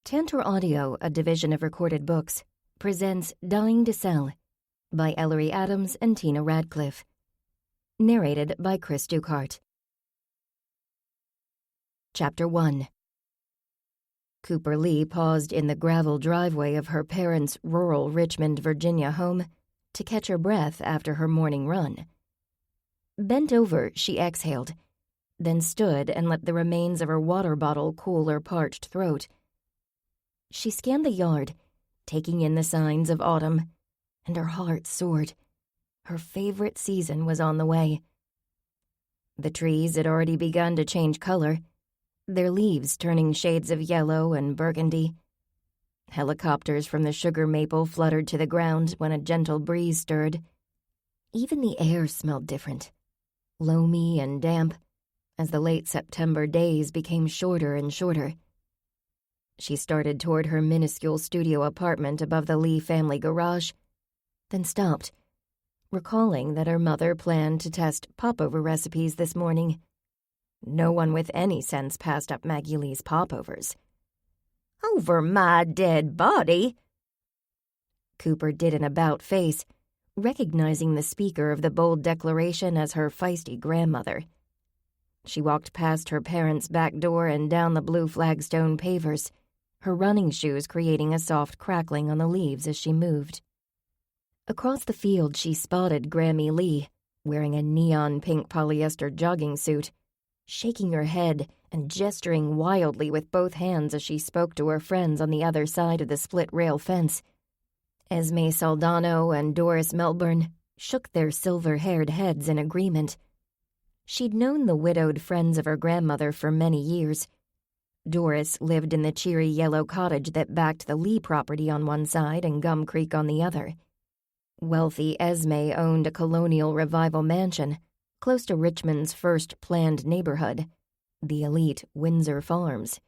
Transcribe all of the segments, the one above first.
Tantor Audio, a division of Recorded Books, presents Dying to Sell by Ellery Adams and Tina Radcliffe. Narrated by Chris Ducart. Chapter 1. Cooper Lee paused in the gravel driveway of her parents' rural Richmond, Virginia home to catch her breath after her morning run. Bent over, she exhaled, then stood and let the remains of her water bottle cool her parched throat. She scanned the yard, taking in the signs of autumn, and her heart soared. Her favorite season was on the way. The trees had already begun to change color, their leaves turning shades of yellow and burgundy. Helicopters from the sugar maple fluttered to the ground when a gentle breeze stirred. Even the air smelled different, loamy and damp, as the late September days became shorter and shorter. She started toward her minuscule studio apartment above the Lee family garage, then stopped, recalling that her mother planned to test popover recipes this morning. No one with any sense passed up Maggie Lee's popovers. "Over my dead body?" Cooper did an about face, recognizing the speaker of the bold declaration as her feisty grandmother. She walked past her parents' back door and down the blue flagstone pavers, her running shoes creating a soft crackling on the leaves as she moved. Across the field she spotted Grammy Lee, wearing a neon pink polyester jogging suit, shaking her head and gesturing wildly with both hands as she spoke to her friends on the other side of the split-rail fence. Esme Saldano and Doris Melbourne shook their silver-haired heads in agreement. She'd known the widowed friends of her grandmother for many years. Doris lived in the cheery yellow cottage that backed the Lee property on one side and Gum Creek on the other. Wealthy Esme owned a colonial revival mansion close to Richmond's first planned neighborhood, the elite Windsor Farms.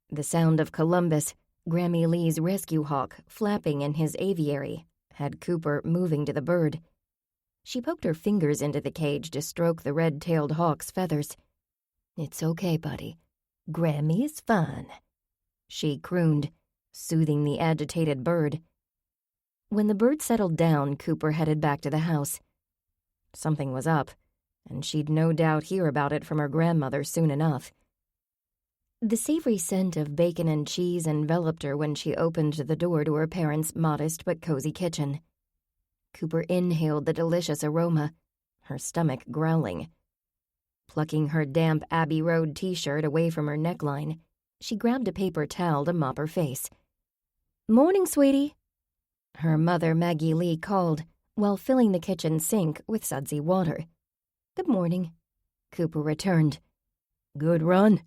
The sound of Columbus, Grammy Lee's rescue hawk, flapping in his aviary, had Cooper moving to the bird. She poked her fingers into the cage to stroke the red-tailed hawk's feathers. "It's okay, buddy. Grammy is fine," she crooned, soothing the agitated bird. When the bird settled down, Cooper headed back to the house. Something was up, and she'd no doubt hear about it from her grandmother soon enough. The savory scent of bacon and cheese enveloped her when she opened the door to her parents' modest but cozy kitchen. Cooper inhaled the delicious aroma, her stomach growling. Plucking her damp Abbey Road t-shirt away from her neckline, she grabbed a paper towel to mop her face. "Morning, sweetie," her mother Maggie Lee called while filling the kitchen sink with sudsy water. "Good morning," Cooper returned. "Good run?"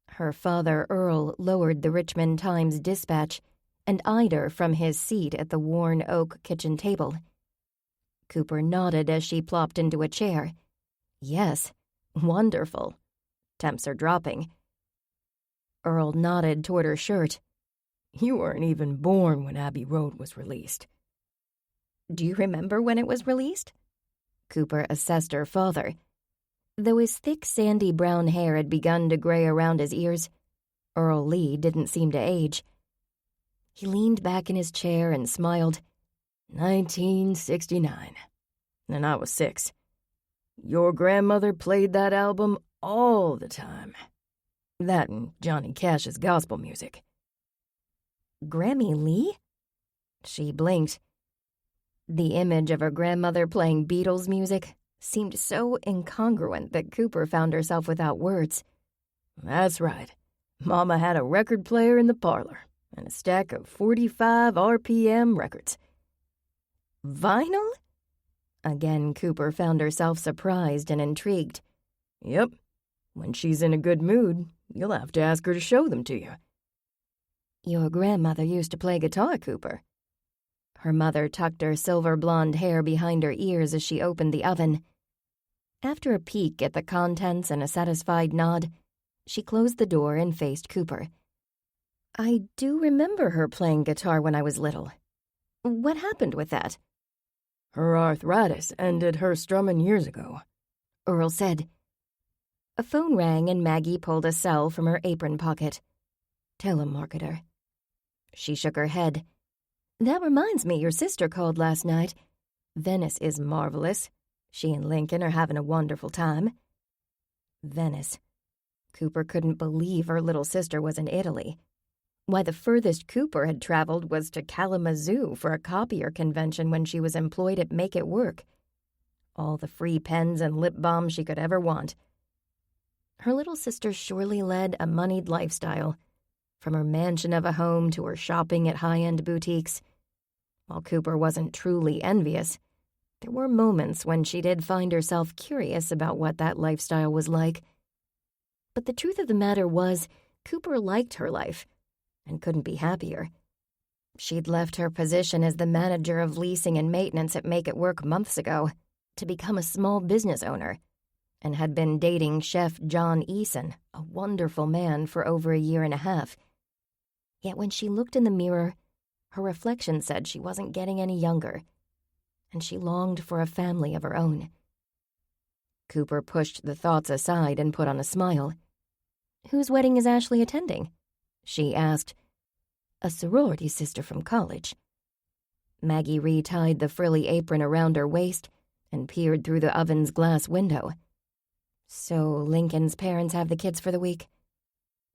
Her father Earl lowered the Richmond Times-Dispatch and eyed her from his seat at the worn oak kitchen table. Cooper nodded as she plopped into a chair. "Yes, wonderful. Temps are dropping." Earl nodded toward her shirt. "You weren't even born when Abbey Road was released." "Do you remember when it was released?" Cooper assessed her father. Though his thick, sandy brown hair had begun to gray around his ears, Earl Lee didn't seem to age. He leaned back in his chair and smiled. 1969. And I was 6. Your grandmother played that album all the time. That and Johnny Cash's gospel music." "Grammy Lee?" She blinked. The image of her grandmother playing Beatles music seemed so incongruent that Cooper found herself without words. "That's right. Mama had a record player in the parlor and a stack of 45 RPM records." "Vinyl?" Again, Cooper found herself surprised and intrigued. "Yep. When she's in a good mood, you'll have to ask her to show them to you." "Your grandmother used to play guitar, Cooper." Her mother tucked her silver blonde hair behind her ears as she opened the oven. After a peek at the contents and a satisfied nod, she closed the door and faced Cooper. "I do remember her playing guitar when I was little. What happened with that?" "Her arthritis ended her strumming years ago," Earl said. A phone rang and Maggie pulled a cell from her apron pocket. telemarketer. She shook her head. That reminds me, your sister called last night. Venice is marvelous. She and Lincoln are having a wonderful time. Venice. Cooper couldn't believe her little sister was in Italy. Why, the furthest Cooper had traveled was to Kalamazoo for a copier convention when she was employed at Make It Work. All the free pens and lip balm she could ever want. Her little sister surely led a moneyed lifestyle, from her mansion of a home to her shopping at high-end boutiques. While Cooper wasn't truly envious, there were moments when she did find herself curious about what that lifestyle was like. But the truth of the matter was, Cooper liked her life and couldn't be happier. She'd left her position as the manager of leasing and maintenance at Make It Work months ago to become a small business owner, and had been dating Chef John Eason, a wonderful man, for over a year and a half. Yet when she looked in the mirror, her reflection said she wasn't getting any younger, and she longed for a family of her own. Cooper pushed the thoughts aside and put on a smile. Whose wedding is Ashley attending? She asked. A sorority sister from college. Maggie retied the frilly apron around her waist and peered through the oven's glass window. So Lincoln's parents have the kids for the week?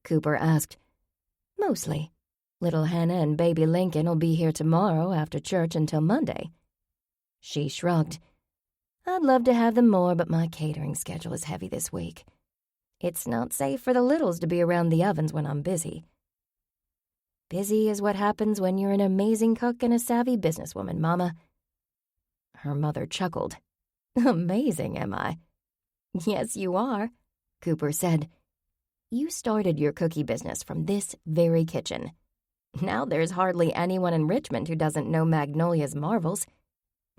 Cooper asked. Mostly. Little Hannah and baby Lincoln will be here tomorrow after church until Monday. She shrugged. I'd love to have them more, but my catering schedule is heavy this week. It's not safe for the littles to be around the ovens when I'm busy. Busy is what happens when you're an amazing cook and a savvy businesswoman, Mama. Her mother chuckled. Amazing, am I? Yes, you are, Cooper said. You started your cookie business from this very kitchen. Now there's hardly anyone in Richmond who doesn't know Magnolia's marvels.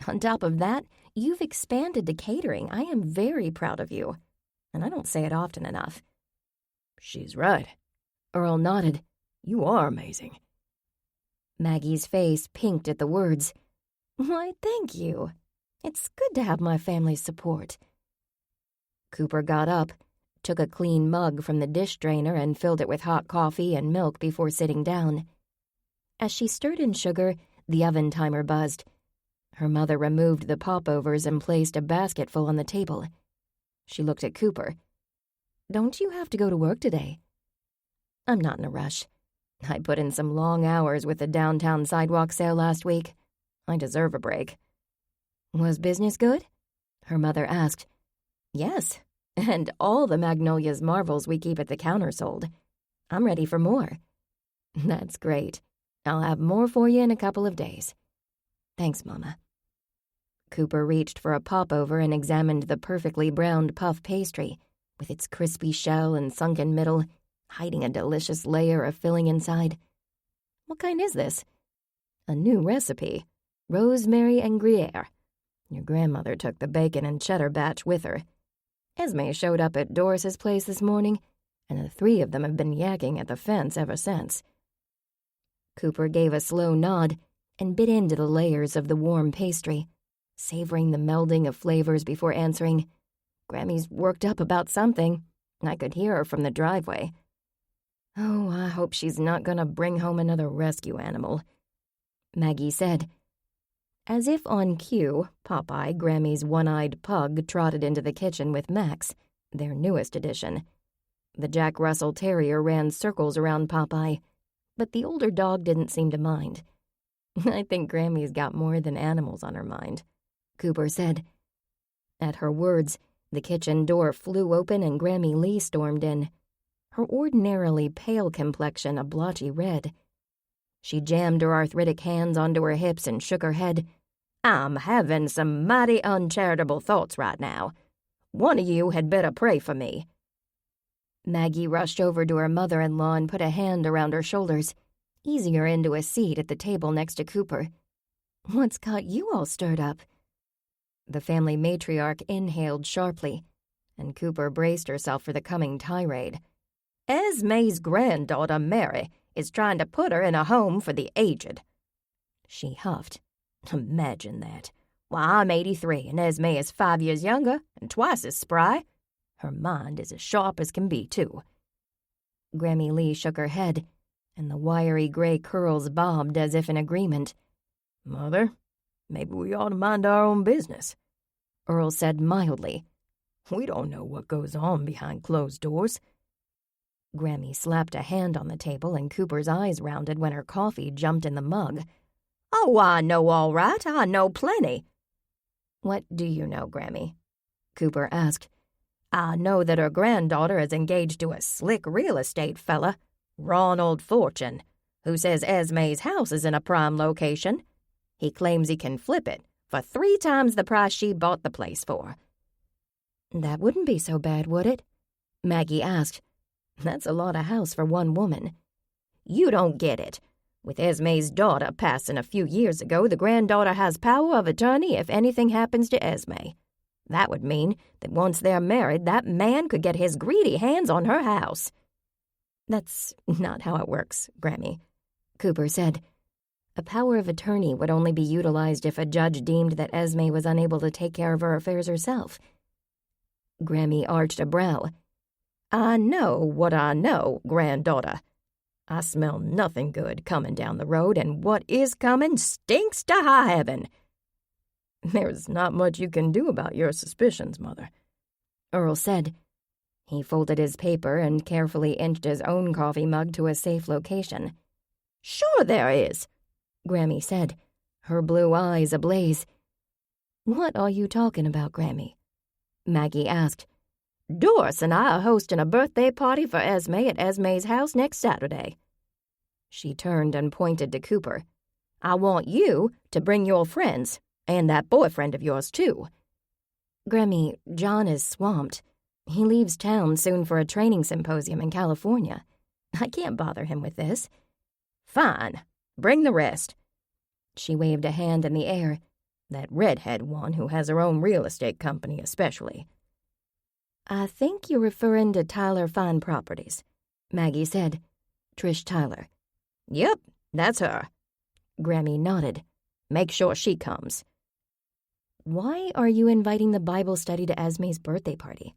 On top of that, you've expanded to catering. I am very proud of you, and I don't say it often enough. She's right. Earl nodded. You are amazing. Maggie's face pinked at the words. Why, thank you. It's good to have my family's support. Cooper got up, took a clean mug from the dish drainer and filled it with hot coffee and milk before sitting down. As she stirred in sugar, the oven timer buzzed. Her mother removed the popovers and placed a basketful on the table. She looked at Cooper. Don't you have to go to work today? I'm not in a rush. I put in some long hours with the downtown sidewalk sale last week. I deserve a break. Was business good? Her mother asked. Yes, and all the Magnolia's marvels we keep at the counter sold. I'm ready for more. That's great. I'll have more for you in a couple of days. Thanks, Mama. Cooper reached for a popover and examined the perfectly browned puff pastry, with its crispy shell and sunken middle, hiding a delicious layer of filling inside. What kind is this? A new recipe. Rosemary and Gruyere. Your grandmother took the bacon and cheddar batch with her. Esme showed up at Doris's place this morning, and the three of them have been yakking at the fence ever since. Cooper gave a slow nod and bit into the layers of the warm pastry, savoring the melding of flavors before answering. Grammy's worked up about something. I could hear her from the driveway. Oh, I hope she's not going to bring home another rescue animal, Maggie said. As if on cue, Popeye, Grammy's one-eyed pug, trotted into the kitchen with Max, their newest addition. The Jack Russell Terrier ran circles around Popeye, but the older dog didn't seem to mind. I think Grammy's got more than animals on her mind, Cooper said. At her words, the kitchen door flew open and Grammy Lee stormed in, her ordinarily pale complexion a blotchy red. She jammed her arthritic hands onto her hips and shook her head. I'm having some mighty uncharitable thoughts right now. One of you had better pray for me. Maggie rushed over to her mother-in-law and put a hand around her shoulders, easing her into a seat at the table next to Cooper. What's got you all stirred up? The family matriarch inhaled sharply, and Cooper braced herself for the coming tirade. Esme's granddaughter, Mary, is trying to put her in a home for the aged. She huffed. Imagine that. Why, I'm 83, and Esme is 5 years younger and twice as spry. Her mind is as sharp as can be, too. Grammy Lee shook her head. and the wiry gray curls bobbed as if in agreement. "Mother, maybe we ought to mind our own business," Earl said mildly. "We don't know what goes on behind closed doors." Grammy slapped a hand on the table and Cooper's eyes rounded when her coffee jumped in the mug. "Oh, I know all right. I know plenty." "What do you know, Grammy?" Cooper asked. "I know that her granddaughter is engaged to a slick real estate fella, Ronald Fortune, who says Esme's house is in a prime location. He claims he can flip it for 3 times the price she bought the place for." "That wouldn't be so bad, would it?" Maggie asked. "That's a lot of house for one woman." "You don't get it. With Esme's daughter passing a few years ago, the granddaughter has power of attorney if anything happens to Esme. That would mean that once they're married, that man could get his greedy hands on her house." "That's not how it works, Grammy," Cooper said. "A power of attorney would only be utilized if a judge deemed that Esme was unable to take care of her affairs herself." Grammy arched a brow. "I know what I know, granddaughter. I smell nothing good coming down the road, and what is coming stinks to high heaven." "There's not much you can do about your suspicions, Mother," Earl said. He folded his paper and carefully inched his own coffee mug to a safe location. "Sure there is," Grammy said, her blue eyes ablaze. "What are you talking about, Grammy?" Maggie asked. "Doris and I are hosting a birthday party for Esme at Esme's house next Saturday." She turned and pointed to Cooper. "I want you to bring your friends, and that boyfriend of yours, too." "Grammy, John is swamped. He leaves town soon for a training symposium in California. I can't bother him with this." "Fine. Bring the rest." She waved a hand in the air. "That redhead one who has her own real estate company especially." "I think you're referring to Tyler Fine Properties," Maggie said. "Trish Tyler." "Yep, that's her." Grammy nodded. "Make sure she comes." "Why are you inviting the Bible study to Esme's birthday party?"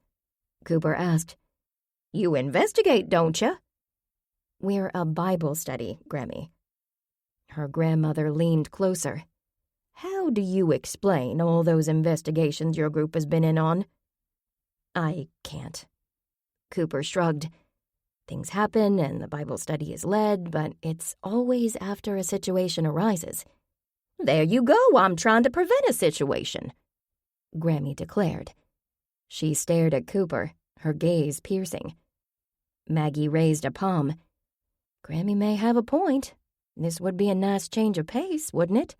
Cooper asked. "You investigate, don't you?" "We're a Bible study, Grammy." Her grandmother leaned closer. "How do you explain all those investigations your group has been in on?" "I can't." Cooper shrugged. "Things happen and the Bible study is led, but it's always after a situation arises." "There you go. I'm trying to prevent a situation," Grammy declared. She stared at Cooper, her gaze piercing. Maggie raised a palm. "Grammy may have a point. This would be a nice change of pace, wouldn't it?"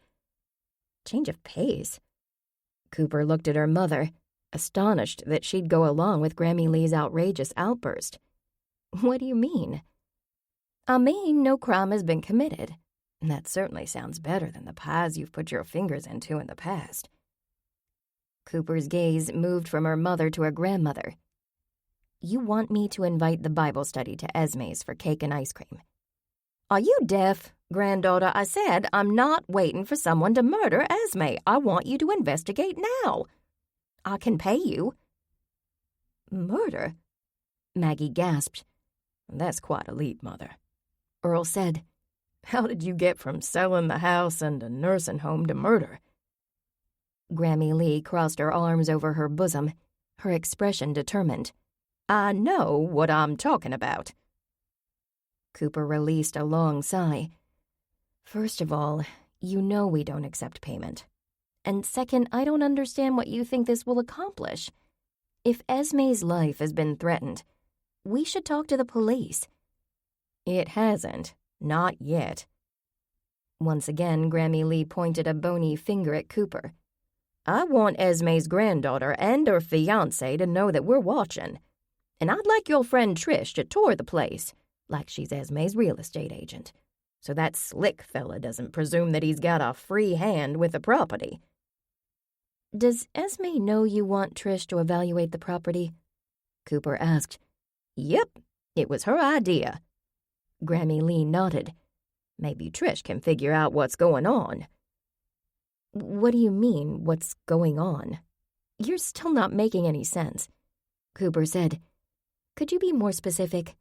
"Change of pace?" Cooper looked at her mother, astonished that she'd go along with Grammy Lee's outrageous outburst. "What do you mean?" "I mean, no crime has been committed. That certainly sounds better than the pies you've put your fingers into in the past." Cooper's gaze moved from her mother to her grandmother. "You want me to invite the Bible study to Esme's for cake and ice cream?" "Are you deaf, granddaughter? I said I'm not waiting for someone to murder Esme. I want you to investigate now. I can pay you." "Murder?" Maggie gasped. "That's quite a leap, Mother," Earl said. "How did you get from selling the house and a nursing home to murder?" Grammy Lee crossed her arms over her bosom, her expression determined. "I know what I'm talking about." Cooper released a long sigh. "First of all, you know we don't accept payment. And second, I don't understand what you think this will accomplish. If Esme's life has been threatened, we should talk to the police." "It hasn't. Not yet." Once again, Grammy Lee pointed a bony finger at Cooper. "I want Esme's granddaughter and her fiancé to know that we're watching. And I'd like your friend Trish to tour the place, like she's Esme's real estate agent, so that slick fella doesn't presume that he's got a free hand with the property." "Does Esme know you want Trish to evaluate the property?" Cooper asked. "Yep, it was her idea." Grammy Lee nodded. "Maybe Trish can figure out what's going on." "What do you mean, what's going on? You're still not making any sense," Cooper said. "Could you be more specific?"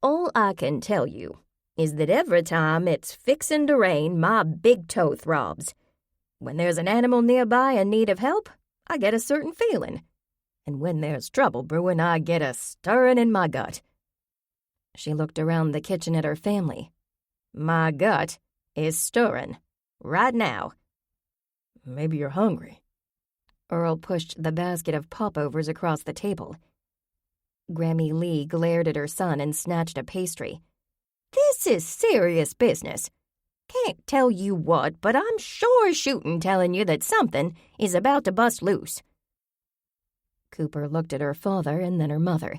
"All I can tell you is that every time it's fixin' to rain, my big toe throbs. When there's an animal nearby in need of help, I get a certain feeling. And when there's trouble brewing, I get a stirring in my gut." She looked around the kitchen at her family. "My gut is stirring. Right now." "Maybe you're hungry." Earl pushed the basket of popovers across the table. Grammy Lee glared at her son and snatched a pastry. "This is serious business. Can't tell you what, but I'm sure shootin' telling you that something is about to bust loose." Cooper looked at her father and then her mother,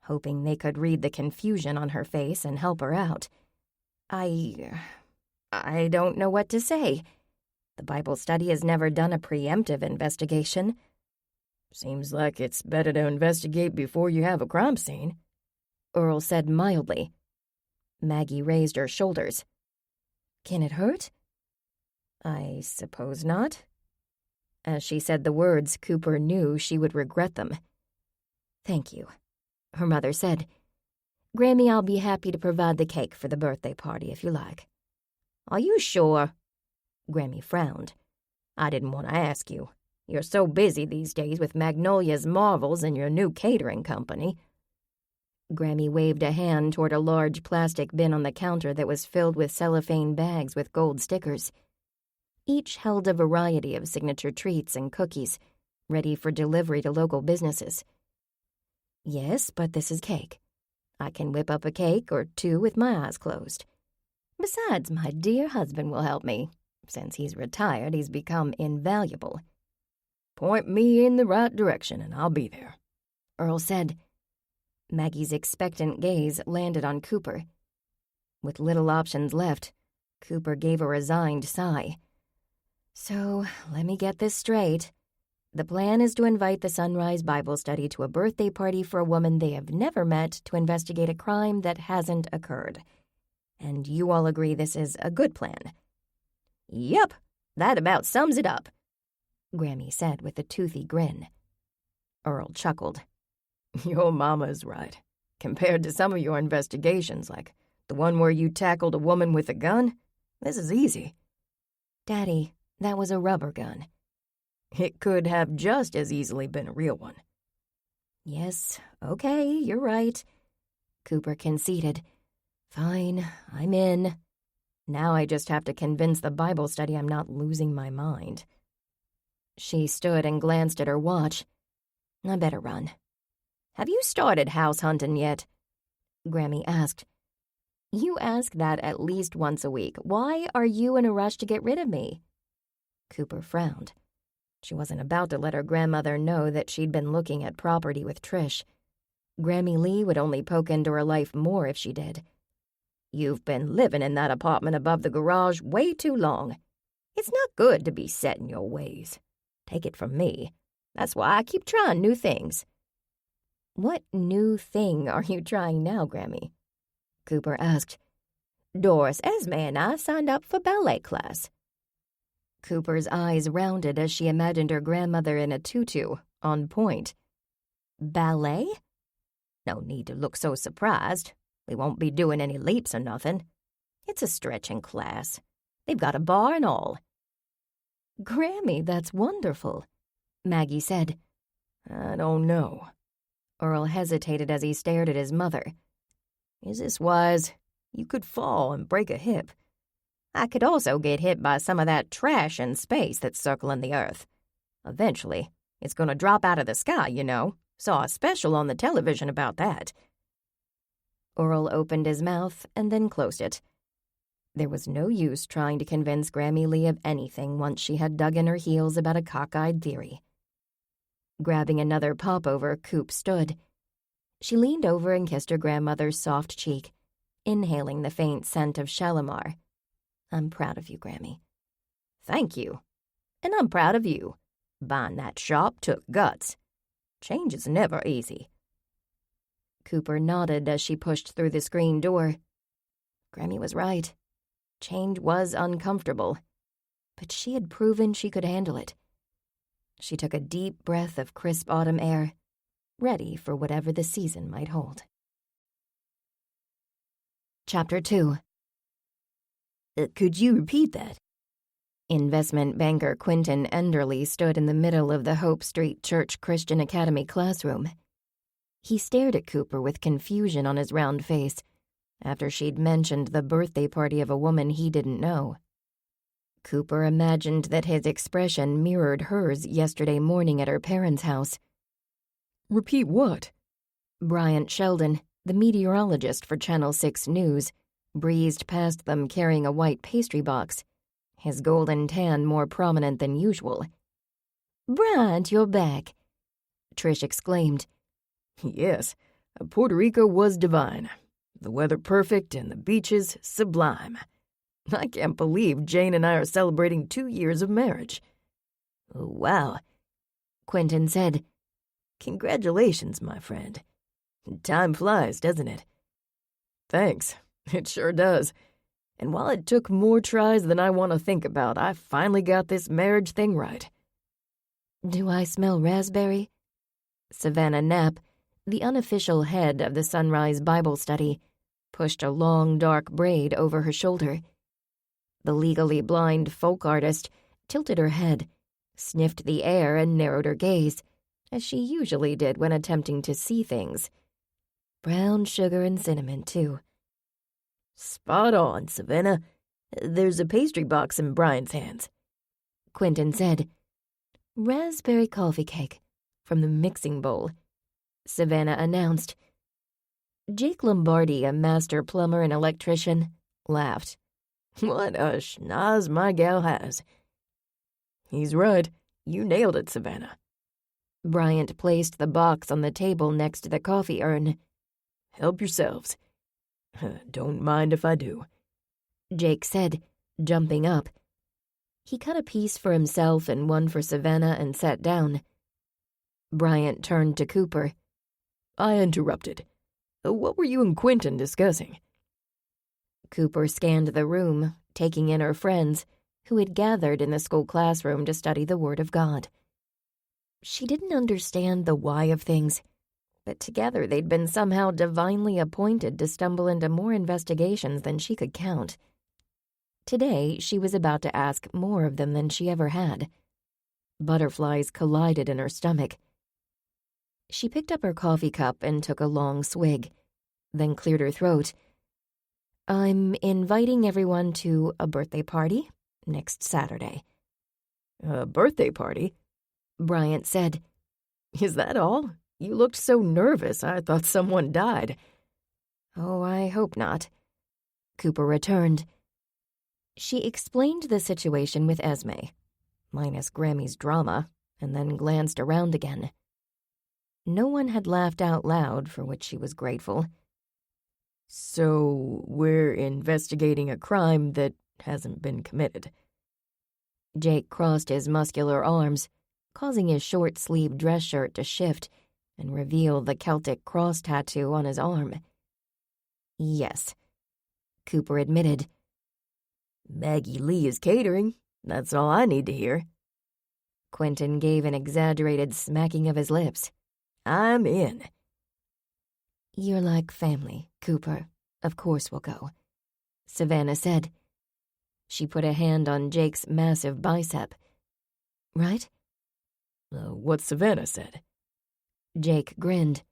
hoping they could read the confusion on her face and help her out. I don't know what to say. The Bible study has never done a preemptive investigation." "Seems like it's better to investigate before you have a crime scene," Earl said mildly. Maggie raised her shoulders. "Can it hurt?" "I suppose not." As she said the words, Cooper knew she would regret them. "Thank you," her mother said. "Grammy, I'll be happy to provide the cake for the birthday party if you like." "Are you sure?" Grammy frowned. "I didn't want to ask you. You're so busy these days with Magnolia's Marvels and your new catering company." Grammy waved a hand toward a large plastic bin on the counter that was filled with cellophane bags with gold stickers. Each held a variety of signature treats and cookies, ready for delivery to local businesses. "Yes, but this is cake. I can whip up a cake or two with my eyes closed. Besides, my dear husband will help me. Since he's retired, he's become invaluable." "Point me in the right direction and I'll be there," Earl said. Maggie's expectant gaze landed on Cooper. With little options left, Cooper gave a resigned sigh. "So, let me get this straight. The plan is to invite the Sunrise Bible Study to a birthday party for a woman they have never met to investigate a crime that hasn't occurred. And you all agree this is a good plan?" "Yup, that about sums it up," Grammy said with a toothy grin. Earl chuckled. "Your mama's right. Compared to some of your investigations, like the one where you tackled a woman with a gun, this is easy." "Daddy, that was a rubber gun." "It could have just as easily been a real one." "Yes, okay, you're right," Cooper conceded. "Fine, I'm in. Now I just have to convince the Bible study I'm not losing my mind." She stood and glanced at her watch. "I better run." "Have you started house hunting yet?" Grammy asked. "You ask that at least once a week. Why are you in a rush to get rid of me?" Cooper frowned. She wasn't about to let her grandmother know that she'd been looking at property with Trish. Grammy Lee would only poke into her life more if she did. "You've been living in that apartment above the garage way too long. It's not good to be set in your ways. Take it from me. That's why I keep trying new things." "What new thing are you trying now, Grammy?" Cooper asked. "Doris, Esme, and I signed up for ballet class." Cooper's eyes rounded as she imagined her grandmother in a tutu, on point. "Ballet? No need to look so surprised. We won't be doing any leaps or nothing. It's a stretching class. They've got a bar and all." "Grammy, that's wonderful," Maggie said. "I don't know." Earl hesitated as he stared at his mother. "Is this wise? You could fall and break a hip. I could also get hit by some of that trash in space that's circling the Earth. Eventually, it's going to drop out of the sky, you know. Saw a special on the television about that." Earl opened his mouth and then closed it. There was no use trying to convince Grammy Lee of anything once she had dug in her heels about a cockeyed theory. Grabbing another popover, Coop stood. She leaned over and kissed her grandmother's soft cheek, inhaling the faint scent of Shalimar. "I'm proud of you, Grammy." "Thank you. And I'm proud of you. Buying that shop took guts. Change is never easy." Cooper nodded as she pushed through the screen door. Grammy was right. Change was uncomfortable, but she had proven she could handle it. She took a deep breath of crisp autumn air, ready for whatever the season might hold. Chapter 2 Could you repeat that? Investment banker Quentin Enderly stood in the middle of the Hope Street Church Christian Academy classroom. He stared at Cooper with confusion on his round face after she'd mentioned the birthday party of a woman he didn't know. Cooper imagined that his expression mirrored hers yesterday morning at her parents' house. Repeat what? Bryant Sheldon, the meteorologist for Channel 6 News, breezed past them carrying a white pastry box, his golden tan more prominent than usual. "Bryant, you're back," Trish exclaimed. "Yes, Puerto Rico was divine. The weather perfect and the beaches sublime. I can't believe Jane and I are celebrating 2 years of marriage." "Wow," Quentin said. "Congratulations, my friend. Time flies, doesn't it?" "Thanks, it sure does. And while it took more tries than I want to think about, I finally got this marriage thing right." "Do I smell raspberry?" Savannah Knapp, the unofficial head of the Sunrise Bible Study, pushed a long, dark braid over her shoulder. The legally blind folk artist tilted her head, sniffed the air, and narrowed her gaze, as she usually did when attempting to see things. Brown sugar and cinnamon, too. "Spot on, Savannah. There's a pastry box in Brian's hands," Quentin said. "Raspberry coffee cake from the mixing bowl," Savannah announced. Jake Lombardi, a master plumber and electrician, laughed. "What a schnoz my gal has." "He's right. You nailed it, Savannah." Bryant placed the box on the table next to the coffee urn. "Help yourselves." "Don't mind if I do," Jake said, jumping up. He cut a piece for himself and one for Savannah and sat down. Bryant turned to Cooper. "I interrupted. What were you and Quentin discussing?" Cooper scanned the room, taking in her friends, who had gathered in the school classroom to study the Word of God. She didn't understand the why of things, but together they'd been somehow divinely appointed to stumble into more investigations than she could count. Today, she was about to ask more of them than she ever had. Butterflies collided in her stomach. She picked up her coffee cup and took a long swig, then cleared her throat. "I'm inviting everyone to a birthday party next Saturday." "A birthday party?" Bryant said. "Is that all? You looked so nervous, I thought someone died." "Oh, I hope not," Cooper returned. She explained the situation with Esme, minus Grammy's drama, and then glanced around again. No one had laughed out loud, for which she was grateful. "So we're investigating a crime that hasn't been committed." Jake crossed his muscular arms, causing his short-sleeved dress shirt to shift and reveal the Celtic cross tattoo on his arm. "Yes," Cooper admitted. "Maggie Lee is catering. That's all I need to hear." Quentin gave an exaggerated smacking of his lips. "I'm in." "You're like family, Cooper. Of course we'll go," Savannah said. She put a hand on Jake's massive bicep. "Right?" What Savannah said. Jake grinned.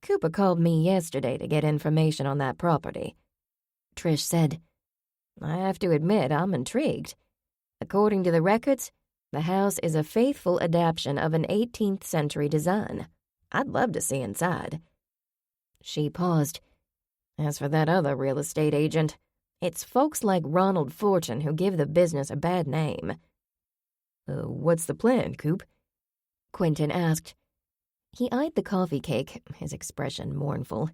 "Cooper called me yesterday to get information on that property," Trish said. "I have to admit I'm intrigued. According to the records, the house is a faithful adaptation of an 18th century design. I'd love to see inside." She paused. "As for that other real estate agent, it's folks like Ronald Fortune who give the business a bad name." What's the plan, Coop?" Quentin asked. He eyed the coffee cake, his expression mournful,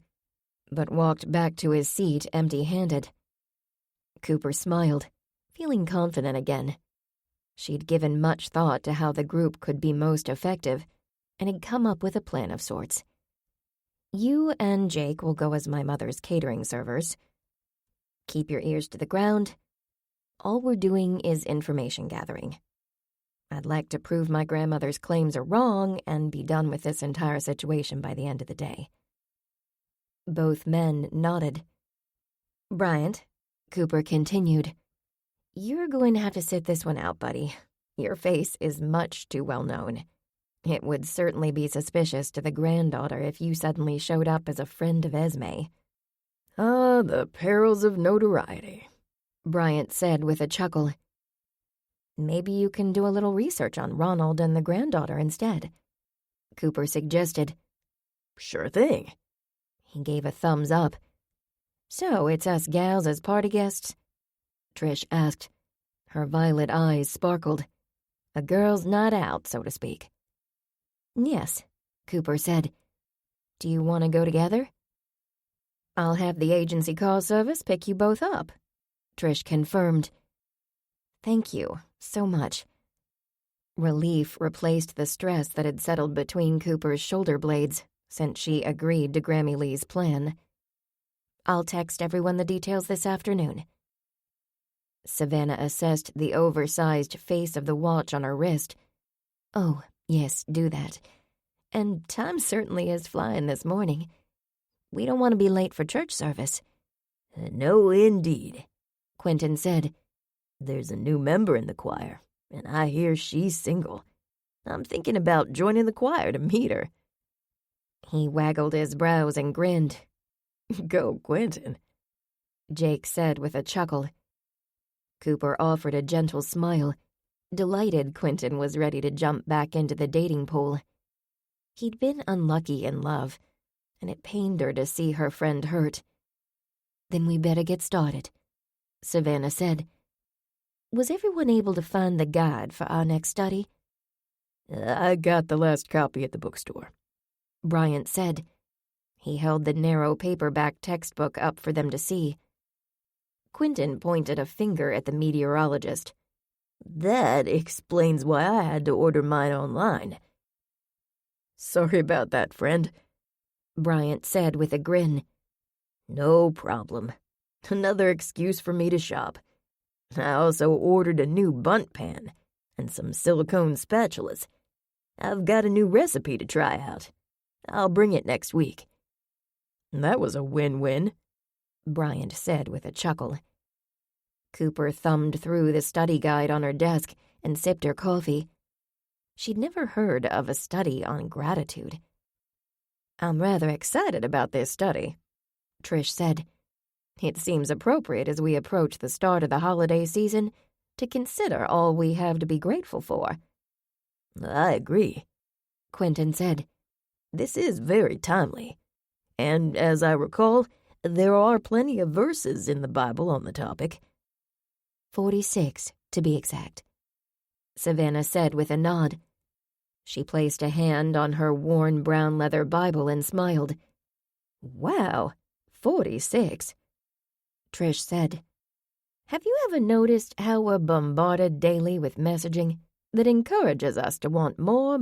but walked back to his seat empty-handed. Cooper smiled, feeling confident again. She'd given much thought to how the group could be most effective, and had come up with a plan of sorts. "You and Jake will go as my mother's catering servers. Keep your ears to the ground. All we're doing is information gathering. I'd like to prove my grandmother's claims are wrong and be done with this entire situation by the end of the day." Both men nodded. "Bryant, Cooper continued. You're going to have to sit this one out, buddy. Your face is much too well known. It would certainly be suspicious to the granddaughter if you suddenly showed up as a friend of Esme. Ah, the perils of notoriety, Bryant said with a chuckle. Maybe you can do a little research on Ronald and the granddaughter instead, Cooper suggested. Sure thing. He gave a thumbs up. So it's us gals as party guests? Trish asked. Her violet eyes sparkled. A girls' night out, so to speak. Yes, Cooper said. Do you want to go together? I'll have the agency car service pick you both up, Trish confirmed. Thank you so much. Relief replaced the stress that had settled between Cooper's shoulder blades since she agreed to Grammy Lee's plan. I'll text everyone the details this afternoon. Savannah assessed the oversized face of the watch on her wrist. Oh, yes, do that. And time certainly is flying this morning. We don't want to be late for church service. No, indeed, Quentin said. There's a new member in the choir, and I hear she's single. I'm thinking about joining the choir to meet her. He waggled his brows and grinned. Go, Quentin, Jake said with a chuckle. Cooper offered a gentle smile, delighted Quentin was ready to jump back into the dating pool. He'd been unlucky in love, and it pained her to see her friend hurt. Then we better get started, Savannah said. Was everyone able to find the guide for our next study? I got the last copy at the bookstore, Bryant said. He held the narrow paperback textbook up for them to see. Quentin pointed a finger at the meteorologist. That explains why I had to order mine online. Sorry about that, friend, Bryant said with a grin. No problem. Another excuse for me to shop. I also ordered a new bunt pan and some silicone spatulas. I've got a new recipe to try out. I'll bring it next week. That was a win-win, Bryant said with a chuckle. Cooper thumbed through the study guide on her desk and sipped her coffee. She'd never heard of a study on gratitude. I'm rather excited about this study, Trish said. It seems appropriate as we approach the start of the holiday season to consider all we have to be grateful for. I agree, Quentin said. This is very timely. And as I recall, there are plenty of verses in the Bible on the topic. 46, to be exact, Savannah said with a nod. She placed a hand on her worn brown leather Bible and smiled. Wow, 46, Trish said. Have you ever noticed how we're bombarded daily with messaging that encourages us to want more,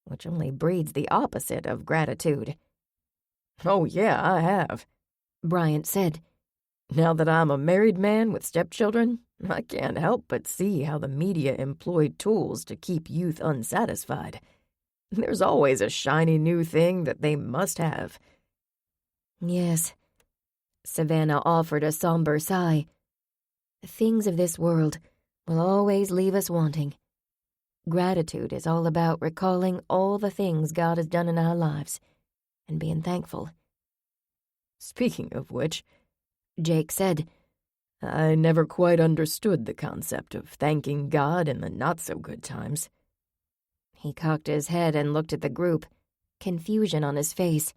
which only breeds the opposite of gratitude? Oh, yeah, I have, Bryant said. Now that I'm a married man with stepchildren, I can't help but see how the media employed tools to keep youth unsatisfied. There's always a shiny new thing that they must have. Yes, Savannah offered a somber sigh. The things of this world will always leave us wanting. Gratitude is all about recalling all the things God has done in our lives and being thankful. Speaking of which, Jake said, I never quite understood the concept of thanking God in the not-so-good times. He cocked his head and looked at the group, confusion on his face.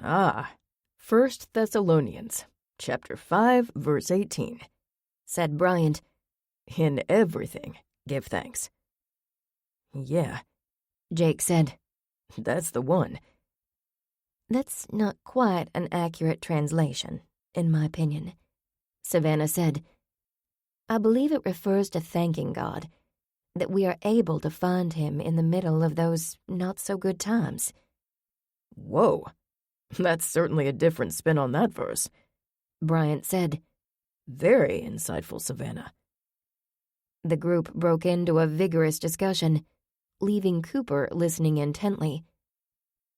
1 Thessalonians, chapter 5, verse 18, said Bryant. In everything, give thanks. Yeah, Jake said. That's the one. That's not quite an accurate translation, in my opinion, Savannah said. I believe it refers to thanking God, that we are able to find him in the middle of those not-so-good times. Whoa, that's certainly a different spin on that verse, Bryant said. Very insightful, Savannah. The group broke into a vigorous discussion, leaving Cooper listening intently.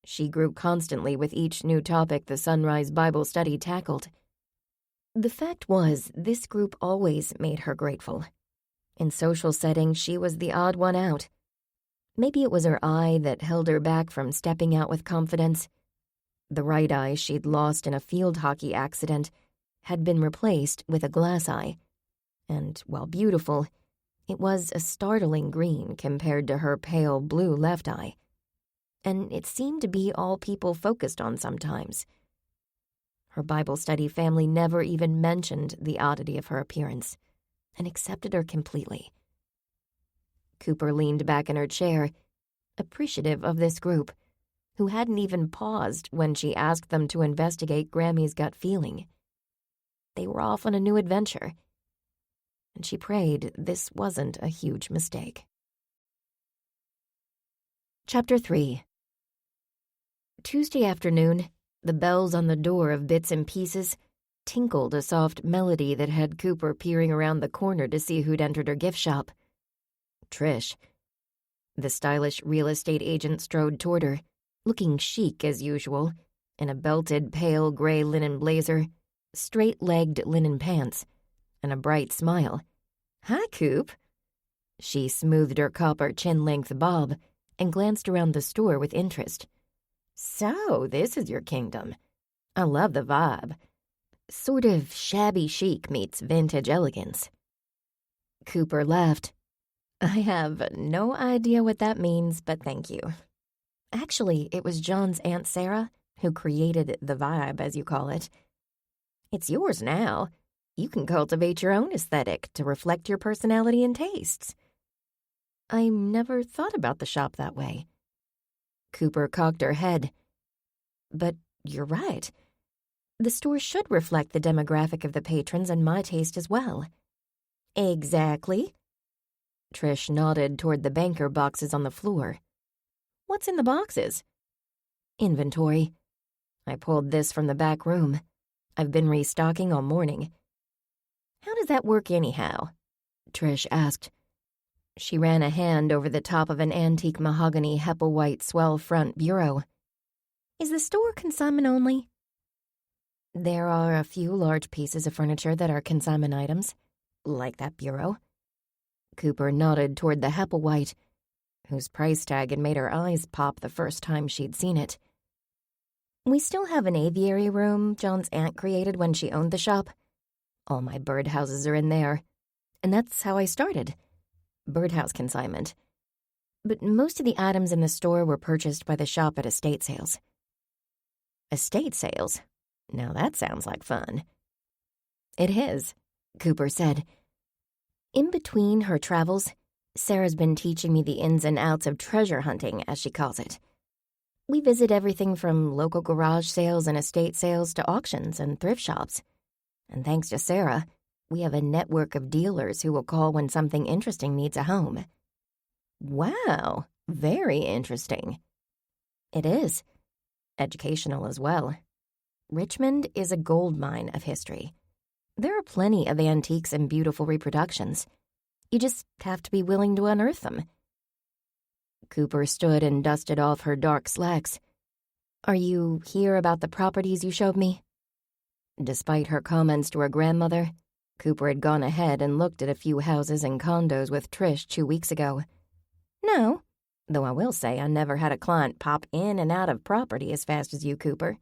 She grew constantly with each new topic the Sunrise Bible Study tackled. The fact was, this group always made her grateful. In social settings, she was the odd one out. Maybe it was her eye that held her back from stepping out with confidence. The right eye she'd lost in a field hockey accident had been replaced with a glass eye, and while beautiful, it was a startling green compared to her pale blue left eye. And it seemed to be all people focused on sometimes. Her Bible study family never even mentioned the oddity of her appearance and accepted her completely. Cooper leaned back in her chair, appreciative of this group, who hadn't even paused when she asked them to investigate Grammy's gut feeling. They were off on a new adventure, and she prayed this wasn't a huge mistake. Chapter 3. Tuesday afternoon, the bells on the door of Bits and Pieces tinkled a soft melody that had Cooper peering around the corner to see who'd entered her gift shop. Trish. The stylish real estate agent strode toward her, looking chic as usual, in a belted pale gray linen blazer, straight-legged linen pants, and a bright smile. "Hi, Coop." She smoothed her copper chin-length bob and glanced around the store with interest. "So, this is your kingdom. I love the vibe. Sort of shabby chic meets vintage elegance." Cooper laughed. "I have no idea what that means, but thank you." Actually, it was John's Aunt Sarah who created the vibe, as you call it. It's yours now. You can cultivate your own aesthetic to reflect your personality and tastes. I never thought about the shop that way. Cooper cocked her head. But you're right. The store should reflect the demographic of the patrons and my taste as well. Exactly. Trish nodded toward the banker boxes on the floor. What's in the boxes? Inventory. I pulled this from the back room. I've been restocking all morning. How does that work anyhow? Trish asked. She ran a hand over the top of an antique mahogany Heppelwhite swell front bureau. Is the store consignment only? There are a few large pieces of furniture that are consignment items, like that bureau. Cooper nodded toward the Heppelwhite, whose price tag had made her eyes pop the first time she'd seen it. We still have an aviary room John's aunt created when she owned the shop. All my birdhouses are in there, and that's how I started. Birdhouse consignment. But most of the items in the store were purchased by the shop at estate sales. Estate sales? Now that sounds like fun. It is, Cooper said. In between her travels, Sarah's been teaching me the ins and outs of treasure hunting, as she calls it. We visit everything from local garage sales and estate sales to auctions and thrift shops. And thanks to Sarah, we have a network of dealers who will call when something interesting needs a home. Wow, very interesting. It is. Educational as well. Richmond is a gold mine of history. There are plenty of antiques and beautiful reproductions. You just have to be willing to unearth them. Cooper stood and dusted off her dark slacks. Are you here about the properties you showed me? Despite her comments to her grandmother, Cooper had gone ahead and looked at a few houses and condos with Trish 2 weeks ago. No, though I will say I never had a client pop in and out of property as fast as you, Cooper.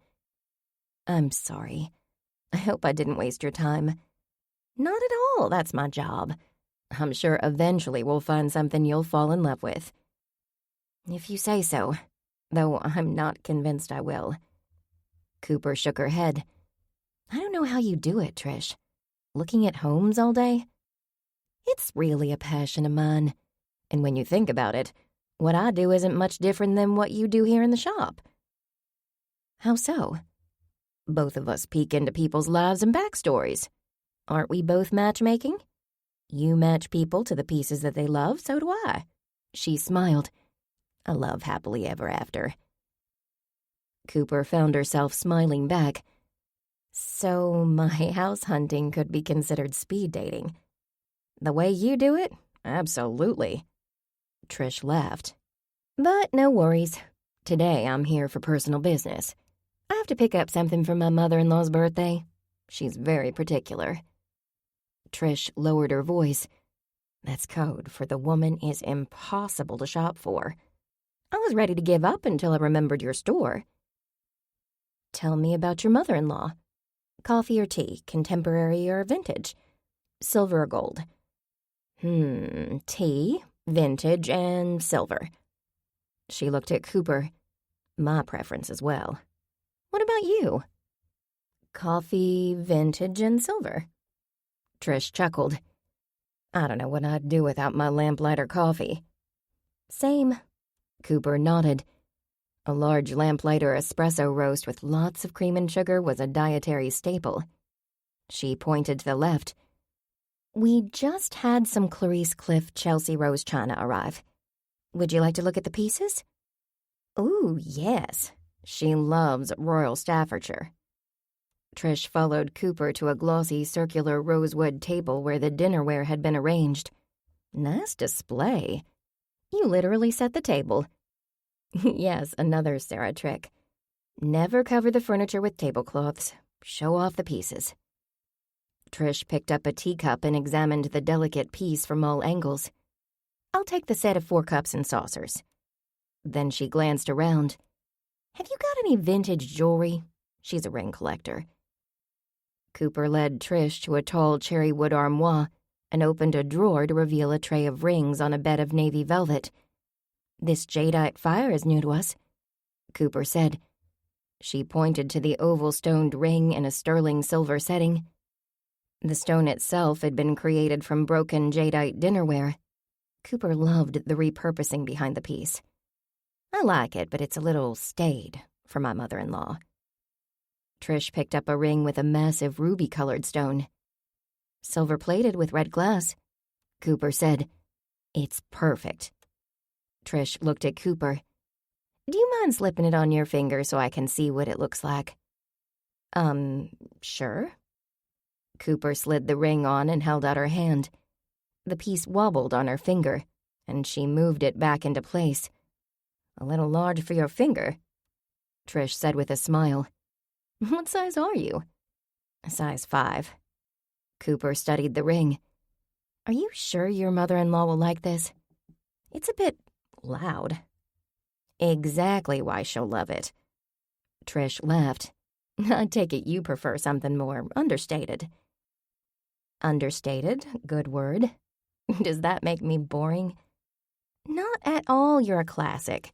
I'm sorry. I hope I didn't waste your time. Not at all, that's my job. I'm sure eventually we'll find something you'll fall in love with. If you say so, though I'm not convinced I will. Cooper shook her head. I don't know how you do it, Trish. Looking at homes all day? It's really a passion of mine. And when you think about it, what I do isn't much different than what you do here in the shop. How so? Both of us peek into people's lives and backstories. Aren't we both matchmaking? You match people to the pieces that they love, so do I. She smiled. I love happily ever after. Cooper found herself smiling back. So my house hunting could be considered speed dating. The way you do it? Absolutely. Trish laughed. But no worries. Today I'm here for personal business. I have to pick up something for my mother-in-law's birthday. She's very particular." Trish lowered her voice. "That's code for the woman is impossible to shop for. I was ready to give up until I remembered your store." "Tell me about your mother-in-law. Coffee or tea, contemporary or vintage? Silver or gold?" Tea, vintage, and silver." She looked at Cooper. "My preference as well. What about you?" "Coffee, vintage, and silver." Trish chuckled. "I don't know what I'd do without my lamplighter coffee." "Same." Cooper nodded. A large lamplighter espresso roast with lots of cream and sugar was a dietary staple. She pointed to the left. "We just had some Clarice Cliff Chelsea Rose china arrive. Would you like to look at the pieces?" "Ooh, yes. She loves Royal Staffordshire." Trish followed Cooper to a glossy circular rosewood table where the dinnerware had been arranged. "Nice display. You literally set the table." "Yes, another Sarah trick. Never cover the furniture with tablecloths. Show off the pieces." Trish picked up a teacup and examined the delicate piece from all angles. "I'll take the set of 4 cups and saucers." Then she glanced around. "Have you got any vintage jewelry?" She's a ring collector. Cooper led Trish to a tall cherry wood armoire and opened a drawer to reveal a tray of rings on a bed of navy velvet. "This jadeite fire is new to us," Cooper said. She pointed to the oval-stoned ring in a sterling silver setting. The stone itself had been created from broken jadeite dinnerware. Cooper loved the repurposing behind the piece. "I like it, but it's a little staid for my mother-in-law." Trish picked up a ring with a massive ruby-colored stone. "Silver-plated with red glass," Cooper said. "It's perfect." Trish looked at Cooper. "Do you mind slipping it on your finger so I can see what it looks like?" Sure." Cooper slid the ring on and held out her hand. The piece wobbled on her finger, and she moved it back into place. "A little large for your finger," Trish said with a smile. "What size are you?" "Size 5. Cooper studied the ring. "Are you sure your mother-in-law will like this? It's a bit loud." "Exactly why she'll love it." Trish laughed. "I take it you prefer something more understated." "Understated? Good word. Does that make me boring?" "Not at all. You're a classic."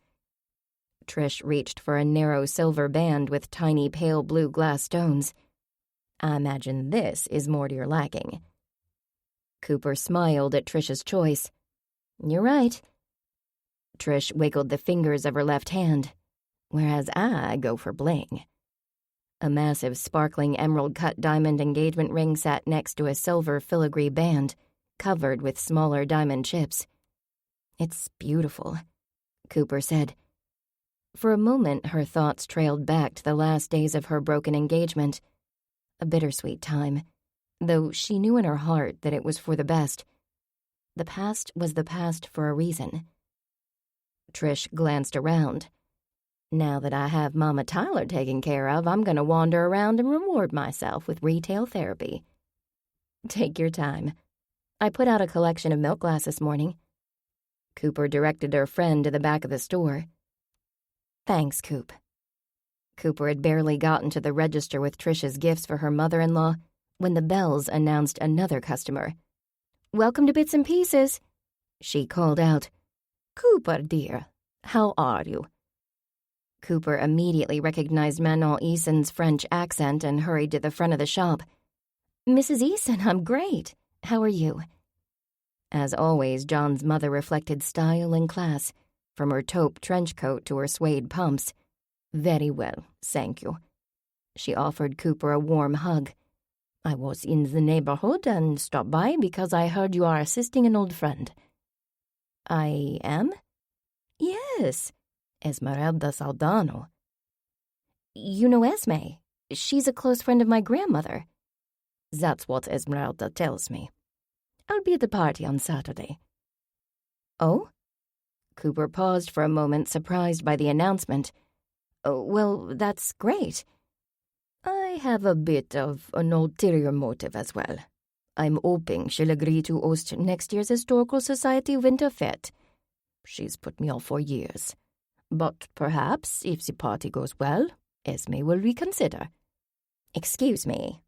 Trish reached for a narrow silver band with tiny pale blue glass stones. "I imagine this is more to your liking." Cooper smiled at Trish's choice. "You're right." Trish wiggled the fingers of her left hand, whereas I go for bling. A massive sparkling emerald-cut diamond engagement ring sat next to a silver filigree band, covered with smaller diamond chips. "It's beautiful," Cooper said. For a moment, her thoughts trailed back to the last days of her broken engagement. A bittersweet time, though she knew in her heart that it was for the best. The past was the past for a reason. Trish glanced around. "Now that I have Mama Tyler taken care of, I'm going to wander around and reward myself with retail therapy." "Take your time. I put out a collection of milk glass this morning." Cooper directed her friend to the back of the store. "Thanks, Coop." Cooper had barely gotten to the register with Trish's gifts for her mother-in-law when the bells announced another customer. "Welcome to Bits and Pieces," she called out. "Cooper, dear, how are you?" Cooper immediately recognized Manon Eason's French accent and hurried to the front of the shop. "Mrs. Eason, I'm great. How are you?" As always, John's mother reflected style and class, from her taupe trench coat to her suede pumps. "Very well, thank you." She offered Cooper a warm hug. "I was in the neighborhood and stopped by because I heard you are assisting an old friend." "I am?" "Yes, Esmeralda Saldano." "You know Esme? She's a close friend of my grandmother." "That's what Esmeralda tells me. I'll be at the party on Saturday." "Oh?" Cooper paused for a moment, surprised by the announcement. "Oh, well, that's great." "I have a bit of an ulterior motive as well. I'm hoping she'll agree to host next year's Historical Society Winter Fete. She's put me off for years. But perhaps, if the party goes well, Esme will reconsider. Excuse me.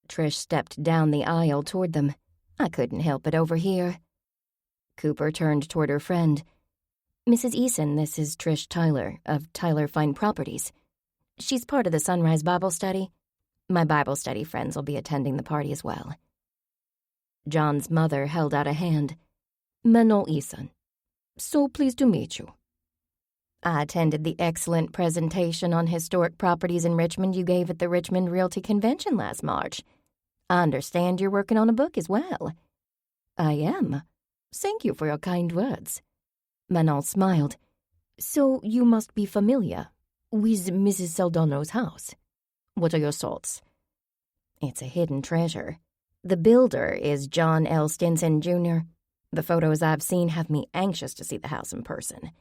Trish stepped down the aisle toward them. I couldn't help it over here. Cooper turned toward her friend. Mrs. Eason, this is Trish Tyler of Tyler Fine Properties. She's part of the Sunrise Bible Study. My Bible study friends will be attending the party as well. John's mother held out a hand. Manon Eason. So pleased to meet you. I attended the excellent presentation on historic properties in Richmond you gave at the Richmond Realty Convention last March. I understand you're working on a book as well. I am. Thank you for your kind words. Manon smiled. So you must be familiar with Mrs. Saldano's house. What are your thoughts? It's a hidden treasure. The builder is John L. Stinson, Jr. The photos I've seen have me anxious to see the house in person.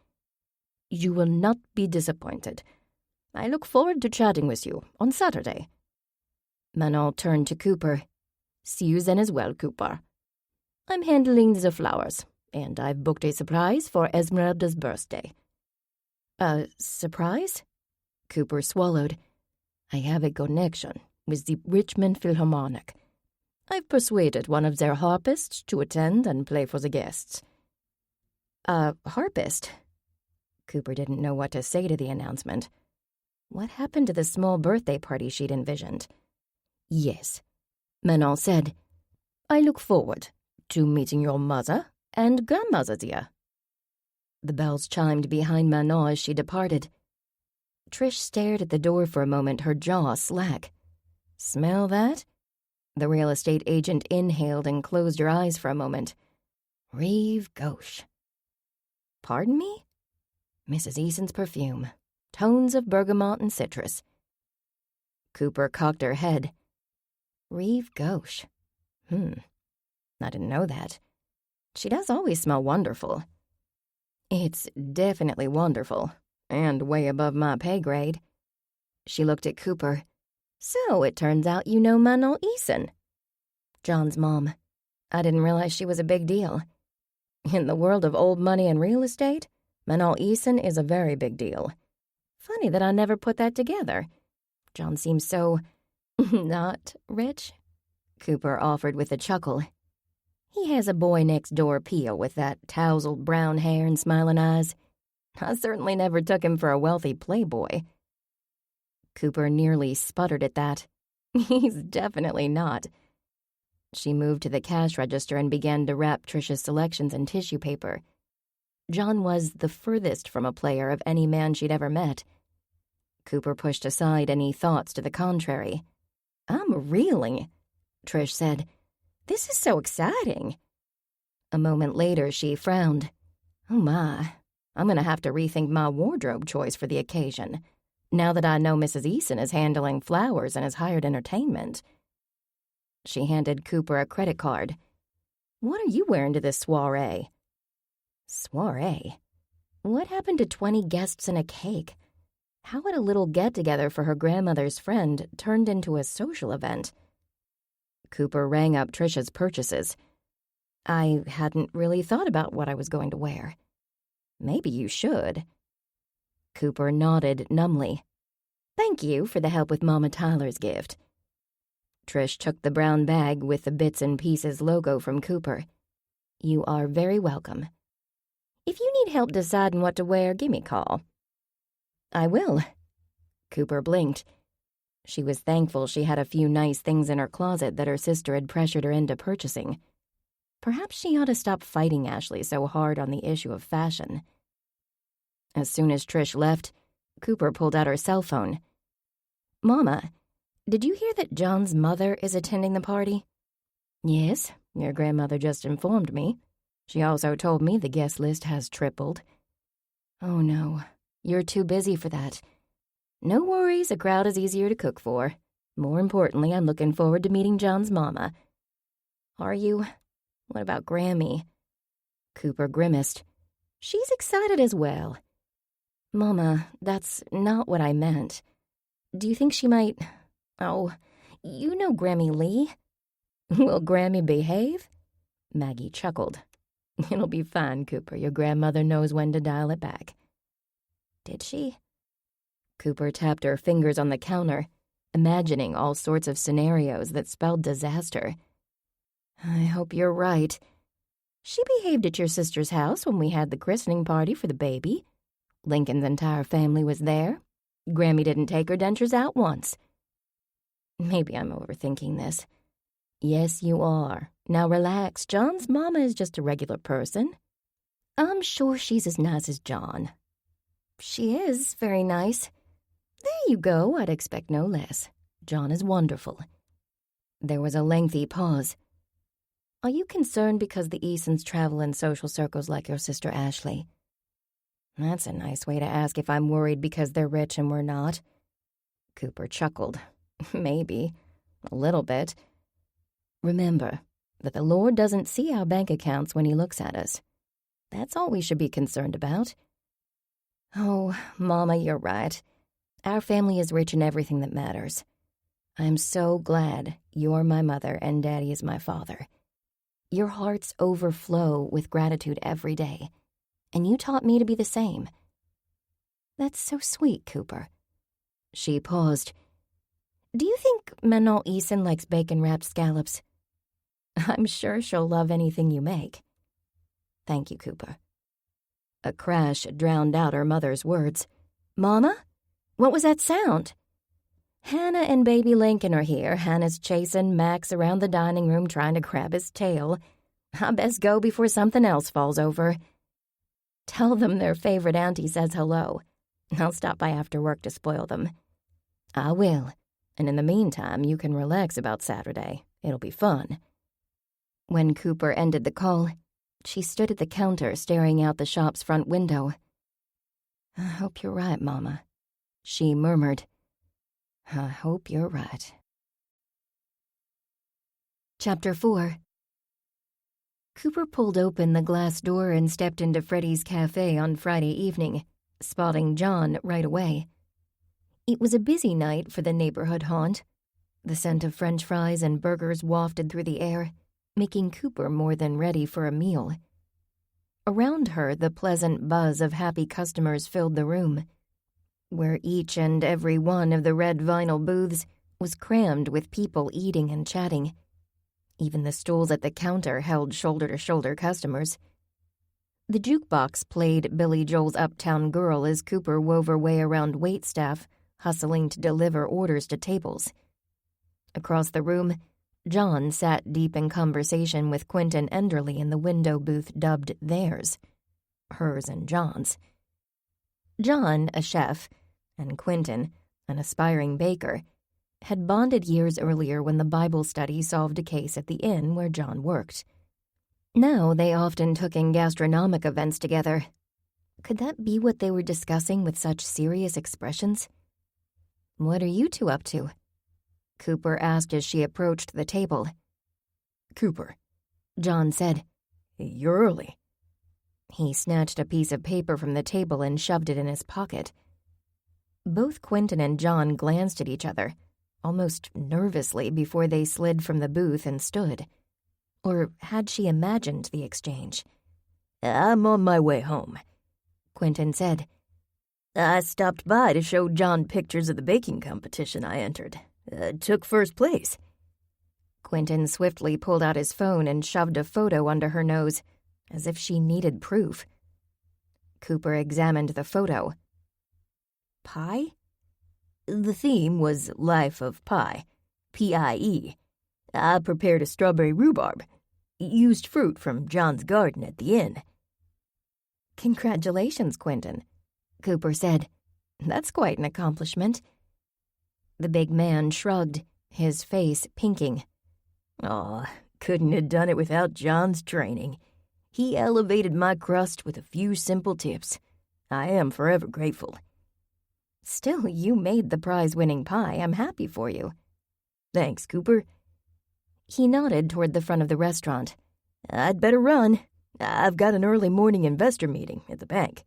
You will not be disappointed. I look forward to chatting with you on Saturday. Manon turned to Cooper. See you then as well, Cooper. I'm handling the flowers, and I've booked a surprise for Esmeralda's birthday. A surprise? Cooper swallowed. I have a connection with the Richmond Philharmonic. I've persuaded one of their harpists to attend and play for the guests. A harpist? Cooper didn't know what to say to the announcement. What happened to the small birthday party she'd envisioned? Yes, Manon said. I look forward to meeting your mother and grandmother, dear. The bells chimed behind Manon as she departed. Trish stared at the door for a moment, her jaw slack. Smell that? The real estate agent inhaled and closed her eyes for a moment. Reeve gauche. Pardon me? Mrs. Eason's perfume. Tones of bergamot and citrus. Cooper cocked her head. Reeve gauche. I didn't know that. She does always smell wonderful. It's definitely wonderful, and way above my pay grade. She looked at Cooper. So it turns out you know Manon Eason. John's mom. I didn't realize she was a big deal. In the world of old money and real estate, Manon Eason is a very big deal. Funny that I never put that together. John seems so not rich, Cooper offered with a chuckle. He has a boy next door Peel with that tousled brown hair and smiling eyes. I certainly never took him for a wealthy playboy. Cooper nearly sputtered at that. He's definitely not. She moved to the cash register and began to wrap Trish's selections in tissue paper. John was the furthest from a player of any man she'd ever met. Cooper pushed aside any thoughts to the contrary. I'm reeling, Trish said. This is so exciting. A moment later, she frowned. Oh my, I'm going to have to rethink my wardrobe choice for the occasion, now that I know Mrs. Eason is handling flowers and has hired entertainment. She handed Cooper a credit card. What are you wearing to this soiree? Soiree? What happened to 20 guests and a cake? How had a little get-together for her grandmother's friend turned into a social event? Cooper rang up Trish's purchases. I hadn't really thought about what I was going to wear. Maybe you should. Cooper nodded numbly. Thank you for the help with Mama Tyler's gift. Trish took the brown bag with the Bits and Pieces logo from Cooper. You are very welcome. If you need help deciding what to wear, give me a call. I will. Cooper blinked. She was thankful she had a few nice things in her closet that her sister had pressured her into purchasing. Perhaps she ought to stop fighting Ashley so hard on the issue of fashion. As soon as Trish left, Cooper pulled out her cell phone. Mama, did you hear that John's mother is attending the party? Yes, your grandmother just informed me. She also told me the guest list has tripled. Oh no, you're too busy for that. No worries, a crowd is easier to cook for. More importantly, I'm looking forward to meeting John's mama. Are you? What about Grammy? Cooper grimaced. She's excited as well. Mama, that's not what I meant. Do you think she might Oh, you know Grammy Lee. Will Grammy behave? Maggie chuckled. It'll be fine, Cooper. Your grandmother knows when to dial it back. Did she? Cooper tapped her fingers on the counter, imagining all sorts of scenarios that spelled disaster. I hope you're right. She behaved at your sister's house when we had the christening party for the baby. Lincoln's entire family was there. Grammy didn't take her dentures out once. Maybe I'm overthinking this. Yes, you are. Now relax. John's mama is just a regular person. I'm sure she's as nice as John. She is very nice. There you go. I'd expect no less. John is wonderful. There was a lengthy pause. Are you concerned because the Easons travel in social circles like your sister Ashley? That's a nice way to ask if I'm worried because they're rich and we're not. Cooper chuckled. Maybe. A little bit. Remember that the Lord doesn't see our bank accounts when he looks at us. That's all we should be concerned about. Oh, Mama, you're right. Our family is rich in everything that matters. I'm so glad you're my mother and Daddy is my father. Your hearts overflow with gratitude every day, and you taught me to be the same. That's so sweet, Cooper. She paused. Do you think Manon Eason likes bacon-wrapped scallops? I'm sure she'll love anything you make. Thank you, Cooper. A crash drowned out her mother's words. Mama? What was that sound? Hannah and baby Lincoln are here. Hannah's chasing Max around the dining room trying to grab his tail. I best go before something else falls over. Tell them their favorite auntie says hello. I'll stop by after work to spoil them. I will. And in the meantime, you can relax about Saturday. It'll be fun. When Cooper ended the call, she stood at the counter staring out the shop's front window. I hope you're right, Mama, she murmured. I hope you're right. Chapter 4. Cooper pulled open the glass door and stepped into Freddie's cafe on Friday evening, spotting John right away. It was a busy night for the neighborhood haunt. The scent of French fries and burgers wafted through the air, making Cooper more than ready for a meal. Around her, the pleasant buzz of happy customers filled the room, where each and every one of the red vinyl booths was crammed with people eating and chatting. Even the stools at the counter held shoulder-to-shoulder customers. The jukebox played Billy Joel's Uptown Girl as Cooper wove her way around waitstaff, hustling to deliver orders to tables. Across the room, John sat deep in conversation with Quentin Enderly in the window booth dubbed theirs, hers and John's. John, a chef, and Quentin, an aspiring baker, had bonded years earlier when the Bible study solved a case at the inn where John worked. Now they often took in gastronomic events together. Could that be what they were discussing with such serious expressions? What are you two up to? Cooper asked as she approached the table. Cooper, John said. You're early. He snatched a piece of paper from the table and shoved it in his pocket. Both Quentin and John glanced at each other, almost nervously before they slid from the booth and stood. Or had she imagined the exchange? I'm on my way home, Quentin said. I stopped by to show John pictures of the baking competition I entered. Took first place. Quentin swiftly pulled out his phone and shoved a photo under her nose, as if she needed proof. Cooper examined the photo. Pie? The theme was Life of Pi, P-I-E. I prepared a strawberry rhubarb. Used fruit from John's garden at the inn. Congratulations, Quentin, Cooper said. That's quite an accomplishment. The big man shrugged, his face pinking. Aw, couldn't have done it without John's training. He elevated my crust with a few simple tips. I am forever grateful. Still, you made the prize-winning pie. I'm happy for you. Thanks, Cooper. He nodded toward the front of the restaurant. I'd better run. I've got an early morning investor meeting at the bank.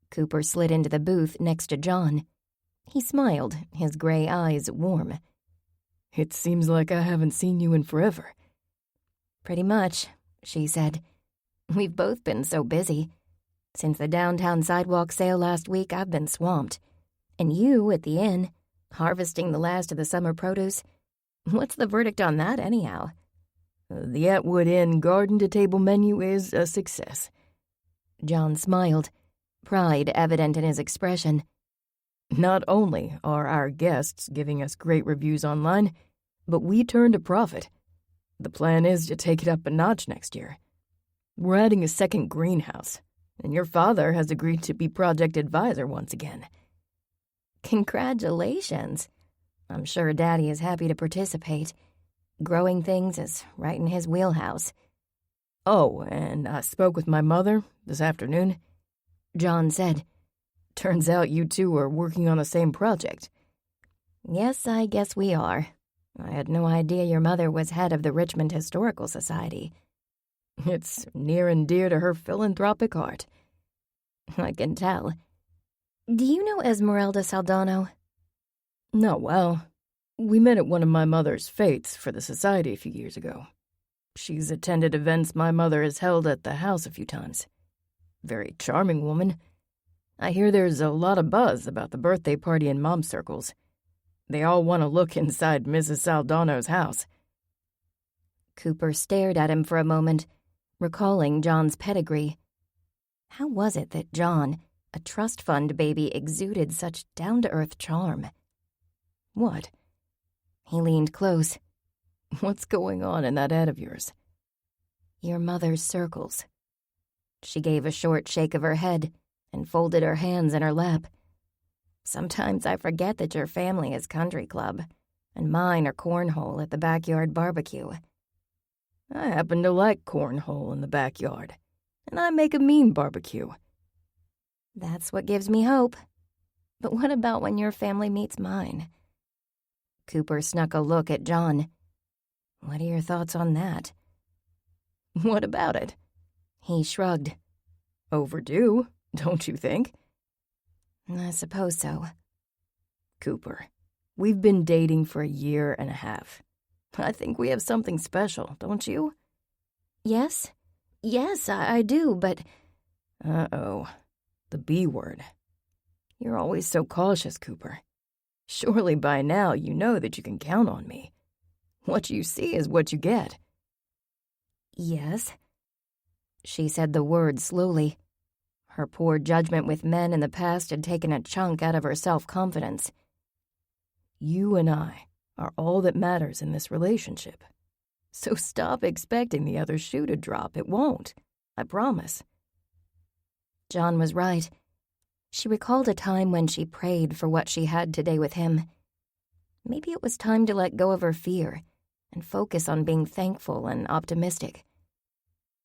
Cooper slid into the booth next to John. He smiled, his gray eyes warm. "It seems like I haven't seen you in forever." "Pretty much," she said. "We've both been so busy. Since the downtown sidewalk sale last week, I've been swamped. And you, at the inn, harvesting the last of the summer produce. What's the verdict on that, anyhow?" "The Atwood Inn garden-to-table menu is a success." John smiled, pride evident in his expression. "Not only are our guests giving us great reviews online, but we turned a profit. The plan is to take it up a notch next year. We're adding a second greenhouse, and your father has agreed to be project advisor once again." "Congratulations. I'm sure Daddy is happy to participate. Growing things is right in his wheelhouse." "Oh, and I spoke with my mother this afternoon," John said. "Turns out you two are working on the same project." "Yes, I guess we are. I had no idea your mother was head of the Richmond Historical Society." "It's near and dear to her philanthropic heart." "I can tell. Do you know Esmeralda Saldano?" "No, well, we met at one of my mother's fetes for the society a few years ago. She's attended events my mother has held at the house a few times. Very charming woman. I hear there's a lot of buzz about the birthday party in mom circles. They all want to look inside Mrs. Saldano's house." Cooper stared at him for a moment, recalling John's pedigree. How was it that John, a trust fund baby, exuded such down-to-earth charm? "What?" He leaned close. "What's going on in that ad of yours?" "Your mother's circles." She gave a short shake of her head and folded her hands in her lap. "Sometimes I forget that your family is country club, and mine are cornhole at the backyard barbecue." "I happen to like cornhole in the backyard, and I make a mean barbecue." "That's what gives me hope. But what about when your family meets mine?" Cooper snuck a look at John. "What are your thoughts on that?" "What about it?" He shrugged. "Overdue, don't you think?" "I suppose so." "Cooper, we've been dating for 1.5 years. I think we have something special, don't you?" Yes, I do, but..." Uh-oh, the B word. You're always so cautious, Cooper. Surely by now you know that you can count on me. What you see is what you get." "Yes." She said the word slowly. Her poor judgment with men in the past had taken a chunk out of her self-confidence. "You and I are all that matters in this relationship. So stop expecting the other shoe to drop. It won't. I promise." John was right. She recalled a time when she prayed for what she had today with him. Maybe it was time to let go of her fear and focus on being thankful and optimistic.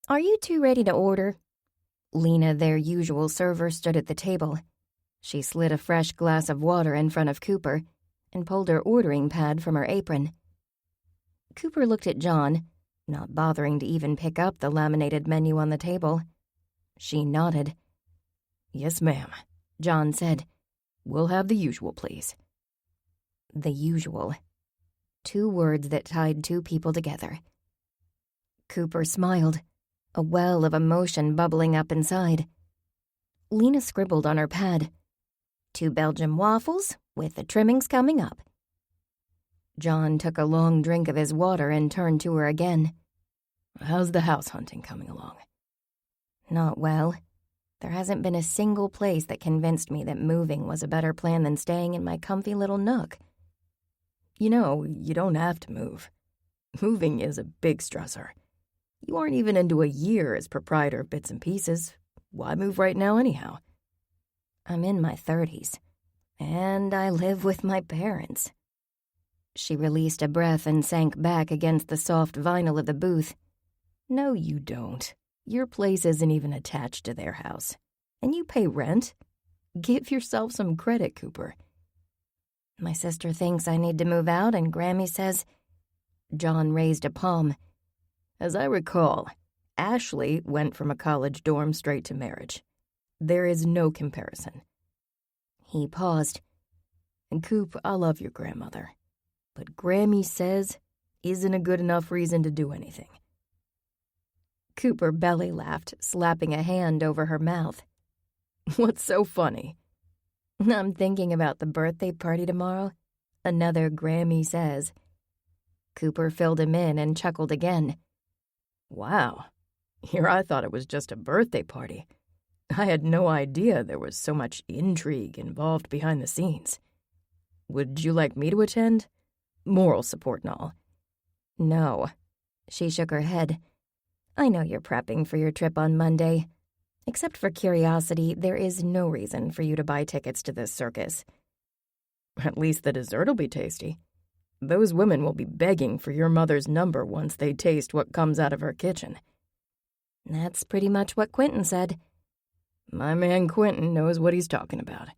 "Are you two ready to order?" Lena, their usual server, stood at the table. She slid a fresh glass of water in front of Cooper and pulled her ordering pad from her apron. Cooper looked at John, not bothering to even pick up the laminated menu on the table. She nodded. "Yes, ma'am," John said. "We'll have the usual, please." The usual. 2 words that tied 2 people together. Cooper smiled, a well of emotion bubbling up inside. Lena scribbled on her pad, 2 Belgian waffles, with the trimmings coming up. John took a long drink of his water and turned to her again. "How's the house hunting coming along?" "Not well. There hasn't been a single place that convinced me that moving was a better plan than staying in my comfy little nook." "You know, you don't have to move. Moving is a big stressor. You aren't even into 1 year as proprietor of Bits and Pieces. Why move right now anyhow?" "I'm in my 30s, and I live with my parents." She released a breath and sank back against the soft vinyl of the booth. "No, you don't. Your place isn't even attached to their house. And you pay rent. Give yourself some credit, Cooper." "My sister thinks I need to move out, and Grammy says..." John raised a palm. "As I recall, Ashley went from a college dorm straight to marriage. There is no comparison." He paused. And Coop, I love your grandmother. But Grammy says isn't a good enough reason to do anything. Cooper belly laughed, slapping a hand over her mouth. What's so funny? I'm thinking about the birthday party tomorrow. Another Grammy says. Cooper filled him in and chuckled again. Wow. Here I thought it was just a birthday party. I had no idea there was so much intrigue involved behind the scenes. Would you like me to attend? Moral support and all. No. She shook her head. I know you're prepping for your trip on Monday. Except for curiosity, there is no reason for you to buy tickets to this circus. At least the dessert'll be tasty. Those women will be begging for your mother's number once they taste what comes out of her kitchen. That's pretty much what Quentin said. My man Quentin knows what he's talking about.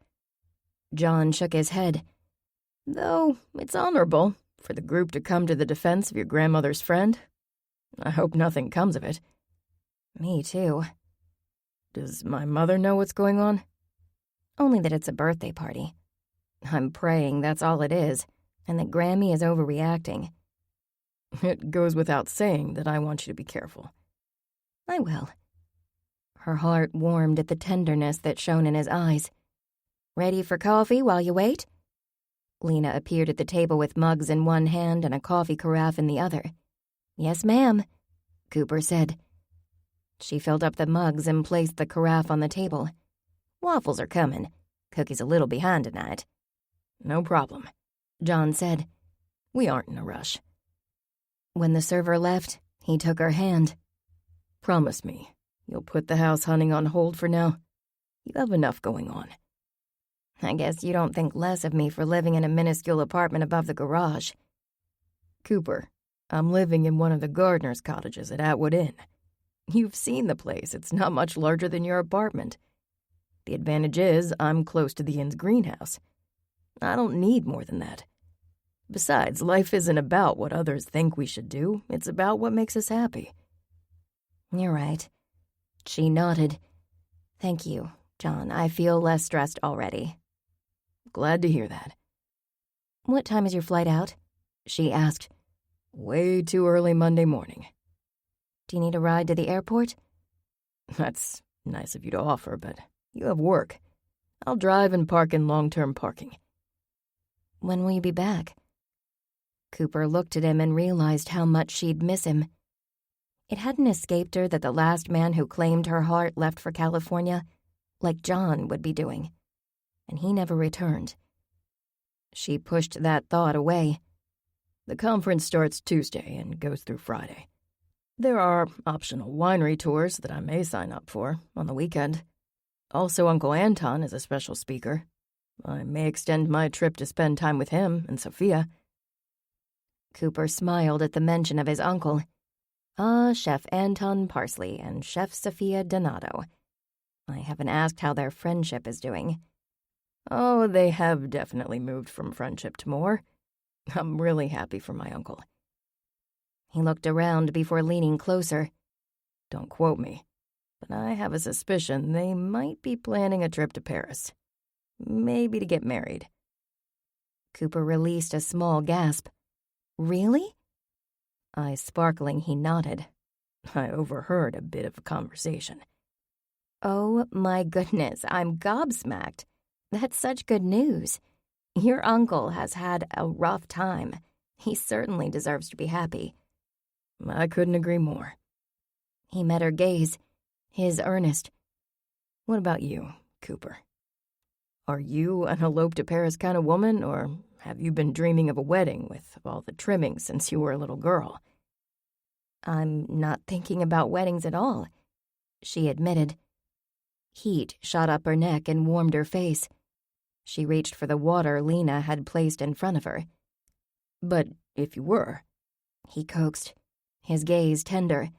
John shook his head. Though it's honorable for the group to come to the defense of your grandmother's friend. I hope nothing comes of it. Me too. Does my mother know what's going on? Only that it's a birthday party. I'm praying that's all it is, and that Grammy is overreacting. It goes without saying that I want you to be careful. I will. Her heart warmed at the tenderness that shone in his eyes. Ready for coffee while you wait? Lena appeared at the table with mugs in one hand and a coffee carafe in the other. Yes, ma'am, Cooper said. She filled up the mugs and placed the carafe on the table. Waffles are coming. Cookie's a little behind tonight. No problem, John said. We aren't in a rush. When the server left, he took her hand. Promise me, you'll put the house hunting on hold for now. You have enough going on. I guess you don't think less of me for living in a minuscule apartment above the garage. Cooper, I'm living in one of the gardener's cottages at Atwood Inn. You've seen the place. It's not much larger than your apartment. The advantage is I'm close to the inn's greenhouse. I don't need more than that. Besides, life isn't about what others think we should do. It's about what makes us happy. You're right. She nodded. Thank you, John. I feel less stressed already. Glad to hear that. What time is your flight out? She asked. Way too early Monday morning. Do you need a ride to the airport? That's nice of you to offer, but you have work. I'll drive and park in long-term parking. When will you be back? Cooper looked at him and realized how much she'd miss him. It hadn't escaped her that the last man who claimed her heart left for California, like John would be doing, and he never returned. She pushed that thought away. The conference starts Tuesday and goes through Friday. There are optional winery tours that I may sign up for on the weekend. Also, Uncle Anton is a special speaker. I may extend my trip to spend time with him and Sophia. Cooper smiled at the mention of his uncle. Chef Anton Parsley and Chef Sophia Donato. I haven't asked how their friendship is doing. Oh, they have definitely moved from friendship to more. I'm really happy for my uncle. He looked around before leaning closer. Don't quote me, but I have a suspicion they might be planning a trip to Paris. Maybe to get married. Cooper released a small gasp. Really? Eyes sparkling, he nodded. I overheard a bit of a conversation. Oh my goodness, I'm gobsmacked. That's such good news. Your uncle has had a rough time. He certainly deserves to be happy. I couldn't agree more. He met her gaze, his earnest. What about you, Cooper? Are you an elope to Paris kind of woman, or have you been dreaming of a wedding with all the trimmings since you were a little girl? I'm not thinking about weddings at all, she admitted. Heat shot up her neck and warmed her face. She reached for the water Lena had placed in front of her. But if you were, he coaxed, his gaze tender.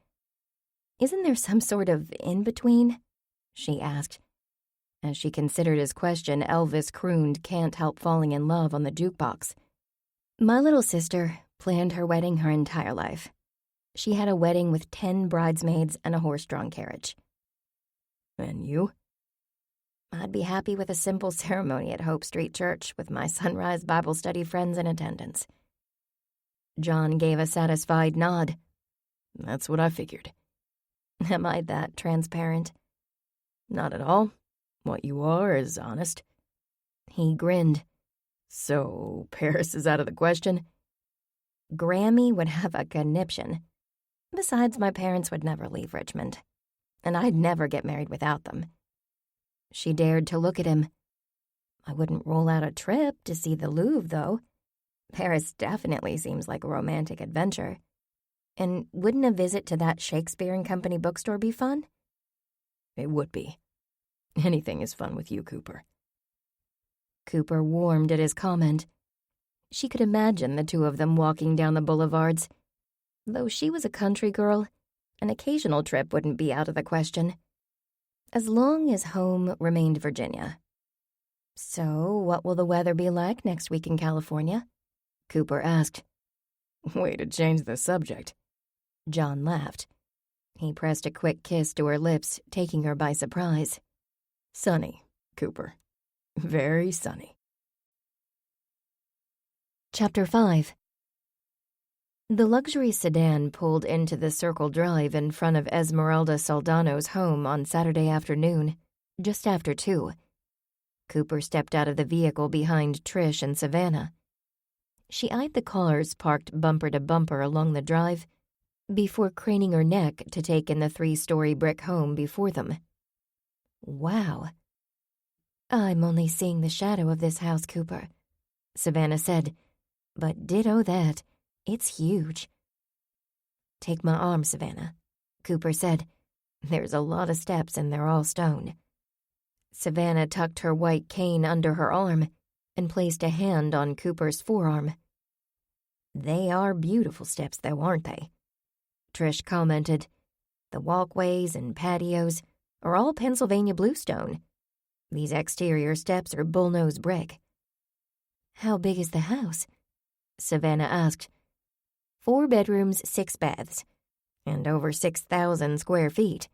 Isn't there some sort of in-between? She asked. As she considered his question, Elvis crooned Can't Help Falling in Love on the jukebox. My little sister planned her wedding her entire life. She had a wedding with 10 bridesmaids and a horse-drawn carriage. And you? I'd be happy with a simple ceremony at Hope Street Church with my sunrise Bible study friends in attendance. John gave a satisfied nod. That's what I figured. Am I that transparent? Not at all. What you are is honest. He grinned. So, Paris is out of the question? Grammy would have a conniption. Besides, my parents would never leave Richmond, and I'd never get married without them. She dared to look at him. I wouldn't rule out a trip to see the Louvre, though. Paris definitely seems like a romantic adventure. And wouldn't a visit to that Shakespeare and Company bookstore be fun? It would be. Anything is fun with you, Cooper. Cooper warmed at his comment. She could imagine the two of them walking down the boulevards. Though she was a country girl, an occasional trip wouldn't be out of the question. As long as home remained Virginia. So, what will the weather be like next week in California? Cooper asked. Way to change the subject. John laughed. He pressed a quick kiss to her lips, taking her by surprise. Sunny, Cooper. Very sunny. Chapter 5. The luxury sedan pulled into the Circle Drive in front of Esmeralda Soldano's home on Saturday afternoon, just after 2. Cooper stepped out of the vehicle behind Trish and Savannah. She eyed the cars parked bumper to bumper along the drive before craning her neck to take in the 3-story brick home before them. Wow. I'm only seeing the shadow of this house, Cooper, Savannah said. But ditto that. It's huge. Take my arm, Savannah, Cooper said. There's a lot of steps and they're all stone. Savannah tucked her white cane under her arm and placed a hand on Cooper's forearm. They are beautiful steps, though, aren't they? Trish commented. The walkways and patios are all Pennsylvania bluestone. These exterior steps are bullnose brick. How big is the house? Savannah asked. 4 bedrooms, 6 baths, and over 6,000 square feet.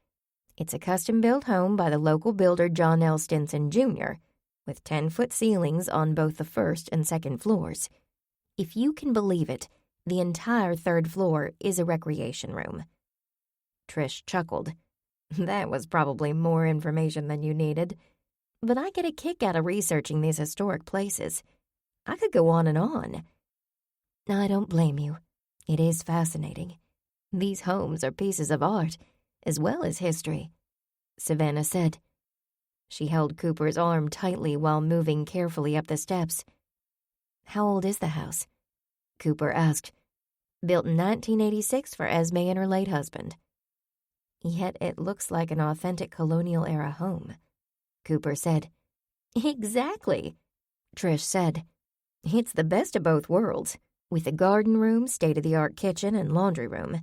It's a custom-built home by the local builder John L. Stinson, Jr., with 10-foot ceilings on both the first and second floors. If you can believe it, the entire 3rd floor is a recreation room. Trish chuckled. That was probably more information than you needed. But I get a kick out of researching these historic places. I could go on and on. I don't blame you. It is fascinating. These homes are pieces of art, as well as history, Savannah said. She held Cooper's arm tightly while moving carefully up the steps. How old is the house? Cooper asked. Built in 1986 for Esme and her late husband. Yet it looks like an authentic colonial-era home, Cooper said. Exactly, Trish said. It's the best of both worlds, with a garden room, state-of-the-art kitchen, and laundry room.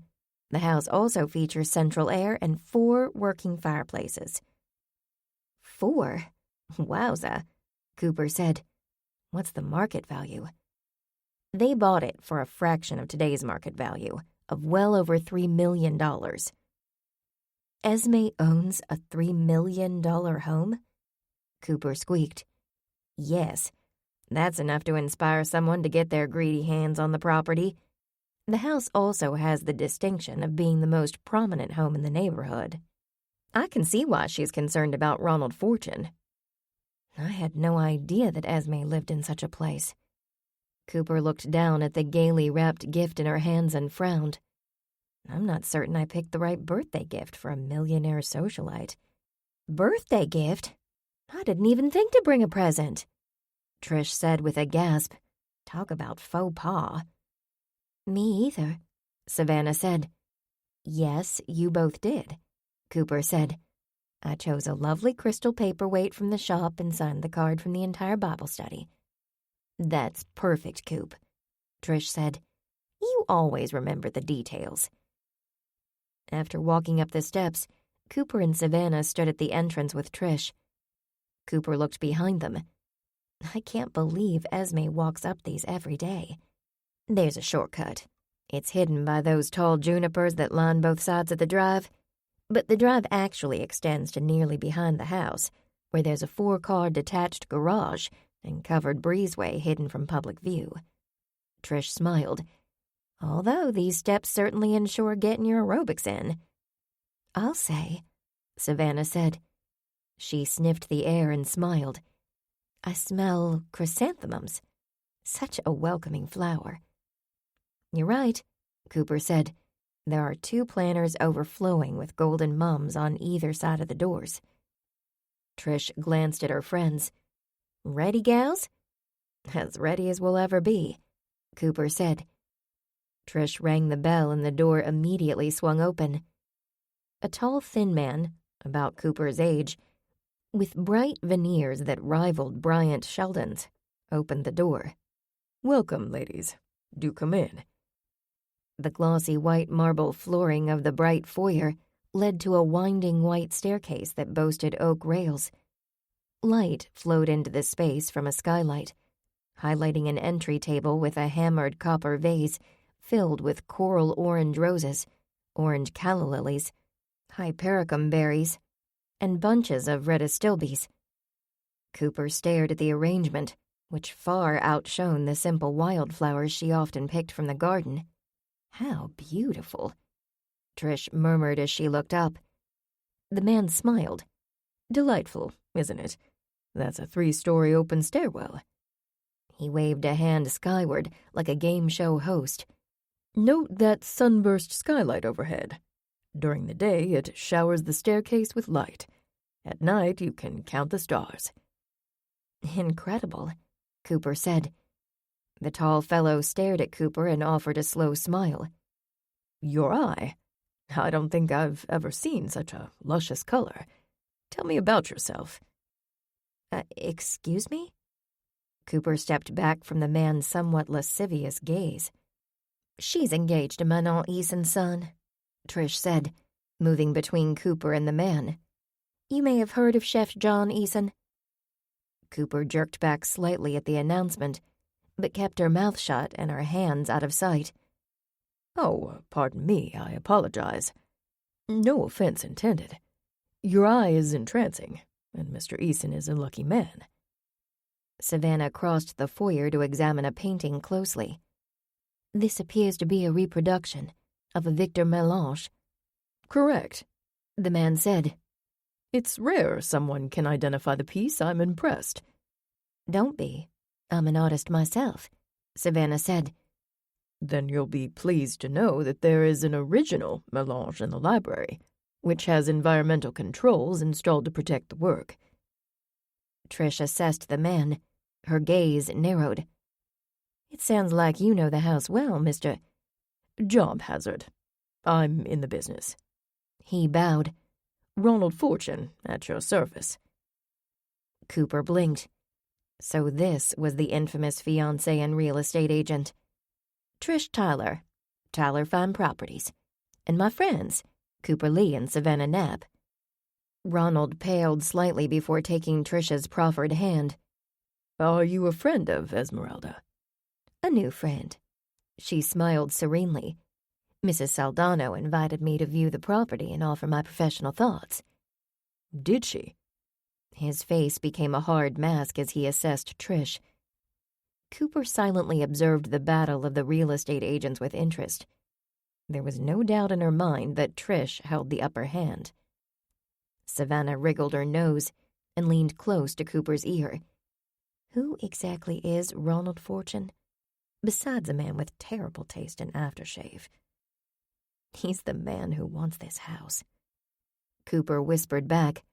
The house also features central air and 4 working fireplaces. 4? Wowza, Cooper said. What's the market value? They bought it for a fraction of today's market value, of well over $3 million. Esme owns a $3 million home? Cooper squeaked. Yes, that's enough to inspire someone to get their greedy hands on the property. The house also has the distinction of being the most prominent home in the neighborhood. I can see why she's concerned about Ronald Fortune. I had no idea that Esme lived in such a place. Cooper looked down at the gaily wrapped gift in her hands and frowned. I'm not certain I picked the right birthday gift for a millionaire socialite. Birthday gift? I didn't even think to bring a present, Trish said with a gasp. Talk about faux pas. Me either, Savannah said. Yes, you both did, Cooper said. I chose a lovely crystal paperweight from the shop and signed the card from the entire Bible study. That's perfect, Coop, Trish said. You always remember the details. After walking up the steps, Cooper and Savannah stood at the entrance with Trish. Cooper looked behind them. I can't believe Esme walks up these every day. There's a shortcut. It's hidden by those tall junipers that line both sides of the drive, but the drive actually extends to nearly behind the house, where there's a 4-car detached garage and covered breezeway hidden from public view. Trish smiled. Although these steps certainly ensure getting your aerobics in. I'll say, Savannah said. She sniffed the air and smiled. I smell chrysanthemums. Such a welcoming flower. You're right, Cooper said. There are 2 planters overflowing with golden mums on either side of the doors. Trish glanced at her friends. Ready, gals? As ready as we'll ever be, Cooper said. Trish rang the bell and the door immediately swung open. A tall, thin man, about Cooper's age, with bright veneers that rivaled Bryant Sheldon's, opened the door. Welcome, ladies. Do come in. The glossy white marble flooring of the bright foyer led to a winding white staircase that boasted oak rails. Light flowed into the space from a skylight, highlighting an entry table with a hammered copper vase filled with coral orange roses, orange calla lilies, hypericum berries, and bunches of red astilbes. Cooper stared at the arrangement, which far outshone the simple wildflowers she often picked from the garden. How beautiful, Trish murmured as she looked up. The man smiled. Delightful, isn't it? That's a 3-story open stairwell. He waved a hand skyward like a game show host. Note that sunburst skylight overhead. During the day, it showers the staircase with light. At night, you can count the stars. Incredible, Cooper said. The tall fellow stared at Cooper and offered a slow smile. Your eye. I don't think I've ever seen such a luscious color. Tell me about yourself. Excuse me? Cooper stepped back from the man's somewhat lascivious gaze. She's engaged to Manon Eason's son, Trish said, moving between Cooper and the man. You may have heard of Chef John Eason. Cooper jerked back slightly at the announcement, but kept her mouth shut and her hands out of sight. Oh, pardon me, I apologize. No offense intended. Your eye is entrancing, and Mr. Eason is a lucky man. Savannah crossed the foyer to examine a painting closely. This appears to be a reproduction of a Victor Melange. Correct, the man said. It's rare someone can identify the piece. I'm impressed. Don't be. I'm an artist myself, Savannah said. Then you'll be pleased to know that there is an original Melange in the library, which has environmental controls installed to protect the work. Trish assessed the man. Her gaze narrowed. It sounds like you know the house well, Mr. Job hazard. I'm in the business. He bowed. Ronald Fortune, at your service. Cooper blinked. So this was the infamous fiancé and real estate agent. Trish Tyler, Tyler Fine Properties, and my friends, Cooper Lee and Savannah Knapp. Ronald paled slightly before taking Trish's proffered hand. Are you a friend of Esmeralda? A new friend. She smiled serenely. Mrs. Saldano invited me to view the property and offer my professional thoughts. Did she? His face became a hard mask as he assessed Trish. Cooper silently observed the battle of the real estate agents with interest. There was no doubt in her mind that Trish held the upper hand. Savannah wriggled her nose and leaned close to Cooper's ear. Who exactly is Ronald Fortune? Besides a man with terrible taste in aftershave. He's the man who wants this house. Cooper whispered back.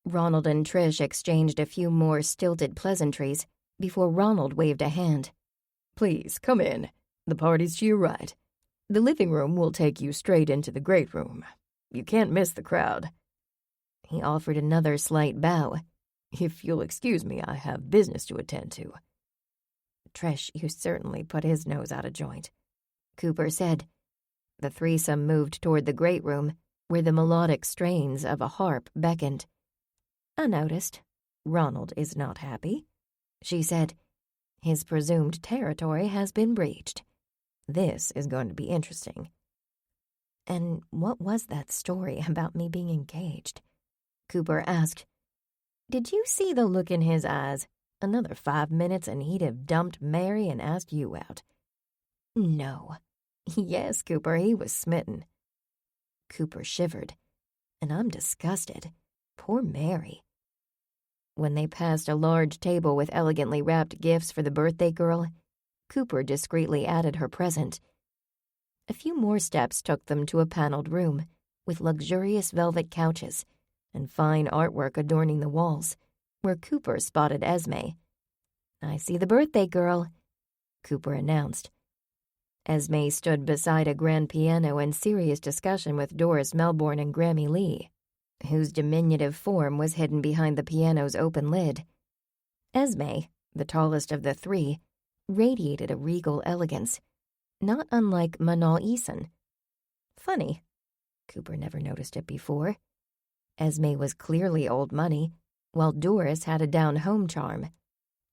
Ronald and Trish exchanged a few more stilted pleasantries before Ronald waved a hand. Please, come in. The party's to your right. The living room will take you straight into the great room. You can't miss the crowd. He offered another slight bow. If you'll excuse me, I have business to attend to. Trish, you certainly put his nose out of joint, Cooper said. The threesome moved toward the great room, where the melodic strains of a harp beckoned. I noticed. Ronald is not happy, she said. His presumed territory has been breached. This is going to be interesting. And what was that story about me being engaged? Cooper asked. Did you see the look in his eyes? Another 5 minutes and he'd have dumped Mary and asked you out. No. Yes, Cooper, he was smitten. Cooper shivered. And I'm disgusted. Poor Mary. When they passed a large table with elegantly wrapped gifts for the birthday girl, Cooper discreetly added her present. A few more steps took them to a paneled room with luxurious velvet couches and fine artwork adorning the walls, where Cooper spotted Esme. "I see the birthday girl," Cooper announced. Esme stood beside a grand piano in serious discussion with Doris Melbourne and Grammy Lee, whose diminutive form was hidden behind the piano's open lid. Esme, the tallest of the three, radiated a regal elegance, not unlike Manal Eason. Funny, Cooper never noticed it before. Esme was clearly old money, while Doris had a down-home charm.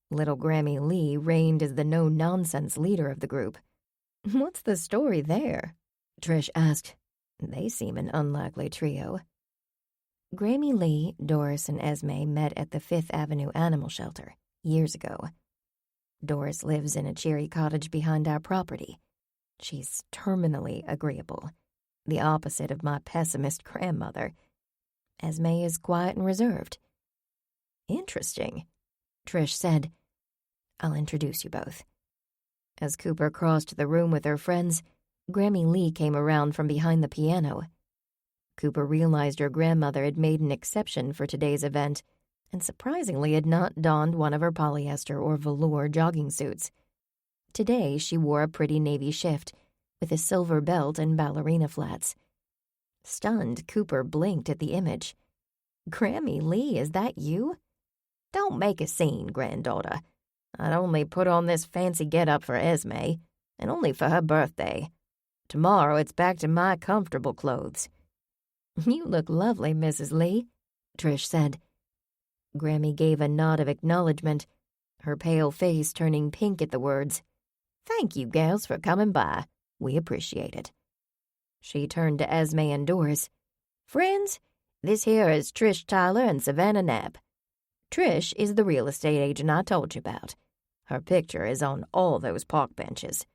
Little Grammy Lee reigned as the no-nonsense leader of the group. "What's the story there?" Trish asked. "They seem an unlikely trio." Grammy Lee, Doris, and Esme met at the Fifth Avenue Animal Shelter years ago. Doris lives in a cheery cottage behind our property. She's terminally agreeable, the opposite of my pessimist grandmother. Esme is quiet and reserved. "Interesting," Trish said. "I'll introduce you both." As Cooper crossed the room with her friends, Grammy Lee came around from behind the piano. Cooper realized her grandmother had made an exception for today's event and surprisingly had not donned one of her polyester or velour jogging suits. Today she wore a pretty navy shift with a silver belt and ballerina flats. Stunned, Cooper blinked at the image. "Grammy Lee, is that you?" "Don't make a scene, granddaughter. I'd only put on this fancy get-up for Esme, and only for her birthday. Tomorrow it's back to my comfortable clothes." "You look lovely, Mrs. Lee," Trish said. Grammy gave a nod of acknowledgement, her pale face turning pink at the words. "Thank you, gals, for coming by. We appreciate it." She turned to Esme and Doris. "Friends, this here is Trish Tyler and Savannah Knapp. Trish is the real estate agent I told you about. Her picture is on all those park benches.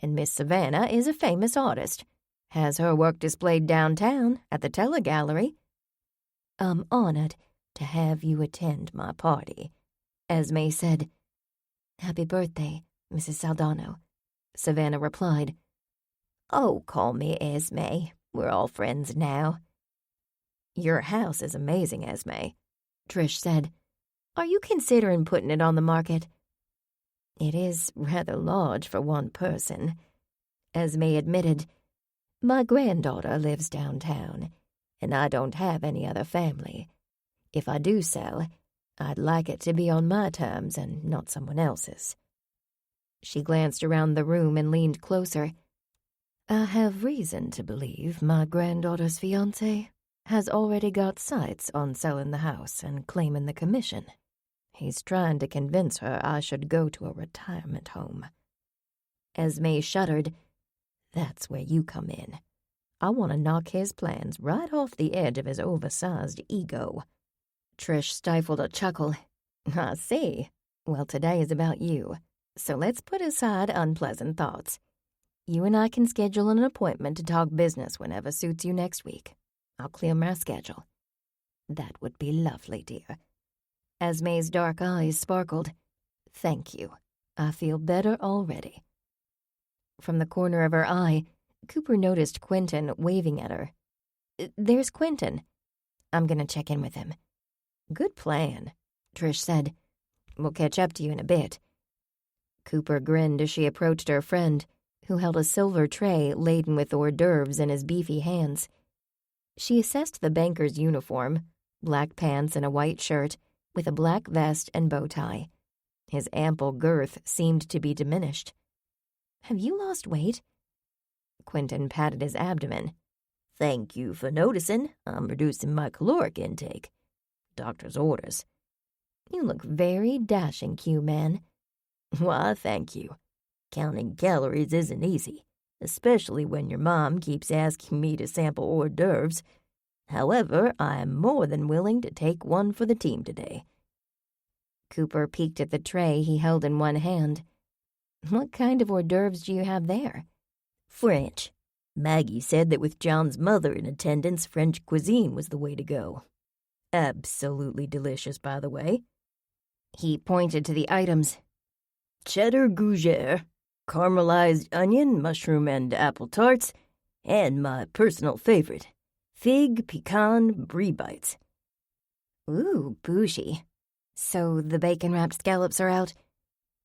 And Miss Savannah is a famous artist. Has her work displayed downtown at the Teller Gallery." "I'm honored to have you attend my party," Esme said. "Happy birthday, Mrs. Saldano," Savannah replied. "Oh, call me Esme. We're all friends now." "Your house is amazing, Esme," Trish said. "Are you considering putting it on the market?" "It is rather large for one person," Esme admitted. "My granddaughter lives downtown, and I don't have any other family. If I do sell, I'd like it to be on my terms and not someone else's." She glanced around the room and leaned closer. "I have reason to believe my granddaughter's fiancé has already got sights on selling the house and claiming the commission. He's trying to convince her I should go to a retirement home." Esme shuddered. "That's where you come in. I want to knock his plans right off the edge of his oversized ego." Trish stifled a chuckle. "I see. Well, today is about you, so let's put aside unpleasant thoughts. You and I can schedule an appointment to talk business whenever suits you next week. I'll clear my schedule." "That would be lovely, dear." Esme's dark eyes sparkled. "Thank you. I feel better already." From the corner of her eye, Cooper noticed Quentin waving at her. "There's Quentin. I'm going to check in with him." "Good plan," Trish said. "We'll catch up to you in a bit." Cooper grinned as she approached her friend, who held a silver tray laden with hors d'oeuvres in his beefy hands. She assessed the banker's uniform, black pants and a white shirt, with a black vest and bow tie. His ample girth seemed to be diminished. "Have you lost weight?" Quentin patted his abdomen. "Thank you for noticing. I'm reducing my caloric intake. Doctor's orders." "You look very dashing, Q-man." "Why, thank you. Counting calories isn't easy, especially when your mom keeps asking me to sample hors d'oeuvres. However, I am more than willing to take one for the team today." Cooper peeked at the tray he held in one hand. "What kind of hors d'oeuvres do you have there?" "French. Maggie said that with John's mother in attendance, French cuisine was the way to go. Absolutely delicious, by the way." He pointed to the items. "Cheddar gougere, caramelized onion, mushroom and apple tarts, and my personal favorite, fig pecan brie bites." "Ooh, bougie. So the bacon-wrapped scallops are out?"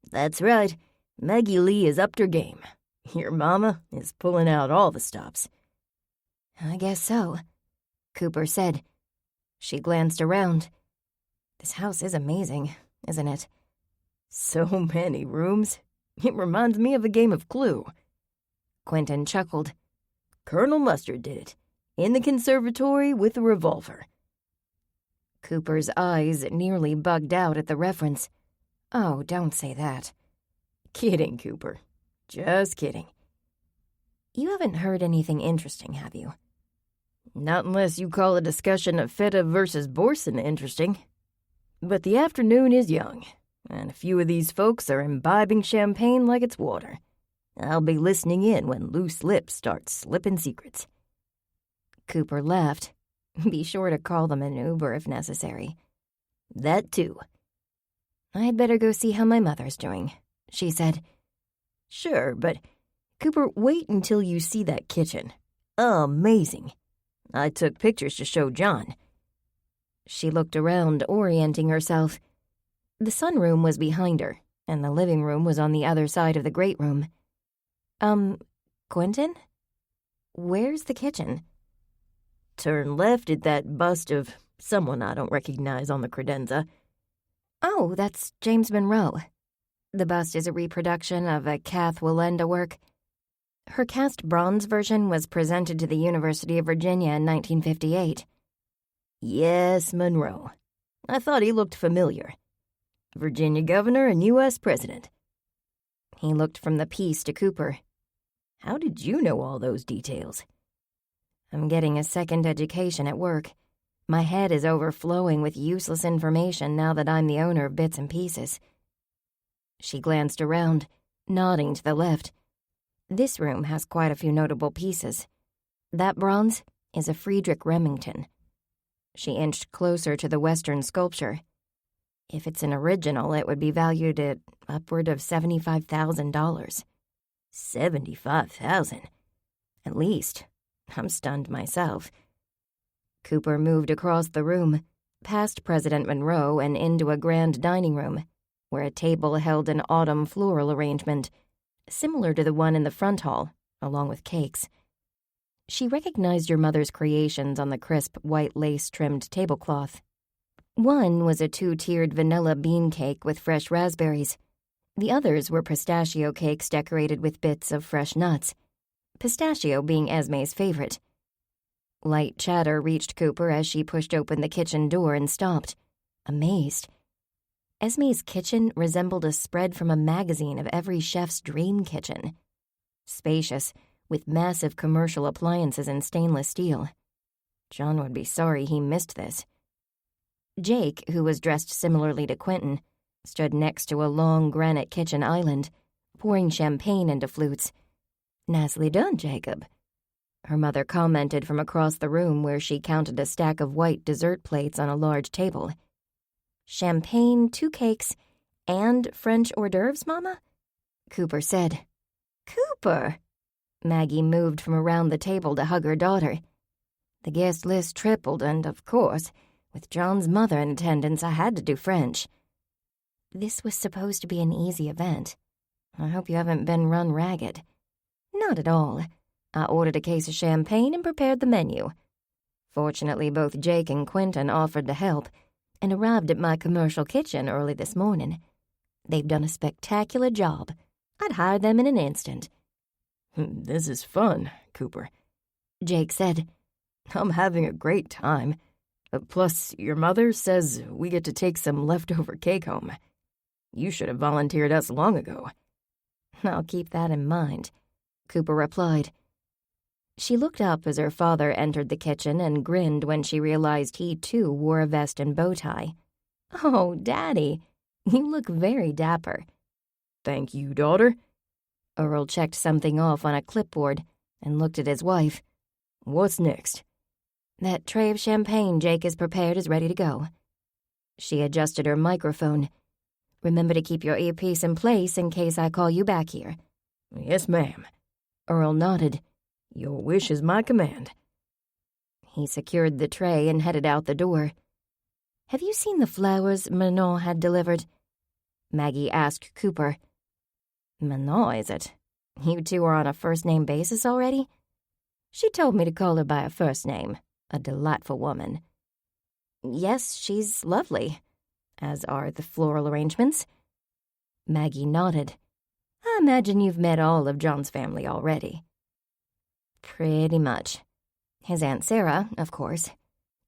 "That's right. Maggie Lee has upped her game. Your mama is pulling out all the stops." "I guess so," Cooper said. She glanced around. "This house is amazing, isn't it?" "So many rooms. It reminds me of a game of Clue." Quentin chuckled. "Colonel Mustard did it, in the conservatory with a revolver." Cooper's eyes nearly bugged out at the reference. "Oh, don't say that." "Kidding, Cooper. Just kidding." "You haven't heard anything interesting, have you?" "Not unless you call a discussion of Feta versus Borson interesting. But the afternoon is young, and a few of these folks are imbibing champagne like it's water. I'll be listening in when loose lips start slipping secrets." Cooper laughed. "Be sure to call them an Uber if necessary." "That too." "I'd better go see how my mother's doing," she said. "Sure, but Cooper, wait until you see that kitchen. Amazing. I took pictures to show John." She looked around, orienting herself. The sunroom was behind her, and the living room was on the other side of the great room. Quentin? Where's the kitchen?" "Turn left at that bust of someone I don't recognize on the credenza." "Oh, that's James Monroe. The bust is a reproduction of a Cath Wallenda work. Her cast bronze version was presented to the University of Virginia in 1958. "Yes, Monroe. I thought he looked familiar. Virginia governor and U.S. president." He looked from the piece to Cooper. "How did you know all those details?" "I'm getting a second education at work. My head is overflowing with useless information now that I'm the owner of bits and pieces." She glanced around, nodding to the left. "This room has quite a few notable pieces. That bronze is a Friedrich Remington." She inched closer to the Western sculpture. "If it's an original, it would be valued at upward of $75,000. $75,000? At least. I'm stunned myself." Cooper moved across the room, past President Monroe and into a grand dining room, where a table held an autumn floral arrangement, similar to the one in the front hall, along with cakes. She recognized your mother's creations on the crisp white lace-trimmed tablecloth. One was a 2-tiered vanilla bean cake with fresh raspberries. The others were pistachio cakes decorated with bits of fresh nuts, pistachio being Esme's favorite. Light chatter reached Cooper as she pushed open the kitchen door and stopped, amazed. Esme's kitchen resembled a spread from a magazine of every chef's dream kitchen. Spacious, with massive commercial appliances in stainless steel. John would be sorry he missed this. Jake, who was dressed similarly to Quentin, stood next to a long granite kitchen island, pouring champagne into flutes. "Nicely done, Jacob," her mother commented from across the room where she counted a stack of white dessert plates on a large table. "Champagne, 2 cakes, and French hors d'oeuvres, Mama?" Cooper said. "Cooper!" Maggie moved from around the table to hug her daughter. "The guest list tripled, and, of course, with John's mother in attendance, I had to do French. This was supposed to be an easy event. I hope you haven't been run ragged." "Not at all. I ordered a case of champagne and prepared the menu. Fortunately, both Jake and Quentin offered to help and arrived at my commercial kitchen early this morning. They've done a spectacular job. I'd hire them in an instant." "This is fun, Cooper," Jake said. "I'm having a great time. Plus, your mother says we get to take some leftover cake home. You should have volunteered us long ago." "I'll keep that in mind," Cooper replied. She looked up as her father entered the kitchen and grinned when she realized he, too, wore a vest and bow tie. "Oh, Daddy, you look very dapper." "Thank you, daughter." Earl checked something off on a clipboard and looked at his wife. "What's next?" "That tray of champagne Jake has prepared is ready to go." She adjusted her microphone. "Remember to keep your earpiece in place in case I call you back here." "Yes, ma'am." Earl nodded. "Your wish is my command." He secured the tray and headed out the door. "Have you seen the flowers Manon had delivered?" Maggie asked Cooper. "Manon, is it? You two are on a first-name basis already? She told me to call her by her first name. A delightful woman." "Yes, she's lovely. As are the floral arrangements." Maggie nodded. "I imagine you've met all of John's family already." "Pretty much. His Aunt Sarah, of course.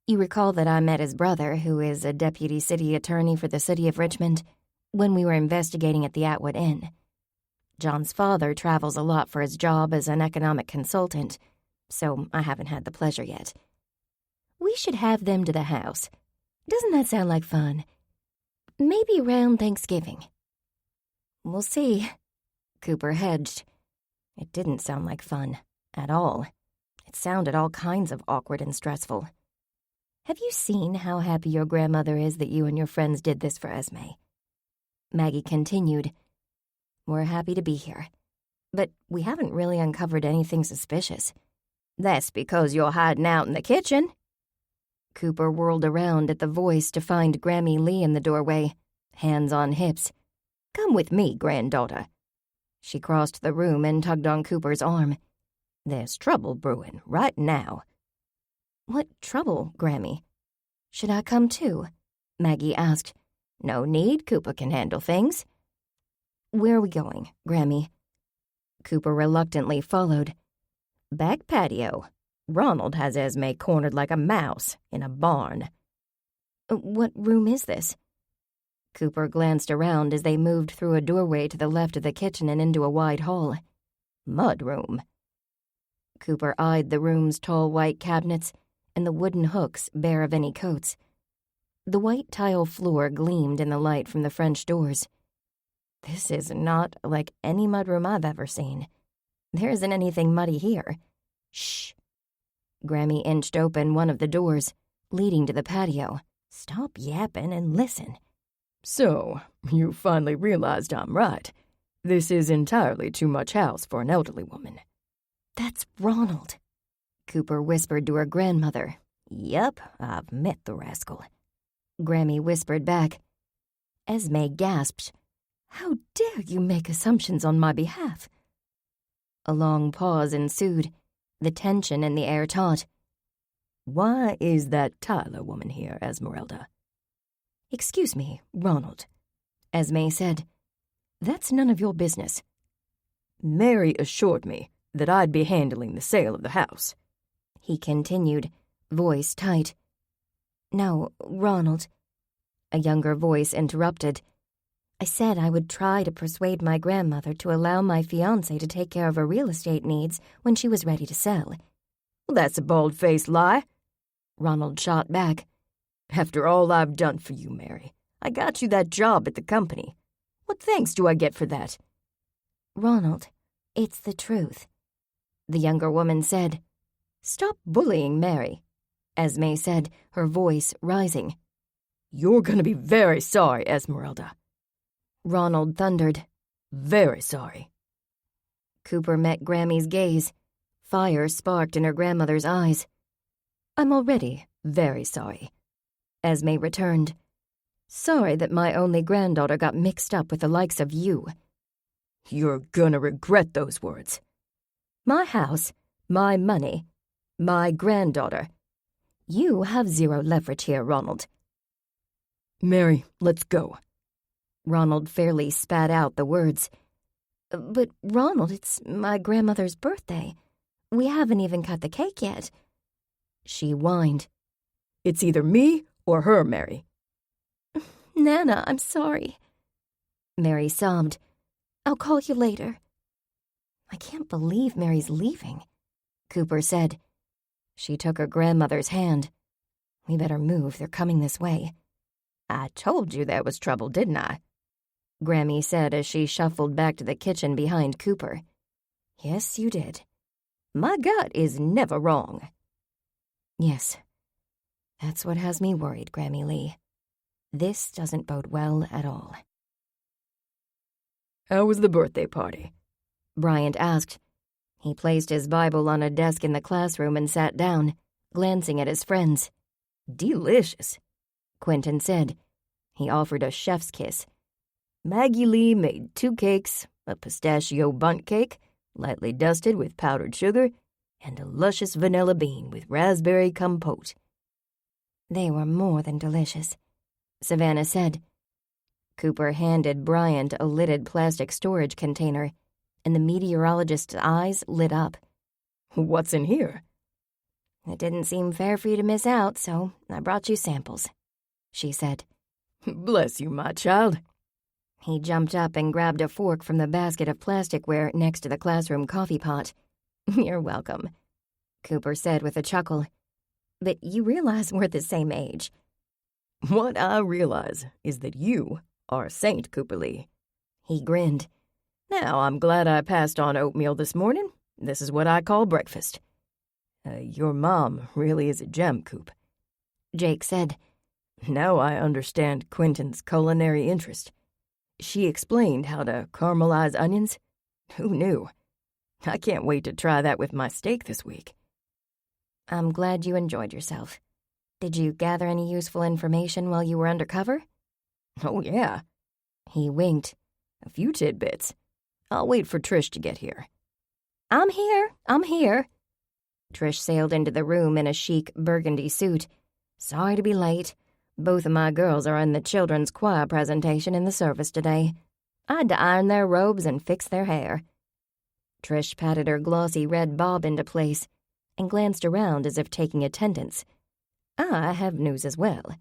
You recall that I met his brother, who is a deputy city attorney for the city of Richmond, when we were investigating at the Atwood Inn. John's father travels a lot for his job as an economic consultant, so I haven't had the pleasure yet. We should have them to the house. Doesn't that sound like fun? Maybe around Thanksgiving." "We'll see." Cooper hedged. It didn't sound like fun, at all. It sounded all kinds of awkward and stressful. "Have you seen how happy your grandmother is that you and your friends did this for Esme?" Maggie continued. "We're happy to be here, but we haven't really uncovered anything suspicious." "That's because you're hiding out in the kitchen." Cooper whirled around at the voice to find Grammy Lee in the doorway, hands on hips. "Come with me, granddaughter." She crossed the room and tugged on Cooper's arm. "There's trouble brewing right now." "What trouble, Grammy?" "Should I come too?" Maggie asked. "No need. Cooper can handle things." "Where are we going, Grammy?" Cooper reluctantly followed. "Back patio. Ronald has Esme cornered like a mouse in a barn." "What room is this?" Cooper glanced around as they moved through a doorway to the left of the kitchen and into a wide hall. "Mud room." Cooper eyed the room's tall white cabinets and the wooden hooks bare of any coats. The white tile floor gleamed in the light from the French doors. "This is not like any mudroom I've ever seen. There isn't anything muddy here." "Shh." Grammy inched open one of the doors, leading to the patio. "Stop yapping and listen." "So, you finally realized I'm right. This is entirely too much house for an elderly woman." "That's Ronald," Cooper whispered to her grandmother. "Yup, I've met the rascal." Grammy whispered back. Esme gasped. "How dare you make assumptions on my behalf?" A long pause ensued, the tension in the air taut. "Why is that Tyler woman here, Esmeralda?" "Excuse me, Ronald," Esme said. "That's none of your business." "Mary assured me that I'd be handling the sale of the house," he continued, voice tight. "No, Ronald," a younger voice interrupted. "I said I would try to persuade my grandmother to allow my fiancé to take care of her real estate needs when she was ready to sell." "That's a bald-faced lie," Ronald shot back. "After all I've done for you, Mary, I got you that job at the company. What thanks do I get for that?" "Ronald, it's the truth," the younger woman said. "Stop bullying Mary," Esme said, her voice rising. "You're going to be very sorry, Esmeralda," Ronald thundered. "Very sorry." Cooper met Grammy's gaze. Fire sparked in her grandmother's eyes. "I'm already very sorry," Esme returned. "Sorry that my only granddaughter got mixed up with the likes of you." "You're gonna regret those words." "My house, my money, my granddaughter. You have zero leverage here, Ronald." "Mary, let's go." Ronald fairly spat out the words. "But, Ronald, it's my grandmother's birthday. We haven't even cut the cake yet." She whined. "It's either me or her, Mary." "Nana, I'm sorry." Mary sobbed. "I'll call you later." I can't believe Mary's leaving. Cooper said. She took her grandmother's hand. We better move, they're coming this way. I told you there was trouble, didn't I? Grammy said as she shuffled back to the kitchen behind Cooper. Yes, you did. My gut is never wrong. Yes. That's what has me worried, Grammy Lee. This doesn't bode well at all. How was the birthday party? Bryant asked. He placed his Bible on a desk in the classroom and sat down, glancing at his friends. Delicious, Quentin said. He offered a chef's kiss. Maggie Lee made 2 cakes, a pistachio bundt cake, lightly dusted with powdered sugar, and a luscious vanilla bean with raspberry compote. They were more than delicious, Savannah said. Cooper handed Bryant a lidded plastic storage container, and the meteorologist's eyes lit up. What's in here? It didn't seem fair for you to miss out, so I brought you samples, she said. Bless you, my child. He jumped up and grabbed a fork from the basket of plasticware next to the classroom coffee pot. You're welcome, Cooper said with a chuckle. But you realize we're the same age. What I realize is that you are a saint, Cooper Lee. He grinned. Now, I'm glad I passed on oatmeal this morning. This is what I call breakfast. Your mom really is a gem, Coop, Jake said. Now I understand Quentin's culinary interest. She explained how to caramelize onions. Who knew? I can't wait to try that with my steak this week. I'm glad you enjoyed yourself. Did you gather any useful information while you were undercover? Oh, yeah. He winked. A few tidbits. I'll wait for Trish to get here. I'm here. Trish sailed into the room in a chic burgundy suit. Sorry to be late. Both of my girls are in the children's choir presentation in the service today. I had to iron their robes and fix their hair. Trish patted her glossy red bob into place and glanced around as if taking attendance. I have news as well.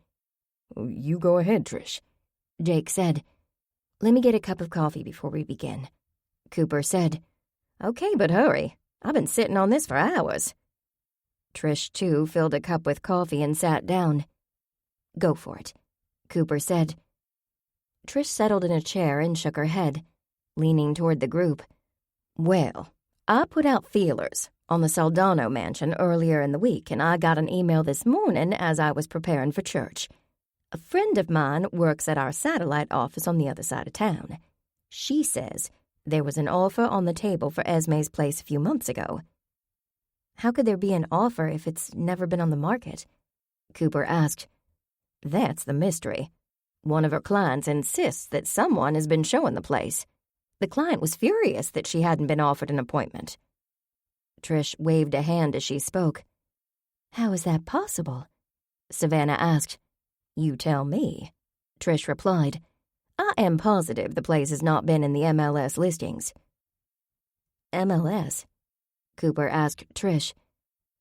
You go ahead, Trish, Jake said. Let me get a cup of coffee before we begin, Cooper said. Okay, but hurry. I've been sitting on this for hours. Trish, too, filled a cup with coffee and sat down. Go for it, Cooper said. Trish settled in a chair and shook her head, leaning toward the group. Well, I put out feelers on the Saldano mansion earlier in the week, and I got an email this morning as I was preparing for church. A friend of mine works at our satellite office on the other side of town. She says there was an offer on the table for Esme's place a few months ago. How could there be an offer if it's never been on the market? Cooper asked. That's the mystery. One of her clients insists that someone has been showing the place. The client was furious that she hadn't been offered an appointment. Trish waved a hand as she spoke. How is that possible? Savannah asked. You tell me, Trish replied. I am positive the place has not been in the MLS listings. MLS? Cooper asked Trish.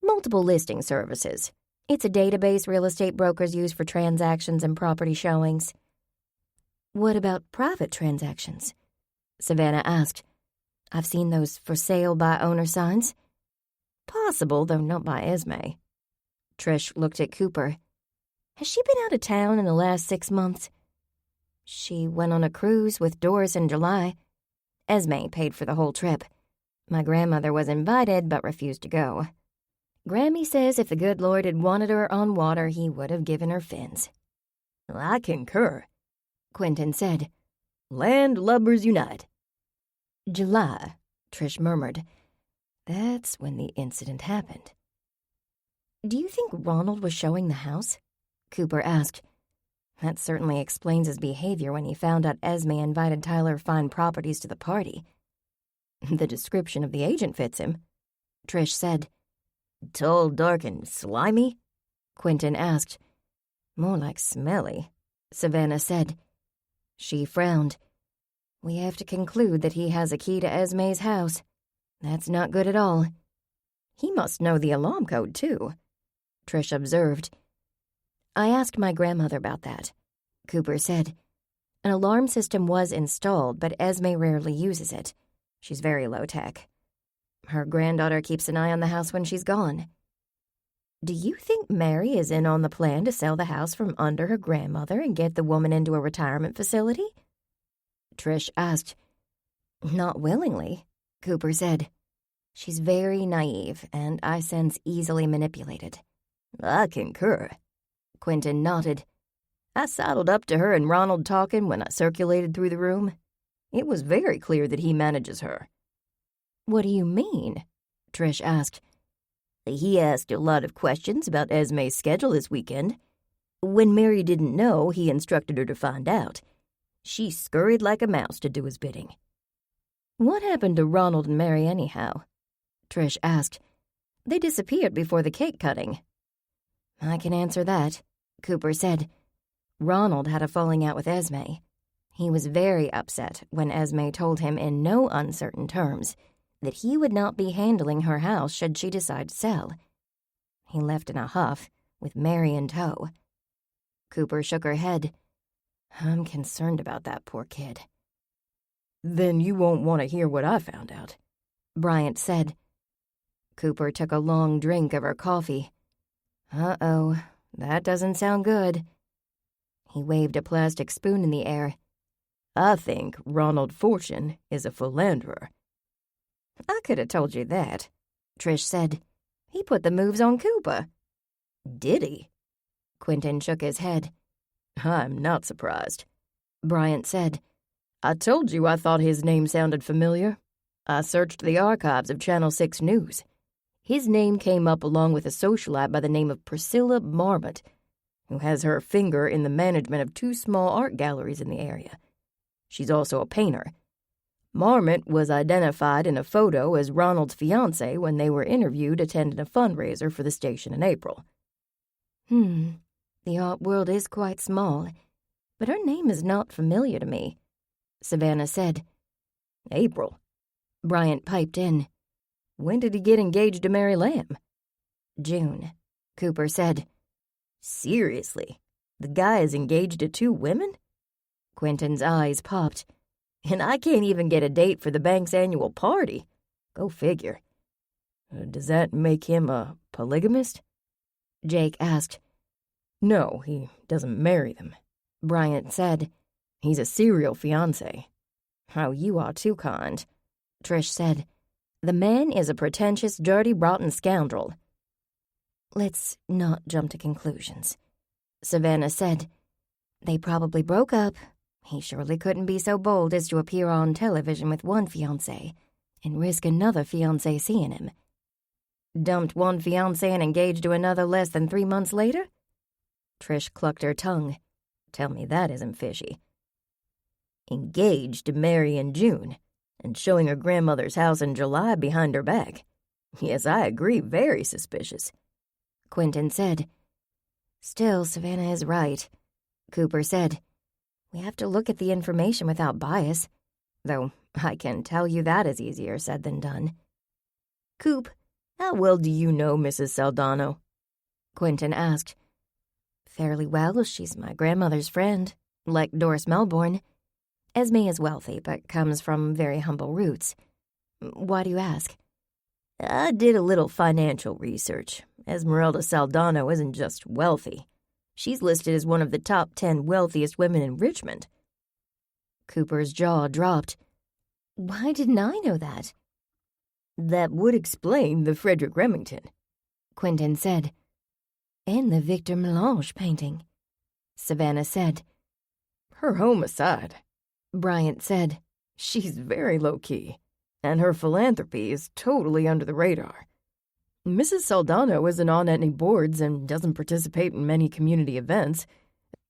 Multiple listing services. It's a database real estate brokers use for transactions and property showings. What about private transactions? Savannah asked. I've seen those for sale by owner signs. Possible, though not by Esme. Trish looked at Cooper. Has she been out of town in the last 6 months? She went on a cruise with Doris in July. Esme paid for the whole trip. My grandmother was invited but refused to go. Grammy says if the good Lord had wanted her on water, he would have given her fins. I concur, Quentin said. Landlubbers unite. July, Trish murmured. That's when the incident happened. Do you think Ronald was showing the house? Cooper asked. That certainly explains his behavior when he found out Esme invited Tyler Fine Properties to the party. The description of the agent fits him, Trish said. Tall, dark, and slimy? Quentin asked. More like smelly, Savannah said. She frowned. We have to conclude that he has a key to Esme's house. That's not good at all. He must know the alarm code, too, Trish observed. I asked my grandmother about that, Cooper said. An alarm system was installed, but Esme rarely uses it. She's very low-tech. Her granddaughter keeps an eye on the house when she's gone. Do you think Mary is in on the plan to sell the house from under her grandmother and get the woman into a retirement facility? Trish asked. Not willingly, Cooper said. She's very naive, and I sense easily manipulated. I concur. Quentin nodded. I sidled up to her and Ronald talking when I circulated through the room. It was very clear that he manages her. What do you mean? Trish asked. He asked a lot of questions about Esme's schedule this weekend. When Mary didn't know, he instructed her to find out. She scurried like a mouse to do his bidding. What happened to Ronald and Mary anyhow? Trish asked. They disappeared before the cake cutting. I can answer that, Cooper said. Ronald had a falling out with Esme. He was very upset when Esme told him in no uncertain terms that he would not be handling her house should she decide to sell. He left in a huff, with Mary in tow. Cooper shook her head. I'm concerned about that poor kid. Then you won't want to hear what I found out, Bryant said. Cooper took a long drink of her coffee. Uh-oh, that doesn't sound good. He waved a plastic spoon in the air. I think Ronald Fortune is a philanderer. I could have told you that, Trish said. He put the moves on Cooper. Did he? Quentin shook his head. I'm not surprised, Bryant said. I told you I thought his name sounded familiar. I searched the archives of Channel 6 News. His name came up along with a socialite by the name of Priscilla Marmot, who has her finger in the management of 2 small art galleries in the area. She's also a painter. Marmot was identified in a photo as Ronald's fiancée when they were interviewed attending a fundraiser for the station in April. The art world is quite small, but her name is not familiar to me, Savannah said. April, Bryant piped in. When did he get engaged to Mary Lamb? June, Cooper said. Seriously? The guy is engaged to 2 women? Quentin's eyes popped. And I can't even get a date for the bank's annual party. Go figure. Does that make him a polygamist? Jake asked. No, he doesn't marry them, Bryant said. He's a serial fiancé. Oh, you are too kind, Trish said. The man is a pretentious, dirty, rotten scoundrel. Let's not jump to conclusions, Savannah said. They probably broke up. He surely couldn't be so bold as to appear on television with one fiancé and risk another fiancé seeing him. Dumped one fiancé and engaged to another less than 3 months later? Trish clucked her tongue. Tell me that isn't fishy. Engaged to Mary in June, and showing her grandmother's house in July behind her back. Yes, I agree, very suspicious. Quentin said. Still, Savannah is right, Cooper said. We have to look at the information without bias, though I can tell you that is easier said than done. Coop, how well do you know Mrs. Saldano? Quentin asked. Fairly well, she's my grandmother's friend, like Doris Melbourne. Esme is wealthy, but comes from very humble roots. Why do you ask? I did a little financial research. Esmeralda Saldano isn't just wealthy. She's listed as one of the top 10 wealthiest women in Richmond. Cooper's jaw dropped. Why didn't I know that? That would explain the Frederick Remington, Quentin said. And the Victor Melange painting, Savannah said. Her homicide, Bryant said. She's very low-key, and her philanthropy is totally under the radar. Mrs. Saldano isn't on any boards and doesn't participate in many community events,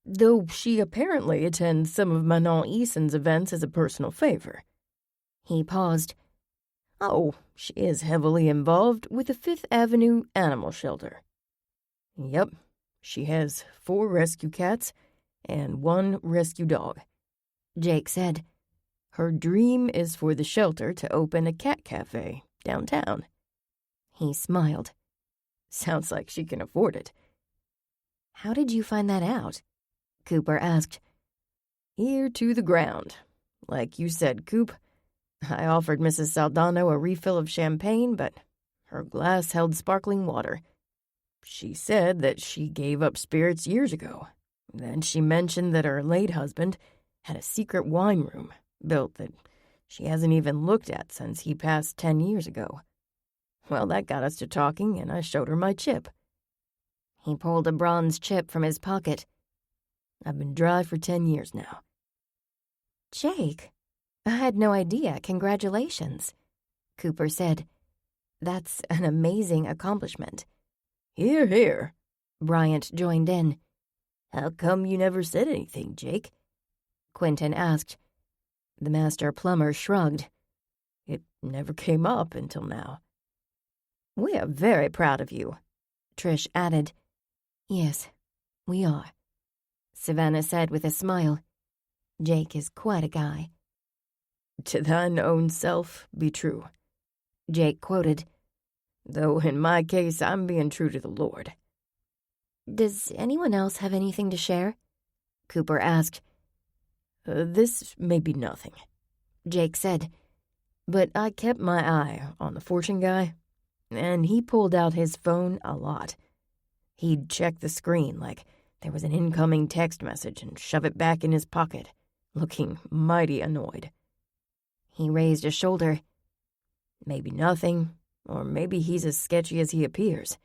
though she apparently attends some of Manon Eason's events as a personal favor. He paused. Oh, she is heavily involved with the Fifth Avenue Animal Shelter. Yep, she has 4 rescue cats and 1 rescue dog. Jake said. Her dream is for the shelter to open a cat cafe downtown. He smiled. Sounds like she can afford it. How did you find that out? Cooper asked. Ear to the ground. Like you said, Coop, I offered Mrs. Saldano a refill of champagne, but her glass held sparkling water. She said that she gave up spirits years ago. Then she mentioned that her late husband had a secret wine room built that she hasn't even looked at since he passed 10 years ago. Well, that got us to talking, and I showed her my chip. He pulled a bronze chip from his pocket. I've been dry for 10 years now. Jake, I had no idea. Congratulations, Cooper said. That's an amazing accomplishment. Hear, hear, Bryant joined in. How come you never said anything, Jake? Quentin asked. The master plumber shrugged. It never came up until now. We are very proud of you, Trish added. Yes, we are, Savannah said with a smile. Jake is quite a guy. To thine own self be true, Jake quoted. Though in my case I'm being true to the Lord. Does anyone else have anything to share? Cooper asked. This may be nothing, Jake said. But I kept my eye on the fortune guy, and he pulled out his phone a lot. He'd check the screen like there was an incoming text message and shove it back in his pocket, looking mighty annoyed. He raised a shoulder. Maybe nothing, or maybe he's as sketchy as he appears.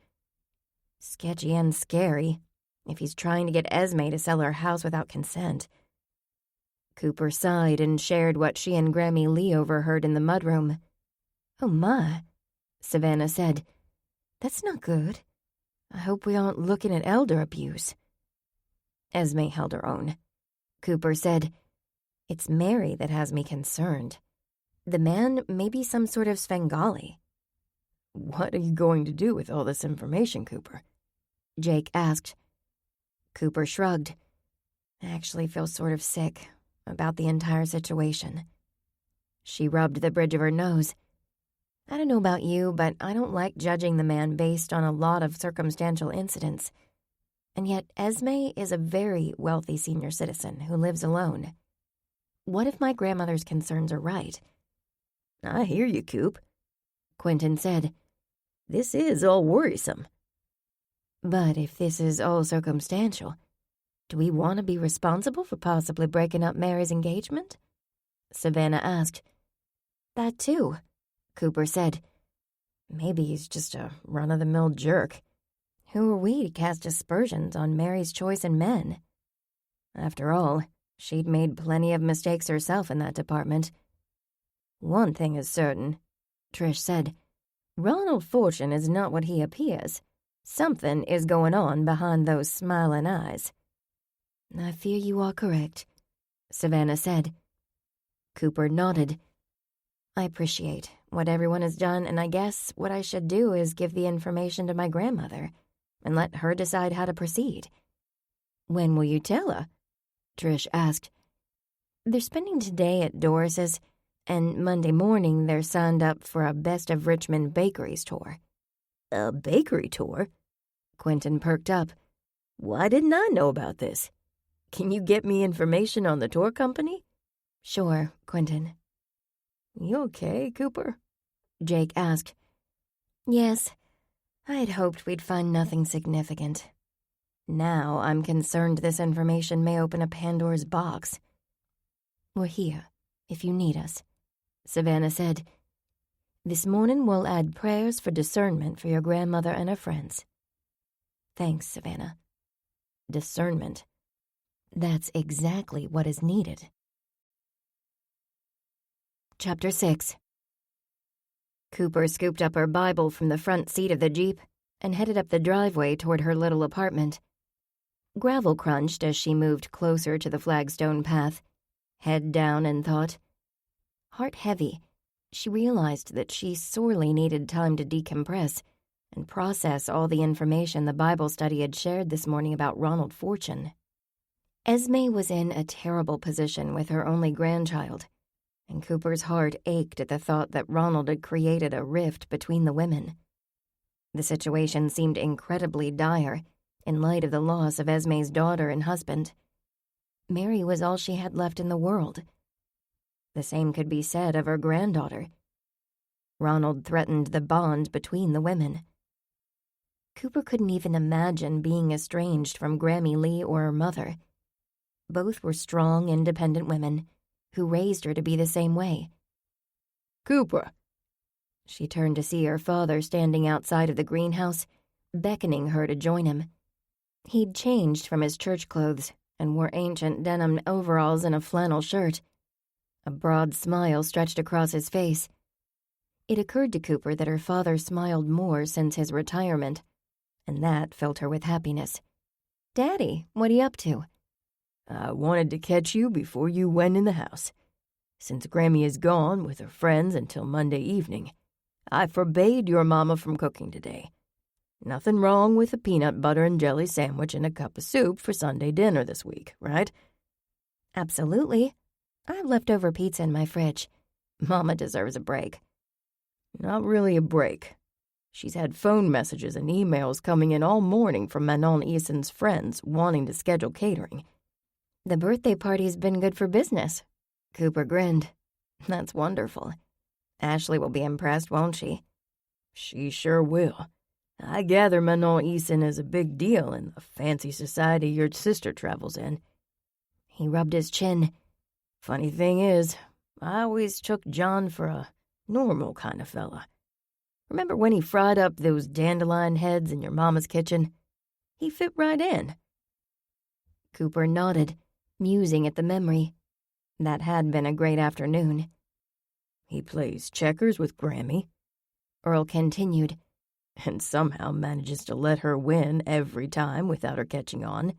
Sketchy and scary, if he's trying to get Esme to sell her house without consent. Cooper sighed and shared what she and Grammy Lee overheard in the mudroom. Oh my, Savannah said. That's not good. I hope we aren't looking at elder abuse. Esme held her own. Cooper said, It's Mary that has me concerned. The man may be some sort of Svengali. What are you going to do with all this information, Cooper? Jake asked. Cooper shrugged. I actually feel sort of sick about the entire situation. She rubbed the bridge of her nose. I don't know about you, but I don't like judging the man based on a lot of circumstantial incidents. And yet Esme is a very wealthy senior citizen who lives alone. What if my grandmother's concerns are right? I hear you, Coop, Quentin said. This is all worrisome. But if this is all circumstantial, do we want to be responsible for possibly breaking up Mary's engagement? Savannah asked. That too, Cooper said. Maybe he's just a run-of-the-mill jerk. Who are we to cast aspersions on Mary's choice in men? After all, she'd made plenty of mistakes herself in that department. One thing is certain, Trish said. Ronald Fortune is not what he appears. Something is going on behind those smiling eyes. I fear you are correct, Savannah said. Cooper nodded. I appreciate what everyone has done, and I guess what I should do is give the information to my grandmother and let her decide how to proceed. When will you tell her? Trish asked. They're spending today at Doris's, and Monday morning they're signed up for a Best of Richmond Bakeries tour. A bakery tour? Quentin perked up. Why didn't I know about this? Can you get me information on the tour company? Sure, Quentin. You okay, Cooper? Jake asked. Yes, I'd hoped we'd find nothing significant. Now I'm concerned this information may open a Pandora's box. We're here, if you need us, Savannah said. This morning we'll add prayers for discernment for your grandmother and her friends. Thanks, Savannah. Discernment. That's exactly what is needed. Chapter 6. Cooper scooped up her Bible from the front seat of the Jeep and headed up the driveway toward her little apartment. Gravel crunched as she moved closer to the flagstone path, head down in thought. Heart heavy, she realized that she sorely needed time to decompress and process all the information the Bible study had shared this morning about Ronald Fortune. Esme was in a terrible position with her only grandchild, and Cooper's heart ached at the thought that Ronald had created a rift between the women. The situation seemed incredibly dire in light of the loss of Esme's daughter and husband. Mary was all she had left in the world. The same could be said of her granddaughter. Ronald threatened the bond between the women. Cooper couldn't even imagine being estranged from Grammy Lee or her mother. Both were strong, independent women who raised her to be the same way. "Cooper." She turned to see her father standing outside of the greenhouse, beckoning her to join him. He'd changed from his church clothes and wore ancient denim overalls and a flannel shirt. A broad smile stretched across his face. It occurred to Cooper that her father smiled more since his retirement, and that filled her with happiness. "Daddy, what are you up to?" "I wanted to catch you before you went in the house. Since Grammy is gone with her friends until Monday evening, I forbade your mama from cooking today. Nothing wrong with a peanut butter and jelly sandwich and a cup of soup for Sunday dinner this week, right?" "Absolutely. I have leftover pizza in my fridge. Mama deserves a break." "Not really a break. She's had phone messages and emails coming in all morning from Manon Eason's friends wanting to schedule catering." "The birthday party's been good for business." Cooper grinned. "That's wonderful. Ashley will be impressed, won't she?" "She sure will. I gather Manon Eason is a big deal in the fancy society your sister travels in." He rubbed his chin. "Funny thing is, I always took John for a normal kind of fella. Remember when he fried up those dandelion heads in your mama's kitchen? He fit right in." Cooper nodded, musing at the memory. That had been a great afternoon. "He plays checkers with Grammy," Earl continued, "and somehow manages to let her win every time without her catching on."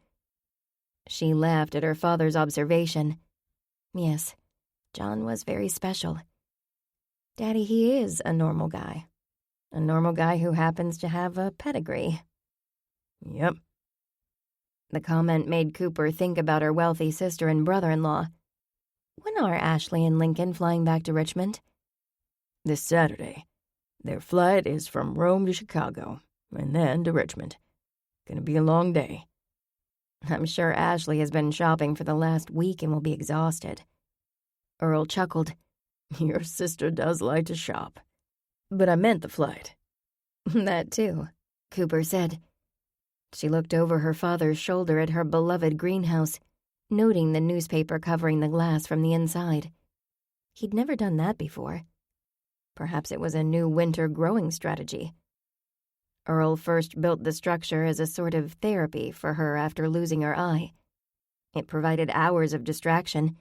She laughed at her father's observation. Yes, John was very special. Daddy, he is a normal guy. A normal guy who happens to have a pedigree. "Yep." The comment made Cooper think about her wealthy sister and brother-in-law. When are Ashley and Lincoln flying back to Richmond? "This Saturday. Their flight is from Rome to Chicago, and then to Richmond. Gonna be a long day." I'm sure Ashley has been shopping for the last week and will be exhausted. Earl chuckled. "Your sister does like to shop. But I meant the flight." That too, Cooper said. She looked over her father's shoulder at her beloved greenhouse, noting the newspaper covering the glass from the inside. He'd never done that before. Perhaps it was a new winter growing strategy. Earl first built the structure as a sort of therapy for her after losing her eye. It provided hours of distraction,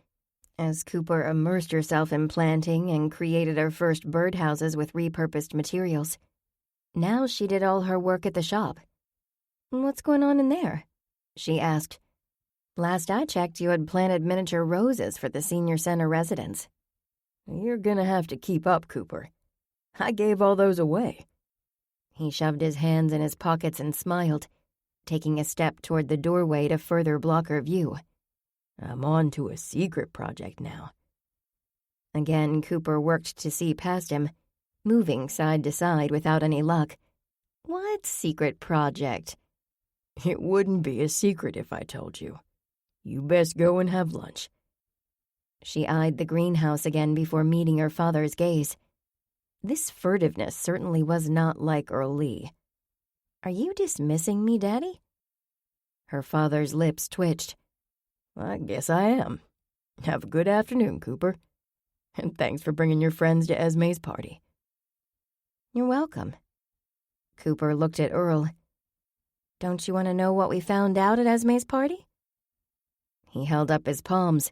as Cooper immersed herself in planting and created her first birdhouses with repurposed materials. Now she did all her work at the shop. "What's going on in there?" she asked. "Last I checked, you had planted miniature roses for the senior center residents." "You're gonna have to keep up, Cooper. I gave all those away." He shoved his hands in his pockets and smiled, taking a step toward the doorway to further block her view. "I'm on to a secret project now." Again, Cooper worked to see past him, moving side to side without any luck. "What secret project?" "It wouldn't be a secret if I told you. You best go and have lunch." She eyed the greenhouse again before meeting her father's gaze. This furtiveness certainly was not like Earl Lee. "Are you dismissing me, Daddy?" Her father's lips twitched. "I guess I am. Have a good afternoon, Cooper. And thanks for bringing your friends to Esme's party." "You're welcome." Cooper looked at Earl. "Don't you want to know what we found out at Esme's party?" He held up his palms.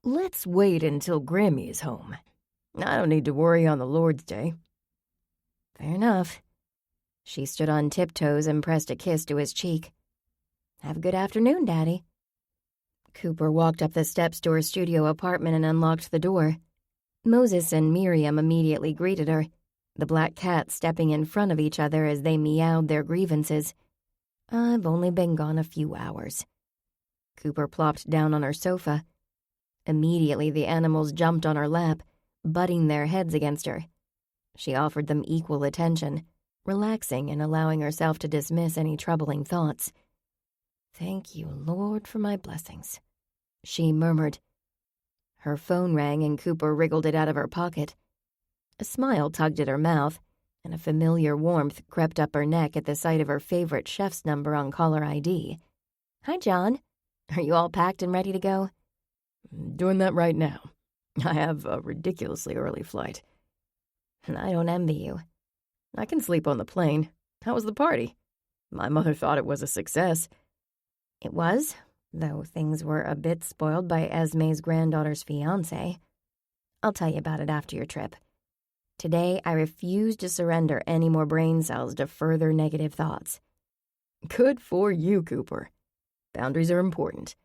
"Let's wait until Grammy is home. I don't need to worry on the Lord's Day." "Fair enough." She stood on tiptoes and pressed a kiss to his cheek. "Have a good afternoon, Daddy." Cooper walked up the steps to her studio apartment and unlocked the door. Moses and Miriam immediately greeted her, the black cats stepping in front of each other as they meowed their grievances. "I've only been gone a few hours." Cooper plopped down on her sofa. Immediately the animals jumped on her lap, butting their heads against her. She offered them equal attention, relaxing and allowing herself to dismiss any troubling thoughts. "Thank you, Lord, for my blessings," she murmured. Her phone rang and Cooper wriggled it out of her pocket. A smile tugged at her mouth, and a familiar warmth crept up her neck at the sight of her favorite chef's number on caller ID. "Hi, John. Are you all packed and ready to go?" "Doing that right now. I have a ridiculously early flight." "I don't envy you." "I can sleep on the plane. How was the party? My mother thought it was a success." "It was, though things were a bit spoiled by Esme's granddaughter's fiancé. I'll tell you about it after your trip. Today, I refuse to surrender any more brain cells to further negative thoughts." "Good for you, Cooper. Boundaries are important.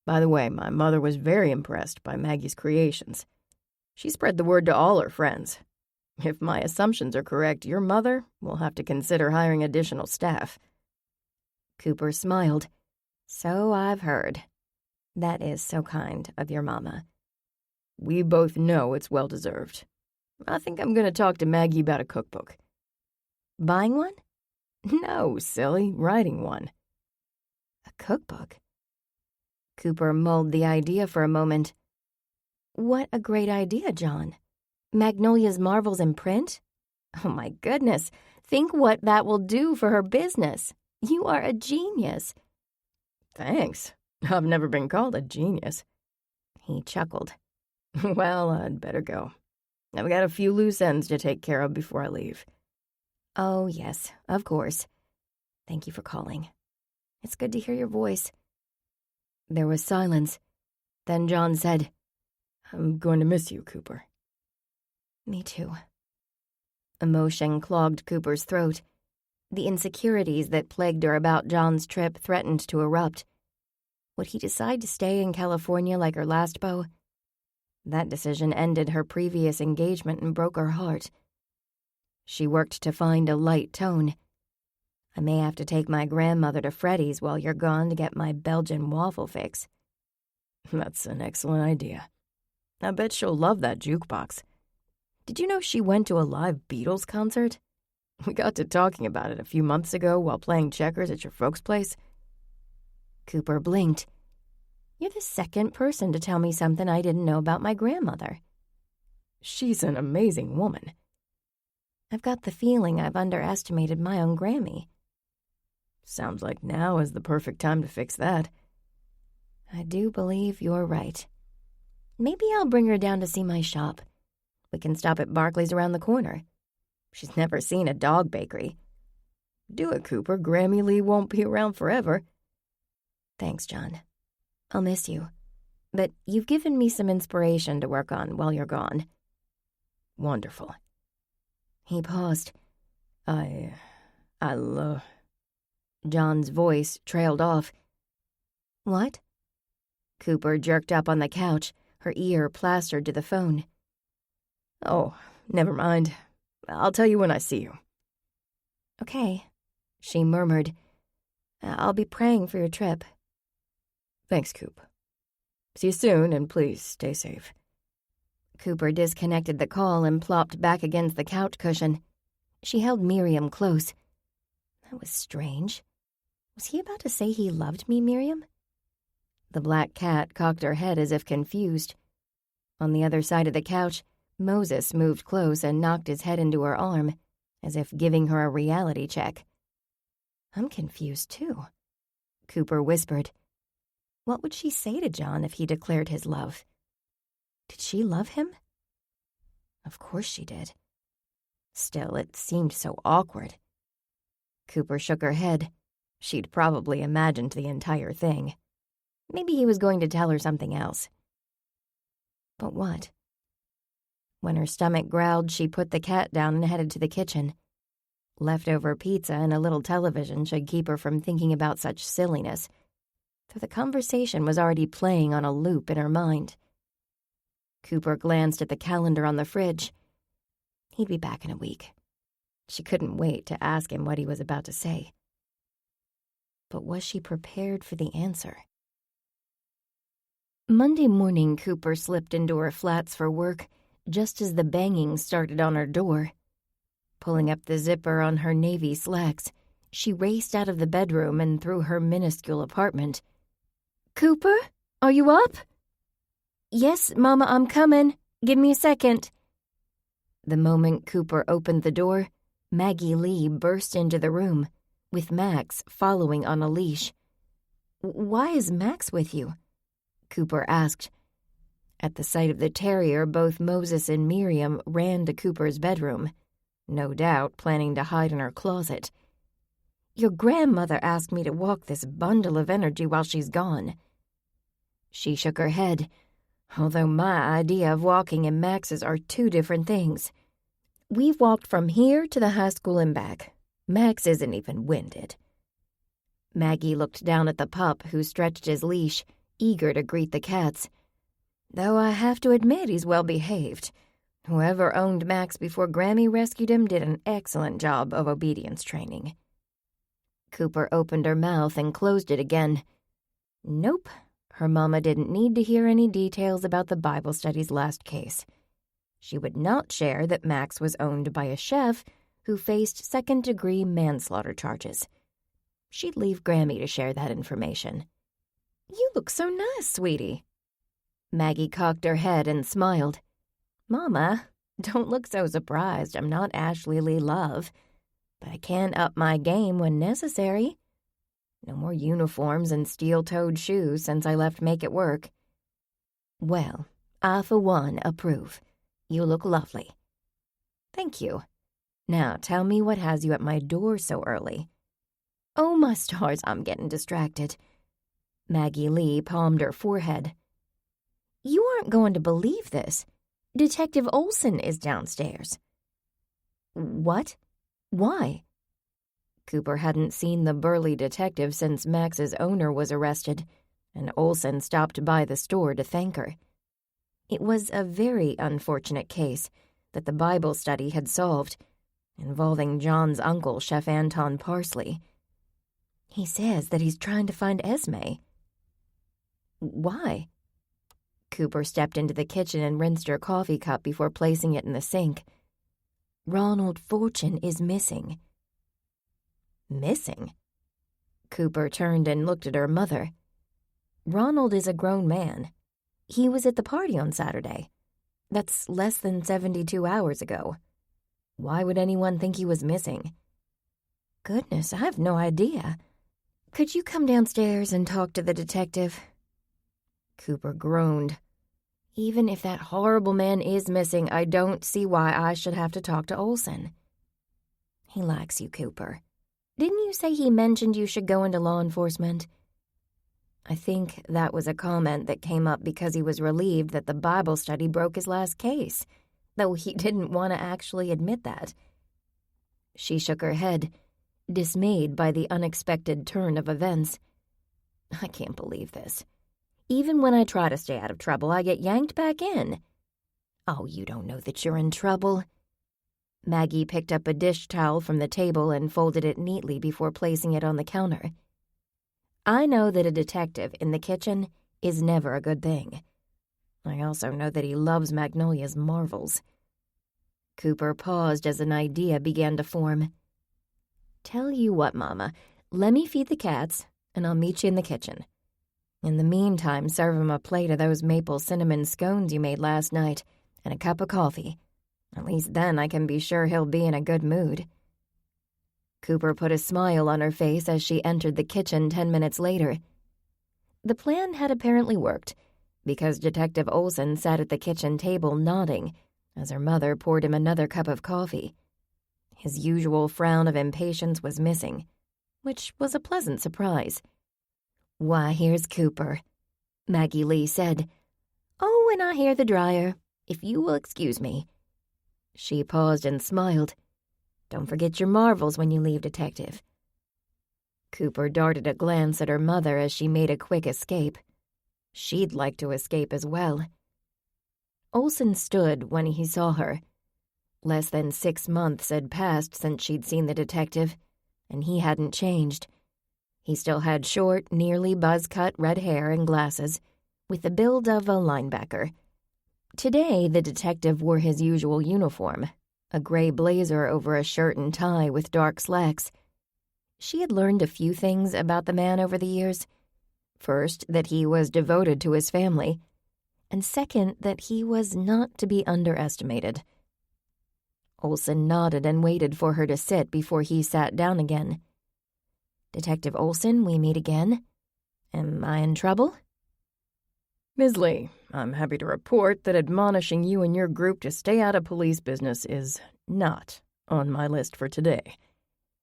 By the way, my mother was very impressed by Maggie's creations. She spread the word to all her friends. If my assumptions are correct, your mother will have to consider hiring additional staff." Cooper smiled. "So I've heard. That is so kind of your mama." "We both know it's well-deserved. I think I'm going to talk to Maggie about a cookbook." "Buying one?" "No, silly, writing one." "A cookbook?" Cooper mulled the idea for a moment. "What a great idea, John. Magnolia's Marvels in print? Oh my goodness, think what that will do for her business. You are a genius." "Thanks. I've never been called a genius." He chuckled. "Well, I'd better go. I've got a few loose ends to take care of before I leave." "Oh, yes, of course. Thank you for calling. It's good to hear your voice." There was silence. Then John said, "I'm going to miss you, Cooper." "Me too." Emotion clogged Cooper's throat. The insecurities that plagued her about John's trip threatened to erupt. Would he decide to stay in California like her last beau? That decision ended her previous engagement and broke her heart. She worked to find a light tone. "I may have to take my grandmother to Freddy's while you're gone to get my Belgian waffle fix." "That's an excellent idea. I bet she'll love that jukebox. Did you know she went to a live Beatles concert? We got to talking about it a few months ago while playing checkers at your folks' place." Cooper blinked. "You're the second person to tell me something I didn't know about my grandmother." "She's an amazing woman." "I've got the feeling I've underestimated my own Grammy." "Sounds like now is the perfect time to fix that." "I do believe you're right. Maybe I'll bring her down to see my shop. We can stop at Barclay's around the corner. She's never seen a dog bakery." "Do it, Cooper. Grammy Lee won't be around forever." "Thanks, John. I'll miss you. But you've given me some inspiration to work on while you're gone." "Wonderful." He paused. I love... John's voice trailed off. "What?" Cooper jerked up on the couch, her ear plastered to the phone. "Oh, never mind. I'll tell you when I see you." "Okay," she murmured. "I'll be praying for your trip." "Thanks, Coop. See you soon, and please stay safe." Cooper disconnected the call and plopped back against the couch cushion. She held Miriam close. That was strange. Was he about to say he loved me, Miriam? The black cat cocked her head as if confused. On the other side of the couch, Moses moved close and knocked his head into her arm, as if giving her a reality check. "I'm confused, too," Cooper whispered. What would she say to John if he declared his love? Did she love him? Of course she did. Still, it seemed so awkward. Cooper shook her head. She'd probably imagined the entire thing. Maybe he was going to tell her something else. But what? When her stomach growled, she put the cat down and headed to the kitchen. Leftover pizza and a little television should keep her from thinking about such silliness, though the conversation was already playing on a loop in her mind. Cooper glanced at the calendar on the fridge. He'd be back in a week. She couldn't wait to ask him what he was about to say. But was she prepared for the answer? Monday morning, Cooper slipped into her flats for work just as the banging started on her door. Pulling up the zipper on her navy slacks, she raced out of the bedroom and through her minuscule apartment. "Cooper, are you up?" Yes, Mama, I'm coming. Give me a second. The moment Cooper opened the door, Maggie Lee burst into the room, with Max following on a leash. "Why is Max with you?" Cooper asked. At the sight of the terrier, both Moses and Miriam ran to Cooper's bedroom, no doubt planning to hide in her closet. "Your grandmother asked me to walk this bundle of energy while she's gone." She shook her head, although my idea of walking and Max's are two different things. "We've walked from here to the high school and back. Max isn't even winded." Maggie looked down at the pup who stretched his leash, eager to greet the cats. "Though I have to admit he's well behaved. Whoever owned Max before Grammy rescued him did an excellent job of obedience training." Cooper opened her mouth and closed it again. Nope, her mama didn't need to hear any details about the Bible study's last case. She would not share that Max was owned by a chef who faced second-degree manslaughter charges. She'd leave Grammy to share that information. "You look so nice, sweetie." Maggie cocked her head and smiled. "Mama, don't look so surprised. I'm not Ashley Lee Love, but I can up my game when necessary. No more uniforms and steel-toed shoes since I left Make It Work." "Well, I, for one, approve. You look lovely." "Thank you. Now tell me what has you at my door so early." "Oh, my stars, I'm getting distracted." Maggie Lee palmed her forehead. "You aren't going to believe this. Detective Olson is downstairs." "What? Why?" Cooper hadn't seen the burly detective since Max's owner was arrested, and Olson stopped by the store to thank her. It was a very unfortunate case that the Bible study had solved, involving John's uncle, Chef Anton Parsley. "He says that he's trying to find Esme." "Why?" Cooper stepped into the kitchen and rinsed her coffee cup before placing it in the sink. "Ronald Fortune is missing." "Missing?" Cooper turned and looked at her mother. "Ronald is a grown man. He was at the party on Saturday. That's less than 72 hours ago. Why would anyone think he was missing?" "Goodness, I have no idea. Could you come downstairs and talk to the detective?" Cooper groaned. "Even if that horrible man is missing, I don't see why I should have to talk to Olson." "He likes you, Cooper. Didn't you say he mentioned you should go into law enforcement?" "I think that was a comment that came up because he was relieved that the Bible study broke his last case, though he didn't want to actually admit that." She shook her head, dismayed by the unexpected turn of events. "I can't believe this. Even when I try to stay out of trouble, I get yanked back in." "Oh, you don't know that you're in trouble." Maggie picked up a dish towel from the table and folded it neatly before placing it on the counter. "I know that a detective in the kitchen is never a good thing. I also know that he loves Magnolia's marvels." Cooper paused as an idea began to form. "Tell you what, Mama, let me feed the cats, and I'll meet you in the kitchen. In the meantime, serve him a plate of those maple cinnamon scones you made last night, and a cup of coffee. At least then I can be sure he'll be in a good mood." Cooper put a smile on her face as she entered the kitchen 10 minutes later. The plan had apparently worked, because Detective Olson sat at the kitchen table nodding as her mother poured him another cup of coffee. His usual frown of impatience was missing, which was a pleasant surprise. "Why, here's Cooper," Maggie Lee said. "Oh, and I hear the dryer, if you will excuse me." She paused and smiled. "Don't forget your marvels when you leave, Detective." Cooper darted a glance at her mother as she made a quick escape. She'd like to escape as well. Olson stood when he saw her. Less than 6 months had passed since she'd seen the detective, and he hadn't changed. He still had short, nearly buzz-cut red hair and glasses, with the build of a linebacker. Today, the detective wore his usual uniform, a gray blazer over a shirt and tie with dark slacks. She had learned a few things about the man over the years. First, that he was devoted to his family, and second, that he was not to be underestimated. Olson nodded and waited for her to sit before he sat down again. "Detective Olson, we meet again. Am I in trouble?" Ms. Lee, I'm happy to report that admonishing you and your group to stay out of police business is not on my list for today.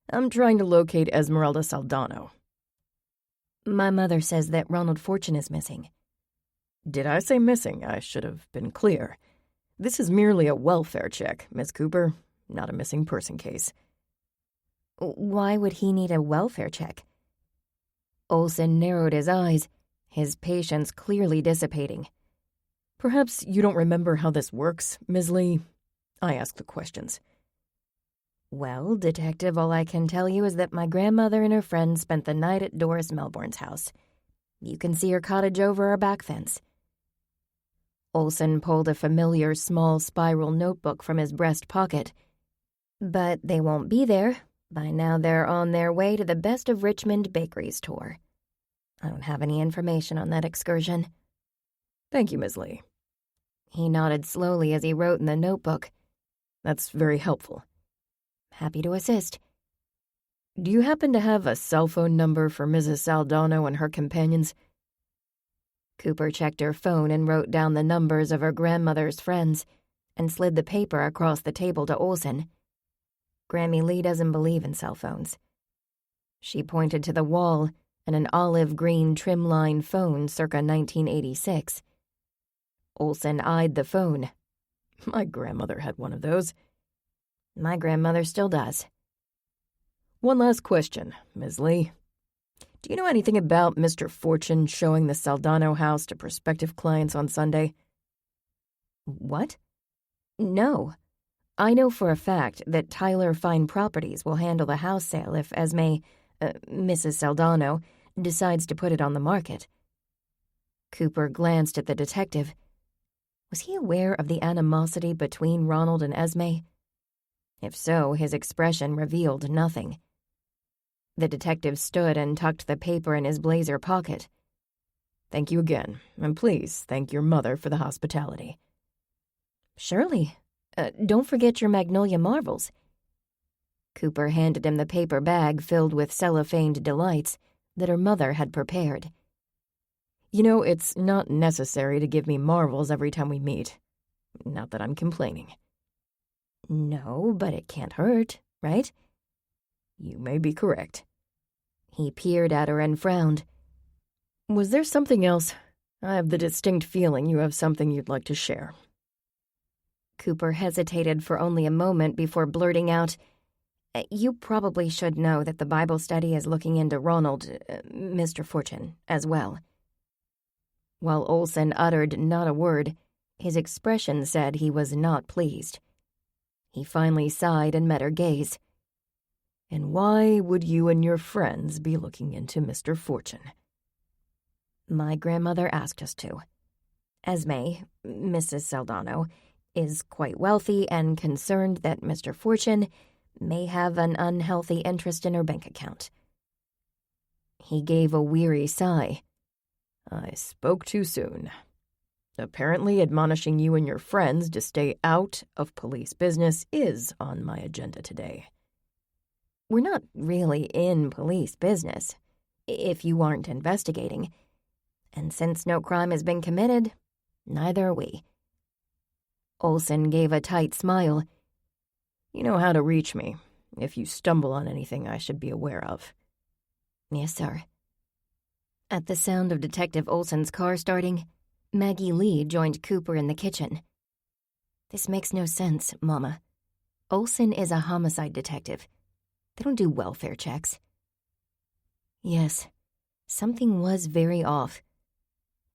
I'm trying to locate Esmeralda Saldano." "My mother says that Ronald Fortune is missing." "Did I say missing? I should have been clear. This is merely a welfare check, Miss Cooper, not a missing person case." "Why would he need a welfare check?" Olson narrowed his eyes, his patience clearly dissipating. "Perhaps you don't remember how this works, Ms. Lee? I ask the questions." "Well, Detective, all I can tell you is that my grandmother and her friend spent the night at Doris Melbourne's house. You can see her cottage over our back fence." Olson pulled a familiar small spiral notebook from his breast pocket. "But they won't be there. By now they're on their way to the Best of Richmond Bakeries tour. I don't have any information on that excursion." "Thank you, Ms. Lee." He nodded slowly as he wrote in the notebook. "That's very helpful." "Happy to assist." "Do you happen to have a cell phone number for Mrs. Saldano and her companions?" Cooper checked her phone and wrote down the numbers of her grandmother's friends and slid the paper across the table to Olson. "Grammy Lee doesn't believe in cell phones." She pointed to the wall and an olive green trimline phone circa 1986. Olson eyed the phone. "My grandmother had one of those." "My grandmother still does." "One last question, Ms. Lee. Do you know anything about Mr. Fortune showing the Saldano house to prospective clients on Sunday?" "What?" "No. I know for a fact that Tyler Fine Properties will handle the house sale if Mrs. Saldano, decides to put it on the market." Cooper glanced at the detective. Was he aware of the animosity between Ronald and Esme? If so, his expression revealed nothing. The detective stood and tucked the paper in his blazer pocket. "Thank you again, and please thank your mother for the hospitality." "Surely. Don't forget your Magnolia Marvels." Cooper handed him the paper bag filled with cellophaned delights that her mother had prepared. "You know, it's not necessary to give me marvels every time we meet. Not that I'm complaining." "No, but it can't hurt, right?" "You may be correct." He peered at her and frowned. "Was there something else? I have the distinct feeling you have something you'd like to share." Cooper hesitated for only a moment before blurting out, "You probably should know that the Bible study is looking into Ronald, Mr. Fortune, as well." While Olson uttered not a word, his expression said he was not pleased. He finally sighed and met her gaze. "And why would you and your friends be looking into Mr. Fortune?" "My grandmother asked us to. Esme, Mrs. Saldano, is quite wealthy and concerned that Mr. Fortune may have an unhealthy interest in her bank account." He gave a weary sigh. "I spoke too soon. Apparently, admonishing you and your friends to stay out of police business is on my agenda today." "We're not really in police business, if you aren't investigating. And since no crime has been committed, neither are we." Olson gave a tight smile. "You know how to reach me, if you stumble on anything I should be aware of." "Yes, sir." At the sound of Detective Olson's car starting, Maggie Lee joined Cooper in the kitchen. "This makes no sense, Mama. Olson is a homicide detective. They don't do welfare checks." Yes, something was very off.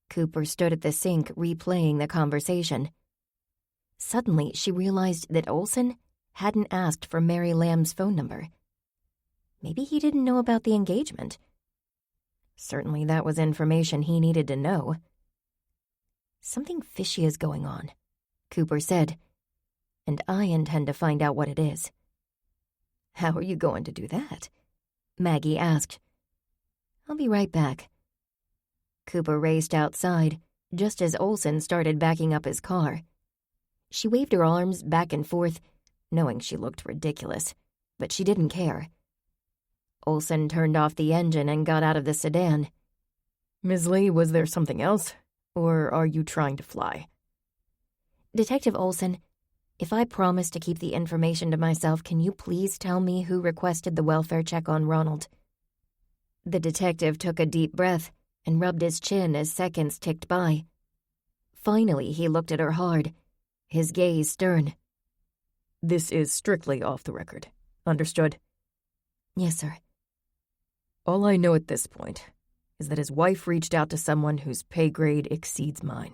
Cooper stood at the sink replaying the conversation. Suddenly, she realized that Olson hadn't asked for Mary Lamb's phone number. Maybe he didn't know about the engagement. Certainly that was information he needed to know. "Something fishy is going on," Cooper said, "and I intend to find out what it is." "How are you going to do that?" Maggie asked. "I'll be right back." Cooper raced outside, just as Olson started backing up his car. She waved her arms back and forth, knowing she looked ridiculous, but she didn't care. Olson turned off the engine and got out of the sedan. Ms. Lee, was there something else? Or are you trying to fly? Detective Olson, if I promise to keep the information to myself, can you please tell me who requested the welfare check on Ronald? The detective took a deep breath and rubbed his chin as seconds ticked by. Finally, he looked at her hard, his gaze stern. This is strictly off the record. Understood? Yes, sir. All I know at this point is that his wife reached out to someone whose pay grade exceeds mine.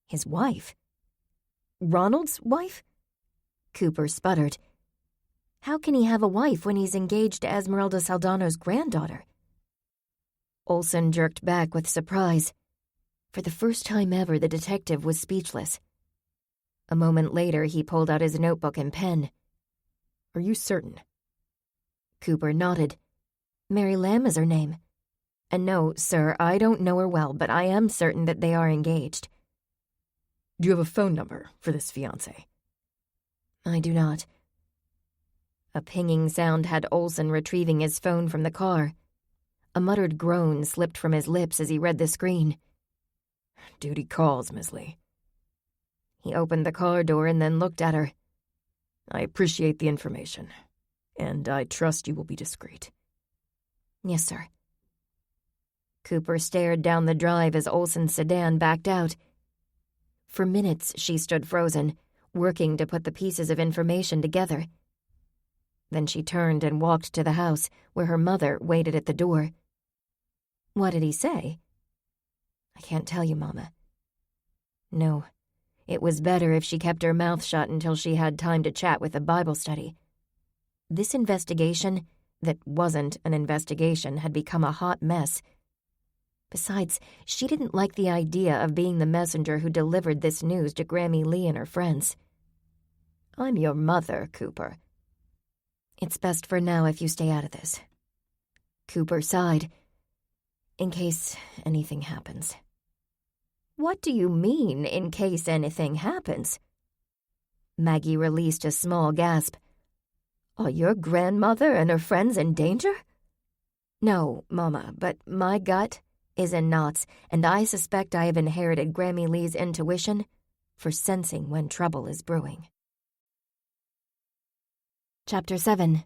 His wife? Ronald's wife? Cooper sputtered. How can he have a wife when he's engaged to Esmeralda Saldano's granddaughter? Olson jerked back with surprise. For the first time ever, the detective was speechless. A moment later, he pulled out his notebook and pen. Are you certain? Cooper nodded. Mary Lamb is her name. And no, sir, I don't know her well, but I am certain that they are engaged. Do you have a phone number for this fiancé? I do not. A pinging sound had Olson retrieving his phone from the car. A muttered groan slipped from his lips as he read the screen. Duty calls, Ms. Lee. He opened the car door and then looked at her. I appreciate the information, and I trust you will be discreet. Yes, sir. Cooper stared down the drive as Olson's sedan backed out. For minutes, she stood frozen, working to put the pieces of information together. Then she turned and walked to the house, where her mother waited at the door. What did he say? I can't tell you, Mama. No, it was better if she kept her mouth shut until she had time to chat with the Bible study. This investigation, that wasn't an investigation, had become a hot mess. Besides, she didn't like the idea of being the messenger who delivered this news to Grammy Lee and her friends. I'm your mother, Cooper. It's best for now if you stay out of this. Cooper sighed. In case anything happens. What do you mean, in case anything happens? Maggie released a small gasp. Are your grandmother and her friends in danger? No, Mama, but my gut is in knots, and I suspect I have inherited Grammy Lee's intuition for sensing when trouble is brewing. Chapter 7.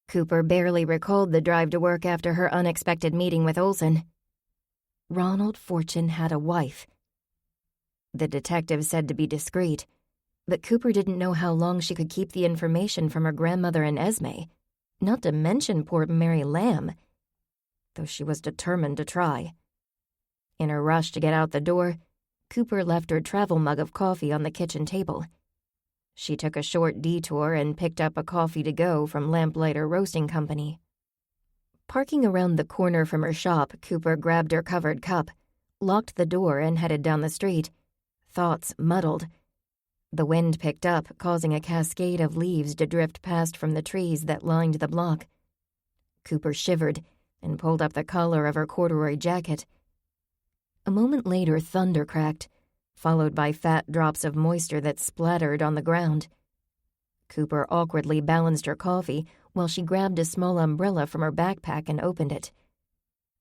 Cooper barely recalled the drive to work after her unexpected meeting with Olson. Ronald Fortune had a wife. The detective said to be discreet, but Cooper didn't know how long she could keep the information from her grandmother and Esme, not to mention poor Mary Lamb, though she was determined to try. In her rush to get out the door, Cooper left her travel mug of coffee on the kitchen table. She took a short detour and picked up a coffee to go from Lamplighter Roasting Company. Parking around the corner from her shop, Cooper grabbed her covered cup, locked the door, and headed down the street, thoughts muddled. The wind picked up, causing a cascade of leaves to drift past from the trees that lined the block. Cooper shivered and pulled up the collar of her corduroy jacket. A moment later, thunder cracked, followed by fat drops of moisture that splattered on the ground. Cooper awkwardly balanced her coffee while she grabbed a small umbrella from her backpack and opened it.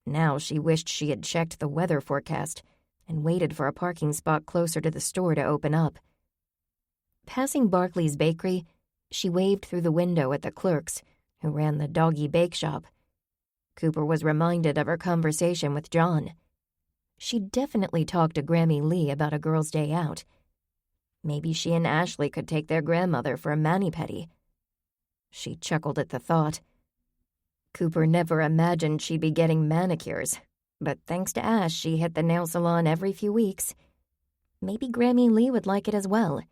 Now she wished she had checked the weather forecast and waited for a parking spot closer to the store to open up. Passing Barclay's Bakery, she waved through the window at the clerks, who ran the doggy bake shop. Cooper was reminded of her conversation with John. She'd definitely talked to Grammy Lee about a girl's day out. Maybe she and Ashley could take their grandmother for a mani-pedi. She chuckled at the thought. Cooper never imagined she'd be getting manicures, but thanks to Ash, she hit the nail salon every few weeks. Maybe Grammy Lee would like it as well.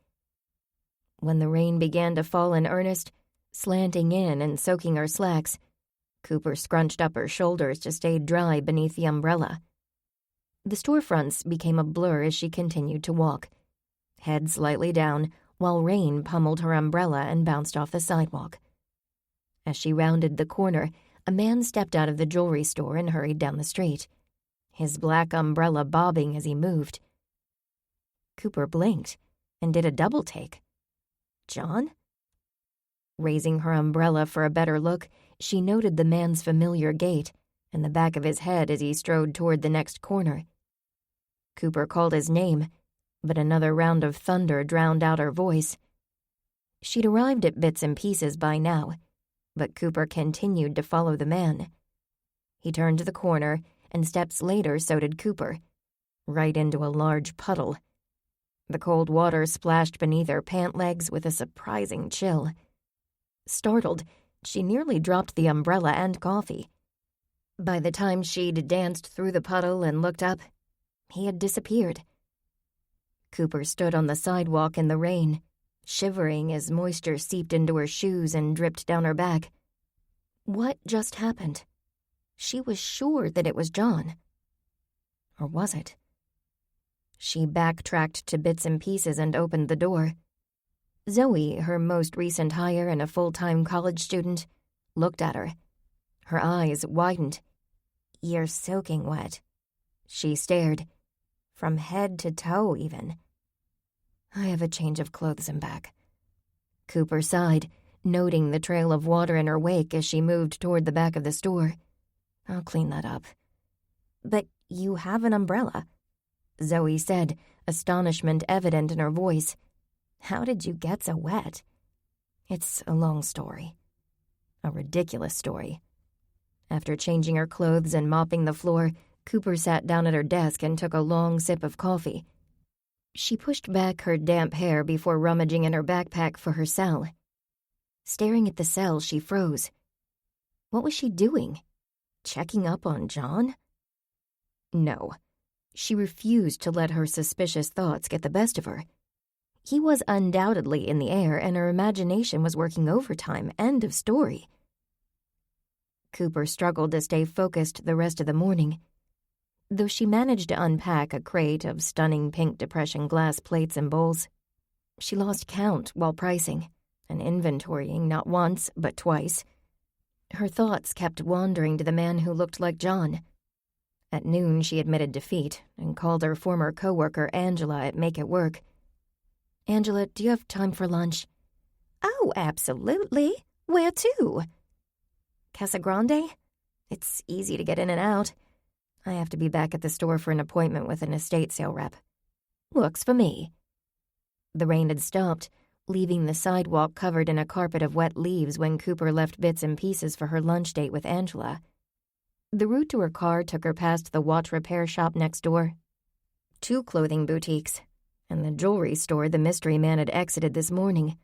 When the rain began to fall in earnest, slanting in and soaking her slacks, Cooper scrunched up her shoulders to stay dry beneath the umbrella. The storefronts became a blur as she continued to walk, head slightly down, while rain pummeled her umbrella and bounced off the sidewalk. As she rounded the corner, a man stepped out of the jewelry store and hurried down the street. his black umbrella bobbing as he moved. Cooper blinked and did a double take. John? Raising her umbrella for a better look, she noted the man's familiar gait and the back of his head as he strode toward the next corner. Cooper called his name, but another round of thunder drowned out her voice. She'd arrived at Bits and Pieces by now, but Cooper continued to follow the man. He turned to the corner, and steps later so did Cooper, right into a large puddle. The cold water splashed beneath her pant legs with a surprising chill. Startled, she nearly dropped the umbrella and coffee. By the time she'd danced through the puddle and looked up, he had disappeared. Cooper stood on the sidewalk in the rain, shivering as moisture seeped into her shoes and dripped down her back. What just happened? She was sure that it was John. Or was it? She backtracked to Bits and Pieces and opened the door. Zoe, her most recent hire and a full-time college student, looked at her. Her eyes widened. "You're soaking wet." She stared. From head to toe, even. "I have a change of clothes and back." Cooper sighed, noting the trail of water in her wake as she moved toward the back of the store. "I'll clean that up." "But you have an umbrella," Zoe said, astonishment evident in her voice. "How did you get so wet?" "It's a long story. A ridiculous story." After changing her clothes and mopping the floor, Cooper sat down at her desk and took a long sip of coffee. She pushed back her damp hair before rummaging in her backpack for her cell. Staring at the cell, she froze. What was she doing? Checking up on John? No. She refused to let her suspicious thoughts get the best of her. He was undoubtedly in the air, and her imagination was working overtime. End of story. Cooper struggled to stay focused the rest of the morning. Though she managed to unpack a crate of stunning pink depression glass plates and bowls, she lost count while pricing and inventorying not once but twice. Her thoughts kept wandering to the man who looked like John. At noon, she admitted defeat and called her former coworker Angela at Make It Work. "Angela, do you have time for lunch?" "Oh, absolutely. Where to?" "Casa Grande? It's easy to get in and out. I have to be back at the store for an appointment with an estate sale rep." "Works for me." The rain had stopped, leaving the sidewalk covered in a carpet of wet leaves when Cooper left Bits and Pieces for her lunch date with Angela. The route to her car took her past the watch repair shop next door, 2 clothing boutiques, and the jewelry store the mystery man had exited this morning.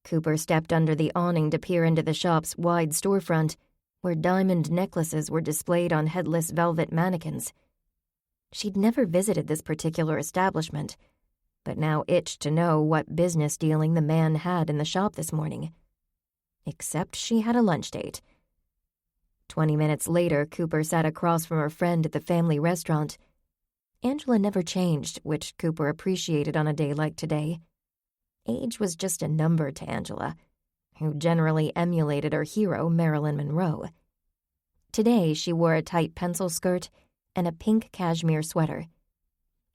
Cooper stepped under the awning to peer into the shop's wide storefront, where diamond necklaces were displayed on headless velvet mannequins. She'd never visited this particular establishment, but now itched to know what business dealing the man had in the shop this morning. Except she had a lunch date. 20 minutes later, Cooper sat across from her friend at the family restaurant. Angela never changed, which Cooper appreciated on a day like today. Age was just a number to Angela, who generally emulated her hero, Marilyn Monroe. Today, she wore a tight pencil skirt and a pink cashmere sweater.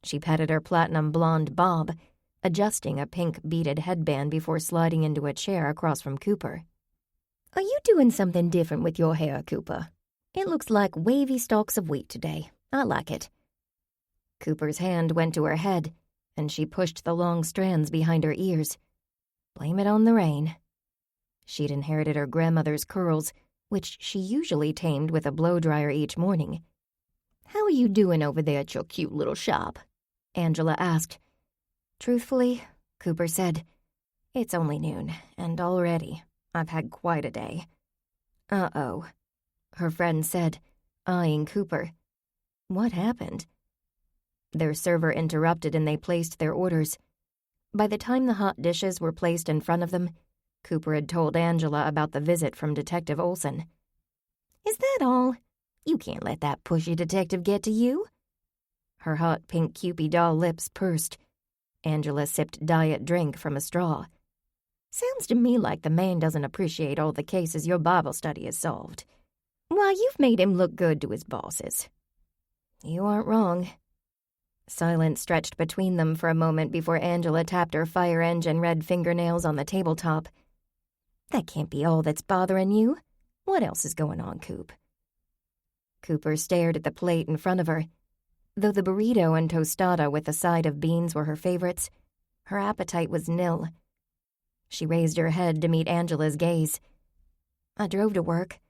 She patted her platinum blonde bob, adjusting a pink beaded headband before sliding into a chair across from Cooper. "Are you doing something different with your hair, Cooper? It looks like wavy stalks of wheat today. I like it." Cooper's hand went to her head, and she pushed the long strands behind her ears. Blame it on the rain. She'd inherited her grandmother's curls, which she usually tamed with a blow-dryer each morning. "How are you doing over there at your cute little shop?" Angela asked. "Truthfully," Cooper said, "it's only noon, and already I've had quite a day." "Uh-oh," her friend said, eyeing Cooper. "What happened?" Their server interrupted and they placed their orders. By the time the hot dishes were placed in front of them, Cooper had told Angela about the visit from Detective Olson. "Is that all? You can't let that pushy detective get to you." Her hot pink Cupid doll lips pursed. Angela sipped diet drink from a straw. "Sounds to me like the man doesn't appreciate all the cases your Bible study has solved. Why, you've made him look good to his bosses." You aren't wrong. Silence stretched between them for a moment before Angela tapped her fire engine red fingernails on the tabletop. That can't be all that's bothering you. What else is going on, Coop? Cooper stared at the plate in front of her. Though the burrito and tostada with a side of beans were her favorites, her appetite was nil. She raised her head to meet Angela's gaze. I drove to work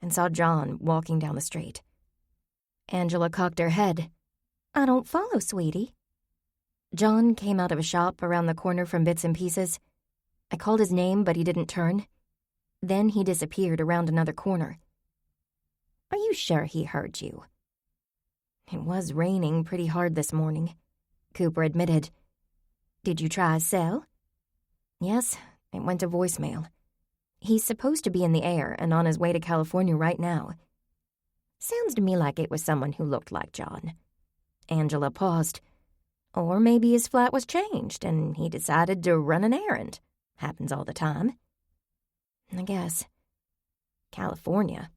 and saw John walking down the street. Angela cocked her head. I don't follow, sweetie. John came out of a shop around the corner from Bits and Pieces. I called his name, but he didn't turn. Then he disappeared around another corner. Are you sure he heard you? It was raining pretty hard this morning, Cooper admitted. Did you try his cell? Yes, it went to voicemail. He's supposed to be in the air and on his way to California right now. Sounds to me like it was someone who looked like John. Angela paused. Or maybe his flat was changed and he decided to run an errand. Happens all the time. I guess. California.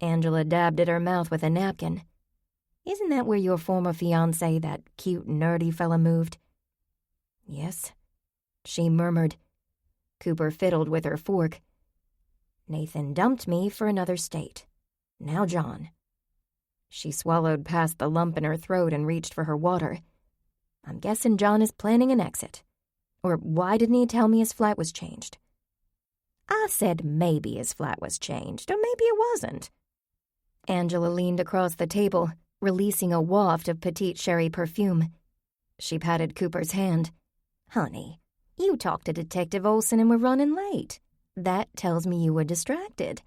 Angela dabbed at her mouth with a napkin. Isn't that where your former fiancé, that cute, nerdy fella, moved? Yes, she murmured. Cooper fiddled with her fork. Nathan dumped me for another state. Now John. She swallowed past the lump in her throat and reached for her water. I'm guessing John is planning an exit. Or why didn't he tell me his flat was changed? I said maybe his flat was changed, or maybe it wasn't. Angela leaned across the table, releasing a waft of petite sherry perfume. She patted Cooper's hand. Honey, you talked to Detective Olson and were running late. That tells me you were distracted.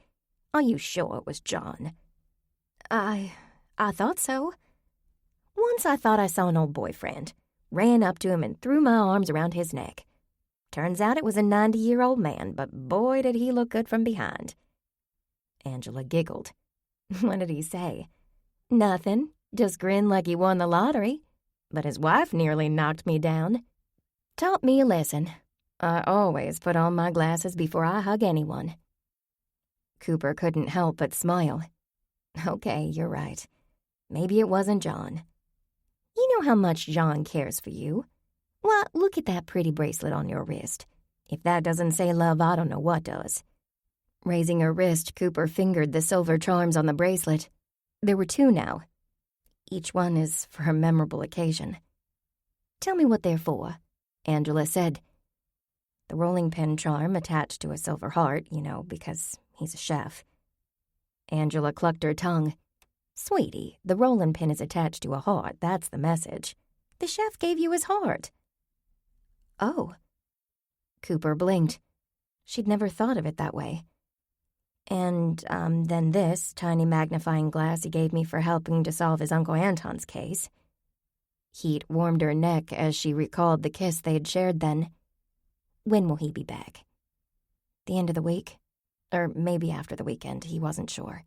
Are you sure it was John? I thought so. Once I thought I saw an old boyfriend. Ran up to him and threw my arms around his neck. Turns out it was a 90-year-old man, but boy did he look good from behind. Angela giggled. What did he say? Nothing. Just grinned like he won the lottery. But his wife nearly knocked me down. Taught me a lesson. I always put on my glasses before I hug anyone. Cooper couldn't help but smile. Okay, you're right. Maybe it wasn't John. You know how much John cares for you. Well, look at that pretty bracelet on your wrist. If that doesn't say love, I don't know what does. Raising her wrist, Cooper fingered the silver charms on the bracelet. There were two now. Each one is for a memorable occasion. Tell me what they're for, Angela said. The rolling pin charm attached to a silver heart, because he's a chef. Angela clucked her tongue. Sweetie, the rolling pin is attached to a heart. That's the message. The chef gave you his heart. Oh. Cooper blinked. She'd never thought of it that way. And, then this tiny magnifying glass he gave me for helping to solve his Uncle Anton's case. Heat warmed her neck as she recalled the kiss they'd shared then. When will he be back? The end of the week? Or maybe after the weekend, he wasn't sure.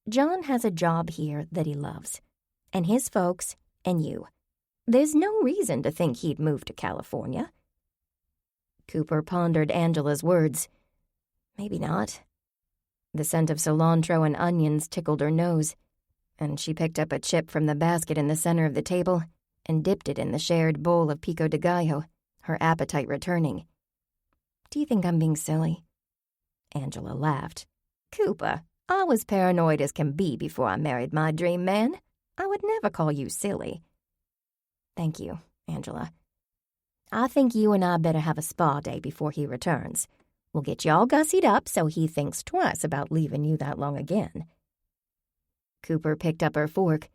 John has a job here that he loves. And his folks, and you. There's no reason to think he'd move to California. Cooper pondered Angela's words. Maybe not. The scent of cilantro and onions tickled her nose, and she picked up a chip from the basket in the center of the table and dipped it in the shared bowl of pico de gallo, her appetite returning. Do you think I'm being silly? Angela laughed. Cooper, I was paranoid as can be before I married my dream man. I would never call you silly. Thank you, Angela. I think you and I better have a spa day before he returns. We'll get you all gussied up so he thinks twice about leaving you that long again. Cooper picked up her fork.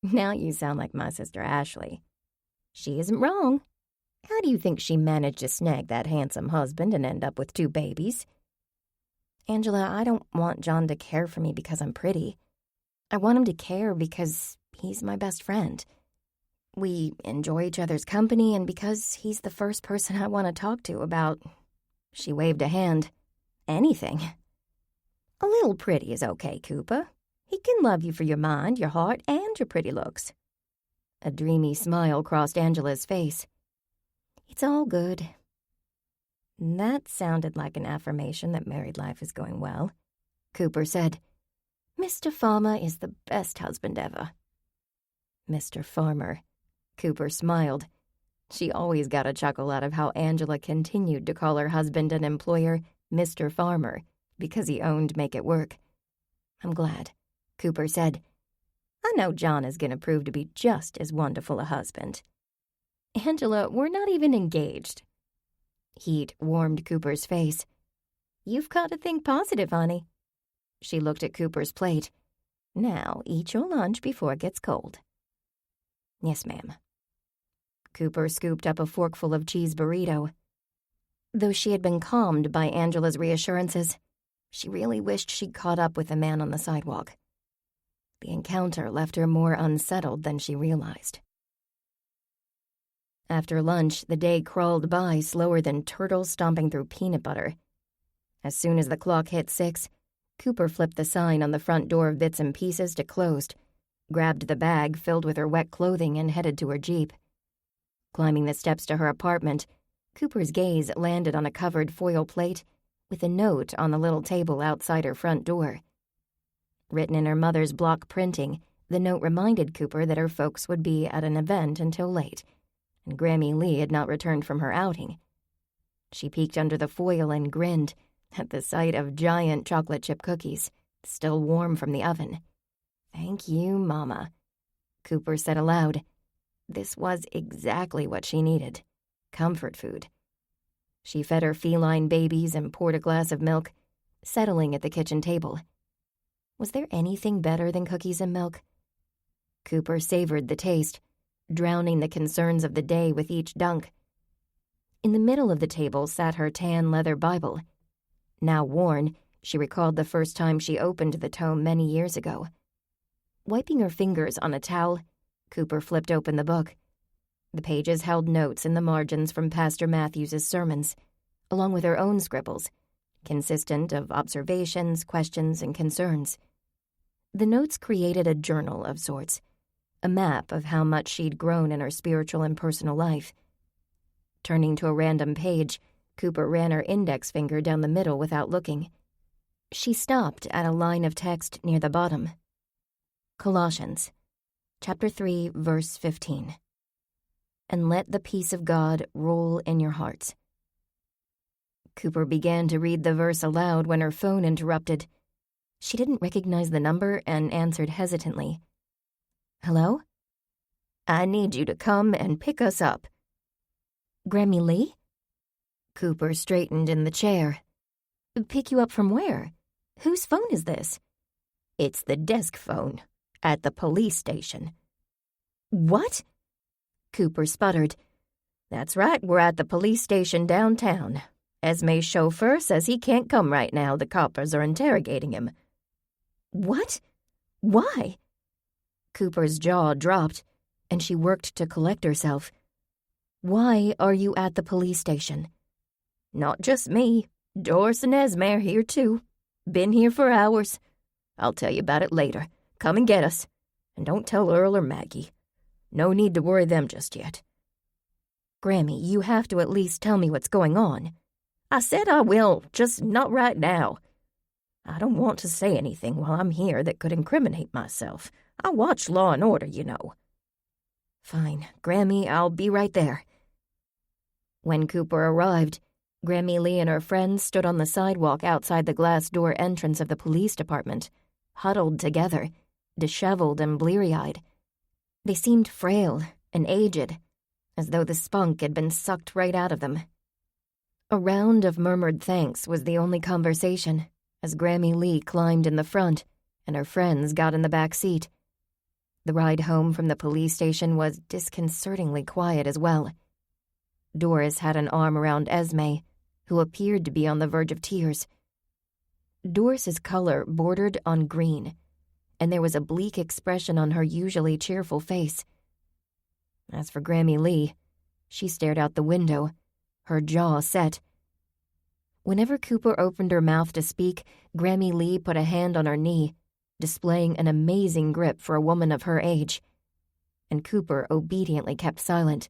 Now you sound like my sister Ashley. She isn't wrong. How do you think she managed to snag that handsome husband and end up with 2 babies? Angela, I don't want John to care for me because I'm pretty. I want him to care because he's my best friend. We enjoy each other's company and because he's the first person I want to talk to about... She waved a hand. Anything. A little pretty is okay, Cooper. He can love you for your mind, your heart, and your pretty looks. A dreamy smile crossed Angela's face. It's all good. That sounded like an affirmation that married life is going well. Cooper said, Mr. Farmer is the best husband ever. Mr. Farmer. Cooper smiled. She always got a chuckle out of how Angela continued to call her husband and employer Mr. Farmer because he owned Make It Work. I'm glad, Cooper said. I know John is going to prove to be just as wonderful a husband. Angela, we're not even engaged. Heat warmed Cooper's face. You've got to think positive, honey. She looked at Cooper's plate. Now, eat your lunch before it gets cold. Yes, ma'am. Cooper scooped up a forkful of cheese burrito. Though she had been calmed by Angela's reassurances, she really wished she'd caught up with the man on the sidewalk. The encounter left her more unsettled than she realized. After lunch, the day crawled by slower than turtles stomping through peanut butter. As soon as the clock hit 6, Cooper flipped the sign on the front door of Bits and Pieces to closed, grabbed the bag filled with her wet clothing, and headed to her Jeep. Climbing the steps to her apartment, Cooper's gaze landed on a covered foil plate with a note on the little table outside her front door. Written in her mother's block printing, the note reminded Cooper that her folks would be at an event until late, and Grammy Lee had not returned from her outing. She peeked under the foil and grinned at the sight of giant chocolate chip cookies, still warm from the oven. Thank you, Mama, Cooper said aloud. This was exactly what she needed. Comfort food. She fed her feline babies and poured a glass of milk, settling at the kitchen table. Was there anything better than cookies and milk? Cooper savored the taste, drowning the concerns of the day with each dunk. In the middle of the table sat her tan leather Bible. Now worn, she recalled the first time she opened the tome many years ago. Wiping her fingers on a towel, Cooper flipped open the book. The pages held notes in the margins from Pastor Matthews's sermons, along with her own scribbles, consistent of observations, questions, and concerns. The notes created a journal of sorts, a map of how much she'd grown in her spiritual and personal life. Turning to a random page, Cooper ran her index finger down the middle without looking. She stopped at a line of text near the bottom. Colossians, chapter 3, verse 15. And let the peace of God rule in your hearts. Cooper began to read the verse aloud when her phone interrupted. She didn't recognize the number and answered hesitantly. Hello? I need you to come and pick us up. Grammy Lee? Cooper straightened in the chair. Pick you up from where? Whose phone is this? It's the desk phone at the police station. What? Cooper sputtered. That's right, we're at the police station downtown. Esme's chauffeur says he can't come right now. The coppers are interrogating him. What? Why? Cooper's jaw dropped, and she worked to collect herself. Why are you at the police station? Not just me. Doris and Esme are here, too. Been here for hours. I'll tell you about it later. Come and get us. And don't tell Earl or Maggie. No need to worry them just yet. Grammy, you have to at least tell me what's going on. I said I will, just not right now. I don't want to say anything while I'm here that could incriminate myself. I watch Law and Order, you know. Fine, Grammy, I'll be right there. When Cooper arrived, Grammy Lee and her friends stood on the sidewalk outside the glass door entrance of the police department, huddled together, disheveled and bleary-eyed. They seemed frail and aged, as though the spunk had been sucked right out of them. A round of murmured thanks was the only conversation, as Grammy Lee climbed in the front and her friends got in the back seat. The ride home from the police station was disconcertingly quiet as well. Doris had an arm around Esme, who appeared to be on the verge of tears. Doris's color bordered on green, and there was a bleak expression on her usually cheerful face. As for Grammy Lee, she stared out the window, her jaw set. Whenever Cooper opened her mouth to speak, Grammy Lee put a hand on her knee, displaying an amazing grip for a woman of her age. And Cooper obediently kept silent.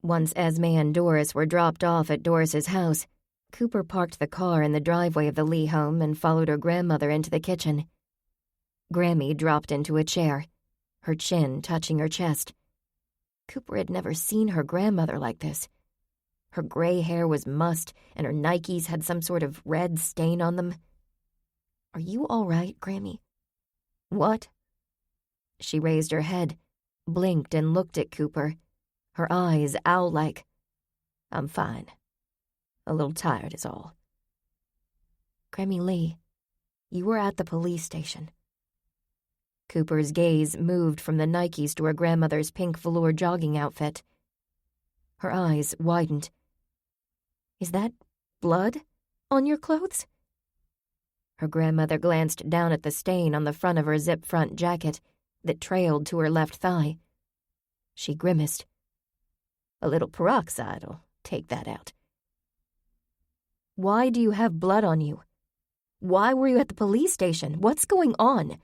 Once Esme and Doris were dropped off at Doris's house, Cooper parked the car in the driveway of the Lee home and followed her grandmother into the kitchen. Grammy dropped into a chair. her chin touching her chest. Cooper had never seen her grandmother like this. Her gray hair was mussed, and her Nikes had some sort of red stain on them. "Are you all right, Grammy?" "What?" She raised her head, blinked and looked at Cooper, her eyes owl-like. "I'm fine. A little tired is all." "Grammy Lee, you were at the police station." Cooper's gaze moved from the Nikes to her grandmother's pink velour jogging outfit. Her eyes widened. "Is that blood on your clothes?" Her grandmother glanced down at the stain on the front of her zip-front jacket that trailed to her left thigh. She grimaced. "A little peroxide'll take that out." "Why do you have blood on you? Why were you at the police station? What's going on?"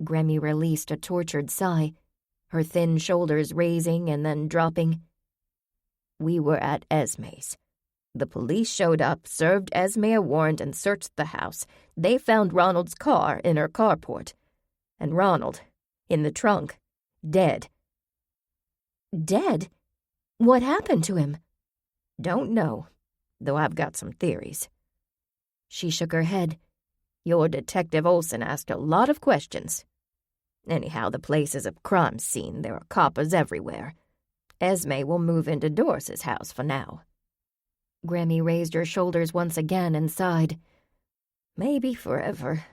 Grammy released a tortured sigh, her thin shoulders raising and then dropping. "We were at Esme's. The police showed up, served Esme a warrant, and searched the house. They found Ronald's car in her carport. And Ronald, in the trunk, dead." "Dead? What happened to him?" "Don't know, though I've got some theories." She shook her head. "Your Detective Olson asked a lot of questions. Anyhow, the place is a crime scene. There are coppers everywhere. Esme will move into Doris's house for now." Grammy raised her shoulders once again and sighed. "Maybe forever."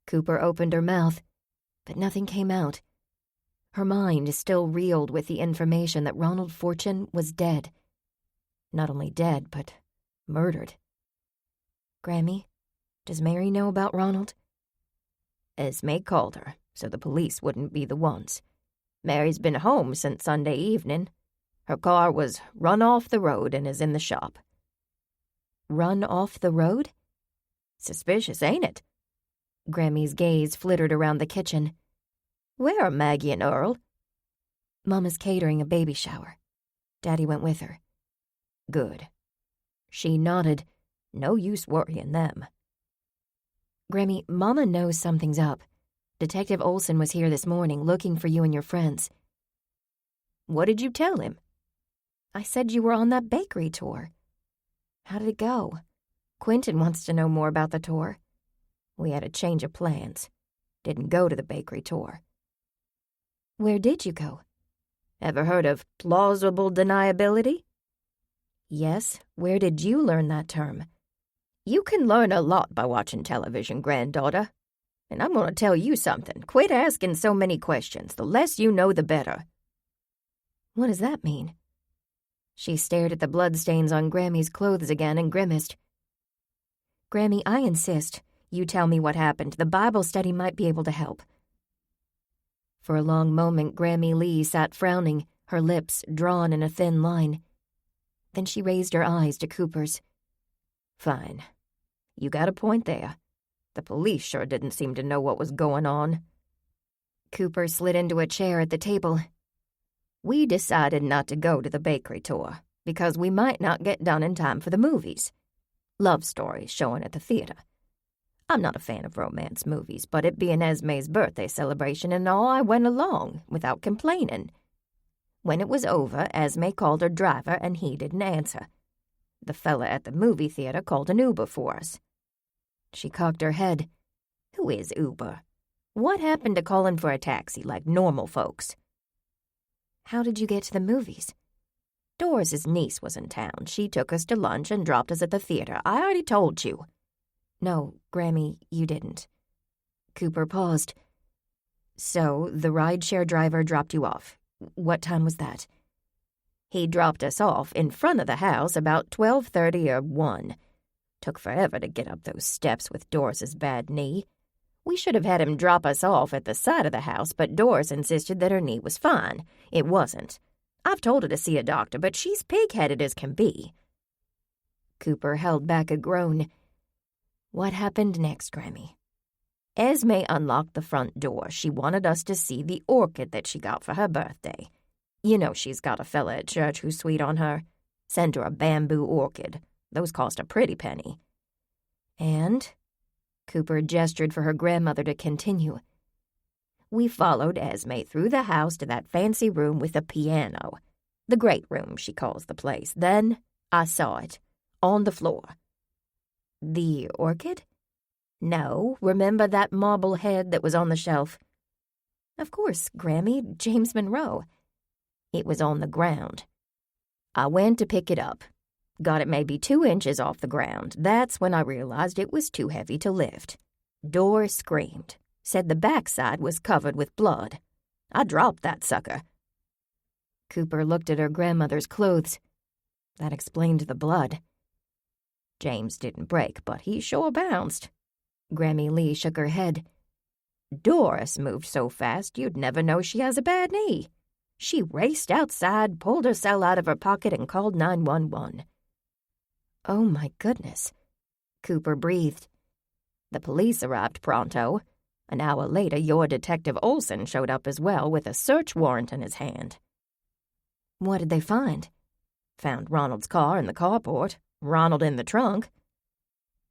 Cooper opened her mouth, but nothing came out. Her mind still reeled with the information that Ronald Fortune was dead. Not only dead, but murdered. "Grammy, does Mary know about Ronald?" "Esme called her, so the police wouldn't be the ones. Mary's been home since Sunday evening. Her car was run off the road and is in the shop." "Run off the road?" "Suspicious, ain't it?" Grammy's gaze flittered around the kitchen. "Where are Maggie and Earl?" "Mama's catering a baby shower. Daddy went with her." "Good." She nodded. "No use worrying them." "Grammy, Mama knows something's up. Detective Olson was here this morning looking for you and your friends." "What did you tell him?" "I said you were on that bakery tour." "How did it go?" "Quentin wants to know more about the tour." "We had a change of plans. Didn't go to the bakery tour." "Where did you go?" "Ever heard of plausible deniability?" "Yes. Where did you learn that term?" "You can learn a lot by watching television, granddaughter. And I'm going to tell you something. Quit asking so many questions. The less you know, the better." "What does that mean?" She stared at the bloodstains on Grammy's clothes again and grimaced. "Grammy, I insist. You tell me what happened. The Bible study might be able to help." For a long moment, Grammy Lee sat frowning, her lips drawn in a thin line. Then she raised her eyes to Cooper's. "Fine. You got a point there. The police sure didn't seem to know what was going on." Cooper slid into a chair at the table. "We decided not to go to the bakery tour because we might not get done in time for the movies. Love stories showing at the theater. I'm not a fan of romance movies, but it being Esme's birthday celebration and all, I went along without complaining. When it was over, Esme called her driver and he didn't answer. The fella at the movie theater called an Uber for us." She cocked her head. "Who is Uber? What happened to calling for a taxi like normal folks?" "How did you get to the movies?" "Doris's niece was in town. She took us to lunch and dropped us at the theater. I already told you." "No, Grammy, you didn't." Cooper paused. "So the rideshare driver dropped you off. What time was that?" "He dropped us off in front of the house about 12:30 or 1. Took forever to get up those steps with Doris's bad knee. We should have had him drop us off at the side of the house, but Doris insisted that her knee was fine. It wasn't. I've told her to see a doctor, but she's pig-headed as can be." Cooper held back a groan. "What happened next, Grammy?" "Esme unlocked the front door. She wanted us to see the orchid that she got for her birthday. You know she's got a fella at church who's sweet on her. Sent her a bamboo orchid. Those cost a pretty penny." "And?" Cooper gestured for her grandmother to continue. We followed Esme through the house to that fancy room with a piano. The great room, she calls the place. Then I saw it, on the floor. The orchid? No, remember that marble head that was on the shelf? Of course, Grammy, James Monroe. It was on the ground. I went to pick it up. Got it maybe 2 inches off the ground. That's when I realized it was too heavy to lift. Dora screamed. Said the backside was covered with blood. I dropped that sucker. Cooper looked at her grandmother's clothes. That explained the blood. James didn't break, but he sure bounced. Grammy Lee shook her head. Doris moved so fast you'd never know she has a bad knee. She raced outside, pulled her cell out of her pocket, and called 911. Oh, my goodness. Cooper breathed. The police arrived pronto. An hour later, your Detective Olson showed up as well with a search warrant in his hand. What did they find? Found Ronald's car in the carport, Ronald in the trunk.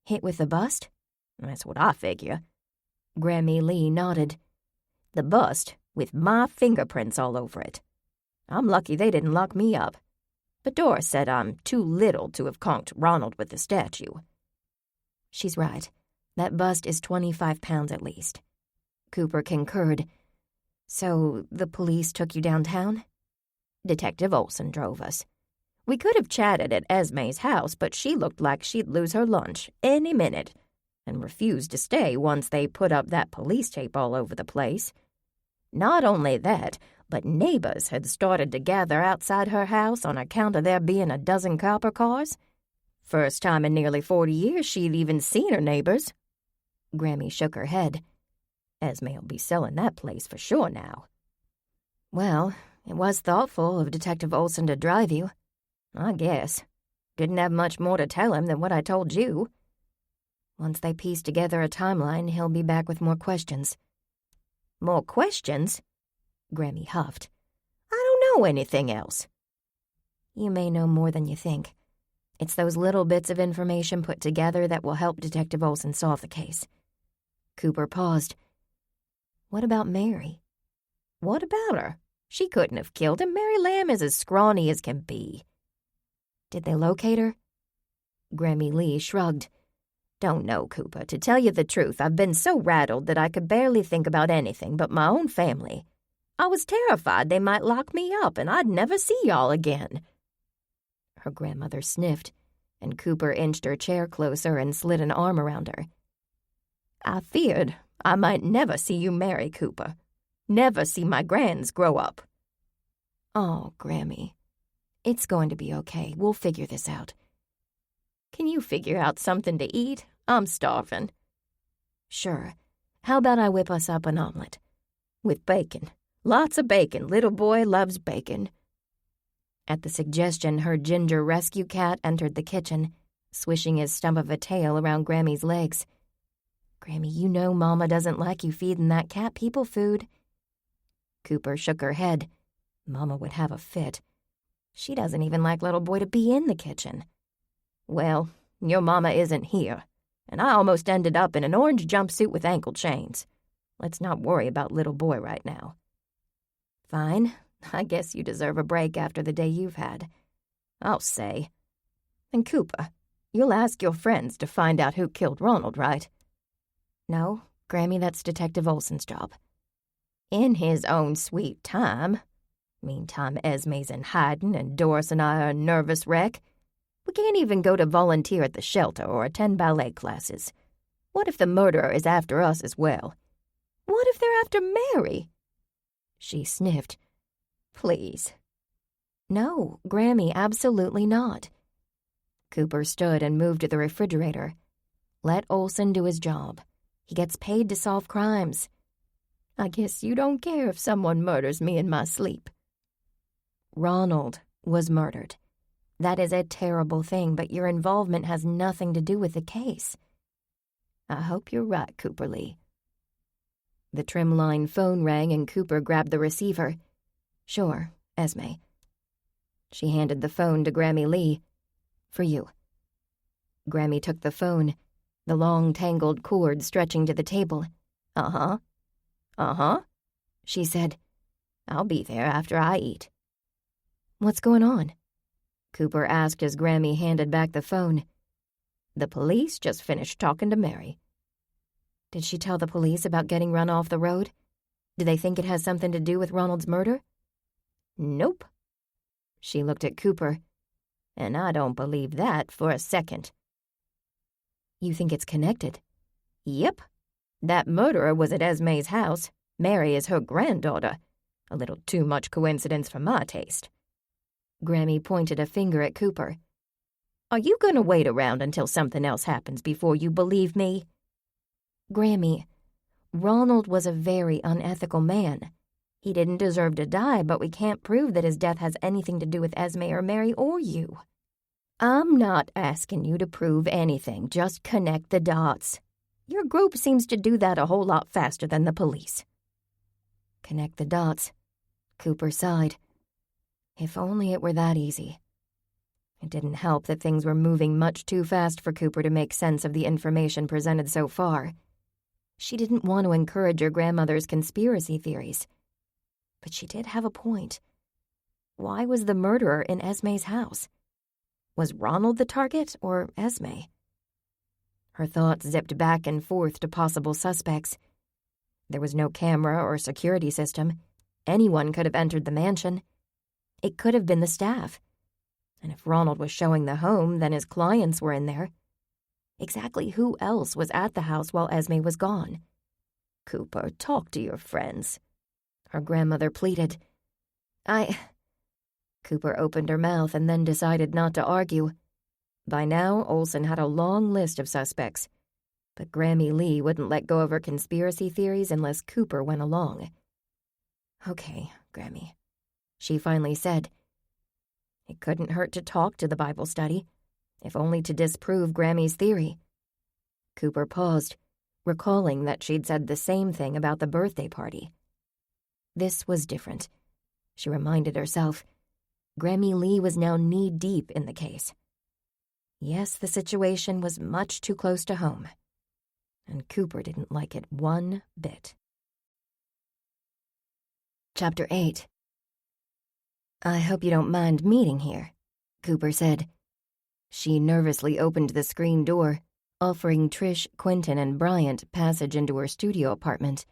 Hit with the bust? That's what I figure. Grammy Lee nodded. The bust with my fingerprints all over it. I'm lucky they didn't lock me up. But Doris said I'm too little to have conked Ronald with the statue. She's right. That bust is 25 pounds at least. Cooper concurred. So the police took you downtown? Detective Olson drove us. We could have chatted at Esme's house, but she looked like she'd lose her lunch any minute and refused to stay once they put up that police tape all over the place. Not only that, but neighbors had started to gather outside her house on account of there being a dozen copper cars. First time in nearly 40 years she'd even seen her neighbors. Grammy shook her head. Esme'll be selling that place for sure now. Well, it was thoughtful of Detective Olson to drive you. I guess. Didn't have much more to tell him than what I told you. Once they piece together a timeline, he'll be back with more questions. More questions? Grammy huffed. I don't know anything else. You may know more than you think. It's those little bits of information put together that will help Detective Olson solve the case. Cooper paused. What about Mary? What about her? She couldn't have killed him. Mary Lamb is as scrawny as can be. Did they locate her? Grammy Lee shrugged. Don't know, Cooper. To tell you the truth, I've been so rattled that I could barely think about anything but my own family. I was terrified they might lock me up and I'd never see y'all again. Her grandmother sniffed, and Cooper inched her chair closer and slid an arm around her. I feared I might never see you marry, Cooper. Never see my grands grow up. Oh, Grammy. It's going to be okay. We'll figure this out. Can you figure out something to eat? I'm starving. Sure. How about I whip us up an omelet? With bacon. Lots of bacon. Little boy loves bacon. At the suggestion, her ginger rescue cat entered the kitchen, swishing his stump of a tail around Grammy's legs. Grammy, you know Mama doesn't like you feeding that cat people food. Cooper shook her head. Mama would have a fit. She doesn't even like little boy to be in the kitchen. Well, your mama isn't here, and I almost ended up in an orange jumpsuit with ankle chains. Let's not worry about little boy right now. Fine. I guess you deserve a break after the day you've had. I'll say. And Cooper, you'll ask your friends to find out who killed Ronald, right? No, Grammy, that's Detective Olson's job. In his own sweet time. Meantime, Esme's in hiding and Doris and I are a nervous wreck. We can't even go to volunteer at the shelter or attend ballet classes. What if the murderer is after us as well? What if they're after Mary? She sniffed. Please. No, Grammy, absolutely not. Cooper stood and moved to the refrigerator. Let Olson do his job. He gets paid to solve crimes. I guess you don't care if someone murders me in my sleep. Ronald was murdered. That is a terrible thing, but your involvement has nothing to do with the case. I hope you're right, Cooper Lee. The trim-line phone rang and Cooper grabbed the receiver. Sure, Esme. She handed the phone to Grammy Lee. For you. Grammy took the phone, the long tangled cord stretching to the table. Uh-huh. she said. I'll be there after I eat. What's going on? Cooper asked as Grammy handed back the phone. The police just finished talking to Mary. Did she tell the police about getting run off the road? Do they think it has something to do with Ronald's murder? Nope. She looked at Cooper. And I don't believe that for a second. You think it's connected? Yep. That murderer was at Esme's house. Mary is her granddaughter. A little too much coincidence for my taste. Grammy pointed a finger at Cooper. Are you going to wait around until something else happens before you believe me? Grammy, Ronald was a very unethical man. He didn't deserve to die, but we can't prove that his death has anything to do with Esme or Mary or you. I'm not asking you to prove anything, just connect the dots. Your group seems to do that a whole lot faster than the police. Connect the dots. Cooper sighed. If only it were that easy. It didn't help that things were moving much too fast for Cooper to make sense of the information presented so far. She didn't want to encourage her grandmother's conspiracy theories. But she did have a point. Why was the murderer in Esme's house? Was Ronald the target or Esme? Her thoughts zipped back and forth to possible suspects. There was no camera or security system. Anyone could have entered the mansion. It could have been the staff. And if Ronald was showing the home, then his clients were in there. Exactly who else was at the house while Esme was gone? Cooper, talk to your friends. Her grandmother pleaded. Cooper opened her mouth and then decided not to argue. By now, Olsen had a long list of suspects. But Grammy Lee wouldn't let go of her conspiracy theories unless Cooper went along. Okay, Grammy, she finally said. It couldn't hurt to talk to the Bible study, if only to disprove Grammy's theory. Cooper paused, recalling that she'd said the same thing about the birthday party. This was different, she reminded herself. Grammy Lee was now knee-deep in the case. Yes, the situation was much too close to home, and Cooper didn't like it one bit. Chapter 8. I hope you don't mind meeting here, Cooper said. She nervously opened the screen door, offering Trish, Quentin, and Bryant passage into her studio apartment.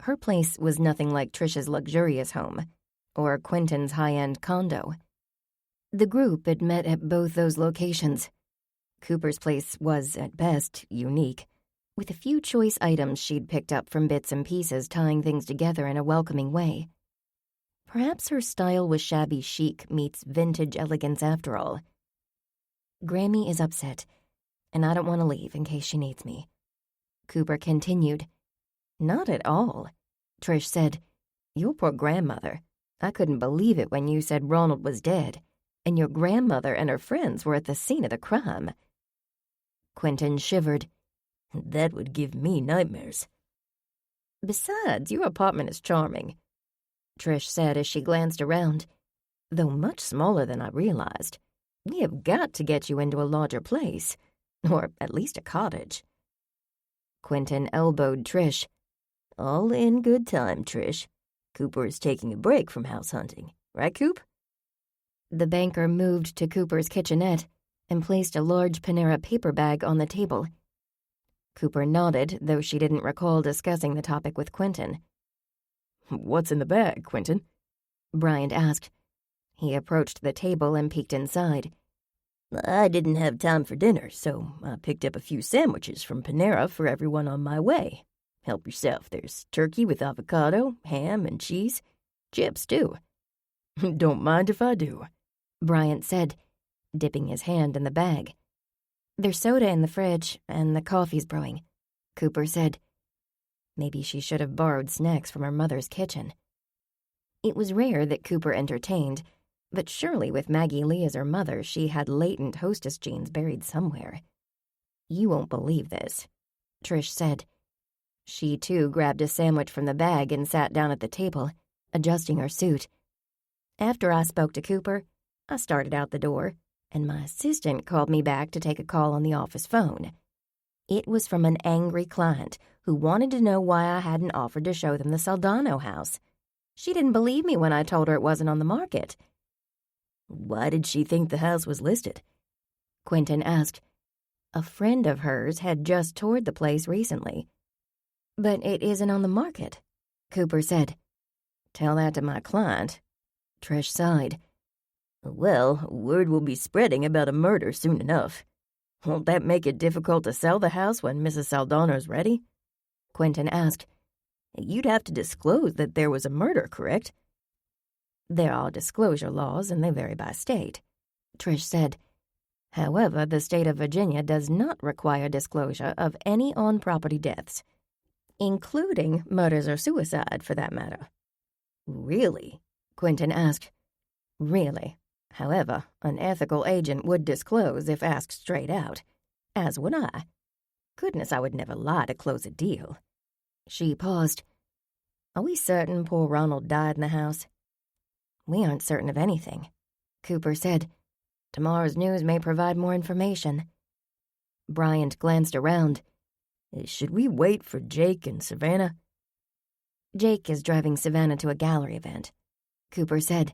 Her place was nothing like Trish's luxurious home, or Quentin's high-end condo. The group had met at both those locations. Cooper's place was, at best, unique, with a few choice items she'd picked up from bits and pieces tying things together in a welcoming way. Perhaps her style was shabby chic meets vintage elegance after all. Grammy is upset, and I don't want to leave in case she needs me. Cooper continued. Not at all, Trish said. Your poor grandmother. I couldn't believe it when you said Ronald was dead, and your grandmother and her friends were at the scene of the crime. Quentin shivered. That would give me nightmares. Besides, your apartment is charming, Trish said as she glanced around, though much smaller than I realized. We have got to get you into a larger place, or at least a cottage. Quentin elbowed Trish. All in good time, Trish. Cooper is taking a break from house hunting, right, Coop? The banker moved to Cooper's kitchenette and placed a large Panera paper bag on the table. Cooper nodded, though she didn't recall discussing the topic with Quentin. What's in the bag, Quentin? Bryant asked. He approached the table and peeked inside. I didn't have time for dinner, so I picked up a few sandwiches from Panera for everyone on my way. Help yourself. There's turkey with avocado, ham and cheese, chips, too. Don't mind if I do, Bryant said, dipping his hand in the bag. There's soda in the fridge, and the coffee's brewing, Cooper said. Maybe she should have borrowed snacks from her mother's kitchen. It was rare that Cooper entertained, but surely with Maggie Lee as her mother, she had latent hostess genes buried somewhere. You won't believe this, Trish said. She, too, grabbed a sandwich from the bag and sat down at the table, adjusting her suit. After I spoke to Cooper, I started out the door, and my assistant called me back to take a call on the office phone. It was from an angry client who wanted to know why I hadn't offered to show them the Saldano house. She didn't believe me when I told her it wasn't on the market. Why did she think the house was listed? Quentin asked. A friend of hers had just toured the place recently. But it isn't on the market, Cooper said. Tell that to my client. Trish sighed. Well, word will be spreading about a murder soon enough. Won't that make it difficult to sell the house when Mrs. Saldano's ready? Quentin asked. You'd have to disclose that there was a murder, correct? There are disclosure laws, and they vary by state, Trish said. However, the state of Virginia does not require disclosure of any on-property deaths, including murders or suicide, for that matter. Really? Quentin asked. Really. However, an ethical agent would disclose if asked straight out, as would I. Goodness, I would never lie to close a deal. She paused. Are we certain poor Ronald died in the house? We aren't certain of anything, Cooper said. Tomorrow's news may provide more information. Bryant glanced around. Should we wait for Jake and Savannah? Jake is driving Savannah to a gallery event, Cooper said.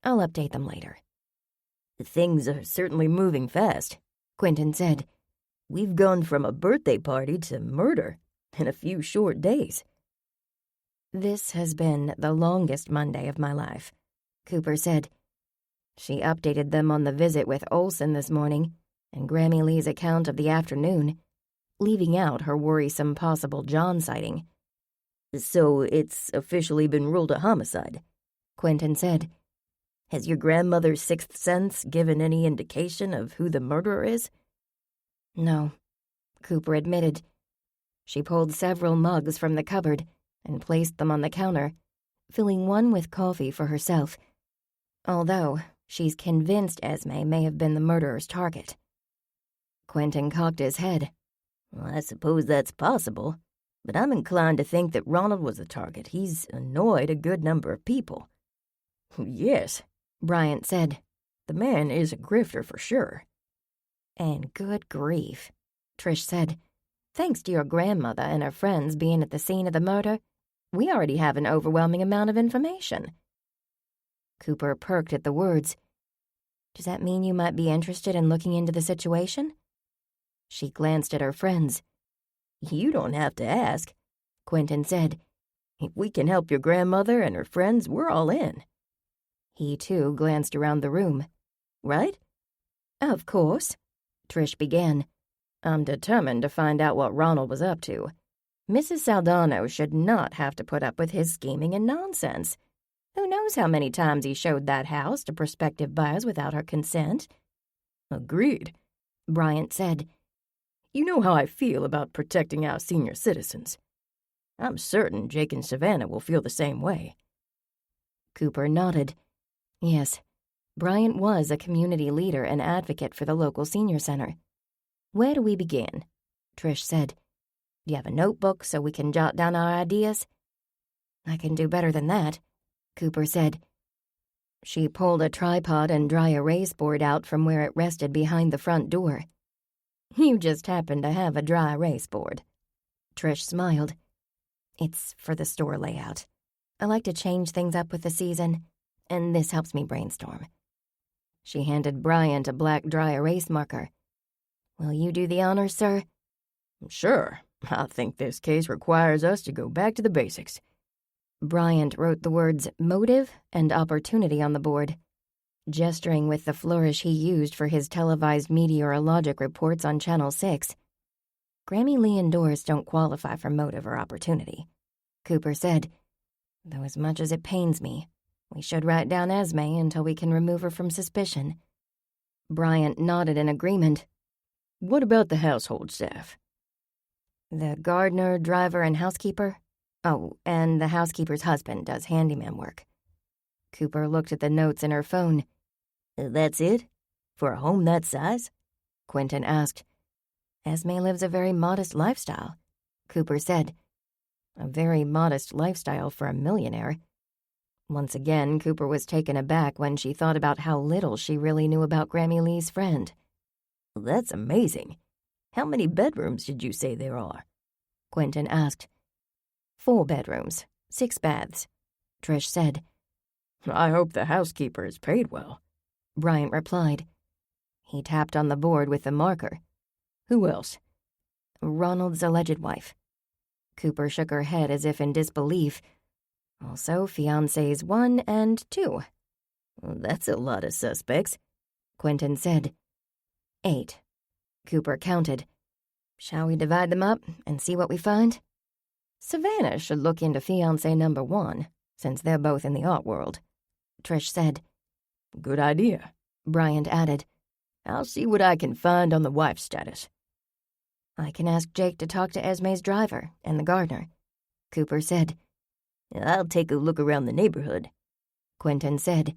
I'll update them later. Things are certainly moving fast, Quentin said. We've gone from a birthday party to murder in a few short days. This has been the longest Monday of my life, Cooper said. She updated them on the visit with Olson this morning and Grammy Lee's account of the afternoon, leaving out her worrisome possible John sighting. So it's officially been ruled a homicide, Quentin said. Has your grandmother's sixth sense given any indication of who the murderer is? No, Cooper admitted. She pulled several mugs from the cupboard and placed them on the counter, filling one with coffee for herself, although she's convinced Esme may have been the murderer's target. Quentin cocked his head. Well, I suppose that's possible, but I'm inclined to think that Ronald was the target. He's annoyed a good number of people. Yes, Bryant said. The man is a grifter for sure. And good grief, Trish said. Thanks to your grandmother and her friends being at the scene of the murder, we already have an overwhelming amount of information. Cooper perked at the words. Does that mean you might be interested in looking into the situation? She glanced at her friends. You don't have to ask, Quentin said. If we can help your grandmother and her friends, we're all in. He, too, glanced around the room. Right? Of course, Trish began. I'm determined to find out what Ronald was up to. Mrs. Saldano should not have to put up with his scheming and nonsense. Who knows how many times he showed that house to prospective buyers without her consent? Agreed, Bryant said. You know how I feel about protecting our senior citizens. I'm certain Jake and Savannah will feel the same way. Cooper nodded. Yes, Bryant was a community leader and advocate for the local senior center. Where do we begin? Trish said. Do you have a notebook so we can jot down our ideas? I can do better than that, Cooper said. She pulled a tripod and dry erase board out from where it rested behind the front door. You just happen to have a dry erase board. Trish smiled. It's for the store layout. I like to change things up with the season, and this helps me brainstorm. She handed Bryant a black dry erase marker. Will you do the honors, sir? Sure. I think this case requires us to go back to the basics. Bryant wrote the words motive and opportunity on the board, gesturing with the flourish he used for his televised meteorologic reports on Channel 6. Grammy Lee and Doris don't qualify for motive or opportunity, Cooper said. Though as much as it pains me, we should write down Esme until we can remove her from suspicion. Bryant nodded in agreement. What about the household staff? The gardener, driver, and housekeeper? Oh, and the housekeeper's husband does handyman work. Cooper looked at the notes in her phone. That's it? For a home that size? Quentin asked. Esme lives a very modest lifestyle, Cooper said. A very modest lifestyle for a millionaire. Once again, Cooper was taken aback when she thought about how little she really knew about Grammy Lee's friend. That's amazing. How many bedrooms did you say there are? Quentin asked. 4 bedrooms, 6 baths, Trish said. I hope the housekeeper is paid well, Bryant replied. He tapped on the board with the marker. Who else? Ronald's alleged wife. Cooper shook her head as if in disbelief. Also, fiancés 1 and 2. That's a lot of suspects, Quentin said. 8. Cooper counted. Shall we divide them up and see what we find? Savannah should look into fiancé number 1, since they're both in the art world, Trish said. Good idea, Bryant added. I'll see what I can find on the wife's status. I can ask Jake to talk to Esme's driver and the gardener, Cooper said. I'll take a look around the neighborhood, Quentin said.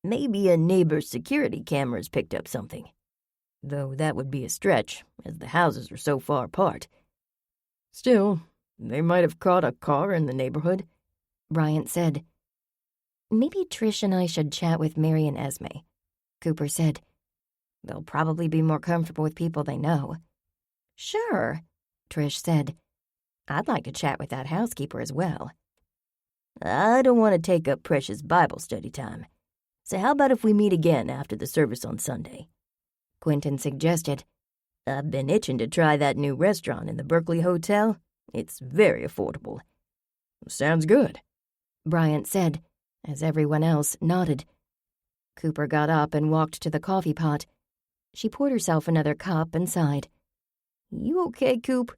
Maybe a neighbor's security cameras picked up something. Though that would be a stretch, as the houses are so far apart. Still, they might have caught a car in the neighborhood, Bryant said. Maybe Trish and I should chat with Mary and Esme, Cooper said. They'll probably be more comfortable with people they know. Sure, Trish said. I'd like to chat with that housekeeper as well. I don't want to take up precious Bible study time. So how about if we meet again after the service on Sunday? Quentin suggested. I've been itching to try that new restaurant in the Berkeley Hotel. It's very affordable. Sounds good, Bryant said, as everyone else nodded. Cooper got up and walked to the coffee pot. She poured herself another cup and sighed. You okay, Coop?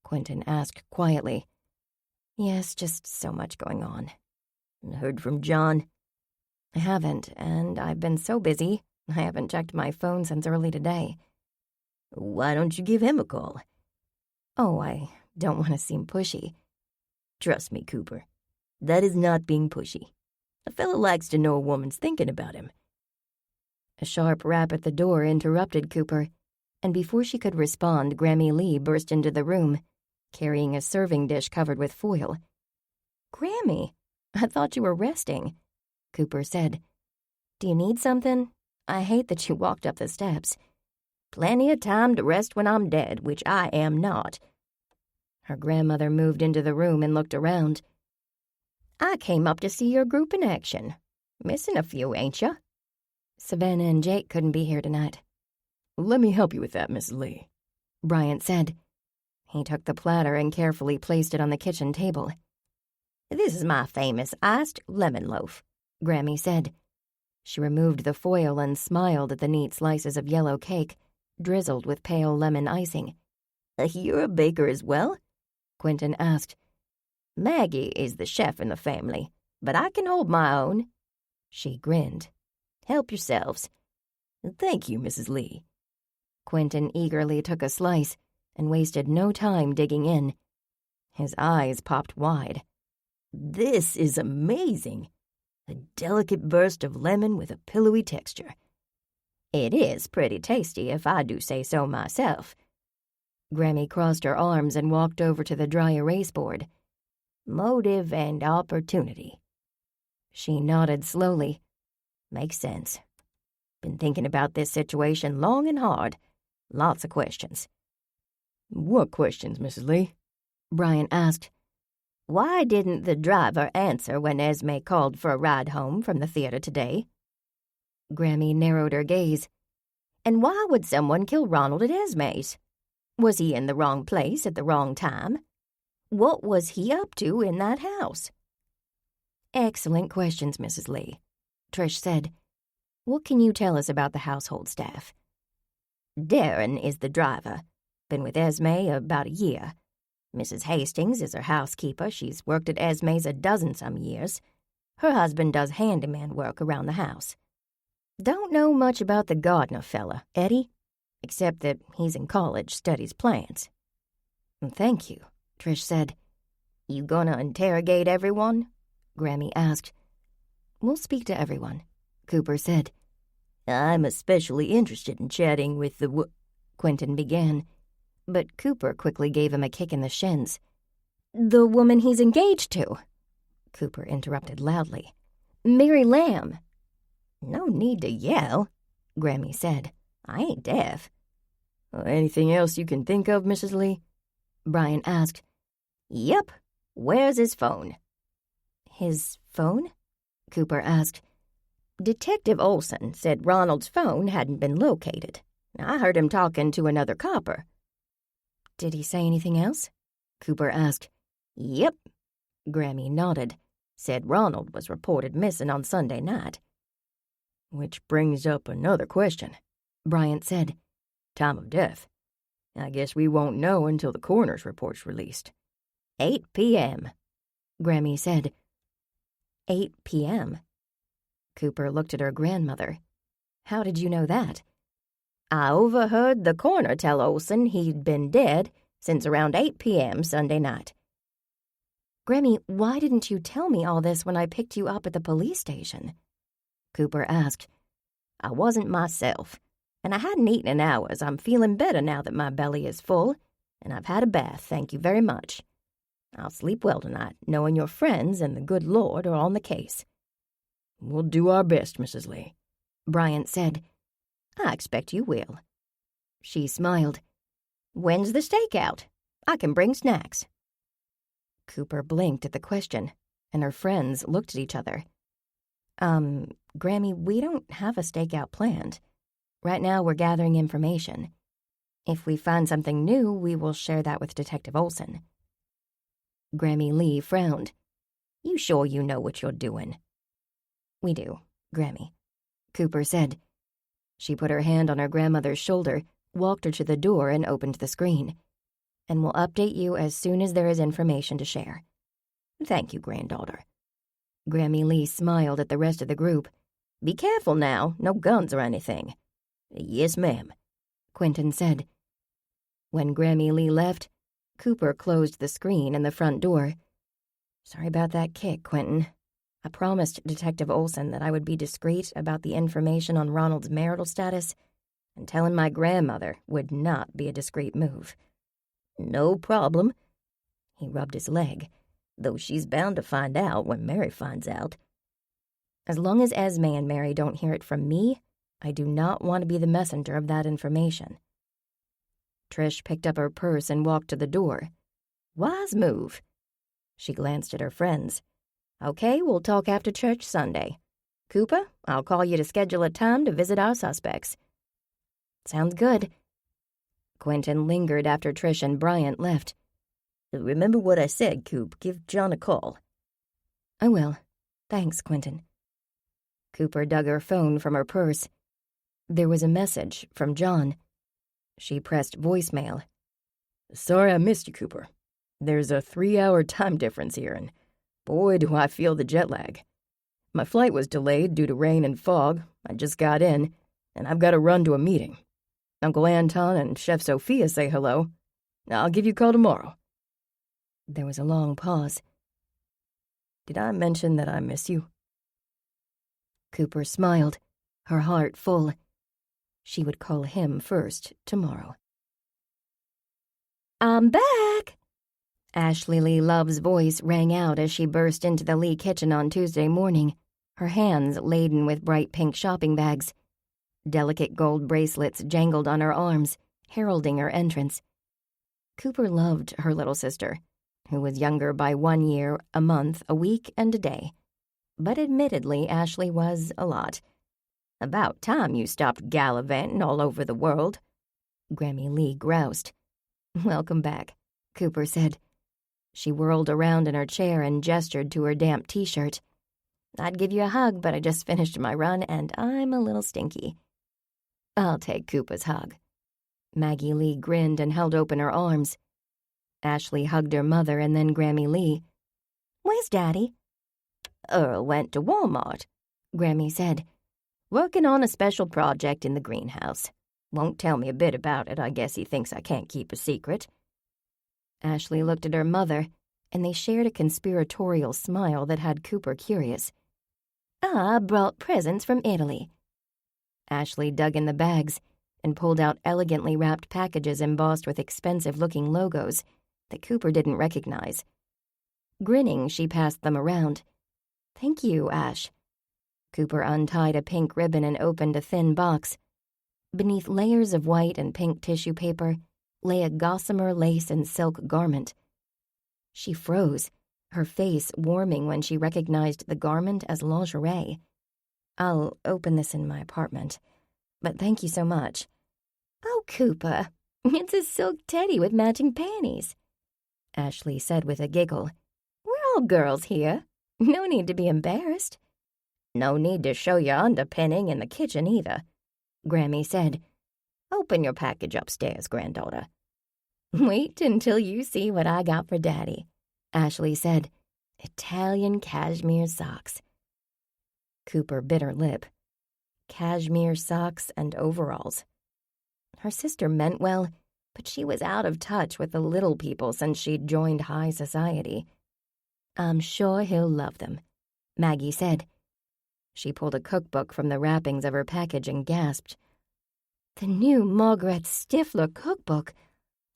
Quentin asked quietly. Yes, just so much going on. Heard from John? I haven't, and I've been so busy, I haven't checked my phone since early today. Why don't you give him a call? Oh, I don't want to seem pushy. Trust me, Cooper. That is not being pushy. A fellow likes to know a woman's thinking about him. A sharp rap at the door interrupted Cooper, and before she could respond, Grammy Lee burst into the room, carrying a serving dish covered with foil. Grammy, I thought you were resting, Cooper said. Do you need something? I hate that you walked up the steps. Plenty of time to rest when I'm dead, which I am not. Her grandmother moved into the room and looked around. I came up to see your group in action. Missing a few, ain't ya? Savannah and Jake couldn't be here tonight. Let me help you with that, Miss Lee, Bryant said. He took the platter and carefully placed it on the kitchen table. This is my famous iced lemon loaf, Grammy said. She removed the foil and smiled at the neat slices of yellow cake, drizzled with pale lemon icing. You're a baker as well? Quentin asked. Maggie is the chef in the family, but I can hold my own. She grinned. Help yourselves. Thank you, Mrs. Lee. Quentin eagerly took a slice and wasted no time digging in. His eyes popped wide. This is amazing. A delicate burst of lemon with a pillowy texture. It is pretty tasty, if I do say so myself. Grammy crossed her arms and walked over to the dry erase board. Motive and opportunity. She nodded slowly. Makes sense. Been thinking about this situation long and hard. Lots of questions. What questions, Mrs. Lee? Bryant asked. Why didn't the driver answer when Esme called for a ride home from the theater today? Grammy narrowed her gaze. And why would someone kill Ronald at Esme's? Was he in the wrong place at the wrong time? What was he up to in that house? Excellent questions, Mrs. Lee, Trish said. What can you tell us about the household staff? Darren is the driver. Been with Esme about a year. Mrs. Hastings is her housekeeper. She's worked at Esme's a dozen some years. Her husband does handyman work around the house. Don't know much about the gardener fella, Eddie, except that he's in college, studies plants. Thank you, Trish said. You gonna interrogate everyone? Grammy asked. We'll speak to everyone, Cooper said. I'm especially interested in chatting with the Quentin began, but Cooper quickly gave him a kick in the shins. The woman he's engaged to, Cooper interrupted loudly. Mary Lamb. No need to yell, Grammy said. I ain't deaf. Anything else you can think of, Mrs. Lee? Brian asked. Yep. Where's his phone? His phone? Cooper asked. Detective Olson said Ronald's phone hadn't been located. I heard him talking to another copper. Did he say anything else? Cooper asked. Yep. Grammy nodded. Said Ronald was reported missing on Sunday night. Which brings up another question, Bryant said. Time of death. I guess we won't know until the coroner's report's released. 8 p.m., Grammy said. 8 p.m.? Cooper looked at her grandmother. How did you know that? I overheard the coroner tell Olson he'd been dead since around 8 p.m. Sunday night. Grammy, why didn't you tell me all this when I picked you up at the police station? Cooper asked. I wasn't myself, and I hadn't eaten in hours. I'm feeling better now that my belly is full, and I've had a bath, thank you very much. I'll sleep well tonight, knowing your friends and the good Lord are on the case. We'll do our best, Mrs. Lee, Bryant said. I expect you will. She smiled. When's the stakeout? I can bring snacks. Cooper blinked at the question, and her friends looked at each other. Grammy, we don't have a stakeout planned. Right now we're gathering information. If we find something new, we will share that with Detective Olson. Grammy Lee frowned. You sure you know what you're doing? We do, Grammy, Cooper said. She put her hand on her grandmother's shoulder, walked her to the door, and opened the screen. And we'll update you as soon as there is information to share. Thank you, granddaughter. Grammy Lee smiled at the rest of the group. Be careful now, no guns or anything. Yes, ma'am, Quentin said. When Grammy Lee left, Cooper closed the screen and the front door. Sorry about that kick, Quentin. I promised Detective Olson that I would be discreet about the information on Ronald's marital status, and telling my grandmother would not be a discreet move. No problem. He rubbed his leg, though she's bound to find out when Mary finds out. As long as Esme and Mary don't hear it from me, I do not want to be the messenger of that information. Trish picked up her purse and walked to the door. Wise move. She glanced at her friends. Okay, we'll talk after church Sunday. Cooper, I'll call you to schedule a time to visit our suspects. Sounds good. Quentin lingered after Trish and Bryant left. Remember what I said, Coop. Give John a call. I will. Thanks, Quentin. Cooper dug her phone from her purse. There was a message from John. She pressed voicemail. Sorry I missed you, Cooper. There's a 3-hour time difference here, and boy, do I feel the jet lag. My flight was delayed due to rain and fog. I just got in, and I've got to run to a meeting. Uncle Anton and Chef Sophia say hello. I'll give you a call tomorrow. There was a long pause. Did I mention that I miss you? Cooper smiled, her heart full. She would call him first tomorrow. I'm back! Ashley Lee Love's voice rang out as she burst into the Lee kitchen on Tuesday morning, her hands laden with bright pink shopping bags. Delicate gold bracelets jangled on her arms, heralding her entrance. Cooper loved her little sister, who was younger by 1 year, a month, a week, and a day. But admittedly, Ashley was a lot. About time you stopped gallivanting all over the world, Grammy Lee groused. Welcome back, Cooper said. She whirled around in her chair and gestured to her damp t-shirt. I'd give you a hug, but I just finished my run, and I'm a little stinky. I'll take Cooper's hug. Maggie Lee grinned and held open her arms. Ashley hugged her mother and then Grammy Lee. Where's Daddy? Earl went to Walmart, Grammy said. Working on a special project in the greenhouse. Won't tell me a bit about it. I guess he thinks I can't keep a secret. Ashley looked at her mother, and they shared a conspiratorial smile that had Cooper curious. I brought presents from Italy. Ashley dug in the bags and pulled out elegantly wrapped packages embossed with expensive-looking logos that Cooper didn't recognize. Grinning, she passed them around. Thank you, Ash. Cooper untied a pink ribbon and opened a thin box. Beneath layers of white and pink tissue paper lay a gossamer lace and silk garment. She froze, her face warming when she recognized the garment as lingerie. "I'll open this in my apartment, but thank you so much." "Oh, Cooper, it's a silk teddy with matching panties," Ashley said with a giggle. "We're all girls here. No need to be embarrassed." "No need to show your underpinning in the kitchen either," Grammy said. "Open your package upstairs, granddaughter." "Wait until you see what I got for Daddy," Ashley said. "Italian cashmere socks." Cooper bit her lip. Cashmere socks and overalls. Her sister meant well, but she was out of touch with the little people since she'd joined high society. "I'm sure he'll love them," Maggie said. She pulled a cookbook from the wrappings of her package and gasped. "The new Margaret Stifler cookbook.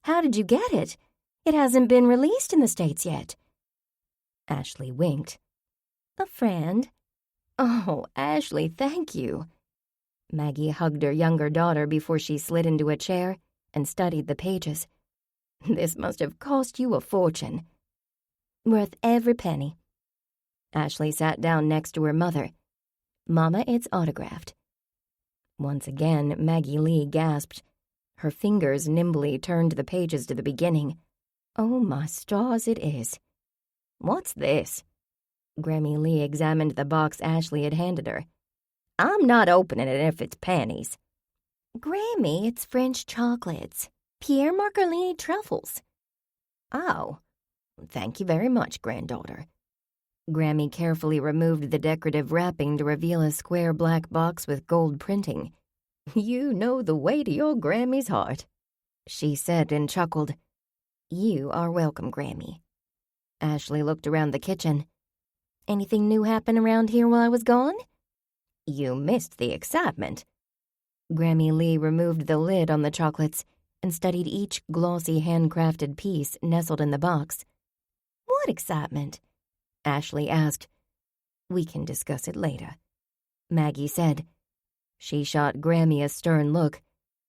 How did you get it? It hasn't been released in the States yet." Ashley winked. "A friend." "Oh, Ashley, thank you." Maggie hugged her younger daughter before she slid into a chair and studied the pages. "This must have cost you a fortune." "Worth every penny." Ashley sat down next to her mother. "Mama, it's autographed." Once again, Maggie Lee gasped. Her fingers nimbly turned the pages to the beginning. "Oh, my stars, it is." "What's this?" Grammy Lee examined the box Ashley had handed her. "I'm not opening it if it's panties." "Grammy, it's French chocolates. Pierre Marcolini truffles." "Oh, thank you very much, granddaughter." Grammy carefully removed the decorative wrapping to reveal a square black box with gold printing. "You know the way to your Grammy's heart," she said and chuckled. "You are welcome, Grammy." Ashley looked around the kitchen. "Anything new happen around here while I was gone?" "You missed the excitement." Grammy Lee removed the lid on the chocolates and studied each glossy handcrafted piece nestled in the box. "What excitement?" Ashley asked. "We can discuss it later," Maggie said. She shot Grammy a stern look,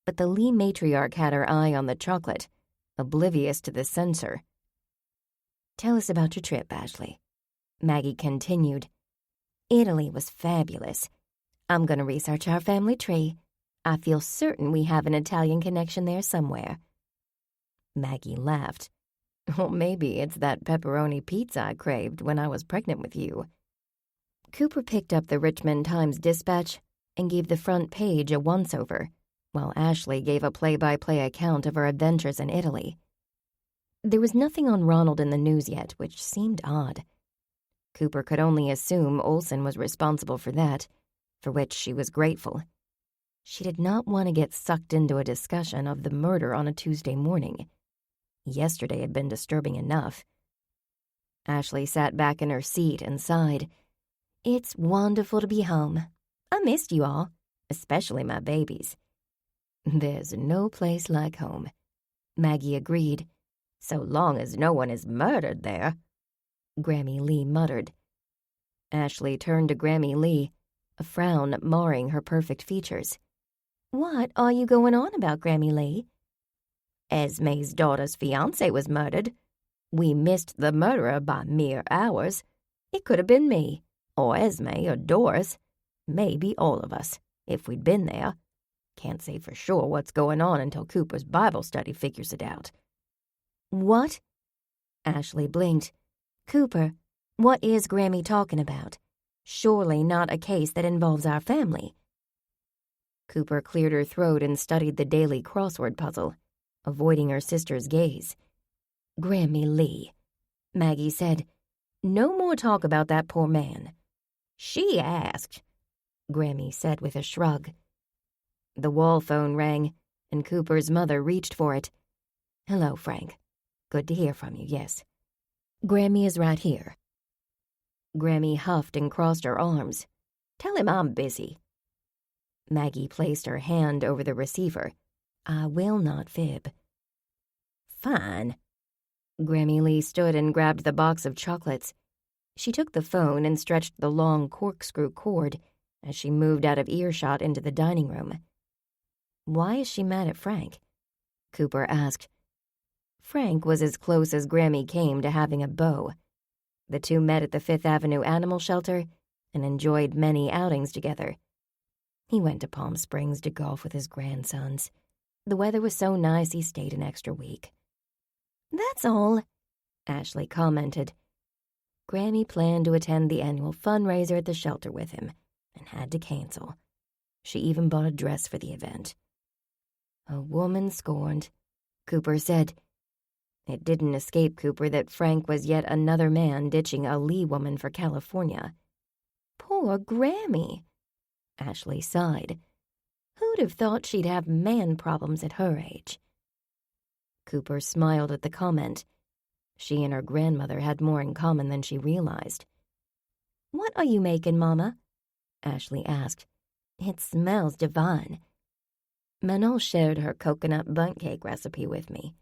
but the Lee matriarch had her eye on the chocolate, oblivious to the censor. "Tell us about your trip, Ashley," Maggie continued. "Italy was fabulous. I'm going to research our family tree. I feel certain we have an Italian connection there somewhere." Maggie laughed. "Well, maybe it's that pepperoni pizza I craved when I was pregnant with you." Cooper picked up the Richmond Times-Dispatch and gave the front page a once-over, while Ashley gave a play-by-play account of her adventures in Italy. There was nothing on Ronald in the news yet, which seemed odd. Cooper could only assume Olsen was responsible for that, for which she was grateful. She did not want to get sucked into a discussion of the murder on a Tuesday morning. Yesterday had been disturbing enough. Ashley sat back in her seat and sighed. "It's wonderful to be home. I missed you all, especially my babies." "There's no place like home," Maggie agreed. "So long as no one is murdered there," Grammy Lee muttered. Ashley turned to Grammy Lee, a frown marring her perfect features. "What are you going on about, Grammy Lee?" "Esme's daughter's fiancé was murdered. We missed the murderer by mere hours. It could have been me, or Esme, or Doris. Maybe all of us, if we'd been there. Can't say for sure what's going on until Cooper's Bible study figures it out." "What?" Ashley blinked. "Cooper, what is Grammy talking about? Surely not a case that involves our family." Cooper cleared her throat and studied the daily crossword puzzle, avoiding her sister's gaze. "Grammy Lee," Maggie said, "no more talk about that poor man." "She asked," Grammy said with a shrug. The wall phone rang, and Cooper's mother reached for it. "Hello, Frank. Good to hear from you, yes. Grammy is right here." Grammy huffed and crossed her arms. "Tell him I'm busy." Maggie placed her hand over the receiver. "I will not fib." "Fine." Grammy Lee stood and grabbed the box of chocolates. She took the phone and stretched the long corkscrew cord as she moved out of earshot into the dining room. Why is she mad at Frank? Cooper asked. Frank was as close as Grammy came to having a beau. The two met at the Fifth Avenue Animal Shelter and enjoyed many outings together. He went to Palm Springs to golf with his grandsons. The weather was so nice he stayed an extra week. "That's all," Ashley commented. Grammy planned to attend the annual fundraiser at the shelter with him and had to cancel. She even bought a dress for the event. "A woman scorned," Cooper said. It didn't escape Cooper that Frank was yet another man ditching a Lee woman for California. "Poor Grammy," Ashley sighed. "Who'd have thought she'd have man problems at her age?" Cooper smiled at the comment. She and her grandmother had more in common than she realized. "What are you making, Mama?" Ashley asked. "It smells divine." Manon shared her coconut bundt cake recipe with me.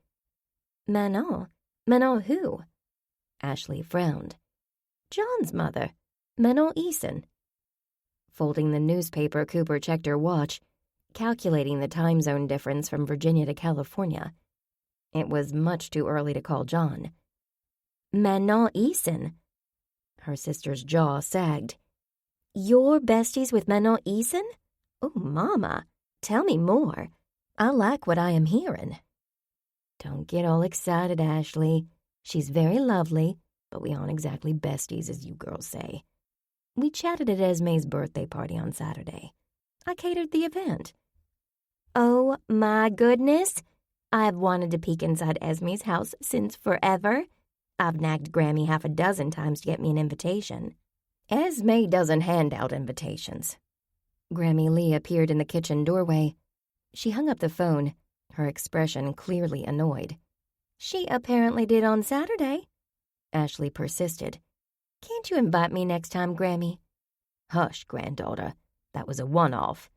"Manon? Manon who?" Ashley frowned. "John's mother, Manon Eason." Folding the newspaper, Cooper checked her watch, calculating the time zone difference from Virginia to California. It was much too early to call John. "Manon Eason?" Her sister's jaw sagged. "You're besties with Manon Eason? Oh, Mama, tell me more. I like what I am hearing." "Don't get all excited, Ashley. She's very lovely, but we aren't exactly besties, as you girls say. We chatted at Esme's birthday party on Saturday. I catered the event." "Oh, my goodness. I've wanted to peek inside Esme's house since forever. I've nagged Grammy half a dozen times to get me an invitation." "Esme doesn't hand out invitations." Grammy Lee appeared in the kitchen doorway. She hung up the phone, her expression clearly annoyed. "She apparently did on Saturday," Ashley persisted. "Can't you invite me next time, Grammy?" "Hush, granddaughter. That was a one-off.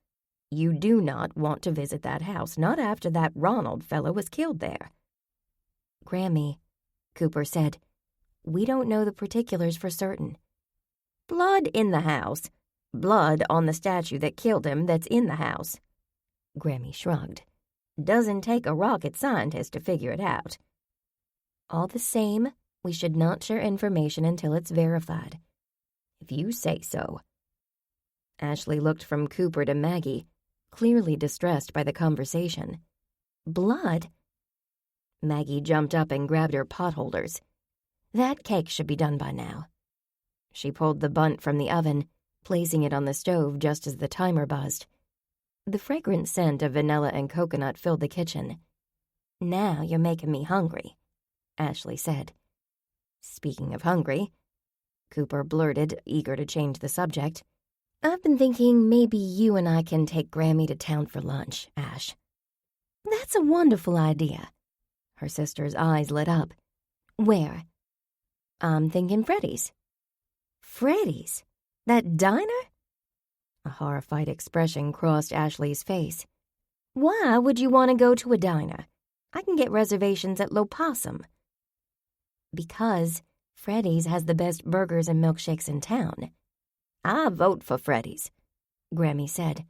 You do not want to visit that house, not after that Ronald fellow was killed there." "Grammy," Cooper said, "we don't know the particulars for certain." "Blood in the house. Blood on the statue that killed him that's in the house." Grammy shrugged. "Doesn't take a rocket scientist to figure it out." "All the same, we should not share information until it's verified." "If you say so." Ashley looked from Cooper to Maggie, clearly distressed by the conversation. "Blood?" Maggie jumped up and grabbed her potholders. "That cake should be done by now." She pulled the bundt from the oven, placing it on the stove just as the timer buzzed. The fragrant scent of vanilla and coconut filled the kitchen. "Now you're making me hungry," Ashley said. "Speaking of hungry," Cooper blurted, eager to change the subject, "I've been thinking maybe you and I can take Grammy to town for lunch, Ash." "That's a wonderful idea." Her sister's eyes lit up. "Where?" "I'm thinking Freddy's." "Freddy's? That diner?" A horrified expression crossed Ashley's face. "Why would you want to go to a diner? I can get reservations at Lopossum." "Because Freddy's has the best burgers and milkshakes in town." "I vote for Freddy's," Grammy said.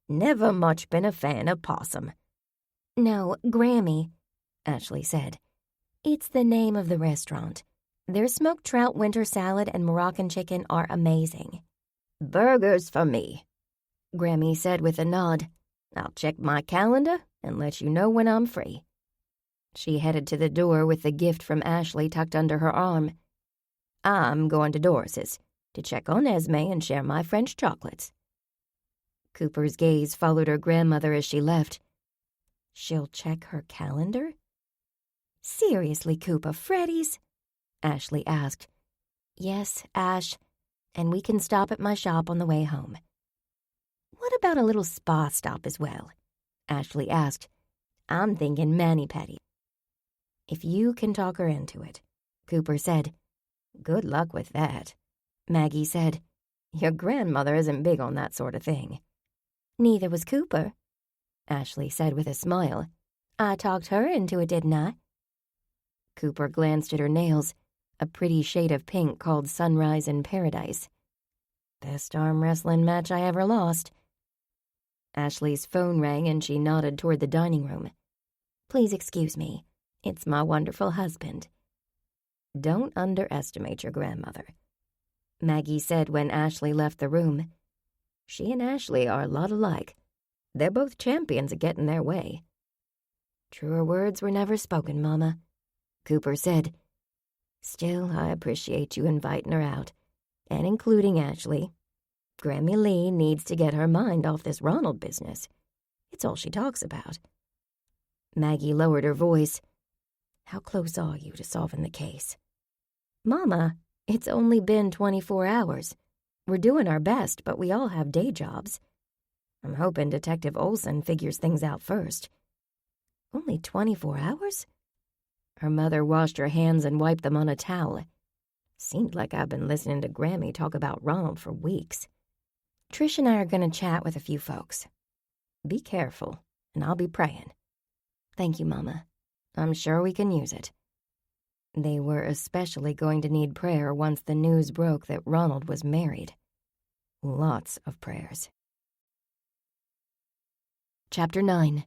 "Never much been a fan of Possum." "No, Grammy," Ashley said. "It's the name of the restaurant. Their smoked trout winter salad and Moroccan chicken are amazing." "Burgers for me," Grammy said with a nod. "I'll check my calendar and let you know when I'm free." She headed to the door with the gift from Ashley tucked under her arm. "I'm going to Doris's to check on Esme and share my French chocolates." Cooper's gaze followed her grandmother as she left. She'll check her calendar? "Seriously, Cooper, Freddy's?" Ashley asked. "Yes, Ash, and we can stop at my shop on the way home." "What about a little spa stop as well?" Ashley asked. "I'm thinking mani-pedi." "If you can talk her into it," Cooper said. "Good luck with that," Maggie said. "Your grandmother isn't big on that sort of thing." "Neither was Cooper," Ashley said with a smile. "I talked her into it, didn't I?" Cooper glanced at her nails, a pretty shade of pink called Sunrise in Paradise. "Best arm wrestling match I ever lost." Ashley's phone rang and she nodded toward the dining room. "Please excuse me. It's my wonderful husband." "Don't underestimate your grandmother," Maggie said when Ashley left the room. "She and Ashley are a lot alike. They're both champions at getting their way." "Truer words were never spoken, Mama," Cooper said. "Still, I appreciate you inviting her out, and including Ashley. Grammy Lee needs to get her mind off this Ronald business. It's all she talks about." Maggie lowered her voice. "How close are you to solving the case?" "Mama, it's only been 24 hours. We're doing our best, but we all have day jobs. I'm hoping Detective Olson figures things out first." "Only 24 hours?" Her mother washed her hands and wiped them on a towel. "Seemed like I've been listening to Grammy talk about Ronald for weeks." "Trish and I are going to chat with a few folks." "Be careful, and I'll be praying." "Thank you, Mama. I'm sure we can use it." They were especially going to need prayer once the news broke that Ronald was married. Lots of prayers. Chapter 9.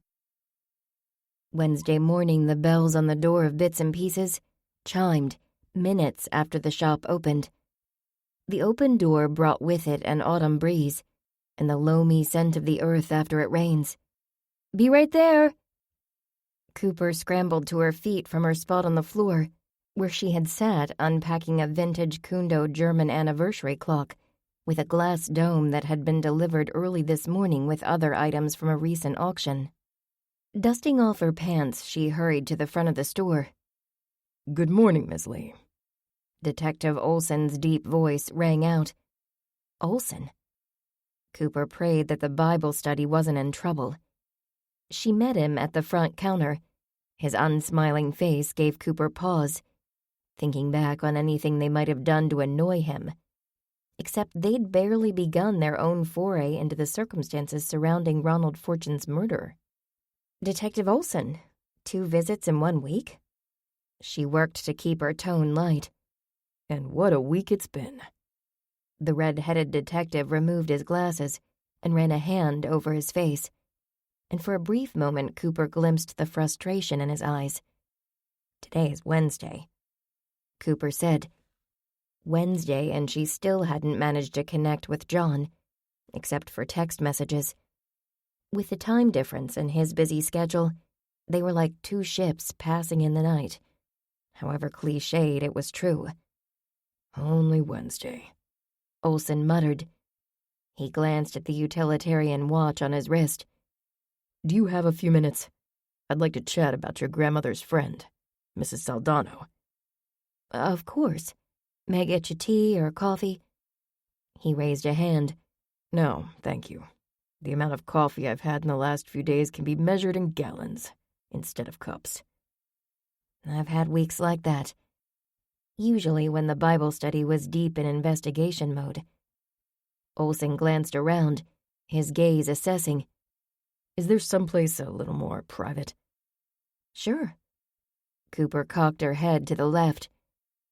Wednesday morning, the bells on the door of Bits and Pieces chimed minutes after the shop opened. The open door brought with it an autumn breeze and the loamy scent of the earth after it rains. "Be right there!" Cooper scrambled to her feet from her spot on the floor, where she had sat unpacking a vintage Kundo German anniversary clock with a glass dome that had been delivered early this morning with other items from a recent auction. Dusting off her pants, she hurried to the front of the store. "Good morning, Miss Lee." Detective Olson's deep voice rang out. Olson? Cooper prayed that the Bible study wasn't in trouble. She met him at the front counter. His unsmiling face gave Cooper pause, thinking back on anything they might have done to annoy him. Except they'd barely begun their own foray into the circumstances surrounding Ronald Fortune's murder. "Detective Olson, 2 visits in 1 week?" She worked to keep her tone light. "And what a week it's been." The red-headed detective removed his glasses and ran a hand over his face, and for a brief moment Cooper glimpsed the frustration in his eyes. "Today is Wednesday," Cooper said. Wednesday, and she still hadn't managed to connect with John, except for text messages. With the time difference and his busy schedule, they were like 2 ships passing in the night. However cliched, it was true. "Only Wednesday," Olson muttered. He glanced at the utilitarian watch on his wrist. "Do you have a few minutes? I'd like to chat about your grandmother's friend, Mrs. Saldano." "Of course. May I get you tea or coffee?" He raised a hand. "No, thank you. The amount of coffee I've had in the last few days can be measured in gallons instead of cups." "I've had weeks like that. Usually when the Bible study was deep in investigation mode." Olson glanced around, his gaze assessing. "Is there someplace a little more private?" "Sure." Cooper cocked her head to the left.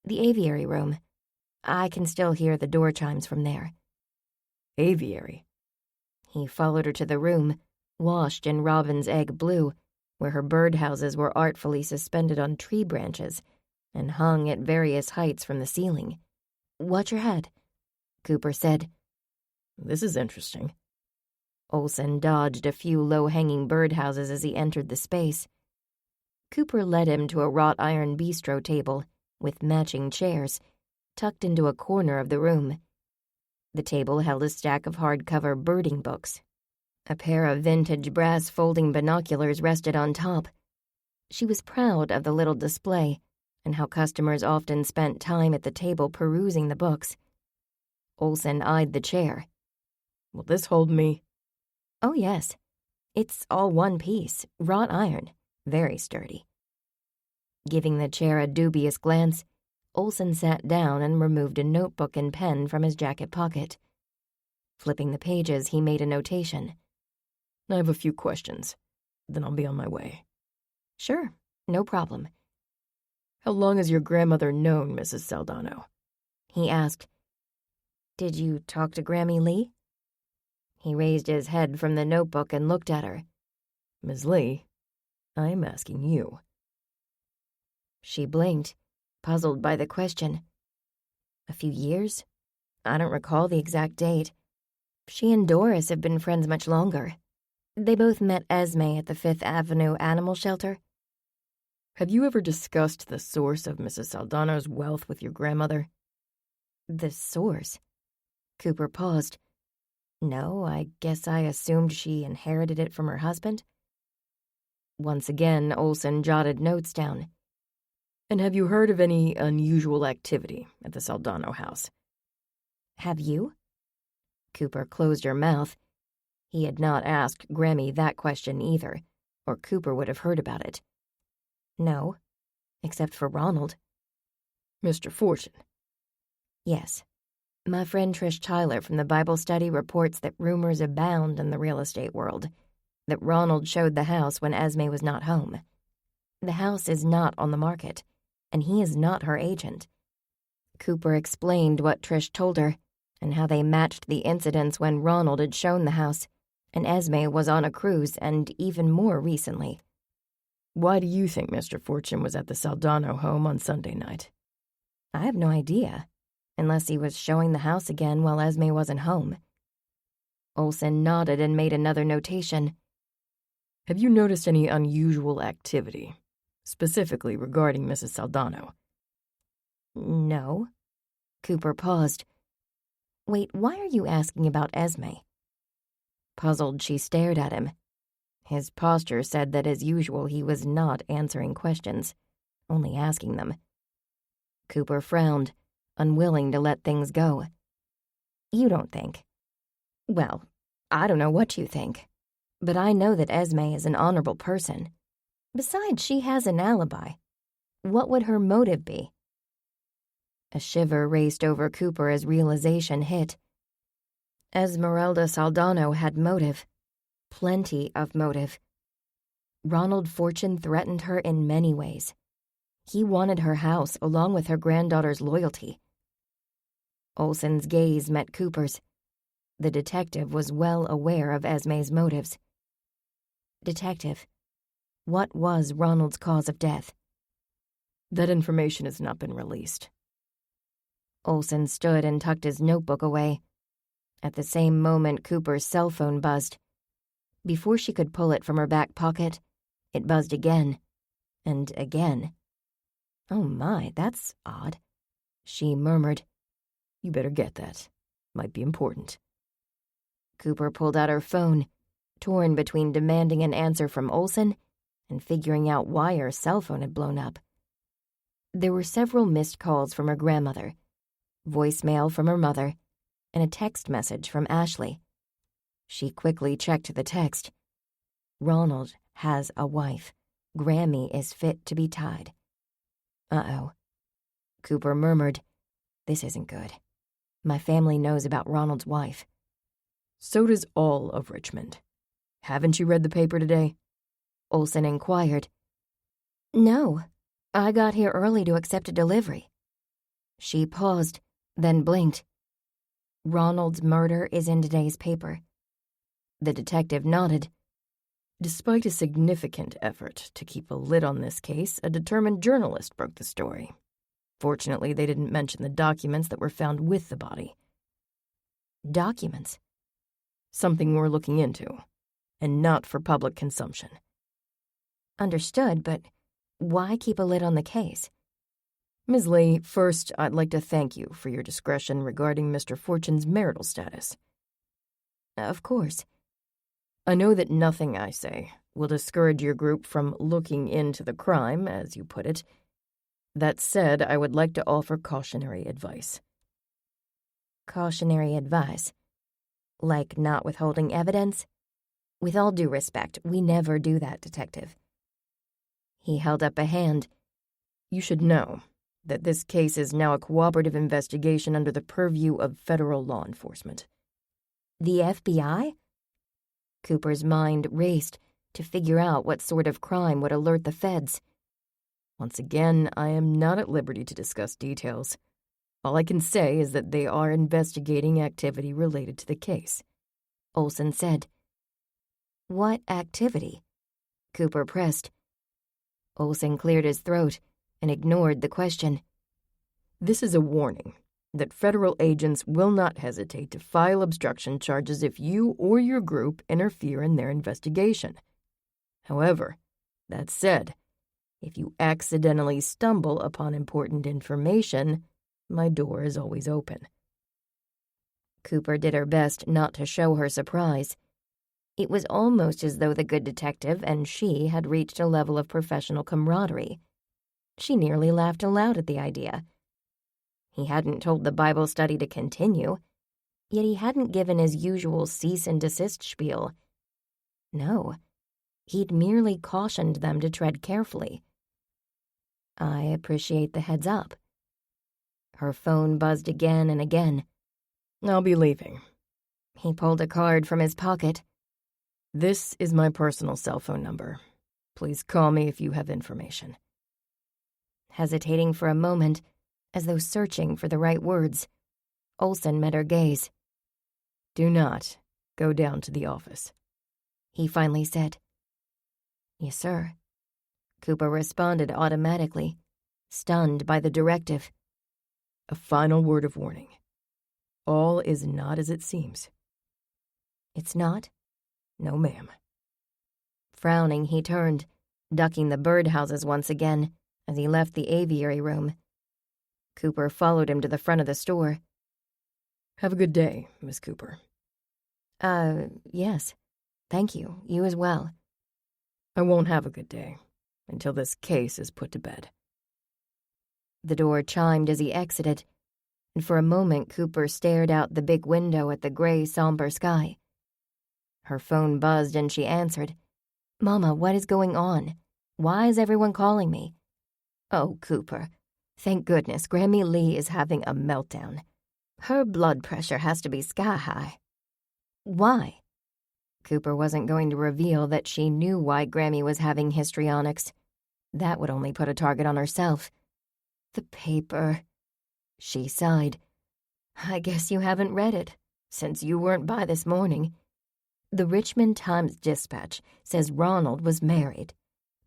"The aviary room. I can still hear the door chimes from there." "Aviary?" He followed her to the room, washed in robin's egg blue, where her birdhouses were artfully suspended on tree branches and hung at various heights from the ceiling. "Watch your head," Cooper said. "This is interesting." Olson dodged a few low-hanging birdhouses as he entered the space. Cooper led him to a wrought iron bistro table with matching chairs, tucked into a corner of the room. The table held a stack of hardcover birding books. A pair of vintage brass folding binoculars rested on top. She was proud of the little display and how customers often spent time at the table perusing the books. Olson eyed the chair. "Will this hold me?" "Oh, yes. It's all one piece, wrought iron, very sturdy." Giving the chair a dubious glance, Olson sat down and removed a notebook and pen from his jacket pocket. Flipping the pages, he made a notation. "I have a few questions. Then I'll be on my way." "Sure, no problem." "How long has your grandmother known Mrs. Saldano?" he asked. "Did you talk to Grammy Lee?" He raised his head from the notebook and looked at her. Ms. Lee, I'm asking you. She blinked, puzzled by the question. A few years? I don't recall the exact date. She and Doris have been friends much longer. They both met Esme at the Fifth Avenue Animal Shelter. Have you ever discussed the source of Mrs. Saldano's wealth with your grandmother? The source? Cooper paused. No, I guess I assumed she inherited it from her husband. Once again, Olson jotted notes down. And have you heard of any unusual activity at the Saldano house? Have you? Cooper closed her mouth. He had not asked Grammy that question either, or Cooper would have heard about it. No, except for Ronald. Mr. Fortune? Yes. My friend Trish Tyler from the Bible study reports that rumors abound in the real estate world, that Ronald showed the house when Esme was not home. The house is not on the market, and he is not her agent. Cooper explained what Trish told her, and how they matched the incidents when Ronald had shown the house, and Esme was on a cruise, and even more recently. Why do you think Mr. Fortune was at the Saldano home on Sunday night? I have no idea, unless he was showing the house again while Esme wasn't home. Olson nodded and made another notation. Have you noticed any unusual activity, specifically regarding Mrs. Saldano? No. Cooper paused. Wait, why are you asking about Esme? Puzzled, she stared at him. His posture said that as usual he was not answering questions, only asking them. Cooper frowned, unwilling to let things go. You don't think? Well, I don't know what you think, but I know that Esme is an honorable person. Besides, she has an alibi. What would her motive be? A shiver raced over Cooper as realization hit. Esmeralda Saldano had motive. Plenty of motive. Ronald Fortune threatened her in many ways. He wanted her house along with her granddaughter's loyalty. Olson's gaze met Cooper's. The detective was well aware of Esme's motives. Detective, what was Ronald's cause of death? That information has not been released. Olson stood and tucked his notebook away. At the same moment, Cooper's cell phone buzzed. Before she could pull it from her back pocket, it buzzed again, and again. Oh my, that's odd, she murmured. You better get that. Might be important. Cooper pulled out her phone, torn between demanding an answer from Olson and figuring out why her cell phone had blown up. There were several missed calls from her grandmother, voicemail from her mother, and a text message from Ashley. She quickly checked the text. Ronald has a wife. Grammy is fit to be tied. Uh-oh. Cooper murmured, This isn't good. My family knows about Ronald's wife. So does all of Richmond. Haven't you read the paper today? Olson inquired. No, I got here early to accept a delivery. She paused, then blinked. Ronald's murder is in today's paper. The detective nodded. Despite a significant effort to keep a lid on this case, a determined journalist broke the story. Fortunately, they didn't mention the documents that were found with the body. Documents? Something we're looking into, and not for public consumption. Understood, but why keep a lid on the case? Ms. Lee, first, I'd like to thank you for your discretion regarding Mr. Fortune's marital status. Of course. I know that nothing I say will discourage your group from looking into the crime, as you put it. That said, I would like to offer cautionary advice. Cautionary advice? Like not withholding evidence? With all due respect, we never do that, Detective. He held up a hand. You should know that this case is now a cooperative investigation under the purview of federal law enforcement. The FBI? Cooper's mind raced to figure out what sort of crime would alert the feds. Once again, I am not at liberty to discuss details. All I can say is that they are investigating activity related to the case. Olson said. What activity? Cooper pressed. Olson cleared his throat and ignored the question. This is a warning that federal agents will not hesitate to file obstruction charges if you or your group interfere in their investigation. However, that said, if you accidentally stumble upon important information, my door is always open. Cooper did her best not to show her surprise. It was almost as though the good detective and she had reached a level of professional camaraderie. She nearly laughed aloud at the idea. He hadn't told the Bible study to continue, yet he hadn't given his usual cease and desist spiel. No, he'd merely cautioned them to tread carefully. I appreciate the heads up. Her phone buzzed again and again. I'll be leaving. He pulled a card from his pocket. This is my personal cell phone number. Please call me if you have information. Hesitating for a moment, as though searching for the right words, Olson met her gaze. Do not go down to the office, he finally said. Yes, sir. Cooper responded automatically, stunned by the directive. A final word of warning. All is not as it seems. It's not? No, ma'am. Frowning, he turned, ducking the birdhouses once again as he left the aviary room. Cooper followed him to the front of the store. Have a good day, Miss Cooper. Yes. Thank you. You as well. I won't have a good day until this case is put to bed. The door chimed as he exited, and for a moment Cooper stared out the big window at the gray, somber sky. Her phone buzzed and she answered. Mama, what is going on? Why is everyone calling me? Oh, Cooper. Thank goodness Grammy Lee is having a meltdown. Her blood pressure has to be sky high. Why? Cooper wasn't going to reveal that she knew why Grammy was having histrionics. That would only put a target on herself. The paper. She sighed. I guess you haven't read it, since you weren't by this morning. The Richmond Times-Dispatch says Ronald was married.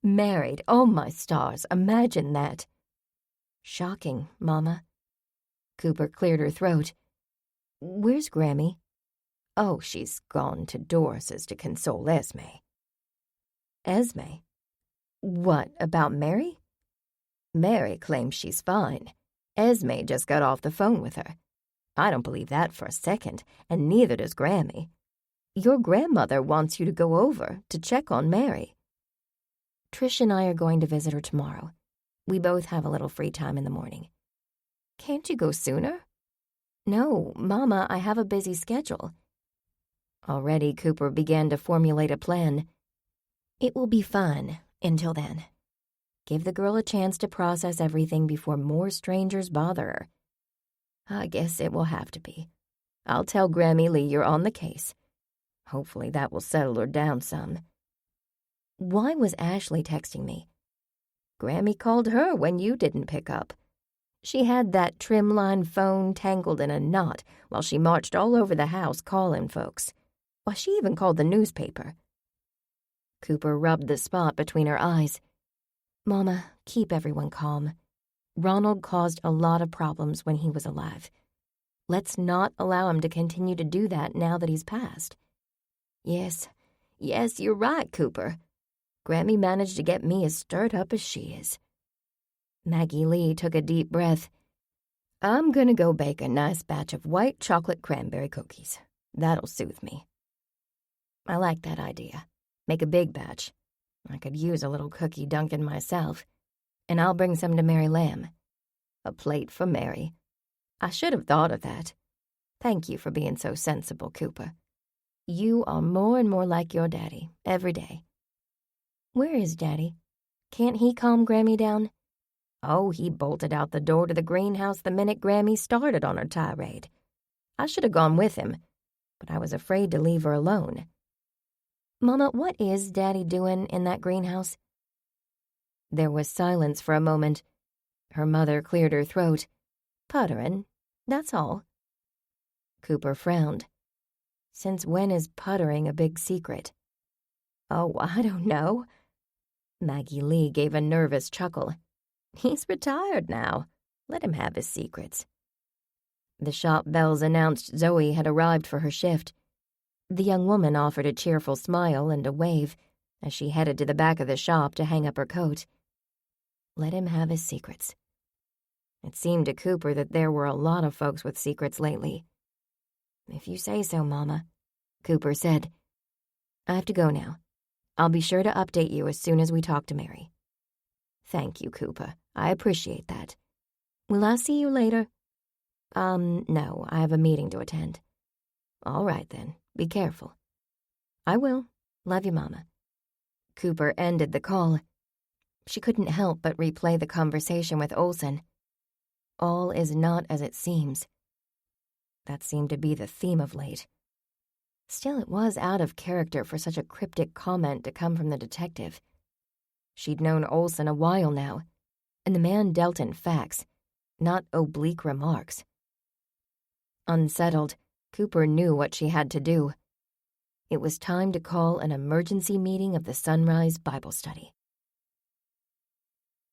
Married, oh my stars, imagine that. Shocking, Mama. Cooper cleared her throat. Where's Grammy? Oh, she's gone to Doris's to console Esme. Esme? What, about Mary? Mary claims she's fine. Esme just got off the phone with her. I don't believe that for a second, and neither does Grammy. Your grandmother wants you to go over to check on Mary. Trish and I are going to visit her tomorrow. We both have a little free time in the morning. Can't you go sooner? No, Mama, I have a busy schedule. Already Cooper began to formulate a plan. It will be fun until then. Give the girl a chance to process everything before more strangers bother her. I guess it will have to be. I'll tell Grammy Lee you're on the case. Hopefully that will settle her down some. Why was Ashley texting me? Grammy called her when you didn't pick up. She had that trimline phone tangled in a knot while she marched all over the house calling folks. Why, she even called the newspaper. Cooper rubbed the spot between her eyes. Mama, keep everyone calm. Ronald caused a lot of problems when he was alive. Let's not allow him to continue to do that now that he's passed. Yes, you're right, Cooper. Grammy managed to get me as stirred up as she is. Maggie Lee took a deep breath. I'm gonna go bake a nice batch of white chocolate cranberry cookies. That'll soothe me. I like that idea. Make a big batch. I could use a little cookie dunking myself. And I'll bring some to Mary Lamb. A plate for Mary. I should have thought of that. Thank you for being so sensible, Cooper. You are more and more like your daddy every day. Where is Daddy? Can't he calm Grammy down? Oh, he bolted out the door to the greenhouse the minute Grammy started on her tirade. I should have gone with him, but I was afraid to leave her alone. Mama, what is Daddy doing in that greenhouse? There was silence for a moment. Her mother cleared her throat. Putterin', that's all. Cooper frowned. Since when is puttering a big secret? Oh, I don't know. Maggie Lee gave a nervous chuckle. He's retired now. Let him have his secrets. The shop bells announced Zoe had arrived for her shift. The young woman offered a cheerful smile and a wave as she headed to the back of the shop to hang up her coat. Let him have his secrets. It seemed to Cooper that there were a lot of folks with secrets lately. If you say so, Mama, Cooper said. I have to go now. I'll be sure to update you as soon as we talk to Mary. Thank you, Cooper. I appreciate that. Will I see you later? No, I have a meeting to attend. All right, then. Be careful. I will. Love you, Mama. Cooper ended the call. She couldn't help but replay the conversation with Olson. All is not as it seems. That seemed to be the theme of late. Still, it was out of character for such a cryptic comment to come from the detective. She'd known Olson a while now, and the man dealt in facts, not oblique remarks. Unsettled, Cooper knew what she had to do. It was time to call an emergency meeting of the Sunrise Bible Study.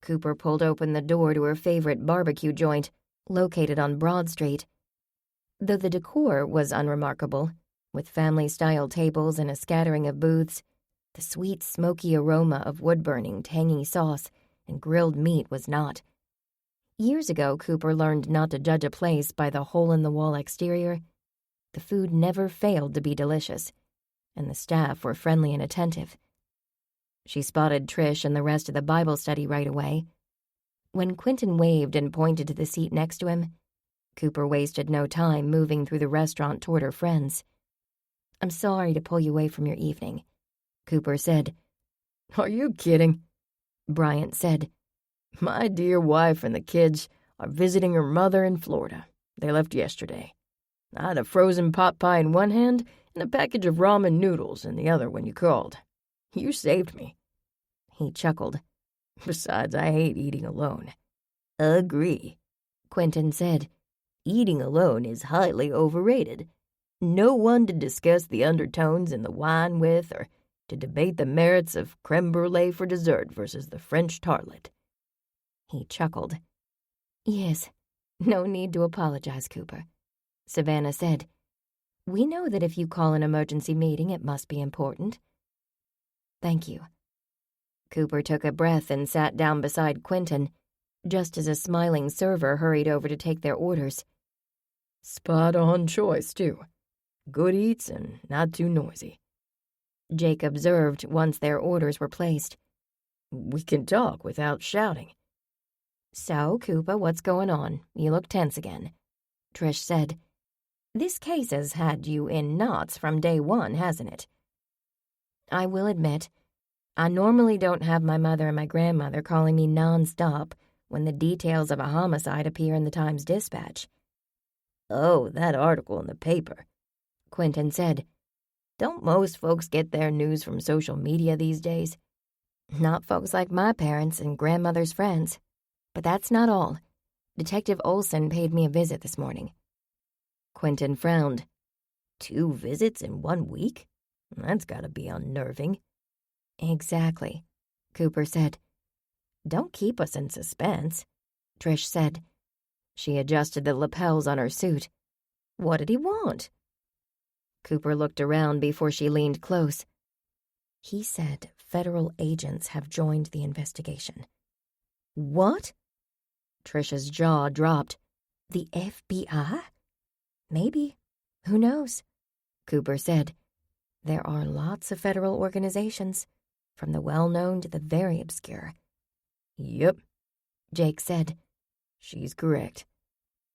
Cooper pulled open the door to her favorite barbecue joint, located on Broad Street. Though the decor was unremarkable, with family-style tables and a scattering of booths, the sweet, smoky aroma of wood-burning, tangy sauce and grilled meat was not. Years ago, Cooper learned not to judge a place by the hole-in-the-wall exterior. The food never failed to be delicious, and the staff were friendly and attentive. She spotted Trish and the rest of the Bible study right away. When Quentin waved and pointed to the seat next to him, Cooper wasted no time moving through the restaurant toward her friends. I'm sorry to pull you away from your evening, Cooper said. Are you kidding? Bryant said. My dear wife and the kids are visiting her mother in Florida. They left yesterday. I had a frozen pot pie in one hand and a package of ramen noodles in the other when you called. You saved me. He chuckled. Besides, I hate eating alone. Agree, Quentin said. Eating alone is highly overrated. No one to discuss the undertones in the wine with or to debate the merits of creme brulee for dessert versus the French tartlet. He chuckled. Yes, no need to apologize, Cooper, Savannah said. We know that if you call an emergency meeting, it must be important. Thank you. Cooper took a breath and sat down beside Quentin, just as a smiling server hurried over to take their orders. Spot-on choice, too. Good eats and not too noisy, Jake observed once their orders were placed. We can talk without shouting. So, Cooper, what's going on? You look tense again, Trish said. This case has had you in knots from day one, hasn't it? I will admit, I normally don't have my mother and my grandmother calling me non-stop when the details of a homicide appear in the Times-Dispatch. Oh, that article in the paper, Quentin said. Don't most folks get their news from social media these days? Not folks like my parents and grandmother's friends. But that's not all. Detective Olson paid me a visit this morning. Quentin frowned. 2 visits in 1 week? That's gotta be unnerving. Exactly, Cooper said. Don't keep us in suspense, Trish said. She adjusted the lapels on her suit. What did he want? Cooper looked around before she leaned close. He said federal agents have joined the investigation. What? Trish's jaw dropped. The FBI? Maybe. Who knows? Cooper said. There are lots of federal organizations, from the well-known to the very obscure. Yep, Jake said. She's correct.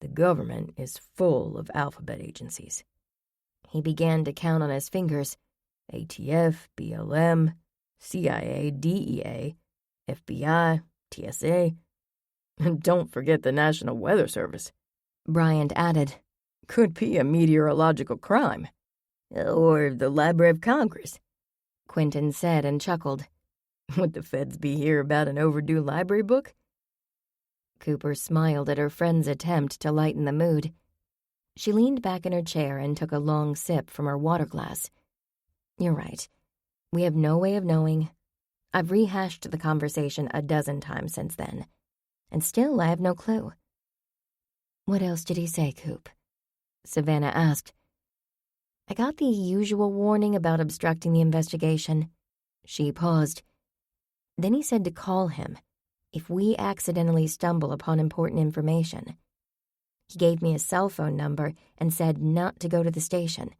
The government is full of alphabet agencies. He began to count on his fingers. ATF, BLM, CIA, DEA, FBI, TSA. And don't forget the National Weather Service, Bryant added. Could be a meteorological crime. Or the Library of Congress, Quentin said and chuckled. Would the feds be here about an overdue library book? Cooper smiled at her friend's attempt to lighten the mood. She leaned back in her chair and took a long sip from her water glass. You're right. We have no way of knowing. I've rehashed the conversation a dozen times since then, and still I have no clue. What else did he say, Coop? Savannah asked. I got the usual warning about obstructing the investigation. She paused. Then he said to call him if we accidentally stumble upon important information. He gave me a cell phone number and said not to go to the station.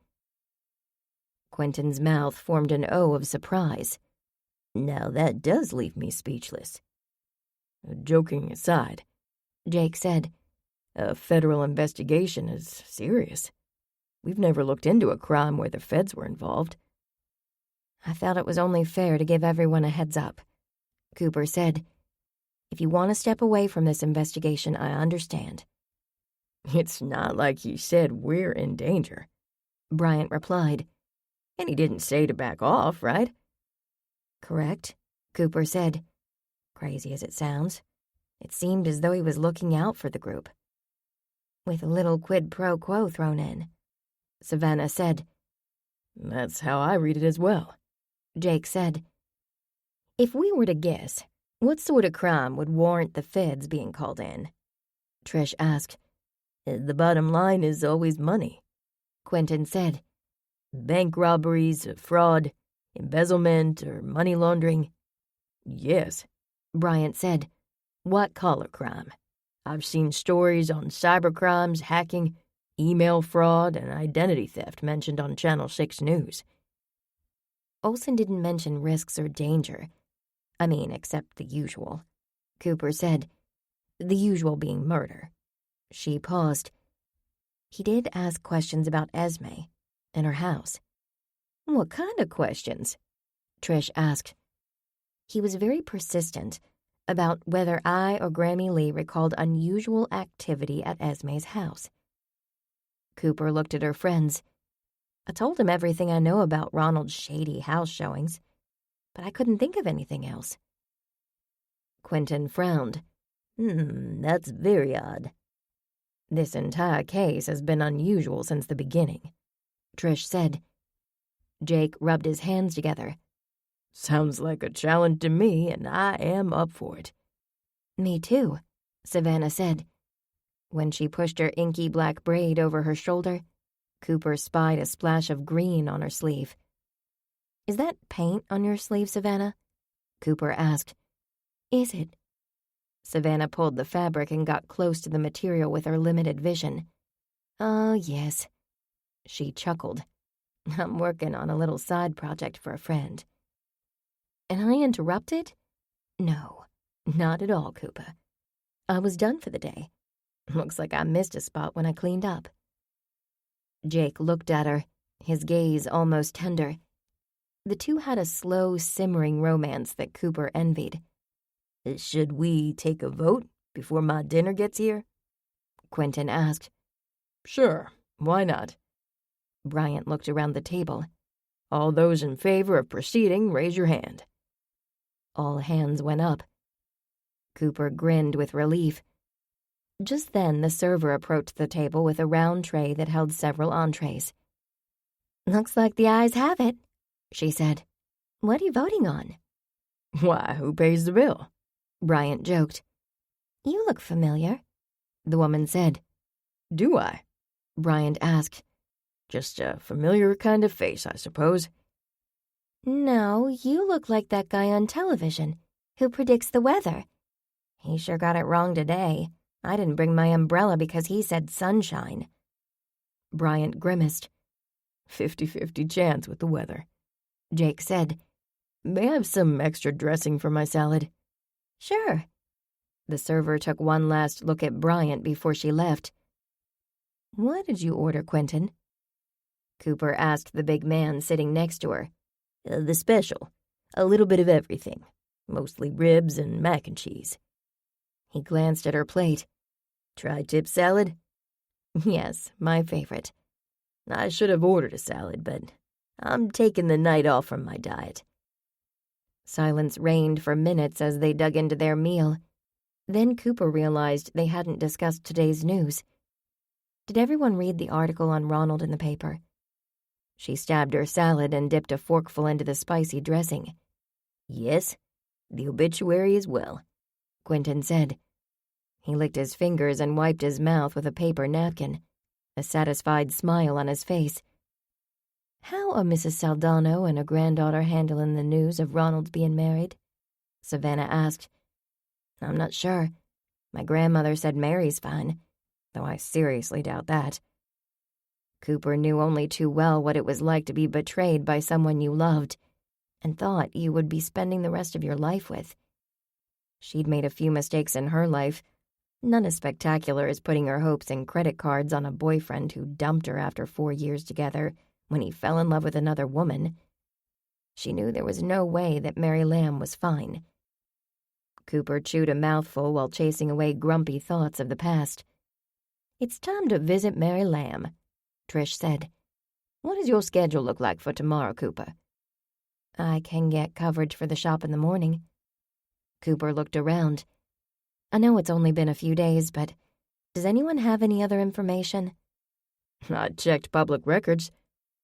Quentin's mouth formed an O of surprise. Now that does leave me speechless. Joking aside, Jake said, a federal investigation is serious. We've never looked into a crime where the feds were involved. I felt it was only fair to give everyone a heads up. Cooper said, if you want to step away from this investigation, I understand. It's not like he said we're in danger, Bryant replied. And he didn't say to back off, right? Correct, Cooper said. Crazy as it sounds, it seemed as though he was looking out for the group. With a little quid pro quo thrown in, Savannah said. That's how I read it as well, Jake said. If we were to guess, what sort of crime would warrant the feds being called in? Trish asked. The bottom line is always money, Quentin said. Bank robberies, fraud, embezzlement, or money laundering. Yes, Bryant said. What collar crime? I've seen stories on cybercrimes, hacking, email fraud, and identity theft mentioned on Channel 6 News. Olsen didn't mention risks or danger. I mean, except the usual. Cooper said, the usual being murder. She paused. He did ask questions about Esme and her house. What kind of questions? Trish asked. He was very persistent about whether I or Grammy Lee recalled unusual activity at Esme's house. Cooper looked at her friends. I told him everything I know about Ronald's shady house showings, but I couldn't think of anything else. Quentin frowned. That's very odd. This entire case has been unusual since the beginning, Trish said. Jake rubbed his hands together. Sounds like a challenge to me, and I am up for it. Me too, Savannah said. When she pushed her inky black braid over her shoulder, Cooper spied a splash of green on her sleeve. Is that paint on your sleeve, Savannah? Cooper asked. Is it? Savannah pulled the fabric and got close to the material with her limited vision. Oh, yes. She chuckled. I'm working on a little side project for a friend. And I interrupted? No, not at all, Cooper. I was done for the day. Looks like I missed a spot when I cleaned up. Jake looked at her, his gaze almost tender. The two had a slow, simmering romance that Cooper envied. Should we take a vote before my dinner gets here? Quentin asked. Sure, why not? Bryant looked around the table. All those in favor of proceeding, raise your hand. All hands went up. Cooper grinned with relief. Just then, the server approached the table with a round tray that held several entrees. Looks like the ayes have it, she said. What are you voting on? Why, who pays the bill? Bryant joked. You look familiar, the woman said. Do I? Bryant asked. Just a familiar kind of face, I suppose. No, you look like that guy on television who predicts the weather. He sure got it wrong today. I didn't bring my umbrella because he said sunshine. Bryant grimaced. 50-50 chance with the weather, Jake said. May I have some extra dressing for my salad? Sure. The server took one last look at Bryant before she left. What did you order, Quentin? Cooper asked the big man sitting next to her. The special. A little bit of everything. Mostly ribs and mac and cheese. He glanced at her plate. Tri-tip salad? Yes, my favorite. I should have ordered a salad, but I'm taking the night off from my diet. Silence reigned for minutes as they dug into their meal. Then Cooper realized they hadn't discussed today's news. Did everyone read the article on Ronald in the paper? She stabbed her salad and dipped a forkful into the spicy dressing. Yes, the obituary as well, Quentin said. He licked his fingers and wiped his mouth with a paper napkin, a satisfied smile on his face. How are Mrs. Saldano and her granddaughter handling the news of Ronald's being married? Savannah asked. I'm not sure. My grandmother said Mary's fine, though I seriously doubt that. Cooper knew only too well what it was like to be betrayed by someone you loved and thought you would be spending the rest of your life with. She'd made a few mistakes in her life, none as spectacular as putting her hopes and credit cards on a boyfriend who dumped her after 4 years together when he fell in love with another woman. She knew there was no way that Mary Lamb was fine. Cooper chewed a mouthful while chasing away grumpy thoughts of the past. It's time to visit Mary Lamb, Trish said. What does your schedule look like for tomorrow, Cooper? I can get coverage for the shop in the morning. Cooper looked around. I know it's only been a few days, but does anyone have any other information? I checked public records,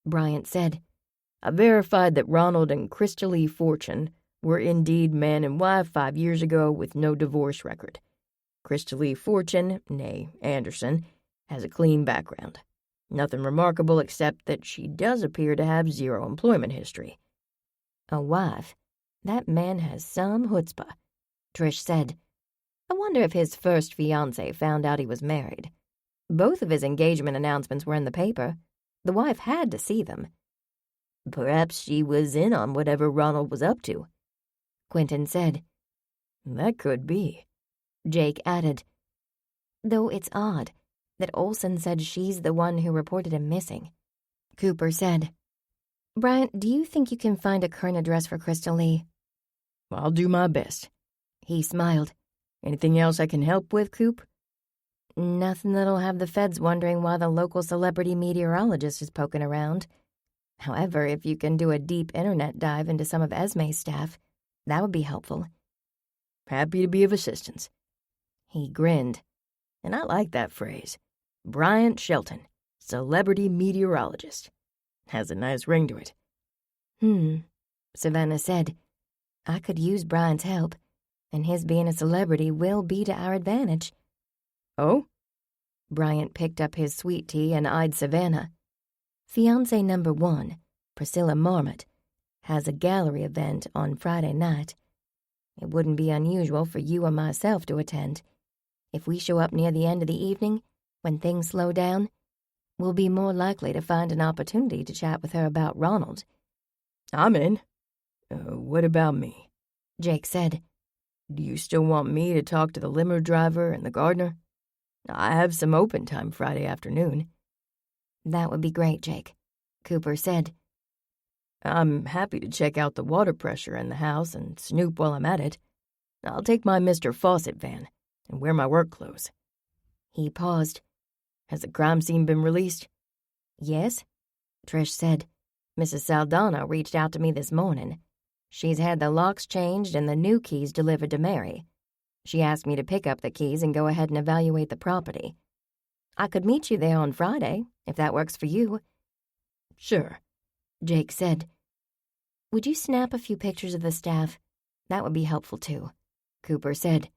Bryant said. I verified that Ronald and Krista Lee Fortune were indeed man and wife 5 years ago with no divorce record. Krista Lee Fortune, née Anderson, has a clean background. Nothing remarkable except that she does appear to have 0 employment history. A wife? That man has some chutzpah, Trish said. I wonder if his first fiancée found out he was married. Both of his engagement announcements were in the paper. The wife had to see them. Perhaps she was in on whatever Ronald was up to, Quentin said. That could be, Jake added. Though it's odd that Olson said she's the one who reported him missing. Cooper said. Bryant, do you think you can find a current address for Krista Lee? I'll do my best. He smiled. Anything else I can help with, Coop? Nothing that'll have the feds wondering why the local celebrity meteorologist is poking around. However, if you can do a deep internet dive into some of Esme's staff, that would be helpful. Happy to be of assistance. He grinned. And I like that phrase. Bryant Shelton, celebrity meteorologist. Has a nice ring to it. Savannah said. I could use Bryant's help, and his being a celebrity will be to our advantage. Oh? Bryant picked up his sweet tea and eyed Savannah. Fiancé number 1, Priscilla Marmot, has a gallery event on Friday night. It wouldn't be unusual for you or myself to attend. If we show up near the end of the evening, when things slow down, we'll be more likely to find an opportunity to chat with her about Ronald. I'm in. What about me? Jake said. Do you still want me to talk to the limo driver and the gardener? I have some open time Friday afternoon. That would be great, Jake, Cooper said. I'm happy to check out the water pressure in the house and snoop while I'm at it. I'll take my Mr. Fawcett van and wear my work clothes. He paused. Has the crime scene been released? Yes, Trish said. Mrs. Saldana reached out to me this morning. She's had the locks changed and the new keys delivered to Mary. She asked me to pick up the keys and go ahead and evaluate the property. I could meet you there on Friday, if that works for you. Sure, Jake said. Would you snap a few pictures of the staff? That would be helpful too, Cooper said.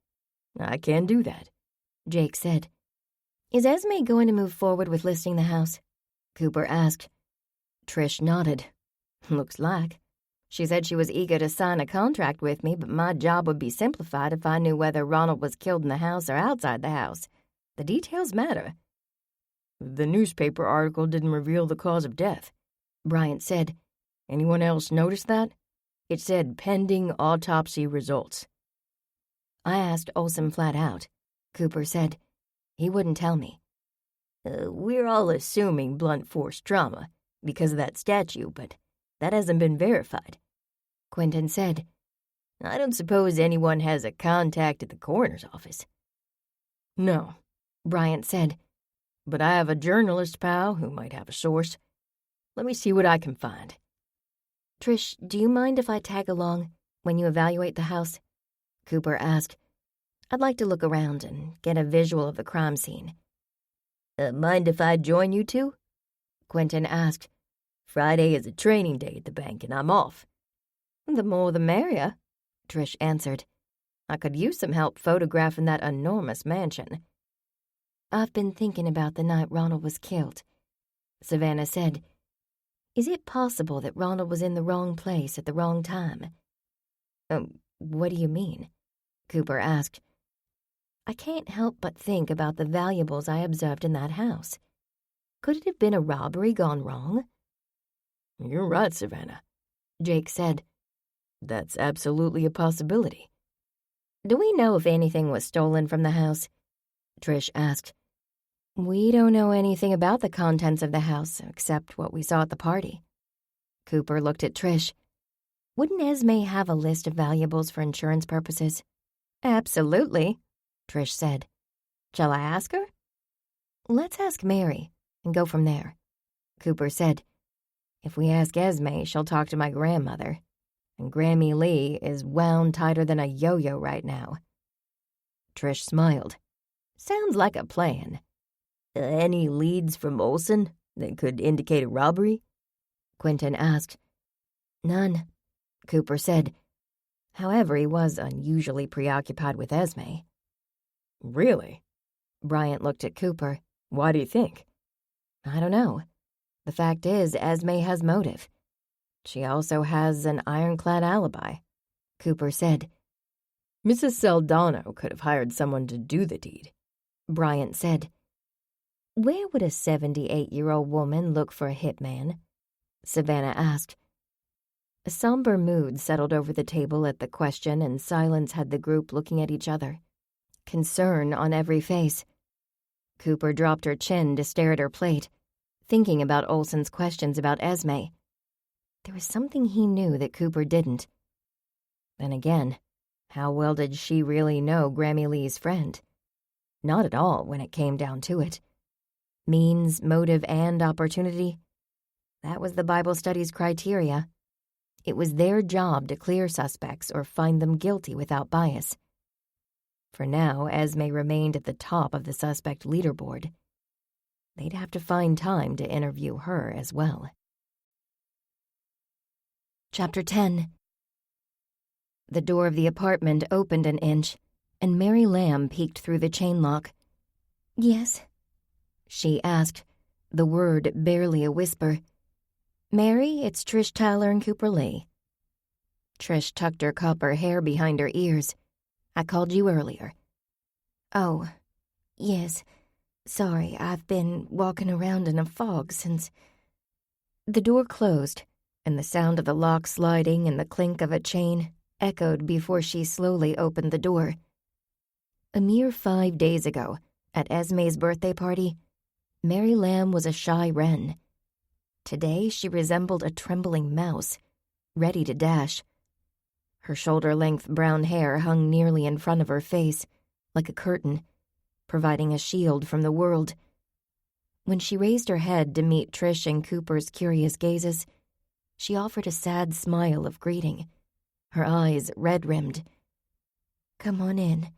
I can do that, Jake said. Is Esme going to move forward with listing the house? Cooper asked. Trish nodded. Looks like. She said she was eager to sign a contract with me, but my job would be simplified if I knew whether Ronald was killed in the house or outside the house. The details matter. The newspaper article didn't reveal the cause of death, Bryant said. Anyone else notice that? It said pending autopsy results. I asked Olson flat out, Cooper said. He wouldn't tell me. We're all assuming blunt force trauma because of that statue, but that hasn't been verified, Quentin said. I don't suppose anyone has a contact at the coroner's office. No, Bryant said. But I have a journalist pal who might have a source. Let me see what I can find. Trish, do you mind if I tag along when you evaluate the house? Cooper asked. I'd like to look around and get a visual of the crime scene. Mind if I join you two? Quentin asked. Friday is a training day at the bank and I'm off. The more the merrier, Trish answered. I could use some help photographing that enormous mansion. I've been thinking about the night Ronald was killed, Savannah said. Is it possible that Ronald was in the wrong place at the wrong time? What do you mean? Cooper asked. I can't help but think about the valuables I observed in that house. Could it have been a robbery gone wrong? You're right, Savannah, Jake said. That's absolutely a possibility. Do we know if anything was stolen from the house? Trish asked. We don't know anything about the contents of the house except what we saw at the party. Cooper looked at Trish. Wouldn't Esme have a list of valuables for insurance purposes? Absolutely, Trish said. Shall I ask her? Let's ask Mary and go from there, Cooper said. If we ask Esme, she'll talk to my grandmother. And Grammy Lee is wound tighter than a yo-yo right now. Trish smiled. Sounds like a plan. Any leads from Olson that could indicate a robbery? Quentin asked. None, Cooper said. However, he was unusually preoccupied with Esme. Really? Bryant looked at Cooper. Why do you think? I don't know. The fact is, Esme has motive. She also has an ironclad alibi, Cooper said. Mrs. Saldano could have hired someone to do the deed, Bryant said. Where would a 78-year-old woman look for a hitman? Savannah asked. A somber mood settled over the table at the question, and silence had the group looking at each other. Concern on every face. Cooper dropped her chin to stare at her plate, thinking about Olson's questions about Esme. There was something he knew that Cooper didn't. Then again, how well did she really know Grammy Lee's friend? Not at all when it came down to it. Means, motive, and opportunity. That was the Bible study's criteria. It was their job to clear suspects or find them guilty without bias. For now, Esme remained at the top of the suspect leaderboard. They'd have to find time to interview her as well. Chapter 10. The door of the apartment opened an inch, and Mary Lamb peeked through the chain lock. Yes? She asked, the word barely a whisper. Mary, it's Trish Tyler and Cooper Lee. Trish tucked her copper hair behind her ears. I called you earlier. Oh, yes. Sorry, I've been walking around in a fog since... The door closed, and the sound of the lock sliding and the clink of a chain echoed before she slowly opened the door. A mere 5 days ago, at Esme's birthday party, Mary Lamb was a shy wren. Today she resembled a trembling mouse, ready to dash. Her shoulder-length brown hair hung nearly in front of her face, like a curtain, providing a shield from the world. When she raised her head to meet Trish and Cooper's curious gazes, she offered a sad smile of greeting, her eyes red-rimmed. Come on in.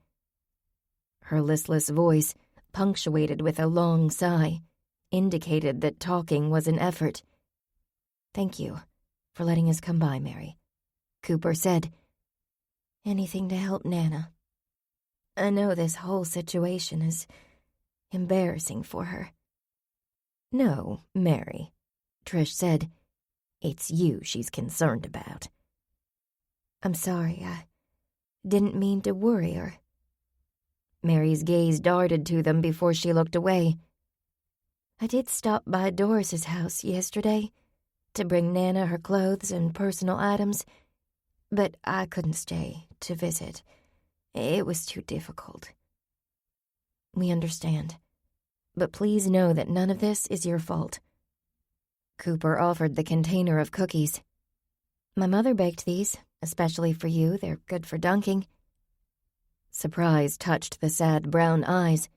Her listless voice, punctuated with a long sigh, indicated that talking was an effort. Thank you for letting us come by, Mary, Cooper said. Anything to help Nana. I know this whole situation is embarrassing for her. No, Mary, Trish said. It's you she's concerned about. I'm sorry, I didn't mean to worry her. Mary's gaze darted to them before she looked away. I did stop by Doris's house yesterday to bring Nana her clothes and personal items, but I couldn't stay to visit. It was too difficult. We understand, but please know that none of this is your fault. Cooper offered the container of cookies. My mother baked these, especially for you. They're good for dunking. Surprise touched the sad brown eyes.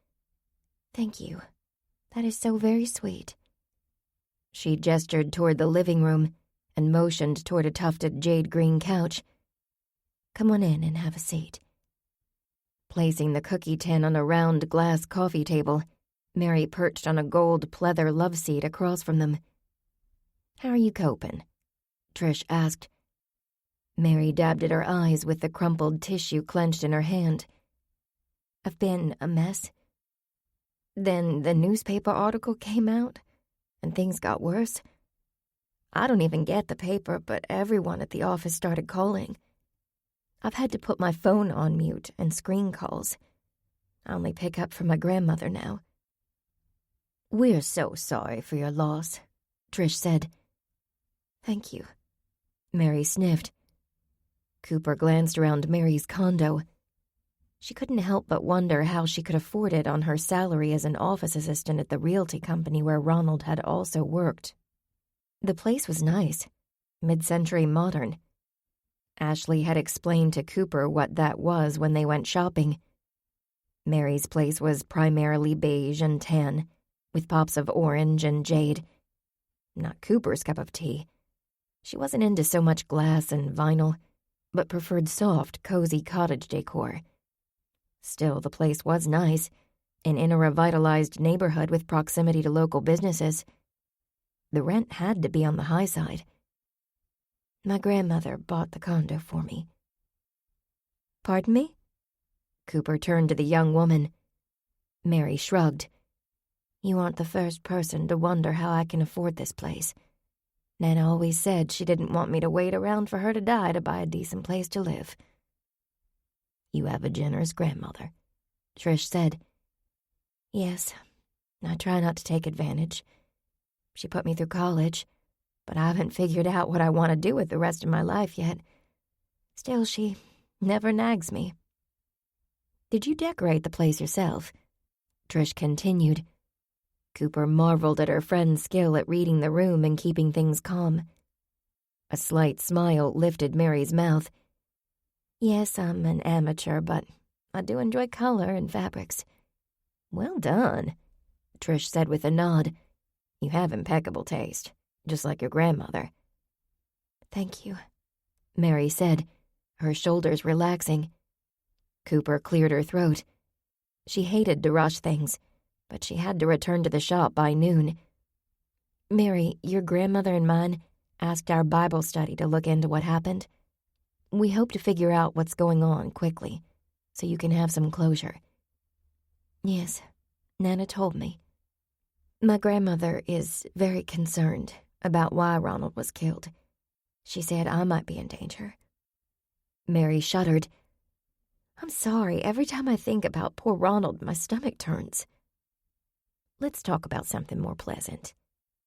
Thank you. That is so very sweet. She gestured toward the living room and motioned toward a tufted jade-green couch. Come on in and have a seat. Placing the cookie tin on a round glass coffee table, Mary perched on a gold pleather love seat across from them. "How are you coping?" Trish asked. Mary dabbed at her eyes with the crumpled tissue clenched in her hand. "I've been a mess. Then the newspaper article came out, and things got worse. I don't even get the paper, but everyone at the office started calling. I've had to put my phone on mute and screen calls. I only pick up for my grandmother now." "We're so sorry for your loss," Trish said. "Thank you." Mary sniffed. Cooper glanced around Mary's condo. She couldn't help but wonder how she could afford it on her salary as an office assistant at the realty company where Ronald had also worked. The place was nice, mid-century modern. Ashley had explained to Cooper what that was when they went shopping. Mary's place was primarily beige and tan, with pops of orange and jade. Not Cooper's cup of tea. She wasn't into so much glass and vinyl, but preferred soft, cozy cottage decor. Still, the place was nice, and in a revitalized neighborhood with proximity to local businesses. The rent had to be on the high side. "My grandmother bought the condo for me." "Pardon me?" Cooper turned to the young woman. Mary shrugged. "You aren't the first person to wonder how I can afford this place. Nana always said she didn't want me to wait around for her to die to buy a decent place to live." "You have a generous grandmother," Trish said. "Yes, I try not to take advantage. She put me through college, but I haven't figured out what I want to do with the rest of my life yet. Still, she never nags me." "Did you decorate the place yourself?" Trish continued. Cooper marveled at her friend's skill at reading the room and keeping things calm. A slight smile lifted Mary's mouth. "Yes, I'm an amateur, but I do enjoy color and fabrics." "Well done," Trish said with a nod. "You have impeccable taste, just like your grandmother." "Thank you," Mary said, her shoulders relaxing. Cooper cleared her throat. She hated to rush things, but she had to return to the shop by noon. "Mary, your grandmother and mine asked our Bible study to look into what happened. We hope to figure out what's going on quickly, so you can have some closure." "Yes, Nana told me. My grandmother is very concerned about why Ronald was killed. She said I might be in danger." Mary shuddered. "I'm sorry, every time I think about poor Ronald, my stomach turns." "Let's talk about something more pleasant,"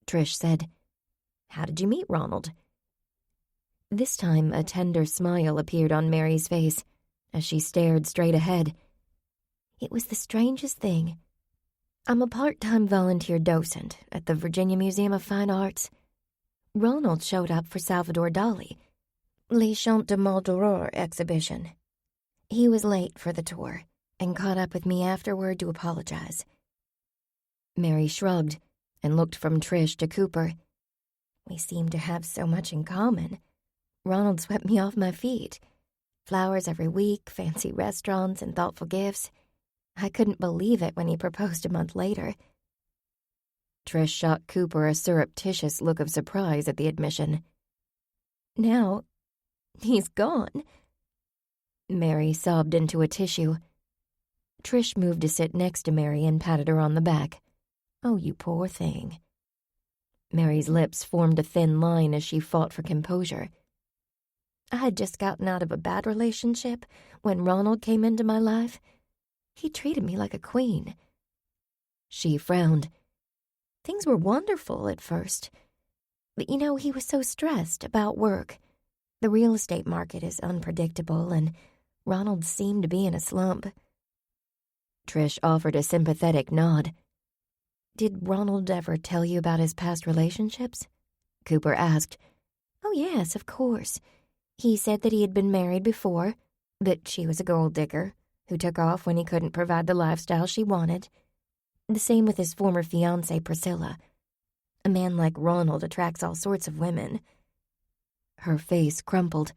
Trish said. "How did you meet Ronald?" This time a tender smile appeared on Mary's face as she stared straight ahead. "It was the strangest thing. I'm a part-time volunteer docent at the Virginia Museum of Fine Arts. Ronald showed up for Salvador Dali, Les Chants de Maldoror exhibition. He was late for the tour and caught up with me afterward to apologize." Mary shrugged and looked from Trish to Cooper. "We seem to have so much in common. Ronald swept me off my feet. Flowers every week, fancy restaurants, and thoughtful gifts. I couldn't believe it when he proposed a month later." Trish shot Cooper a surreptitious look of surprise at the admission. "Now, he's gone." Mary sobbed into a tissue. Trish moved to sit next to Mary and patted her on the back. "Oh, you poor thing." Mary's lips formed a thin line as she fought for composure. "I had just gotten out of a bad relationship when Ronald came into my life. He treated me like a queen." She frowned. "Things were wonderful at first. But he was so stressed about work. The real estate market is unpredictable, and Ronald seemed to be in a slump." Trish offered a sympathetic nod. "Did Ronald ever tell you about his past relationships?" Cooper asked. "Oh, yes, of course. He said that he had been married before, that she was a gold digger who took off when he couldn't provide the lifestyle she wanted. The same with his former fiancée, Priscilla. A man like Ronald attracts all sorts of women." Her face crumpled.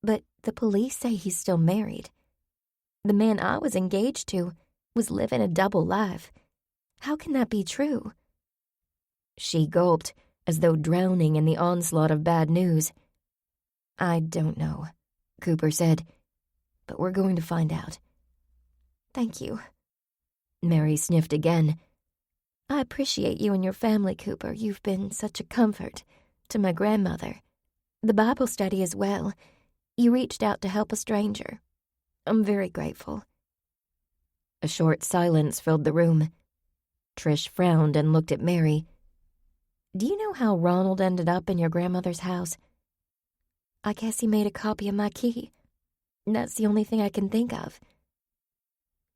"But the police say he's still married. The man I was engaged to was living a double life. How can that be true? She gulped, as though drowning in the onslaught of bad news. I don't know, Cooper said, but we're going to find out. Thank you. Mary sniffed again. I appreciate you and your family, Cooper. You've been such a comfort to my grandmother. The Bible study as well. You reached out to help a stranger. I'm very grateful. A short silence filled the room. Trish frowned and looked at Mary. Do you know how Ronald ended up in your grandmother's house? I guess he made a copy of my key. That's the only thing I can think of.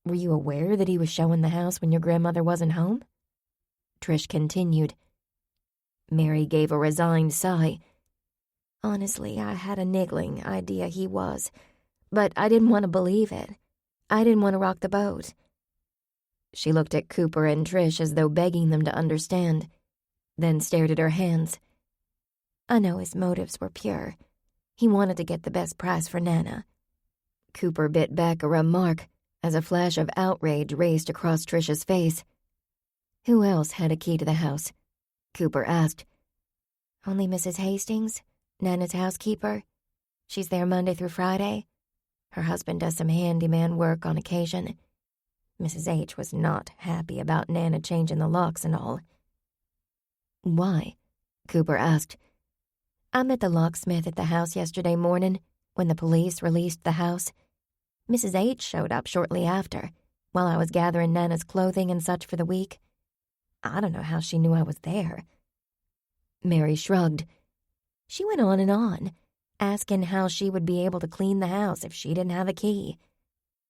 Were you aware that he was showing the house when your grandmother wasn't home? Trish continued. Mary gave a resigned sigh. Honestly, I had a niggling idea he was, but I didn't want to believe it. I didn't want to rock the boat. She looked at Cooper and Trish as though begging them to understand, then stared at her hands. I know his motives were pure. He wanted to get the best price for Nana. Cooper bit back a remark as a flash of outrage raced across Trish's face. Who else had a key to the house? Cooper asked. Only Mrs. Hastings, Nana's housekeeper. She's there Monday through Friday. Her husband does some handyman work on occasion. Mrs. H was not happy about Nana changing the locks and all. Why? Cooper asked. I met the locksmith at the house yesterday morning when the police released the house. Mrs. H showed up shortly after, while I was gathering Nana's clothing and such for the week. I don't know how she knew I was there. Mary shrugged. She went on, asking how she would be able to clean the house if she didn't have a key.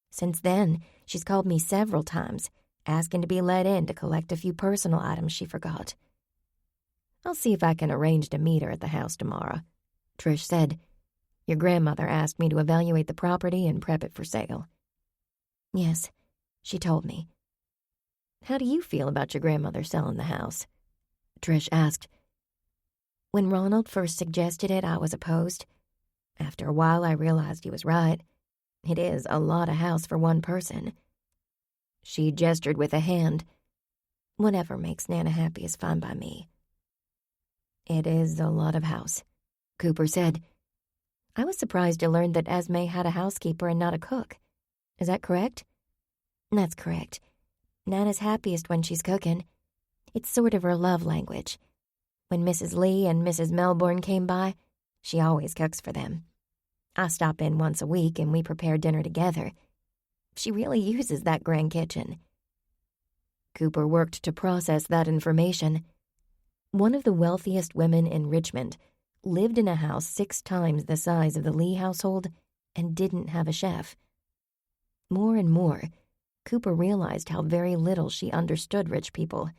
Since then, she's called me several times, asking to be let in to collect a few personal items she forgot. I'll see if I can arrange to meet her at the house tomorrow, Trish said. Your grandmother asked me to evaluate the property and prep it for sale. Yes, she told me. How do you feel about your grandmother selling the house? Trish asked. When Ronald first suggested it, I was opposed. After a while, I realized he was right. It is a lot of house for one person. She gestured with a hand. Whatever makes Nana happy is fine by me. It is a lot of house, Cooper said. I was surprised to learn that Esme had a housekeeper and not a cook. Is that correct? That's correct. Nana's happiest when she's cooking. It's sort of her love language. When Mrs. Lee and Mrs. Melbourne came by, she always cooks for them. I stop in once a week and we prepare dinner together. She really uses that grand kitchen. Cooper worked to process that information. One of the wealthiest women in Richmond lived in a house 6 times the size of the Lee household and didn't have a chef. More and more, Cooper realized how very little she understood rich people.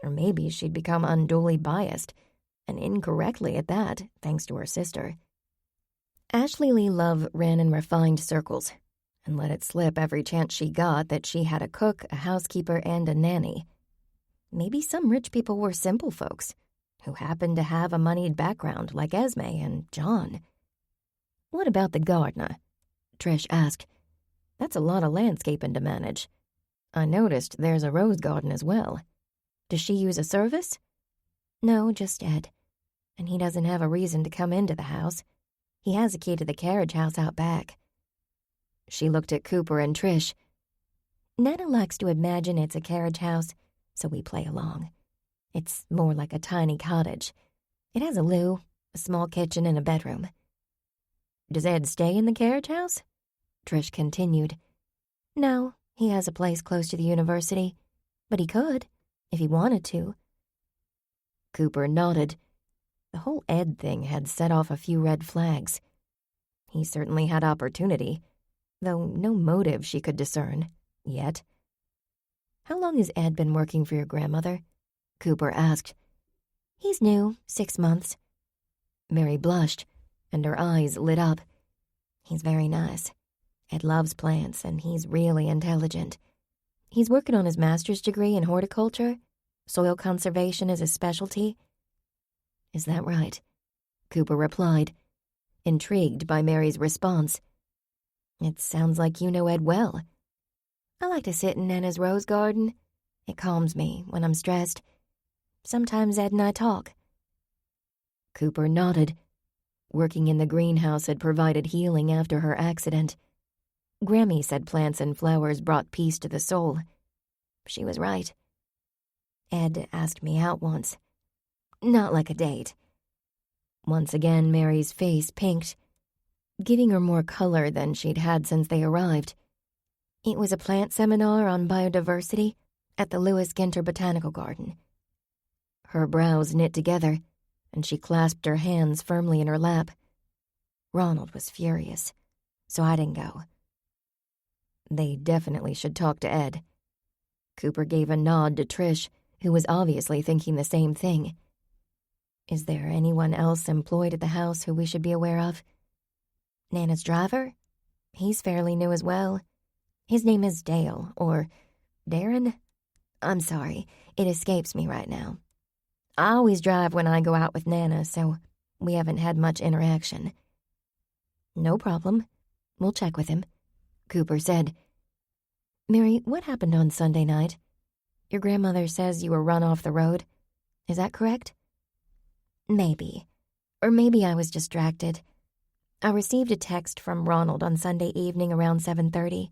Or maybe she'd become unduly biased, and incorrectly at that, thanks to her sister. Ashley Lee Love ran in refined circles and let it slip every chance she got that she had a cook, a housekeeper, and a nanny. Maybe some rich people were simple folks who happened to have a moneyed background like Esme and John. What about the gardener? Trish asked. That's a lot of landscaping to manage. I noticed there's a rose garden as well. Does she use a service? No, just Ed. And he doesn't have a reason to come into the house. He has a key to the carriage house out back. She looked at Cooper and Trish. Nana likes to imagine it's a carriage house, so we play along. It's more like a tiny cottage. It has a loo, a small kitchen, and a bedroom. Does Ed stay in the carriage house? Trish continued. No, he has a place close to the university, but he could, if he wanted to. Cooper nodded. The whole Ed thing had set off a few red flags. He certainly had opportunity, though no motive she could discern, yet. How long has Ed been working for your grandmother? Cooper asked. He's new, 6 months. Mary blushed, and her eyes lit up. He's very nice. Ed loves plants, and he's really intelligent. He's working on his master's degree in horticulture. Soil conservation is his specialty. Is that right? Cooper replied, intrigued by Mary's response. It sounds like you know Ed well. I like to sit in Nana's rose garden. It calms me when I'm stressed. Sometimes Ed and I talk. Cooper nodded. Working in the greenhouse had provided healing after her accident. Grammy said plants and flowers brought peace to the soul. She was right. Ed asked me out once. Not like a date. Once again, Mary's face pinked, giving her more color than she'd had since they arrived. It was a plant seminar on biodiversity at the Lewis Ginter Botanical Garden. Her brows knit together, and she clasped her hands firmly in her lap. Ronald was furious, so I didn't go. They definitely should talk to Ed. Cooper gave a nod to Trish, who was obviously thinking the same thing. Is there anyone else employed at the house who we should be aware of? Nana's driver? He's fairly new as well. His name is Dale, or Darren? I'm sorry, it escapes me right now. I always drive when I go out with Nana, so we haven't had much interaction. No problem. We'll check with him, Cooper said. Mary, what happened on Sunday night? Your grandmother says you were run off the road. Is that correct? Maybe. Or maybe I was distracted. I received a text from Ronald on Sunday evening around 7:30.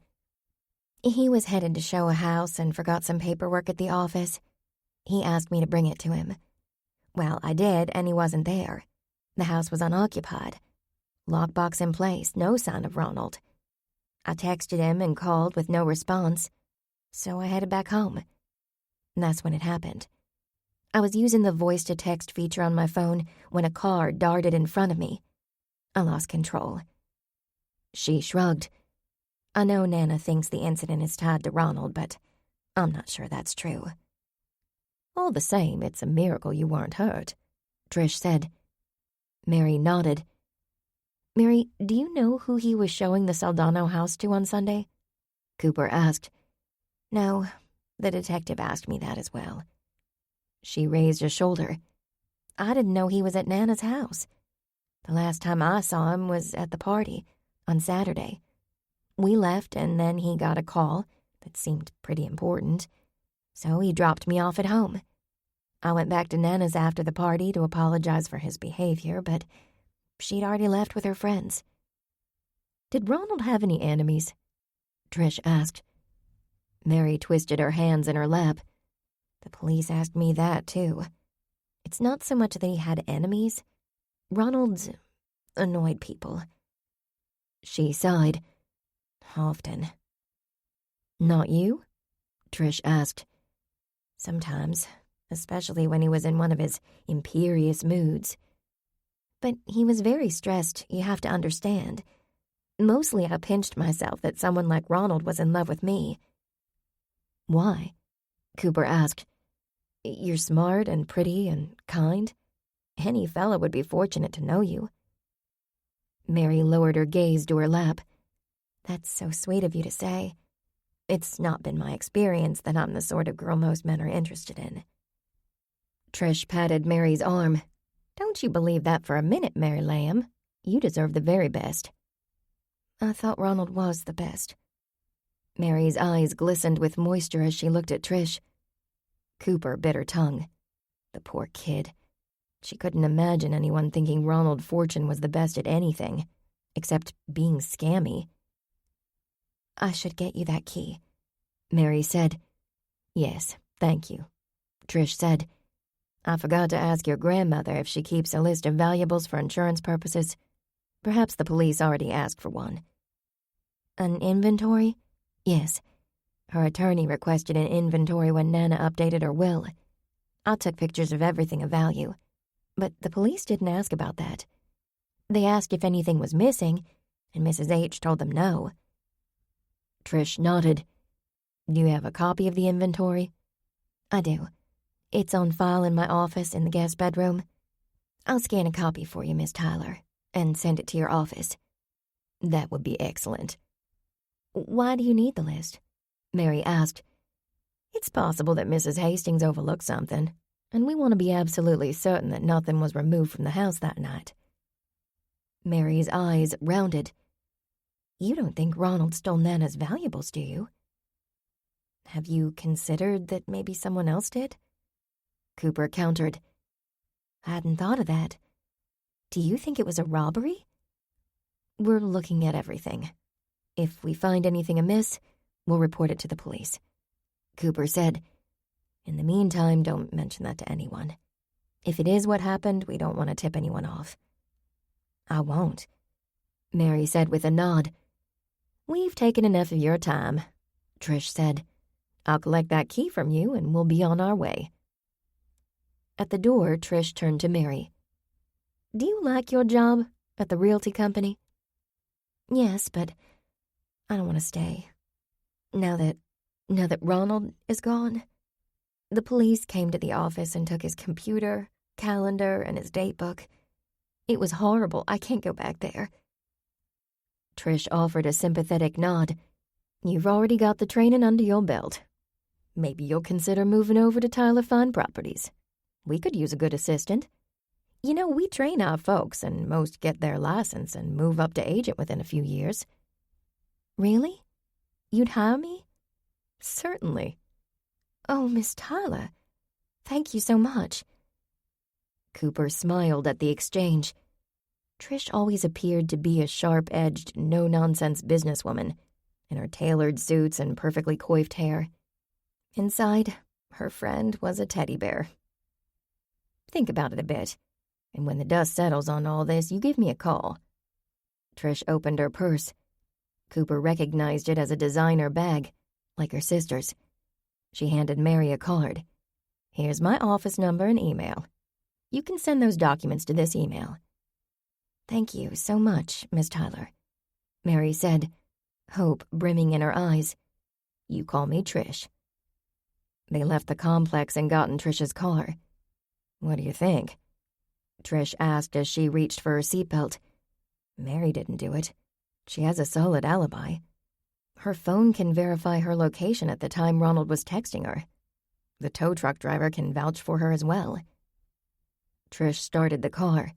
He was headed to show a house and forgot some paperwork at the office. He asked me to bring it to him. Well, I did, and he wasn't there. The house was unoccupied. Lockbox in place, no sign of Ronald. I texted him and called with no response, so I headed back home. That's when it happened. I was using the voice-to-text feature on my phone when a car darted in front of me. I lost control. She shrugged. I know Nana thinks the incident is tied to Ronald, but I'm not sure that's true. All the same, it's a miracle you weren't hurt, Trish said. Mary nodded. Mary, do you know who he was showing the Saldano house to on Sunday? Cooper asked. No, the detective asked me that as well. She raised a shoulder. I didn't know he was at Nana's house. The last time I saw him was at the party, on Saturday. We left, and then he got a call that seemed pretty important, so he dropped me off at home. I went back to Nana's after the party to apologize for his behavior, but she'd already left with her friends. Did Ronald have any enemies? Trish asked. Mary twisted her hands in her lap. The police asked me that, too. It's not so much that he had enemies. Ronald annoyed people. She sighed. Often. Not you? Trish asked. Sometimes, especially when he was in one of his imperious moods. But he was very stressed, you have to understand. Mostly I pinched myself that someone like Ronald was in love with me. Why? Cooper asked. You're smart and pretty and kind. Any fella would be fortunate to know you. Mary lowered her gaze to her lap. That's so sweet of you to say. It's not been my experience that I'm the sort of girl most men are interested in. Trish patted Mary's arm. Don't you believe that for a minute, Mary Lamb. You deserve the very best. I thought Ronald was the best. Mary's eyes glistened with moisture as she looked at Trish. Cooper bit her tongue. The poor kid. She couldn't imagine anyone thinking Ronald Fortune was the best at anything, except being scammy. I should get you that key, Mary said. Yes, thank you, Trish said. I forgot to ask your grandmother if she keeps a list of valuables for insurance purposes. Perhaps the police already asked for one. An inventory? Yes. Her attorney requested an inventory when Nana updated her will. I took pictures of everything of value. But the police didn't ask about that. They asked if anything was missing, and Mrs. H told them no. Trish nodded. Do you have a copy of the inventory? I do. It's on file in my office in the guest bedroom. I'll scan a copy for you, Miss Tyler, and send it to your office. That would be excellent. Why do you need the list? Mary asked. It's possible that Mrs. Hastings overlooked something, and we want to be absolutely certain that nothing was removed from the house that night. Mary's eyes rounded. You don't think Ronald stole Nana's valuables, do you? Have you considered that maybe someone else did? Cooper countered. I hadn't thought of that. Do you think it was a robbery? We're looking at everything. If we find anything amiss, we'll report it to the police. Cooper said, In the meantime, don't mention that to anyone. If it is what happened, we don't want to tip anyone off. I won't, Mary said with a nod. We've taken enough of your time, Trish said. I'll collect that key from you and we'll be on our way. At the door, Trish turned to Mary. Do you like your job at the realty company? Yes, but I don't want to stay. Now that Ronald is gone. The police came to the office and took his computer, calendar, and his date book. It was horrible. I can't go back there. Trish offered a sympathetic nod. You've already got the training under your belt. Maybe you'll consider moving over to Tyler Fine Properties. We could use a good assistant. You know, we train our folks, and most get their license and move up to agent within a few years. Really? You'd hire me? Certainly. Oh, Miss Tyler, thank you so much. Cooper smiled at the exchange. Trish always appeared to be a sharp-edged, no-nonsense businesswoman, in her tailored suits and perfectly coiffed hair. Inside, her friend was a teddy bear. Think about it a bit, and when the dust settles on all this, you give me a call. Trish opened her purse. Cooper recognized it as a designer bag, like her sister's. She handed Mary a card. Here's my office number and email. You can send those documents to this email. Thank you so much, Miss Tyler, Mary said, hope brimming in her eyes. You call me Trish. They left the complex and got in Trish's car. What do you think? Trish asked as she reached for her seatbelt. Mary didn't do it. She has a solid alibi. Her phone can verify her location at the time Ronald was texting her. The tow truck driver can vouch for her as well. Trish started the car.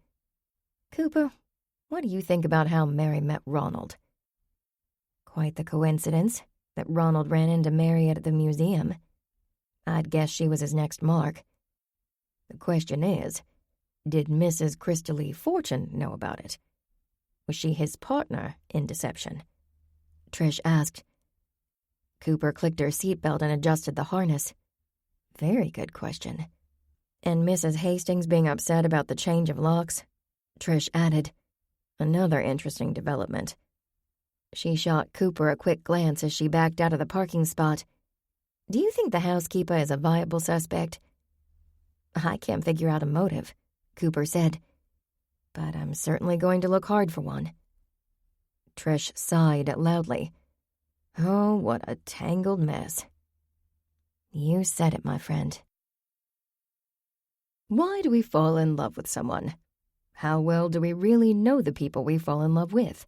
Cooper, what do you think about how Mary met Ronald? Quite the coincidence that Ronald ran into Mary at the museum. I'd guess she was his next mark. The question is, did Mrs. Crystalie Fortune know about it? Was she his partner in deception? Trish asked. Cooper clicked her seatbelt and adjusted the harness. Very good question. And Mrs. Hastings being upset about the change of locks? Trish added. Another interesting development. She shot Cooper a quick glance as she backed out of the parking spot. Do you think the housekeeper is a viable suspect? I can't figure out a motive, Cooper said. But I'm certainly going to look hard for one. Trish sighed loudly. Oh, what a tangled mess. You said it, my friend. Why do we fall in love with someone? How well do we really know the people we fall in love with?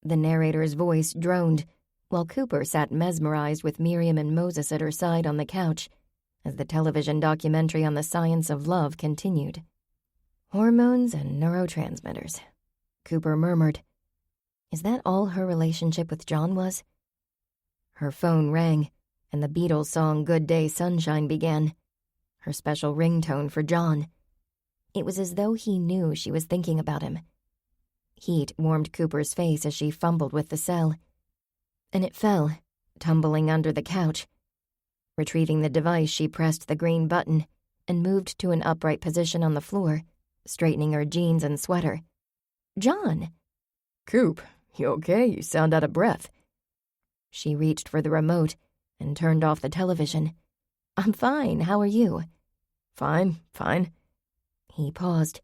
The narrator's voice droned, while Cooper sat mesmerized with Miriam and Moses at her side on the couch, as the television documentary on the science of love continued. Hormones and neurotransmitters, Cooper murmured. Is that all her relationship with John was? Her phone rang, and the Beatles song Good Day Sunshine began, her special ringtone for John. It was as though he knew she was thinking about him. Heat warmed Cooper's face as she fumbled with the cell, and it fell, tumbling under the couch. Retrieving the device, she pressed the green button and moved to an upright position on the floor, straightening her jeans and sweater. John! Coop, you okay? You sound out of breath. She reached for the remote and turned off the television. I'm fine. How are you? Fine. He paused.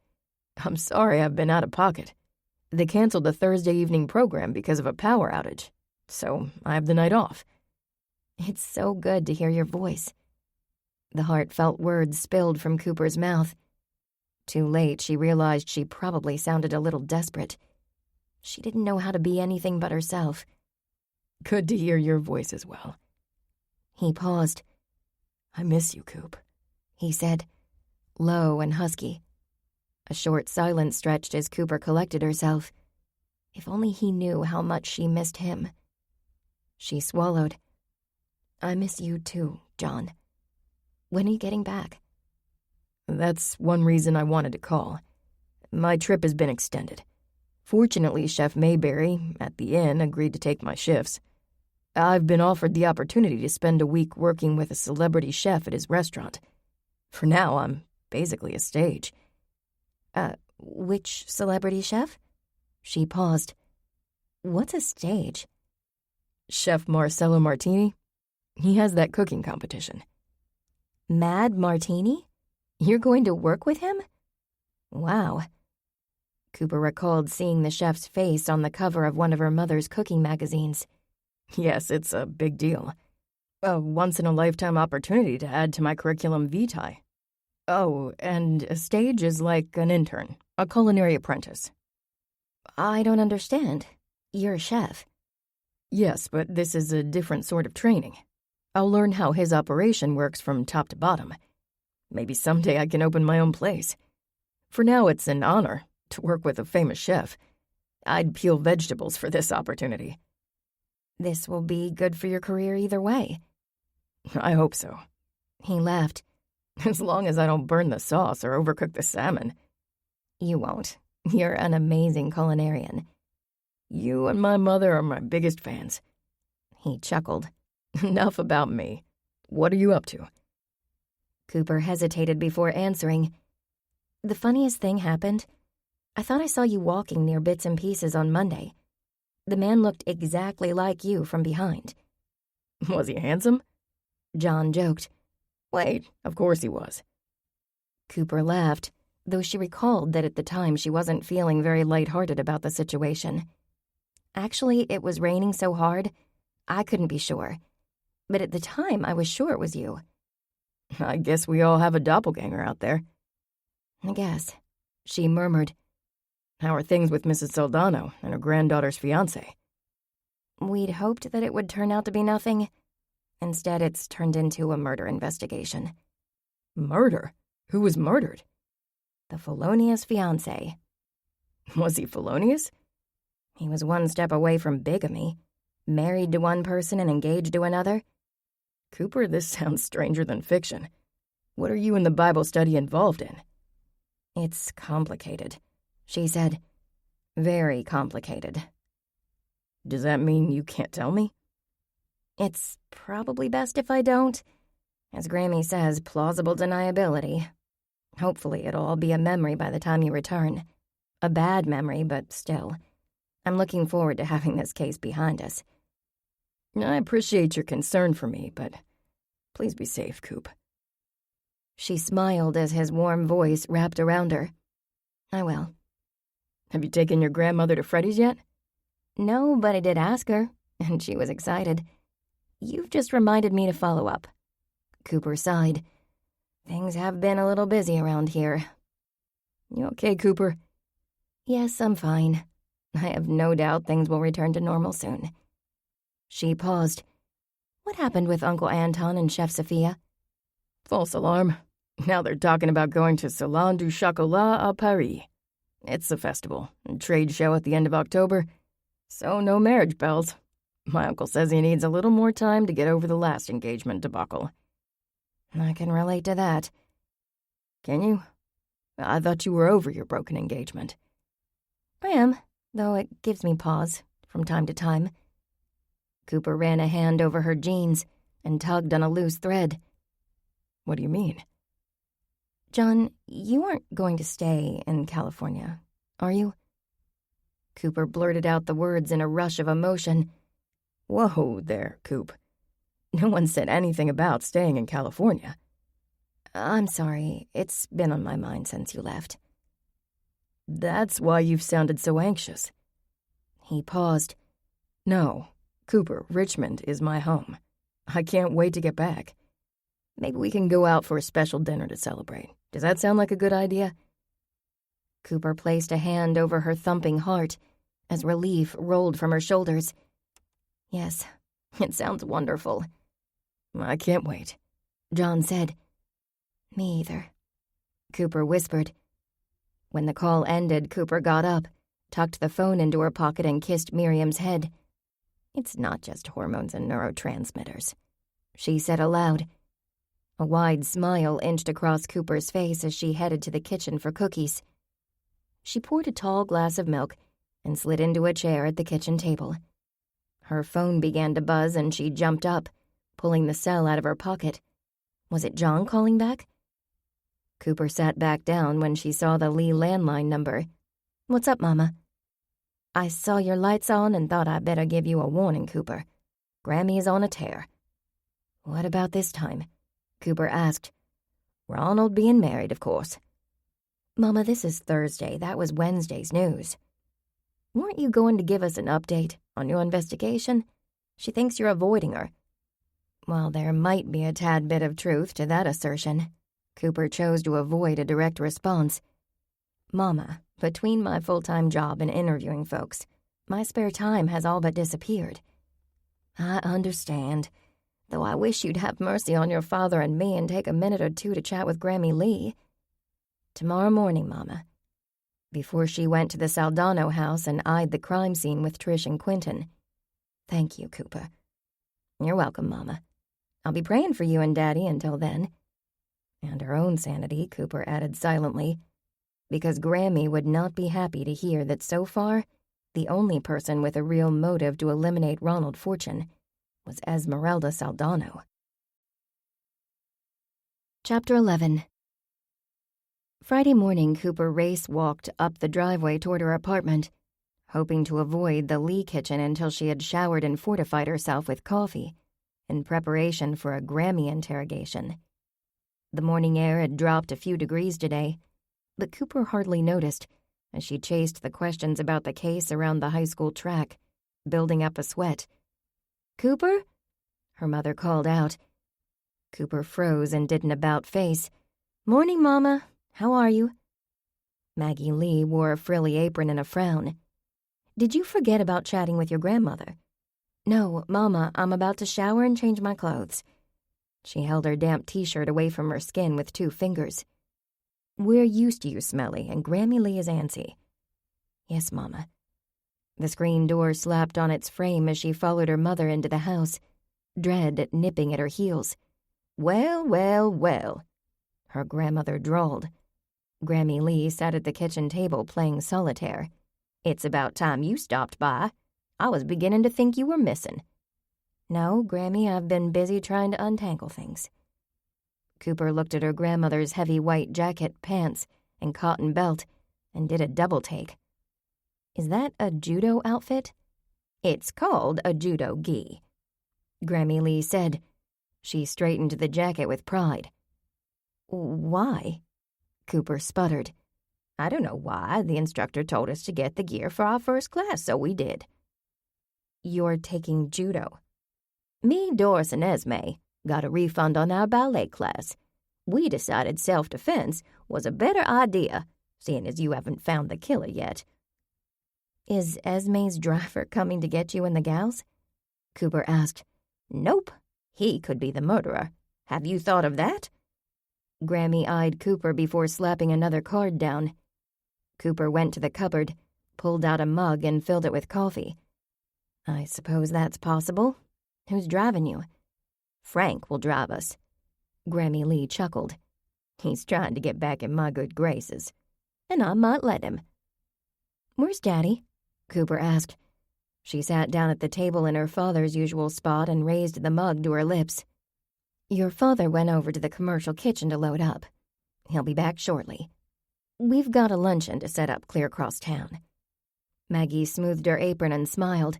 I'm sorry I've been out of pocket. They canceled the Thursday evening program because of a power outage, so I have the night off. It's so good to hear your voice. The heartfelt words spilled from Cooper's mouth. Too late, she realized she probably sounded a little desperate. She didn't know how to be anything but herself. Good to hear your voice as well. He paused. I miss you, Coop, he said, low and husky. A short silence stretched as Cooper collected herself. If only he knew how much she missed him. She swallowed. I miss you too, John. When are you getting back? That's one reason I wanted to call. My trip has been extended. Fortunately, Chef Mayberry, at the inn, agreed to take my shifts. I've been offered the opportunity to spend a week working with a celebrity chef at his restaurant. For now, I'm basically a stage. Which celebrity chef? She paused. What's a stage? Chef Marcello Martini. He has that cooking competition. Mad Martini? You're going to work with him? Wow. Cooper recalled seeing the chef's face on the cover of one of her mother's cooking magazines. Yes, it's a big deal. A once-in-a-lifetime opportunity to add to my curriculum vitae. Oh, and a stage is like an intern, a culinary apprentice. I don't understand. You're a chef. Yes, but this is a different sort of training. I'll learn how his operation works from top to bottom. Maybe someday I can open my own place. For now, it's an honor to work with a famous chef. I'd peel vegetables for this opportunity. This will be good for your career either way. I hope so. He laughed. As long as I don't burn the sauce or overcook the salmon. You won't. You're an amazing culinarian. You and my mother are my biggest fans. He chuckled. Enough about me. What are you up to? Cooper hesitated before answering. The funniest thing happened. I thought I saw you walking near Bits and Pieces on Monday. The man looked exactly like you from behind. Was he handsome? John joked. Wait, of course he was. Cooper laughed, though she recalled that at the time she wasn't feeling very lighthearted about the situation. Actually, it was raining so hard, I couldn't be sure. But at the time, I was sure it was you. I guess we all have a doppelganger out there. I guess, she murmured. How are things with Mrs. Soldano and her granddaughter's fiancé? We'd hoped that it would turn out to be nothing. Instead, it's turned into a murder investigation. Murder? Who was murdered? The felonious fiancé. Was he felonious? He was one step away from bigamy. Married to one person and engaged to another. Cooper, this sounds stranger than fiction. What are you and the Bible study involved in? It's complicated, she said. Very complicated. Does that mean you can't tell me? It's probably best if I don't. As Grammy says, plausible deniability. Hopefully it'll all be a memory by the time you return. A bad memory, but still. I'm looking forward to having this case behind us. I appreciate your concern for me, but please be safe, Coop. She smiled as his warm voice wrapped around her. I will. Have you taken your grandmother to Freddy's yet? No, but I did ask her, and she was excited. You've just reminded me to follow up. Cooper sighed. Things have been a little busy around here. You okay, Cooper? Yes, I'm fine. I have no doubt things will return to normal soon. She paused. What happened with Uncle Anton and Chef Sophia? False alarm. Now they're talking about going to Salon du Chocolat à Paris. It's a festival, a trade show at the end of October, so no marriage bells. My uncle says he needs a little more time to get over the last engagement debacle. I can relate to that. Can you? I thought you were over your broken engagement. I am, though it gives me pause from time to time. Cooper ran a hand over her jeans and tugged on a loose thread. What do you mean? John, you aren't going to stay in California, are you? Cooper blurted out the words in a rush of emotion. Whoa there, Coop. No one said anything about staying in California. I'm sorry. It's been on my mind since you left. That's why you've sounded so anxious. He paused. No, Cooper, Richmond is my home. I can't wait to get back. Maybe we can go out for a special dinner to celebrate. Does that sound like a good idea? Cooper placed a hand over her thumping heart as relief rolled from her shoulders. Yes, it sounds wonderful. I can't wait, John said. Me either, Cooper whispered. When the call ended, Cooper got up, tucked the phone into her pocket and kissed Miriam's head. It's not just hormones and neurotransmitters. she said aloud. A wide smile inched across Cooper's face as she headed to the kitchen for cookies. She poured a tall glass of milk and slid into a chair at the kitchen table. Her phone began to buzz and she jumped up, pulling the cell out of her pocket. Was it John calling back? Cooper sat back down when she saw the Lee landline number. "What's up, Mama?" "I saw your lights on and thought I'd better give you a warning, Cooper. Grammy is on a tear." "What about this time?" Cooper asked. "Ronald being married, of course." "Mama, this is Thursday. That was Wednesday's news." "Weren't you going to give us an update on your investigation? She thinks you're avoiding her." Well, there might be a tad bit of truth to that assertion. Cooper chose to avoid a direct response. "Mama, between my full-time job and interviewing folks, my spare time has all but disappeared." "I understand, though I wish you'd have mercy on your father and me and take a minute or two to chat with Grammy Lee." "Tomorrow morning, Mama." Before she went to the Saldano house and eyed the crime scene with Trish and Quentin. "Thank you, Cooper." "You're welcome, Mama. I'll be praying for you and Daddy until then." And her own sanity, Cooper added silently, because Grammy would not be happy to hear that so far, the only person with a real motive to eliminate Ronald Fortune was Esmeralda Saldano. Chapter 11. Friday morning, Cooper race-walked up the driveway toward her apartment, hoping to avoid the Lee kitchen until she had showered and fortified herself with coffee, in preparation for a Grammy interrogation. The morning air had dropped a few degrees today, but Cooper hardly noticed as she chased the questions about the case around the high school track, building up a sweat. "Cooper?" her mother called out. Cooper froze and did an about-face. "Morning, Mama. How are you?" Maggie Lee wore a frilly apron and a frown. "Did you forget about chatting with your grandmother?" "No, Mama, I'm about to shower and change my clothes." She held her damp t-shirt away from her skin with 2 fingers. "We're used to you smelly, and Grammy Lee is antsy." "Yes, Mama." The screen door slapped on its frame as she followed her mother into the house, dread nipping at her heels. "Well, well, well," her grandmother drawled. Grammy Lee sat at the kitchen table playing solitaire. "It's about time you stopped by. I was beginning to think you were missing." "No, Grammy, I've been busy trying to untangle things." Cooper looked at her grandmother's heavy white jacket, pants, and cotton belt, and did a double take. "Is that a judo outfit?" "It's called a judo gi," Grammy Lee said. She straightened the jacket with pride. "Why?" Cooper sputtered. "I don't know why. The instructor told us to get the gear for our first class, so we did." "You're taking judo?" "Me, Doris, and Esme got a refund on our ballet class. We decided self-defense was a better idea, seeing as you haven't found the killer yet." "Is Esme's driver coming to get you and the gals?" Cooper asked. "Nope. He could be the murderer. Have you thought of that?" Grammy eyed Cooper before slapping another card down. Cooper went to the cupboard, pulled out a mug, and filled it with coffee. "I suppose that's possible. Who's driving you?" "Frank will drive us." Grammy Lee chuckled. "He's trying to get back in my good graces, and I might let him." "Where's Daddy?" Cooper asked. She sat down at the table in her father's usual spot and raised the mug to her lips. "Your father went over to the commercial kitchen to load up. He'll be back shortly. We've got a luncheon to set up clear across town." Maggie smoothed her apron and smiled.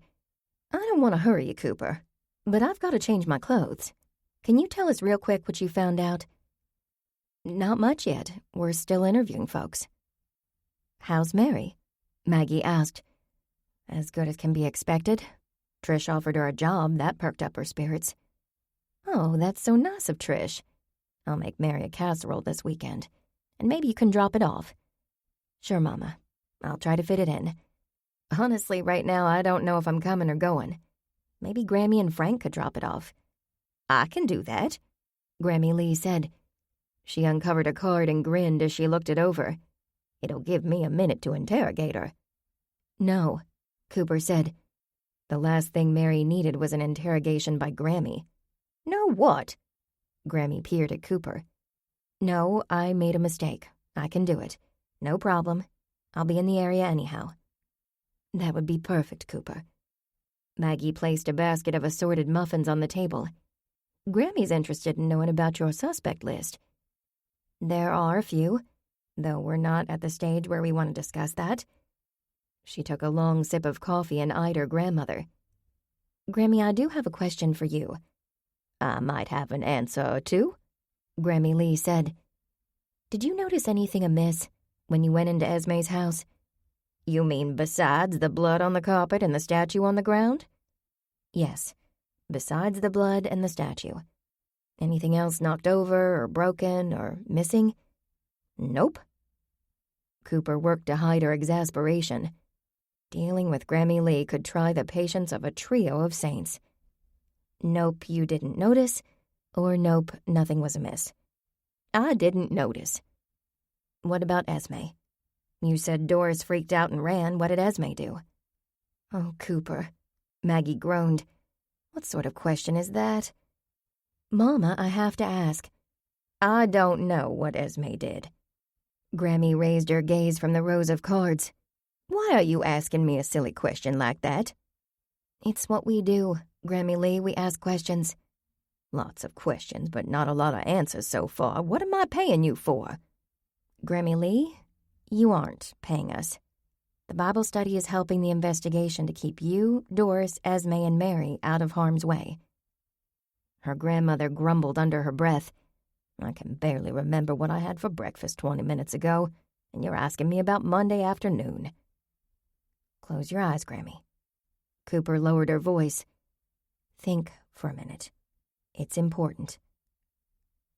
"I don't want to hurry you, Cooper, but I've got to change my clothes. Can you tell us real quick what you found out?" "Not much yet. We're still interviewing folks." "How's Mary?" Maggie asked. "As good as can be expected. Trish offered her a job. That perked up her spirits." "Oh, that's so nice of Trish. I'll make Mary a casserole this weekend, and maybe you can drop it off." "Sure, Mama. I'll try to fit it in. Honestly, right now, I don't know if I'm coming or going. Maybe Grammy and Frank could drop it off." "I can do that," Grammy Lee said. She uncovered a card and grinned as she looked it over. "It'll give me a minute to interrogate her." "No," Cooper said. The last thing Mary needed was an interrogation by Grammy. "No what?" Grammy peered at Cooper. "No, I made a mistake. I can do it. No problem. I'll be in the area anyhow." "That would be perfect, Cooper." Maggie placed a basket of assorted muffins on the table. "Grammy's interested in knowing about your suspect list." "There are a few, though we're not at the stage where we want to discuss that." She took a long sip of coffee and eyed her grandmother. "Grammy, I do have a question for you." "I might have an answer, too," Grammy Lee said. "Did you notice anything amiss when you went into Esme's house?" "You mean besides the blood on the carpet and the statue on the ground?" "Yes, besides the blood and the statue. Anything else knocked over or broken or missing?" "Nope." Cooper worked to hide her exasperation. Dealing with Grammy Lee could try the patience of a trio of saints. "Nope, you didn't notice," or "Nope, nothing was amiss." "I didn't notice." "What about Esme? You said Doris freaked out and ran. What did Esme do?" "Oh, Cooper," Maggie groaned. "What sort of question is that?" "Mama, I have to ask." "I don't know what Esme did." Grammy raised her gaze from the rows of cards. "Why are you asking me a silly question like that?" "It's what we do, Grammy Lee. We ask questions." "Lots of questions, but not a lot of answers so far. What am I paying you for?" "Grammy Lee, you aren't paying us. The Bible study is helping the investigation to keep you, Doris, Esme, and Mary out of harm's way." Her grandmother grumbled under her breath. "I can barely remember what I had for breakfast 20 minutes ago, and you're asking me about Monday afternoon." "Close your eyes, Grammy." Cooper lowered her voice. "Think for a minute. It's important."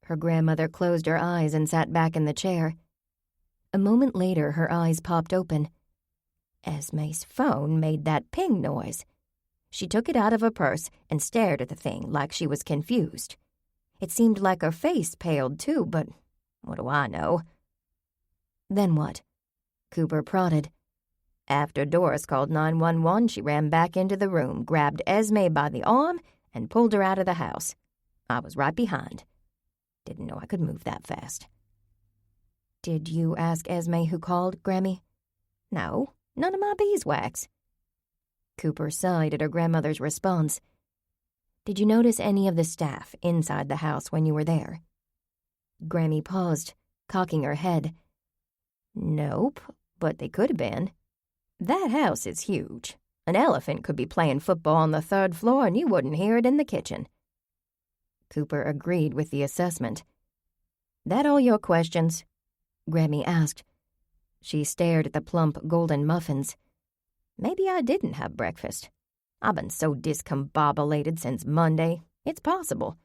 Her grandmother closed her eyes and sat back in the chair. A moment later, her eyes popped open. "Esme's phone made that ping noise. She took it out of her purse and stared at the thing like she was confused. It seemed like her face paled too, but what do I know?" "Then what?" Cooper prodded. "After Doris called 911, she ran back into the room, grabbed Esme by the arm, and pulled her out of the house. I was right behind. Didn't know I could move that fast." "Did you ask Esme who called, Grammy?" "No, none of my beeswax." Cooper sighed at her grandmother's response. "Did you notice any of the staff inside the house when you were there?" Grammy paused, cocking her head. "Nope, but they could have been. That house is huge. An elephant could be playing football on the 3rd floor and you wouldn't hear it in the kitchen." Cooper agreed with the assessment. "That all your questions?" Grammy asked. She stared at the plump golden muffins. "Maybe I didn't have breakfast. I've been so discombobulated since Monday. It's possible.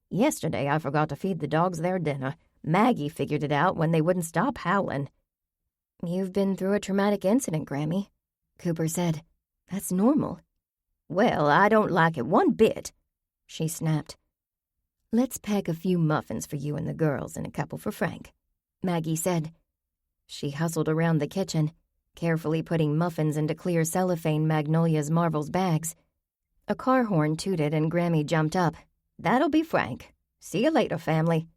Yesterday I forgot to feed the dogs their dinner. Maggie figured it out when they wouldn't stop howling." "You've been through a traumatic incident, Grammy," Cooper said. "That's normal." "Well, I don't like it one bit," she snapped. "Let's pack a few muffins for you and the girls and a couple for Frank," Maggie said. She hustled around the kitchen, carefully putting muffins into clear cellophane Magnolia's Marvel's bags. A car horn tooted and Grammy jumped up. "That'll be Frank. See you later, family."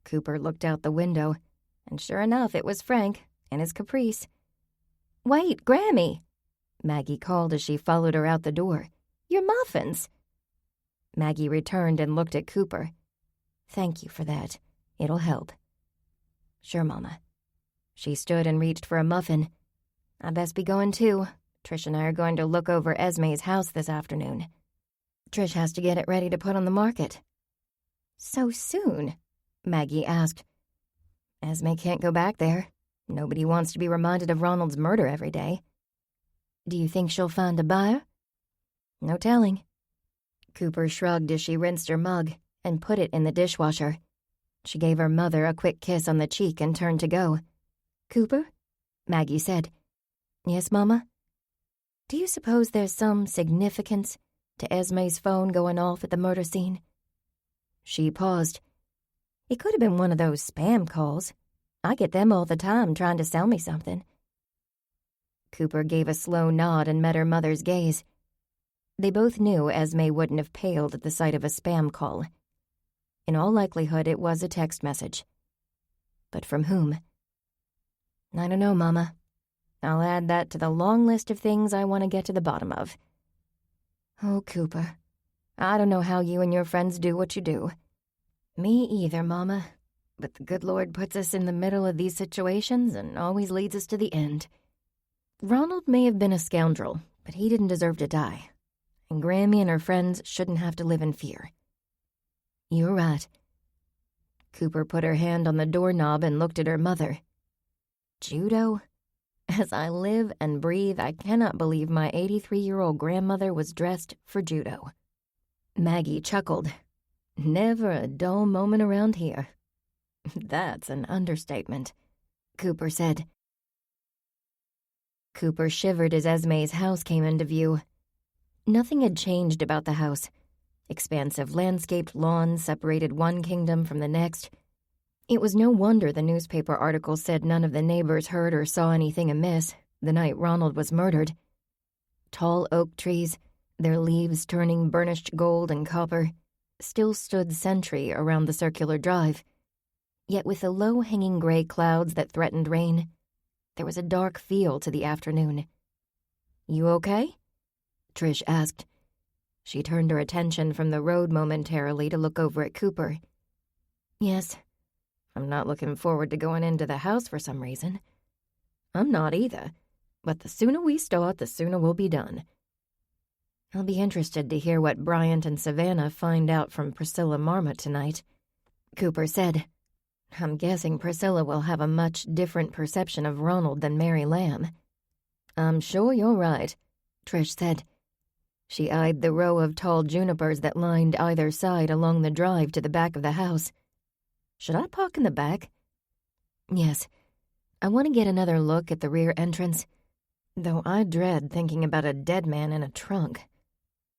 Cooper looked out the window, and sure enough, it was Frank and his Caprice. "Wait, Grammy," Maggie called as she followed her out the door. "Your muffins." Maggie returned and looked at Cooper. "Thank you for that. It'll help." "Sure, Mama." She stood and reached for a muffin. "I best be going too. Trish and I are going to look over Esme's house this afternoon. Trish has to get it ready to put on the market." "So soon?" Maggie asked. "Esme can't go back there. Nobody wants to be reminded of Ronald's murder every day." "Do you think she'll find a buyer?" "No telling." Cooper shrugged as she rinsed her mug and put it in the dishwasher. She gave her mother a quick kiss on the cheek and turned to go. "Cooper?" Maggie said. "Yes, Mama?" "Do you suppose there's some significance to Esme's phone going off at the murder scene?" She paused. "It could have been one of those spam calls. I get them all the time trying to sell me something." Cooper gave a slow nod and met her mother's gaze. They both knew Esme wouldn't have paled at the sight of a spam call. In all likelihood, it was a text message. But from whom? I don't know, Mama. I'll add that to the long list of things I want to get to the bottom of. Oh, Cooper, I don't know how you and your friends do what you do. Me either, Mama. But the good Lord puts us in the middle of these situations and always leads us to the end. Ronald may have been a scoundrel, but he didn't deserve to die. And Grammy and her friends shouldn't have to live in fear. You're right. Cooper put her hand on the doorknob and looked at her mother. Judo? As I live and breathe, I cannot believe my 83-year-old grandmother was dressed for judo. Maggie chuckled. Never a dull moment around here. That's an understatement, Cooper said. Cooper shivered as Esme's house came into view. Nothing had changed about the house. Expansive landscaped lawns separated one kingdom from the next. It was no wonder the newspaper article said none of the neighbors heard or saw anything amiss the night Ronald was murdered. Tall oak trees, their leaves turning burnished gold and copper, still stood sentry around the circular drive. Yet with the low-hanging gray clouds that threatened rain, there was a dark feel to the afternoon. You okay? Trish asked. She turned her attention from the road momentarily to look over at Cooper. Yes. I'm not looking forward to going into the house for some reason. I'm not either, but the sooner we start, the sooner we'll be done. I'll be interested to hear what Bryant and Savannah find out from Priscilla Marmot tonight, Cooper said. I'm guessing Priscilla will have a much different perception of Ronald than Mary Lamb. I'm sure you're right, Trish said. She eyed the row of tall junipers that lined either side along the drive to the back of the house. Should I park in the back? Yes. I want to get another look at the rear entrance, though I dread thinking about a dead man in a trunk.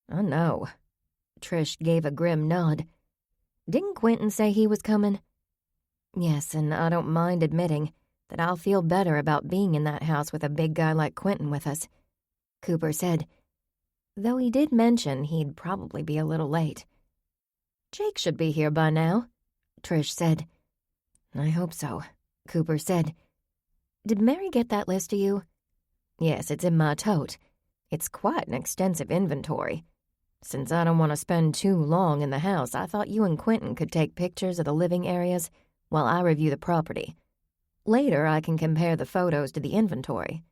Oh, no. Trish gave a grim nod. Didn't Quentin say he was coming? Yes, and I don't mind admitting that I'll feel better about being in that house with a big guy like Quentin with us, Cooper said, though he did mention he'd probably be a little late. Jake should be here by now, Trish said. I hope so, Cooper said. Did Mary get that list to you? Yes, it's in my tote. It's quite an extensive inventory. Since I don't want to spend too long in the house, I thought you and Quentin could take pictures of the living areas while I review the property. Later, I can compare the photos to the inventory.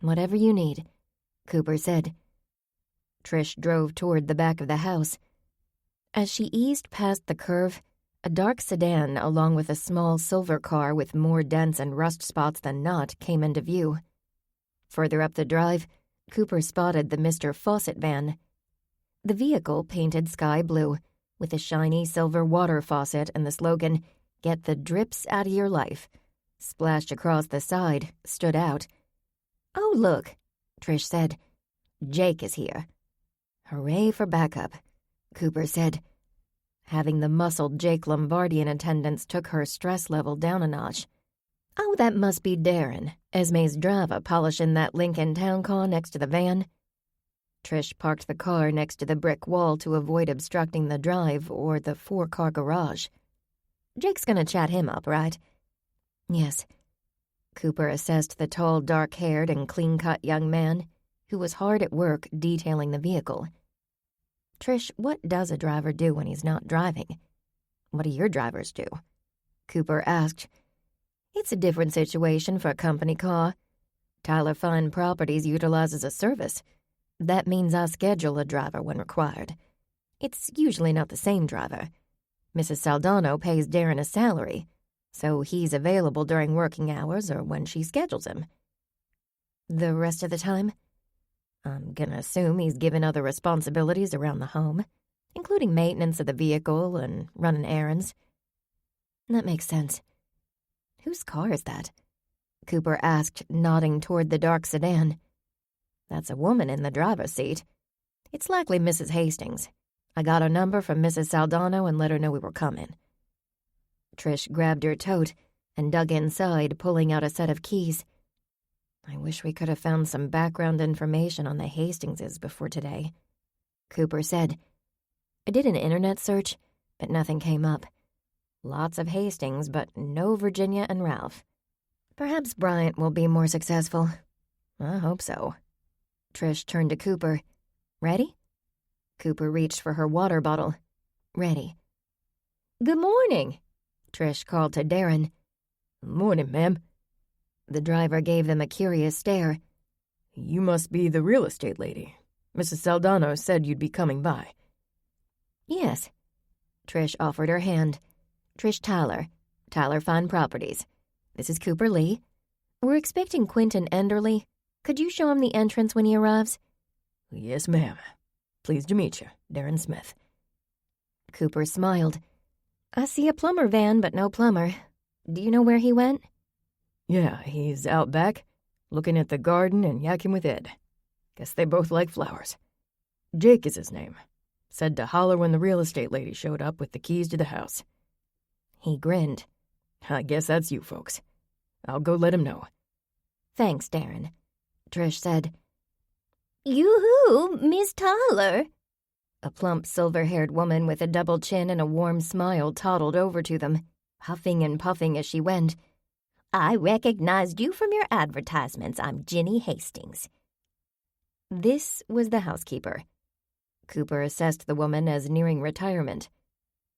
Whatever you need, Cooper said. Trish drove toward the back of the house. As she eased past the curve, a dark sedan along with a small silver car with more dents and rust spots than not came into view. Further up the drive, Cooper spotted the Mr. Fawcett van. The vehicle painted sky blue, with a shiny silver water faucet and the slogan, "Get the drips out of your life," splashed across the side, stood out. Oh, look, Trish said. Jake is here. Hooray for backup, Cooper said. Having the muscled Jake Lombardi in attendance took her stress level down a notch. Oh, that must be Darren, Esme's driver, polishing that Lincoln Town car next to the van. Trish parked the car next to the brick wall to avoid obstructing the drive or the 4-car garage. Jake's gonna chat him up, right? Yes. Cooper assessed the tall, dark-haired and clean-cut young man who was hard at work detailing the vehicle. Trish, what does a driver do when he's not driving? What do your drivers do? Cooper asked. It's a different situation for a company car. Tyler Fine Properties utilizes a service. That means I schedule a driver when required. It's usually not the same driver. Mrs. Saldano pays Darren a salary, so he's available during working hours or when she schedules him. The rest of the time? I'm gonna assume he's given other responsibilities around the home, including maintenance of the vehicle and running errands. That makes sense. Whose car is that? Cooper asked, nodding toward the dark sedan. That's a woman in the driver's seat. It's likely Mrs. Hastings. I got her number from Mrs. Saldano and let her know we were coming. Trish grabbed her tote and dug inside, pulling out a set of keys. I wish we could have found some background information on the Hastingses before today, Cooper said. I did an internet search, but nothing came up. Lots of Hastings, but no Virginia and Ralph. Perhaps Bryant will be more successful. I hope so. Trish turned to Cooper. Ready? Cooper reached for her water bottle. Ready. Good morning, Trish called to Darren. Morning, ma'am. The driver gave them a curious stare. You must be the real estate lady. Mrs. Saldana said you'd be coming by. Yes. Trish offered her hand. Trish Tyler, Tyler Fine Properties. This is Cooper Lee. We're expecting Quentin Enderly. Could you show him the entrance when he arrives? Yes, ma'am. Pleased to meet you, Darren Smith. Cooper smiled. I see a plumber van, but no plumber. Do you know where he went? Yeah, he's out back, looking at the garden and yakking with Ed. Guess they both like flowers. Jake is his name. Said to holler when the real estate lady showed up with the keys to the house. He grinned. I guess that's you folks. I'll go let him know. Thanks, Darren, Trish said. Yoo-hoo, Miss Tyler. A plump, silver-haired woman with a double chin and a warm smile toddled over to them, huffing and puffing as she went. I recognized you from your advertisements. I'm Ginny Hastings. This was the housekeeper. Cooper assessed the woman as nearing retirement.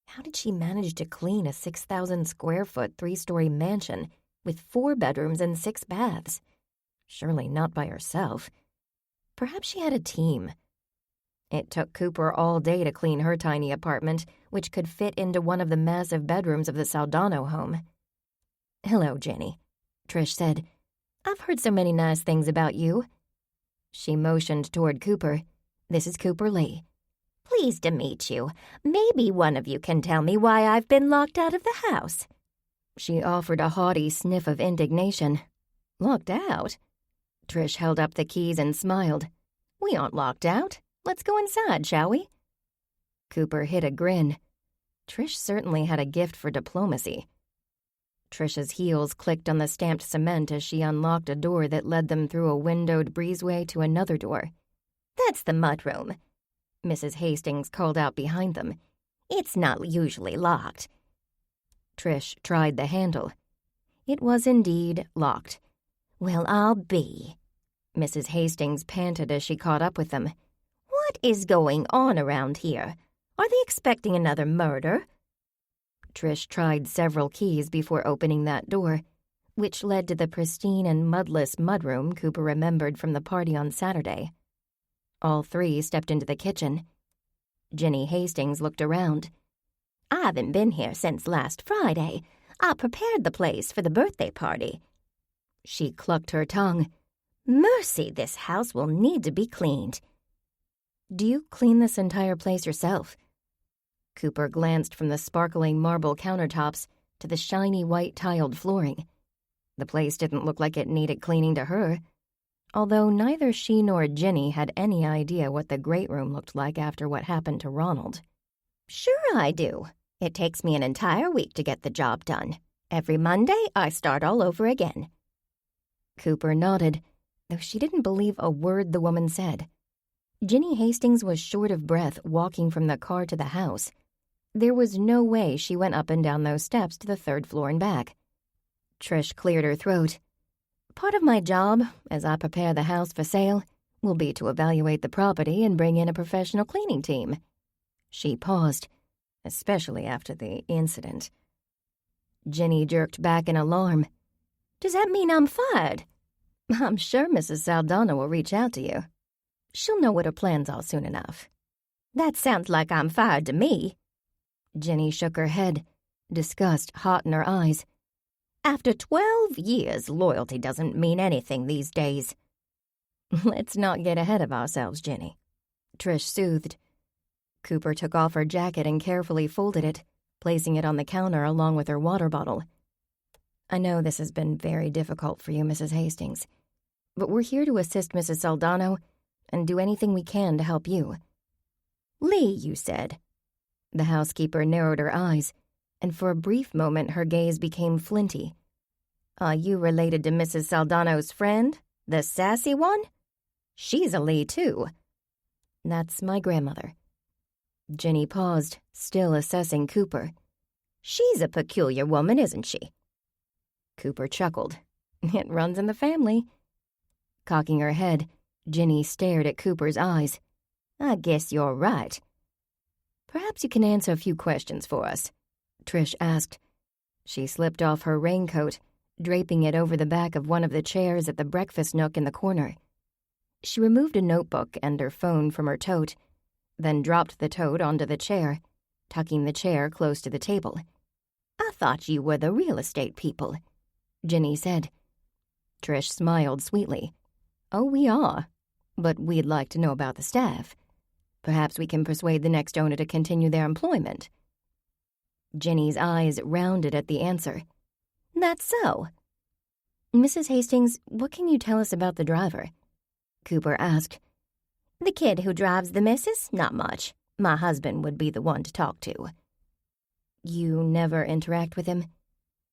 How did she manage to clean a 6,000-square-foot, 3-story mansion with 4 bedrooms and 6 baths? Surely not by herself. Perhaps she had a team. It took Cooper all day to clean her tiny apartment, which could fit into one of the massive bedrooms of the Saldano home. Hello, Jenny, Trish said. I've heard so many nice things about you. She motioned toward Cooper. This is Cooper Lee. Pleased to meet you. Maybe one of you can tell me why I've been locked out of the house. She offered a haughty sniff of indignation. Locked out? Trish held up the keys and smiled. We aren't locked out. Let's go inside, shall we? Cooper hid a grin. Trish certainly had a gift for diplomacy. Trish's heels clicked on the stamped cement as she unlocked a door that led them through a windowed breezeway to another door. That's the mudroom, Mrs. Hastings called out behind them. It's not usually locked. Trish tried the handle. It was indeed locked. Well, I'll be. Mrs. Hastings panted as she caught up with them. What is going on around here? Are they expecting another murder? Trish tried several keys before opening that door, which led to the pristine and mudless mudroom Cooper remembered from the party on Saturday. All 3 stepped into the kitchen. Ginny Hastings looked around. I haven't been here since last Friday. I prepared the place for the birthday party. She clucked her tongue. Mercy, this house will need to be cleaned. Do you clean this entire place yourself? Cooper glanced from the sparkling marble countertops to the shiny white tiled flooring. The place didn't look like it needed cleaning to her, although neither she nor Ginny had any idea what the great room looked like after what happened to Ronald. Sure I do. It takes me an entire week to get the job done. Every Monday, I start all over again. Cooper nodded, though she didn't believe a word the woman said. Ginny Hastings was short of breath walking from the car to the house. There was no way she went up and down those steps to the 3rd floor and back. Trish cleared her throat. Part of my job, as I prepare the house for sale, will be to evaluate the property and bring in a professional cleaning team. She paused, especially after the incident. Ginny jerked back in alarm. Does that mean I'm fired? I'm sure Mrs. Saldana will reach out to you. She'll know what her plans are soon enough. That sounds like I'm fired to me. Ginny shook her head, disgust hot in her eyes. After 12 years, loyalty doesn't mean anything these days. Let's not get ahead of ourselves, Ginny, Trish soothed. Cooper took off her jacket and carefully folded it, placing it on the counter along with her water bottle. I know this has been very difficult for you, Mrs. Hastings, but we're here to assist Mrs. Saldana and do anything we can to help you. Lee, you said. The housekeeper narrowed her eyes, and for a brief moment her gaze became flinty. Are you related to Mrs. Saldano's friend, The sassy one? She's a Lee, too. That's my grandmother. Ginny paused, still assessing Cooper. She's a peculiar woman, isn't she? Cooper chuckled. It runs in the family. Cocking her head, Ginny stared at Cooper's eyes. I guess you're right. Perhaps you can answer a few questions for us, Trish asked. She slipped off her raincoat, draping it over the back of one of the chairs at the breakfast nook in the corner. She removed a notebook and her phone from her tote, then dropped the tote onto the chair, tucking the chair close to the table. I thought you were the real estate people, Ginny said. Trish smiled sweetly. Oh, we are, but we'd like to know about the staff. Perhaps we can persuade the next owner to continue their employment. Ginny's eyes rounded at the answer. That's so. Mrs. Hastings, what can you tell us about the driver? Cooper asked. The kid who drives the missus? Not much. My husband would be the one to talk to. You never interact with him?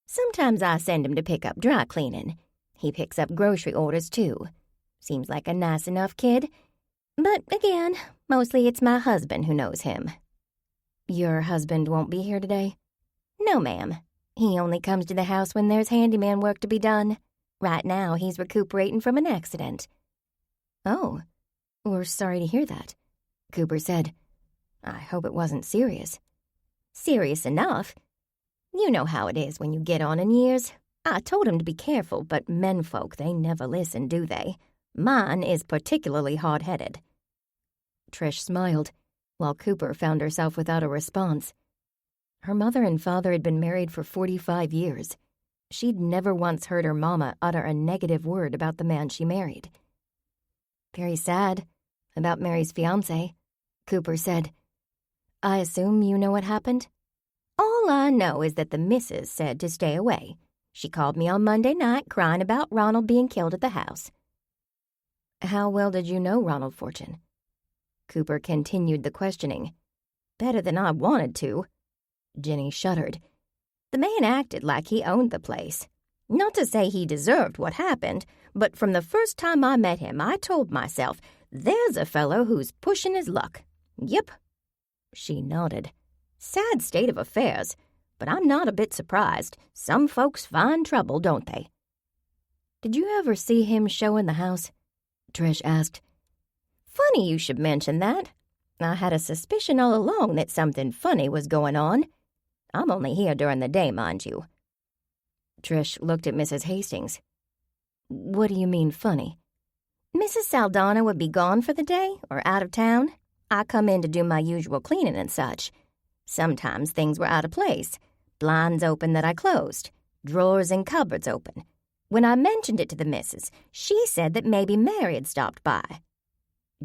Sometimes I send him to pick up dry cleaning. He picks up grocery orders, too. Seems like a nice enough kid. But again, mostly it's my husband who knows him. Your husband won't be here today? No, ma'am. He only comes to the house when there's handyman work to be done. Right now, he's recuperating from an accident. Oh, we're sorry to hear that, Cooper said. I hope it wasn't serious. Serious enough. You know how it is when you get on in years. I told him to be careful, but menfolk, they never listen, do they? Mine is particularly hard-headed. Trish smiled, while Cooper found herself without a response. Her mother and father had been married for 45 years. She'd never once heard her mama utter a negative word about the man she married. Very sad about Mary's fiancé, Cooper said. I assume you know what happened? All I know is that the missus said to stay away. She called me on Monday night crying about Ronald being killed at the house. How well did you know Ronald Fortune? Cooper continued the questioning. Better than I wanted to. Ginny shuddered. The man acted like he owned the place. Not to say he deserved what happened, but from the first time I met him, I told myself, there's a fellow who's pushing his luck. Yep. She nodded. Sad state of affairs, but I'm not a bit surprised. Some folks find trouble, don't they? Did you ever see him show in the house? Trish asked. Funny you should mention that. I had a suspicion all along that something funny was going on. I'm only here during the day, mind you. Trish looked at Mrs. Hastings. What do you mean funny? Mrs. Saldana would be gone for the day or out of town. I come in to do my usual cleaning and such. Sometimes things were out of place. Blinds open that I closed. Drawers and cupboards open. When I mentioned it to the missus, she said that maybe Mary had stopped by.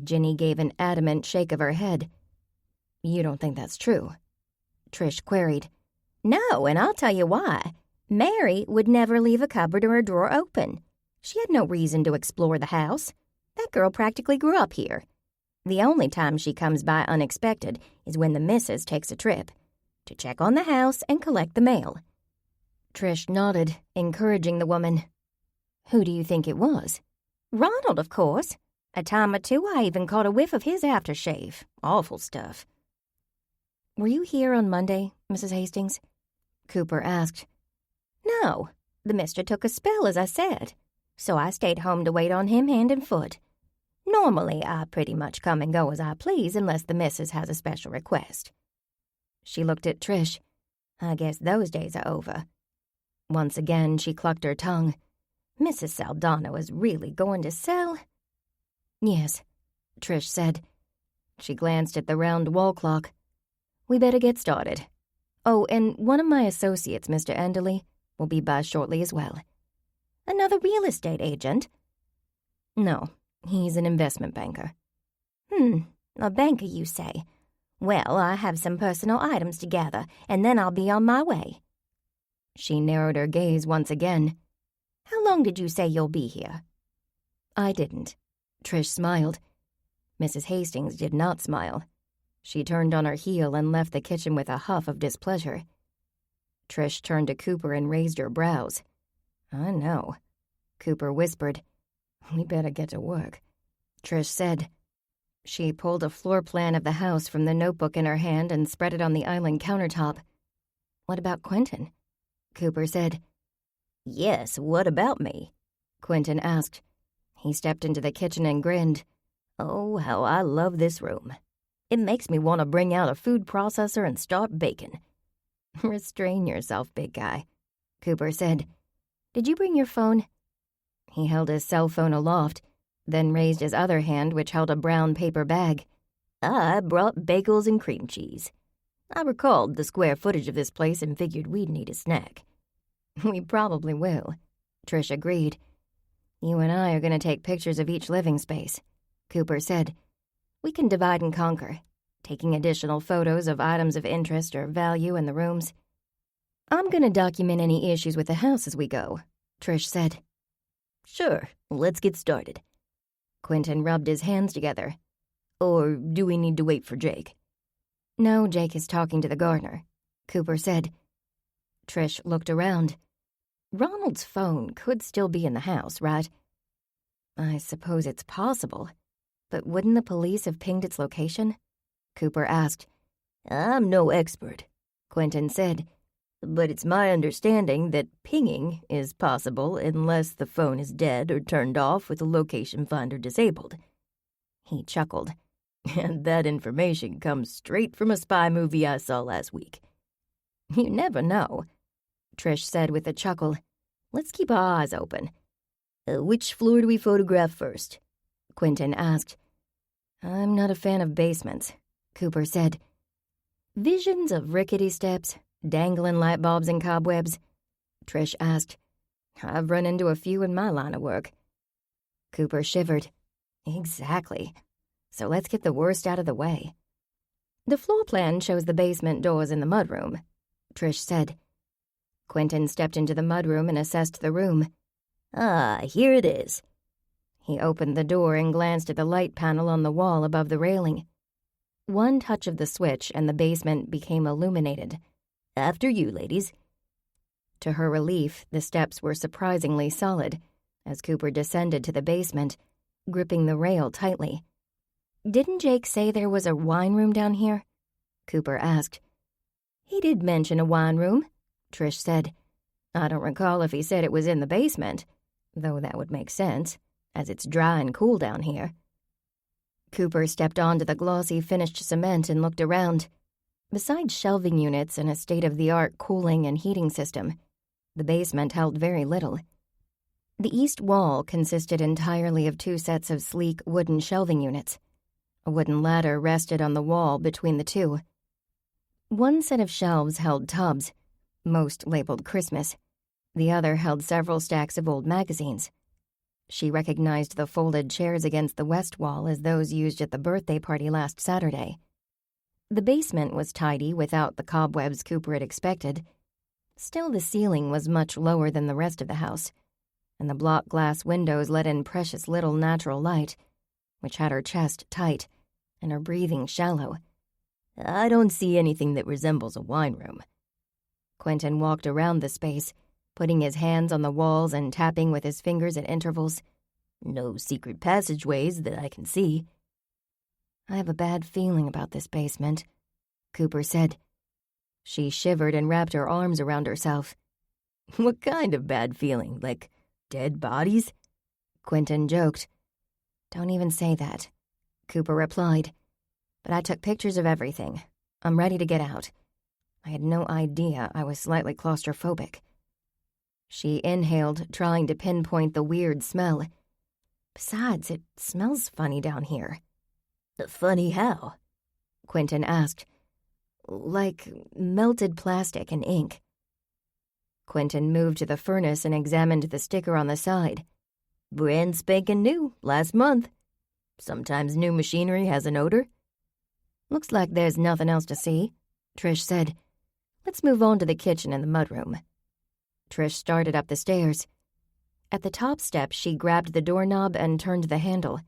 Ginny gave an adamant shake of her head. You don't think that's true? Trish queried. No, and I'll tell you why. Mary would never leave a cupboard or a drawer open. She had no reason to explore the house. That girl practically grew up here. The only time she comes by unexpected is when the missus takes a trip to check on the house and collect the mail. Trish nodded, encouraging the woman. Who do you think it was? Ronald, of course. A time or two I even caught a whiff of his aftershave. Awful stuff. Were you here on Monday, Mrs. Hastings? Cooper asked. No, the mister took a spell, as I said. So I stayed home to wait on him hand and foot. Normally, I pretty much come and go as I please unless the missus has a special request. She looked at Trish. I guess those days are over. Once again, she clucked her tongue. Mrs. Saldana was really going to sell? Yes, Trish said. She glanced at the round wall clock. We better get started. Oh, and one of my associates, Mr. Enderley, will be by shortly as well. Another real estate agent? No, he's an investment banker. A banker, you say? Well, I have some personal items to gather, and then I'll be on my way. She narrowed her gaze once again. How long did you say you'll be here? I didn't. Trish smiled. Mrs. Hastings did not smile. She turned on her heel and left the kitchen with a huff of displeasure. Trish turned to Cooper and raised her brows. I know, Cooper whispered. We better get to work, Trish said. She pulled a floor plan of the house from the notebook in her hand and spread it on the island countertop. What about Quentin? Cooper said. Yes, what about me? Quentin asked. He stepped into the kitchen and grinned. Oh, how I love this room. It makes me want to bring out a food processor and start baking. Restrain yourself, big guy, Cooper said. Did you bring your phone? He held his cell phone aloft, then raised his other hand, which held a brown paper bag. I brought bagels and cream cheese. I recalled the square footage of this place and figured we'd need a snack. We probably will, Trish agreed. You and I are going to take pictures of each living space, Cooper said. We can divide and conquer, taking additional photos of items of interest or value in the rooms. I'm going to document any issues with the house as we go, Trish said. Sure, let's get started. Quentin rubbed his hands together. Or do we need to wait for Jake? No, Jake is talking to the gardener, Cooper said. Trish looked around. Ronald's phone could still be in the house, right? I suppose it's possible, but wouldn't the police have pinged its location? Cooper asked. I'm no expert, Quentin said. But it's my understanding that pinging is possible unless the phone is dead or turned off with the location finder disabled. He chuckled. And that information comes straight from a spy movie I saw last week. You never know, Trish said with a chuckle. Let's keep our eyes open. Which floor do we photograph first? Quentin asked. I'm not a fan of basements, Cooper said. Visions of rickety steps, dangling light bulbs and cobwebs? Trish asked. I've run into a few in my line of work. Cooper shivered. Exactly. So let's get the worst out of the way. The floor plan shows the basement doors in the mudroom, Trish said. Quentin stepped into the mudroom and assessed the room. Ah, here it is. He opened the door and glanced at the light panel on the wall above the railing. One touch of the switch and the basement became illuminated. After you, ladies. To her relief, the steps were surprisingly solid as Cooper descended to the basement, gripping the rail tightly. Didn't Jake say there was a wine room down here? Cooper asked. He did mention a wine room, Trish said. I don't recall if he said it was in the basement, though that would make sense, as it's dry and cool down here. Cooper stepped onto the glossy finished cement and looked around. Besides shelving units and a state-of-the-art cooling and heating system, the basement held very little. The east wall consisted entirely of 2 sets of sleek wooden shelving units. A wooden ladder rested on the wall between the two. One set of shelves held tubs, most labeled Christmas. The other held several stacks of old magazines. She recognized the folded chairs against the west wall as those used at the birthday party last Saturday. The basement was tidy without the cobwebs Cooper had expected. Still, the ceiling was much lower than the rest of the house, and the block glass windows let in precious little natural light, which had her chest tight and her breathing shallow. I don't see anything that resembles a wine room. Quentin walked around the space, putting his hands on the walls and tapping with his fingers at intervals. No secret passageways that I can see. I have a bad feeling about this basement, Cooper said. She shivered and wrapped her arms around herself. What kind of bad feeling? Like dead bodies? Quentin joked. Don't even say that, Cooper replied. But I took pictures of everything. I'm ready to get out. I had no idea I was slightly claustrophobic. She inhaled, trying to pinpoint the weird smell. Besides, it smells funny down here. Funny how? Quentin asked. Like melted plastic and ink. Quentin moved to the furnace and examined the sticker on the side. Brand spanking new, last month. Sometimes new machinery has an odor. Looks like there's nothing else to see, Trish said. Let's move on to the kitchen and the mudroom. Trish started up the stairs. At the top step, she grabbed the doorknob and turned the handle.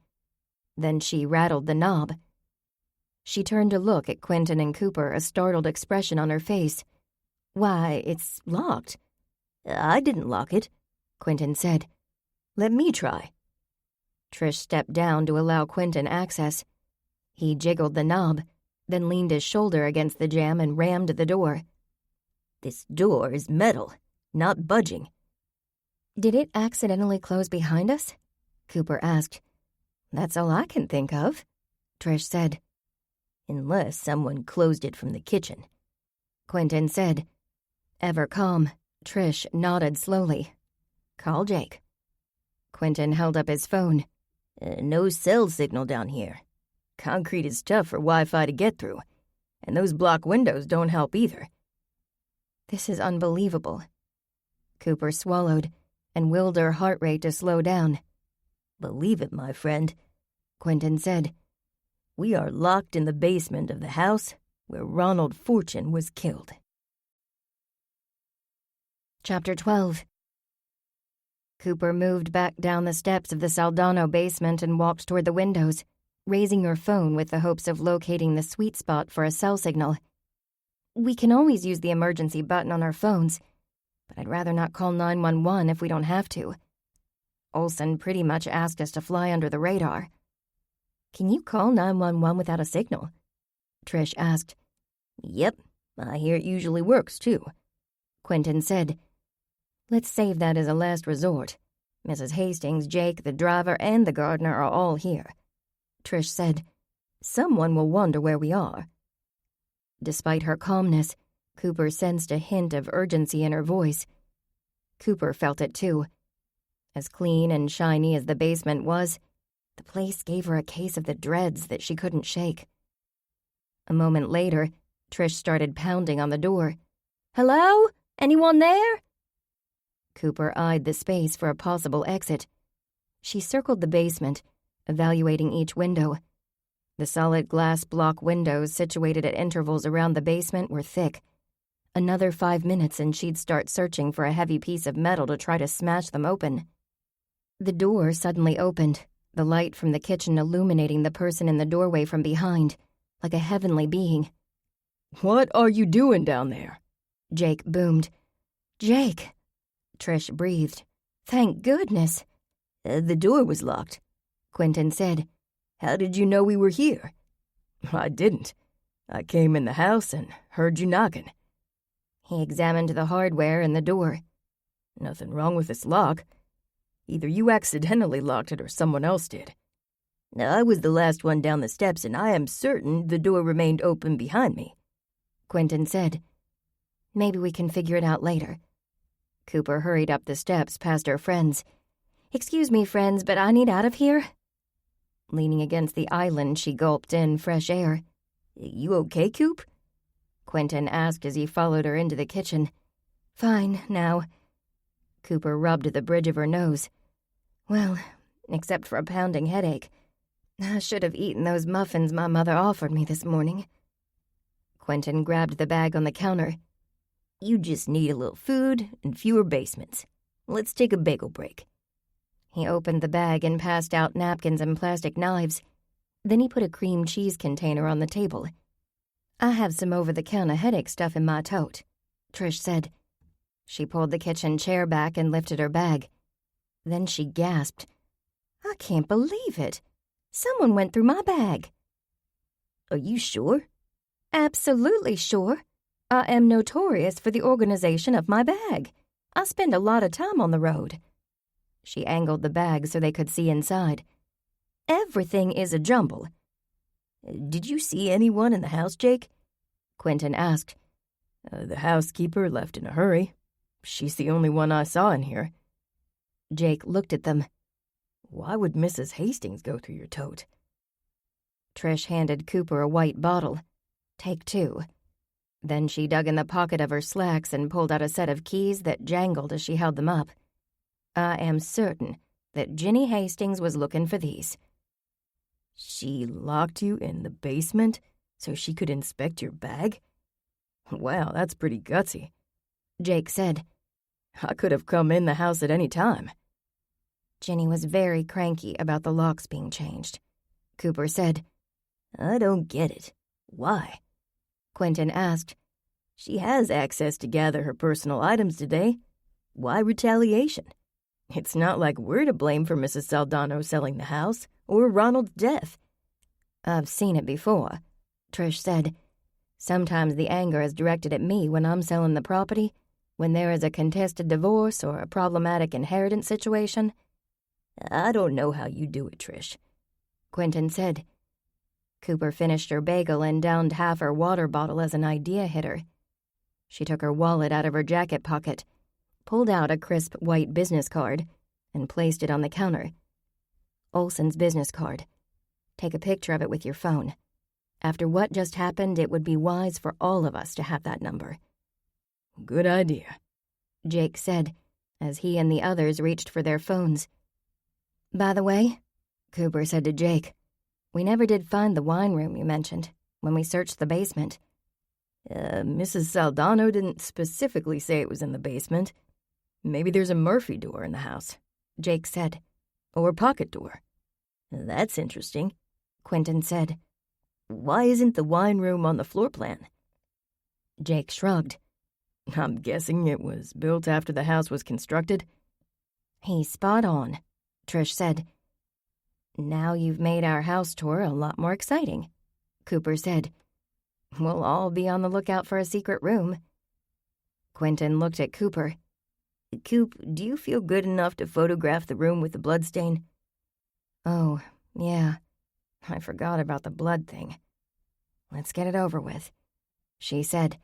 Then she rattled the knob. She turned to look at Quentin and Cooper, a startled expression on her face. Why, it's locked. I didn't lock it, Quentin said. Let me try. Trish stepped down to allow Quentin access. He jiggled the knob, then leaned his shoulder against the jamb and rammed the door. This door is metal, not budging. Did it accidentally close behind us? Cooper asked. That's all I can think of, Trish said. Unless someone closed it from the kitchen, Quentin said. Ever calm, Trish nodded slowly. Call Jake. Quentin held up his phone. No cell signal down here. Concrete is tough for Wi-Fi to get through, and those block windows don't help either. This is unbelievable. Cooper swallowed and willed her heart rate to slow down. Believe it, my friend, Quentin said. We are locked in the basement of the house where Ronald Fortune was killed. Chapter 12. Cooper moved back down the steps of the Saldano basement and walked toward the windows, raising her phone with the hopes of locating the sweet spot for a cell signal. We can always use the emergency button on our phones, but I'd rather not call 911 if we don't have to. Olson pretty much asked us to fly under the radar. Can you call 911 without a signal? Trish asked. Yep, I hear it usually works, too, Quentin said. Let's save that as a last resort. Mrs. Hastings, Jake, the driver, and the gardener are all here. Trish said. Someone will wonder where we are. Despite her calmness, Cooper sensed a hint of urgency in her voice. Cooper felt it too. As clean and shiny as the basement was, the place gave her a case of the dreads that she couldn't shake. A moment later, Trish started pounding on the door. Hello? Anyone there? Cooper eyed the space for a possible exit. She circled the basement, evaluating each window. The solid glass block windows situated at intervals around the basement were thick. Another 5 minutes and she'd start searching for a heavy piece of metal to try to smash them open. The door suddenly opened, the light from the kitchen illuminating the person in the doorway from behind, like a heavenly being. What are you doing down there? Jake boomed. Jake, Trish breathed. Thank goodness. The door was locked, Quentin said. How did you know we were here? I didn't. I came in the house and heard you knocking. He examined the hardware and the door. Nothing wrong with this lock. Either you accidentally locked it or someone else did. I was the last one down the steps, and I am certain the door remained open behind me, Quentin said. Maybe we can figure it out later. Cooper hurried up the steps past her friends. Excuse me, friends, but I need out of here. Leaning against the island, she gulped in fresh air. You okay, Coop? Quentin asked as he followed her into the kitchen. Fine, now. Cooper rubbed the bridge of her nose. Well, except for a pounding headache. I should have eaten those muffins my mother offered me this morning. Quentin grabbed the bag on the counter. You just need a little food and fewer basements. Let's take a bagel break. He opened the bag and passed out napkins and plastic knives. Then he put a cream cheese container on the table. I have some over-the-counter headache stuff in my tote, Trish said. She pulled the kitchen chair back and lifted her bag. Then she gasped. I can't believe it. Someone went through my bag. Are you sure? Absolutely sure. I am notorious for the organization of my bag. I spend a lot of time on the road. She angled the bag so they could see inside. Everything is a jumble. Did you see anyone in the house, Jake? Quentin asked. The housekeeper left in a hurry. She's the only one I saw in here. Jake looked at them. Why would Mrs. Hastings go through your tote? Trish handed Cooper a white bottle. Take 2. Then she dug in the pocket of her slacks and pulled out a set of keys that jangled as she held them up. I am certain that Ginny Hastings was looking for these. She locked you in the basement so she could inspect your bag? Wow, that's pretty gutsy, Jake said. I could have come in the house at any time. Ginny was very cranky about the locks being changed. Cooper said. I don't get it. Why? Quentin asked. She has access to gather her personal items today. Why retaliation? It's not like we're to blame for Mrs. Saldano selling the house or Ronald's death." "I've seen it before," Trish said. "Sometimes the anger is directed at me when I'm selling the property, when there is a contested divorce or a problematic inheritance situation." "I don't know how you do it, Trish," Quentin said. Cooper finished her bagel and downed half her water bottle as an idea hit her. She took her wallet out of her jacket pocket, pulled out a crisp white business card, and placed it on the counter. "Olson's business card. Take a picture of it with your phone. After what just happened, it would be wise for all of us to have that number." "Good idea," Jake said, as he and the others reached for their phones. "By the way," Cooper said to Jake, "we never did find the wine room you mentioned when we searched the basement." Mrs. Saldano didn't specifically say it was in the basement. Maybe there's a Murphy door in the house," Jake said. "Or a pocket door." "That's interesting," Quentin said. "Why isn't the wine room on the floor plan?" Jake shrugged. "I'm guessing it was built after the house was constructed." "He's spot on," Trish said. "Now you've made our house tour a lot more exciting," Cooper said. "We'll all be on the lookout for a secret room." Quentin looked at Cooper. "Coop, do you feel good enough to photograph the room with the bloodstain?" "Oh, yeah. I forgot about the blood thing. Let's get it over with," she said.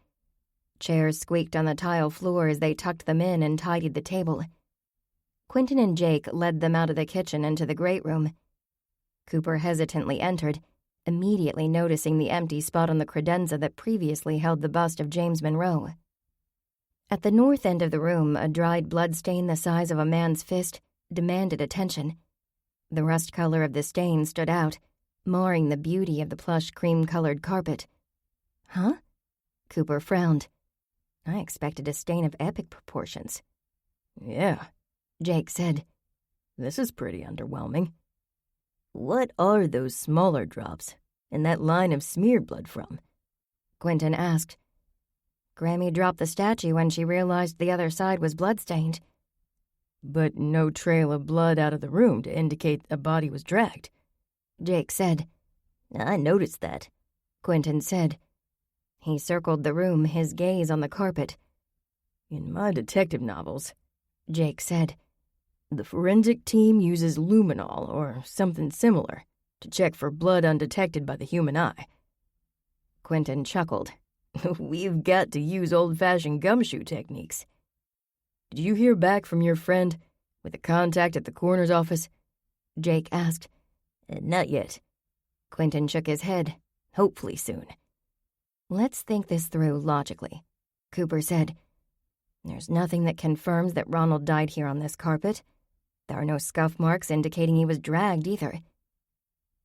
Chairs squeaked on the tile floor as they tucked them in and tidied the table. Quentin and Jake led them out of the kitchen into the great room. Cooper hesitantly entered, immediately noticing the empty spot on the credenza that previously held the bust of James Monroe. At the north end of the room, a dried bloodstain the size of a man's fist demanded attention. The rust color of the stain stood out, marring the beauty of the plush cream-colored carpet. "Huh?" Cooper frowned. "I expected a stain of epic proportions." "Yeah," Jake said. "This is pretty underwhelming. What are those smaller drops and that line of smeared blood from?" Quentin asked. "Grammy dropped the statue when she realized the other side was bloodstained." "But no trail of blood out of the room to indicate a body was dragged," Jake said. "I noticed that," Quentin said. He circled the room, his gaze on the carpet. "In my detective novels," Jake said, "the forensic team uses luminol or something similar to check for blood undetected by the human eye." Quentin chuckled. "We've got to use old-fashioned gumshoe techniques." "Did you hear back from your friend with a contact at the coroner's office?" Jake asked. "Not yet." Quentin shook his head. "Hopefully soon." "Let's think this through logically," Cooper said. "There's nothing that confirms that Ronald died here on this carpet. There are no scuff marks indicating he was dragged either."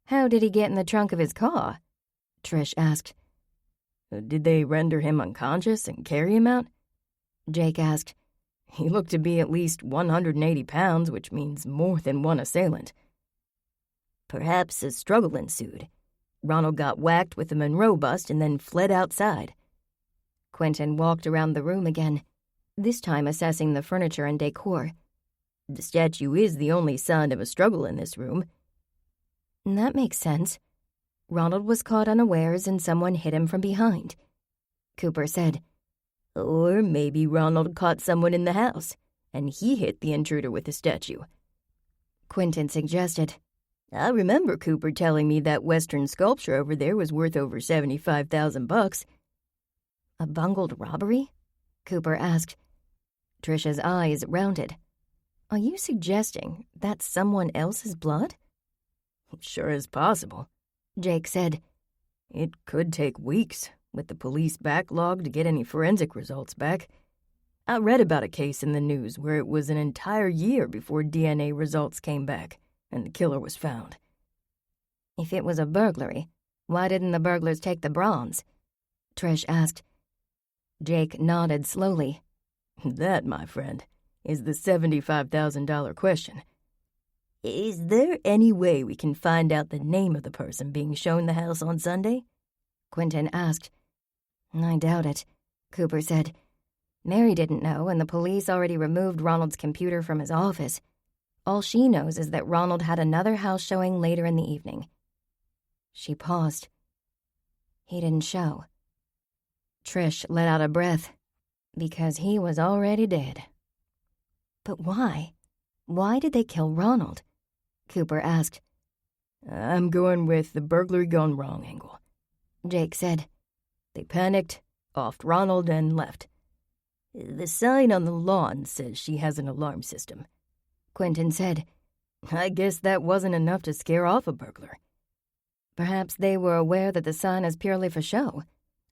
"How did he get in the trunk of his car?" Trish asked. "Did they render him unconscious and carry him out?" Jake asked. "He looked to be at least 180 pounds, which means more than one assailant." "Perhaps a struggle ensued. Ronald got whacked with the Monroe bust and then fled outside." Quentin walked around the room again, this time assessing the furniture and decor. "The statue is the only sign of a struggle in this room." "That makes sense. Ronald was caught unawares and someone hit him from behind," Cooper said. "Or maybe Ronald caught someone in the house, and he hit the intruder with the statue," Quentin suggested. "I remember Cooper telling me that Western sculpture over there was worth over $75,000. "A bungled robbery?" Cooper asked. Trish's eyes rounded. "Are you suggesting that's someone else's blood?" "Sure is possible," Jake said. "It could take weeks with the police backlog to get any forensic results back. I read about a case in the news where it was an entire year before DNA results came back and the killer was found." "If it was a burglary, why didn't the burglars take the bronze?" Trish asked. Jake nodded slowly. "That, my friend, is the $75,000 question." "Is there any way we can find out the name of the person being shown the house on Sunday?" Quentin asked. "I doubt it," Cooper said. "Mary didn't know, and the police already removed Ronald's computer from his office. All she knows is that Ronald had another house showing later in the evening. She paused. He didn't show. Trish let out a breath, because he was already dead. But why? Why did they kill Ronald? Cooper asked. I'm going with the burglary gone wrong angle, Jake said. They panicked, offed Ronald, and left. The sign on the lawn says she has an alarm system, Quentin said. I guess that wasn't enough to scare off a burglar. Perhaps they were aware that the sign is purely for show,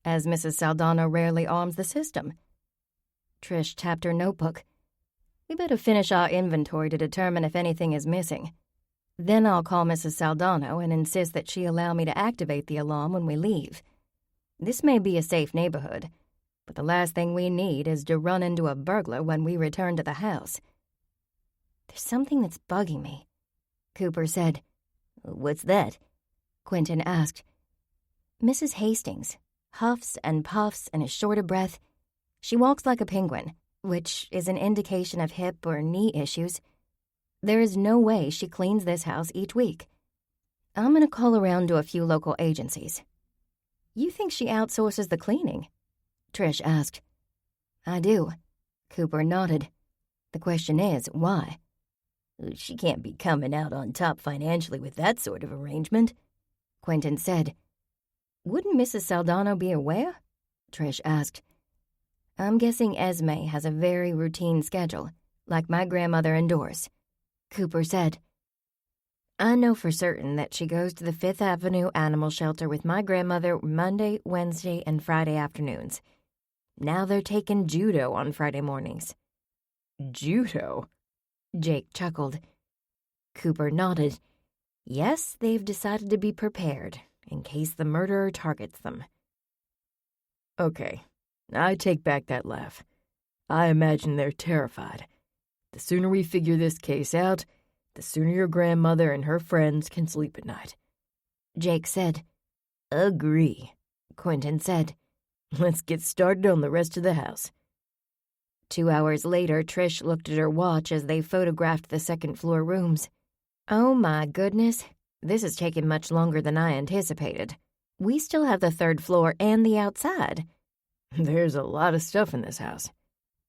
as Mrs. Saldana rarely arms the system. Trish tapped her notebook. We better finish our inventory to determine if anything is missing. Then I'll call Mrs. Saldana and insist that she allow me to activate the alarm when we leave. This may be a safe neighborhood, but the last thing we need is to run into a burglar when we return to the house. There's something that's bugging me, Cooper said. What's that? Quentin asked. Mrs. Hastings huffs and puffs and is short of breath. She walks like a penguin, which is an indication of hip or knee issues. There is no way she cleans this house each week. I'm going to call around to a few local agencies. You think she outsources the cleaning? Trish asked. I do. Cooper nodded. The question is, why? She can't be coming out on top financially with that sort of arrangement, Quentin said. Wouldn't Mrs. Saldana be aware? Trish asked. I'm guessing Esme has a very routine schedule, like my grandmother indoors, Cooper said. I know for certain that she goes to the Fifth Avenue Animal Shelter with my grandmother Monday, Wednesday, and Friday afternoons. Now they're taking judo on Friday mornings. Judo? Jake chuckled. Cooper nodded. Yes, they've decided to be prepared, in case the murderer targets them. Okay, I take back that laugh. I imagine they're terrified. The sooner we figure this case out, the sooner your grandmother and her friends can sleep at night. Jake said. Agree, Quentin said. Let's get started on the rest of the house. 2 hours later, Trish looked at her watch as they photographed the second-floor rooms. Oh my goodness, this is taking much longer than I anticipated. We still have the third floor and the outside. There's a lot of stuff in this house,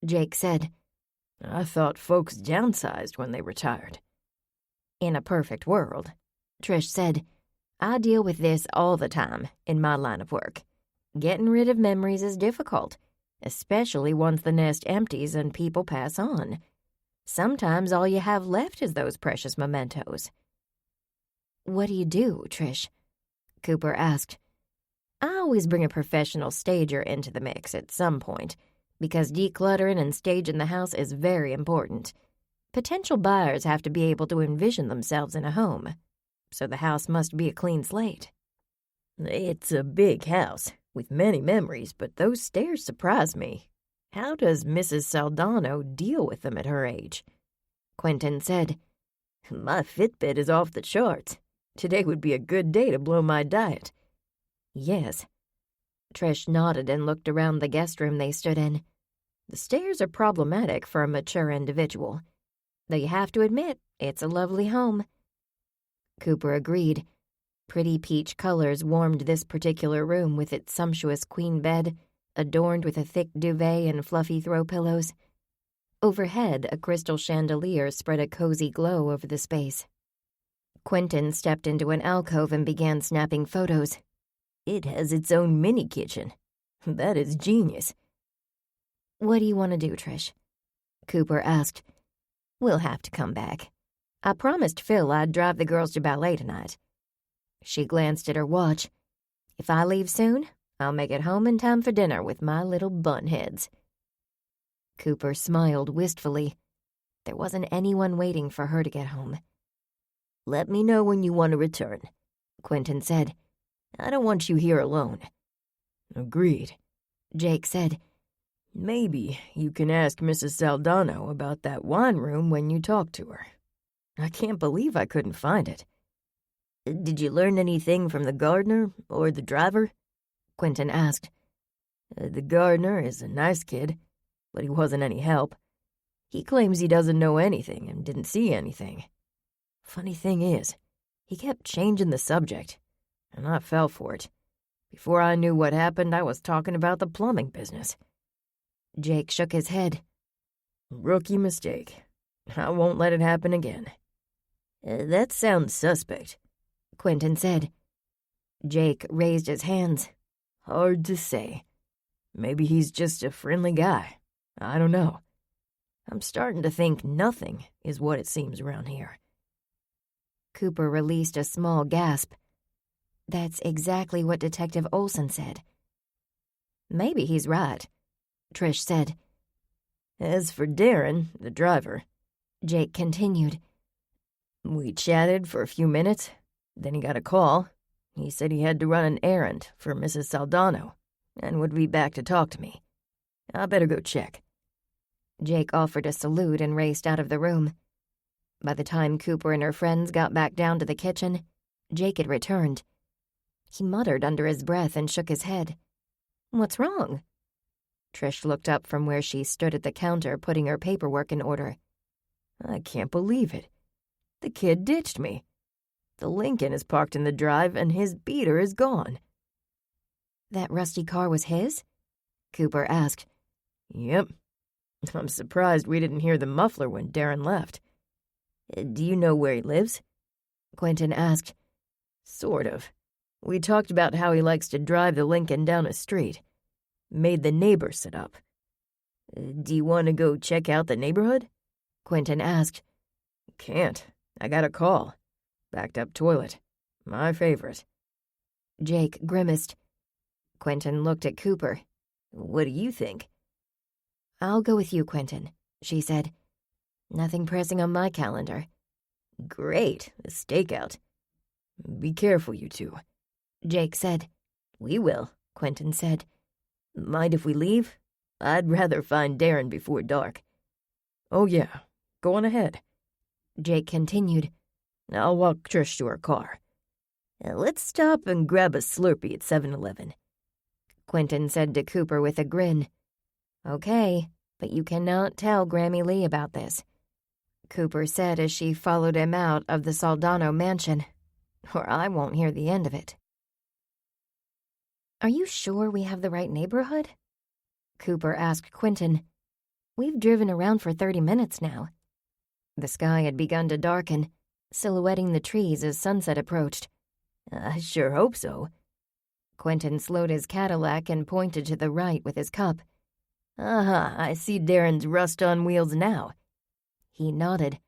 Jake said. I thought folks downsized when they retired. In a perfect world, Trish said. I deal with this all the time in my line of work. Getting rid of memories is difficult, especially once the nest empties and people pass on. Sometimes all you have left is those precious mementos. What do you do, Trish? Cooper asked. I always bring a professional stager into the mix at some point, because decluttering and staging the house is very important. Potential buyers have to be able to envision themselves in a home, so the house must be a clean slate. It's a big house, with many memories, but those stairs surprise me. How does Mrs. Saldana deal with them at her age? Quentin said. My Fitbit is off the charts. Today would be a good day to blow my diet. Yes. Trish nodded and looked around the guest room they stood in. The stairs are problematic for a mature individual, though you have to admit it's a lovely home. Cooper agreed. Pretty peach colors warmed this particular room with its sumptuous queen bed, adorned with a thick duvet and fluffy throw pillows. Overhead, a crystal chandelier spread a cozy glow over the space. Quentin stepped into an alcove and began snapping photos. It has its own mini kitchen. That is genius. What do you want to do, Trish? Cooper asked. We'll have to come back. I promised Phil I'd drive the girls to ballet tonight. She glanced at her watch. If I leave soon, I'll make it home in time for dinner with my little bunheads. Cooper smiled wistfully. There wasn't anyone waiting for her to get home. Let me know when you want to return, Quentin said. I don't want you here alone. Agreed, Jake said. Maybe you can ask Mrs. Saldana about that wine room when you talk to her. I can't believe I couldn't find it. Did you learn anything from the gardener or the driver? Quentin asked. The gardener is a nice kid, but he wasn't any help. He claims he doesn't know anything and didn't see anything. Funny thing is, he kept changing the subject, and I fell for it. Before I knew what happened, I was talking about the plumbing business. Jake shook his head. Rookie mistake. I won't let it happen again. That sounds suspect, Quentin said. Jake raised his hands. Hard to say. Maybe he's just a friendly guy. I don't know. I'm starting to think nothing is what it seems around here. Cooper released a small gasp. That's exactly what Detective Olson said. Maybe he's right, Trish said. As for Darren, the driver, Jake continued, we chatted for a few minutes. Then he got a call. He said he had to run an errand for Mrs. Saldano and would be back to talk to me. I better go check. Jake offered a salute and raced out of the room. By the time Cooper and her friends got back down to the kitchen, Jake had returned. He muttered under his breath and shook his head. What's wrong? Trish looked up from where she stood at the counter putting her paperwork in order. I can't believe it. The kid ditched me. The Lincoln is parked in the drive and his beater is gone. That rusty car was his? Cooper asked. Yep. I'm surprised we didn't hear the muffler when Darren left. Do you know where he lives? Quentin asked. Sort of. We talked about how he likes to drive the Lincoln down a street. Made the neighbor sit up. Do you want to go check out the neighborhood? Quentin asked. Can't. I got a call. Backed up toilet. My favorite. Jake grimaced. Quentin looked at Cooper. What do you think? I'll go with you, Quentin, she said. Nothing pressing on my calendar. Great, a stakeout. Be careful, you two, Jake said. We will, Quentin said. Mind if we leave? I'd rather find Darren before dark. Oh yeah, go on ahead. Jake continued. I'll walk Trish to her car. Let's stop and grab a Slurpee at 7-Eleven. Quentin said to Cooper with a grin. Okay, but you cannot tell Grammy Lee about this, Cooper said as she followed him out of the Saldano mansion, or I won't hear the end of it. Are you sure we have the right neighborhood? Cooper asked Quentin. We've driven around for 30 minutes now. The sky had begun to darken, silhouetting the trees as sunset approached. I sure hope so. Quentin slowed his Cadillac and pointed to the right with his cup. I see Darren's rust on wheels now. He nodded.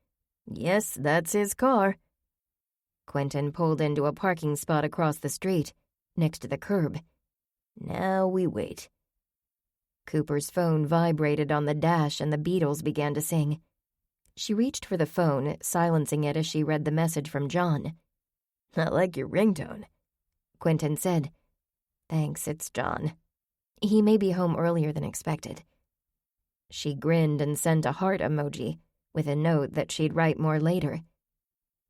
Yes, that's his car. Quentin pulled into a parking spot across the street, next to the curb. Now we wait. Cooper's phone vibrated on the dash and the Beatles began to sing. She reached for the phone, silencing it as she read the message from John. I like your ringtone, Quentin said. Thanks, it's John. He may be home earlier than expected. She grinned and sent a heart emoji, with a note that she'd write more later.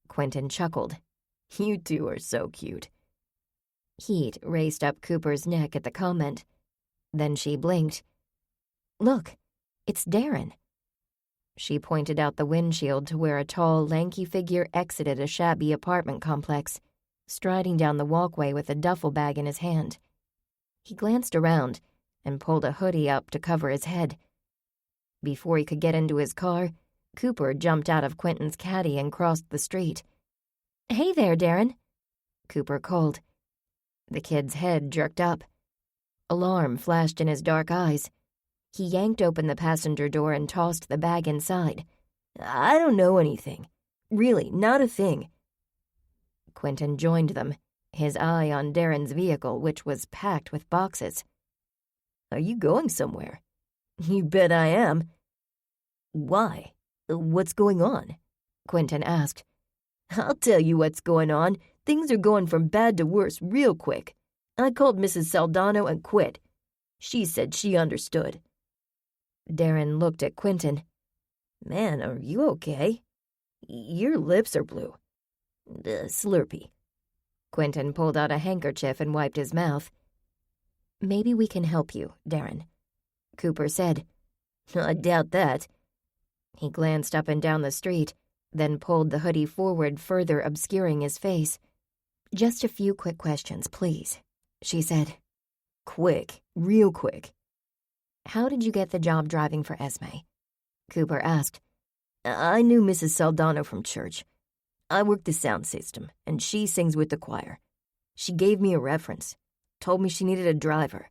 Quentin chuckled. You two are so cute. Heat raced up Cooper's neck at the comment. Then she blinked. Look, it's Darren. She pointed out the windshield to where a tall, lanky figure exited a shabby apartment complex, striding down the walkway with a duffel bag in his hand. He glanced around and pulled a hoodie up to cover his head. Before he could get into his car, Cooper jumped out of Quentin's caddy and crossed the street. Hey there, Darren, Cooper called. The kid's head jerked up. Alarm flashed in his dark eyes. He yanked open the passenger door and tossed the bag inside. I don't know anything. Really, not a thing. Quentin joined them, his eye on Darren's vehicle, which was packed with boxes. Are you going somewhere? You bet I am. Why? What's going on? Quentin asked. I'll tell you what's going on. Things are going from bad to worse real quick. I called Mrs. Saldano and quit. She said she understood. Darren looked at Quentin. Man, are you okay? Your lips are blue. Slurpee. Quentin pulled out a handkerchief and wiped his mouth. Maybe we can help you, Darren, Cooper said. I doubt that. He glanced up and down the street, then pulled the hoodie forward, further obscuring his face. "Just a few quick questions, please," she said. "Quick, real quick." "How did you get the job driving for Esme?" Cooper asked. "I knew Mrs. Saldana from church. I work the sound system, and she sings with the choir. She gave me a reference, told me she needed a driver.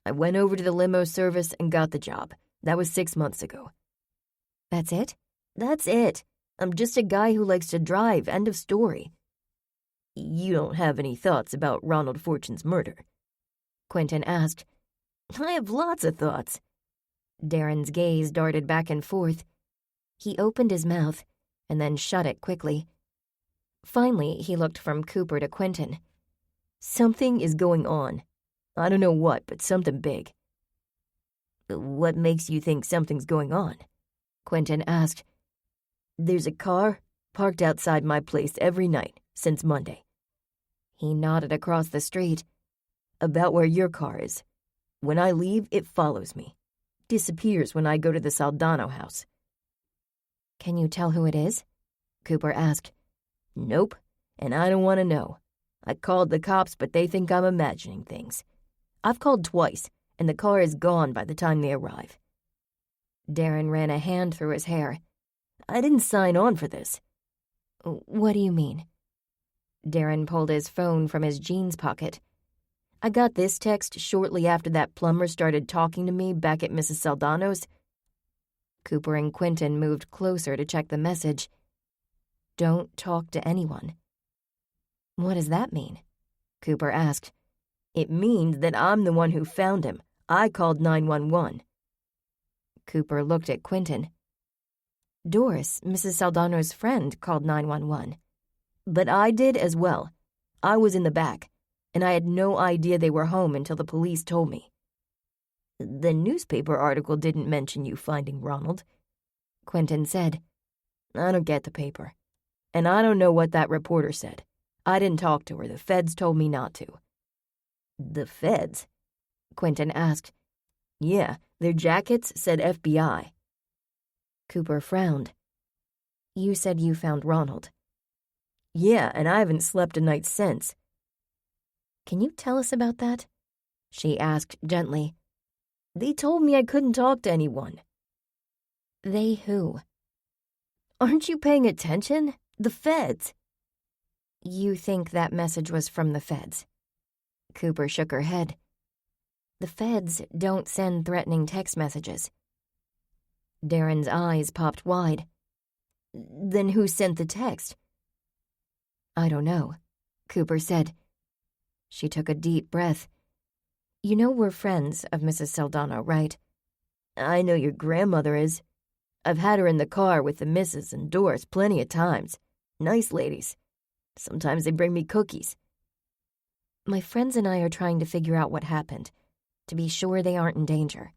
I went over to the limo service and got the job. That was 6 months ago." "That's it?" "That's it. I'm just a guy who likes to drive, end of story." "You don't have any thoughts about Ronald Fortune's murder?" Quentin asked. "I have lots of thoughts." Darren's gaze darted back and forth. He opened his mouth and then shut it quickly. Finally, he looked from Cooper to Quentin. "Something is going on. I don't know what, but something big." "What makes you think something's going on?" Quentin asked. "There's a car parked outside my place every night since Monday." He nodded across the street. "About where your car is. When I leave, it follows me. Disappears when I go to the Saldana house." "Can you tell who it is?" Cooper asked. "Nope, and I don't want to know. I called the cops, but they think I'm imagining things. I've called twice, and the car is gone by the time they arrive." Darren ran a hand through his hair. "I didn't sign on for this." "What do you mean?" Darren pulled his phone from his jeans pocket. "I got this text shortly after that plumber started talking to me back at Mrs. Saldano's." Cooper and Quentin moved closer to check the message. "Don't talk to anyone." "What does that mean?" Cooper asked. "It means that I'm the one who found him. I called 911. Cooper looked at Quentin. "Doris, Mrs. Saldano's friend, called 911. "But I did as well. I was in the back, and I had no idea they were home until the police told me." "The newspaper article didn't mention you finding Ronald," Quentin said. "I don't get the paper. And I don't know what that reporter said. I didn't talk to her. The feds told me not to." "The feds?" Quentin asked. "Yeah, their jackets said FBI." Cooper frowned. "You said you found Ronald." "Yeah, and I haven't slept a night since." "Can you tell us about that?" she asked gently. "They told me I couldn't talk to anyone." "They who?" "Aren't you paying attention? The feds." "You think that message was from the feds?" Cooper shook her head. "The feds don't send threatening text messages." Darren's eyes popped wide. "Then who sent the text?" "I don't know," Cooper said. She took a deep breath. "You know we're friends of Mrs. Saldana, right?" "I know your grandmother is. I've had her in the car with the missus and Doris plenty of times. Nice ladies. Sometimes they bring me cookies." "My friends and I are trying to figure out what happened, to be sure they aren't in danger."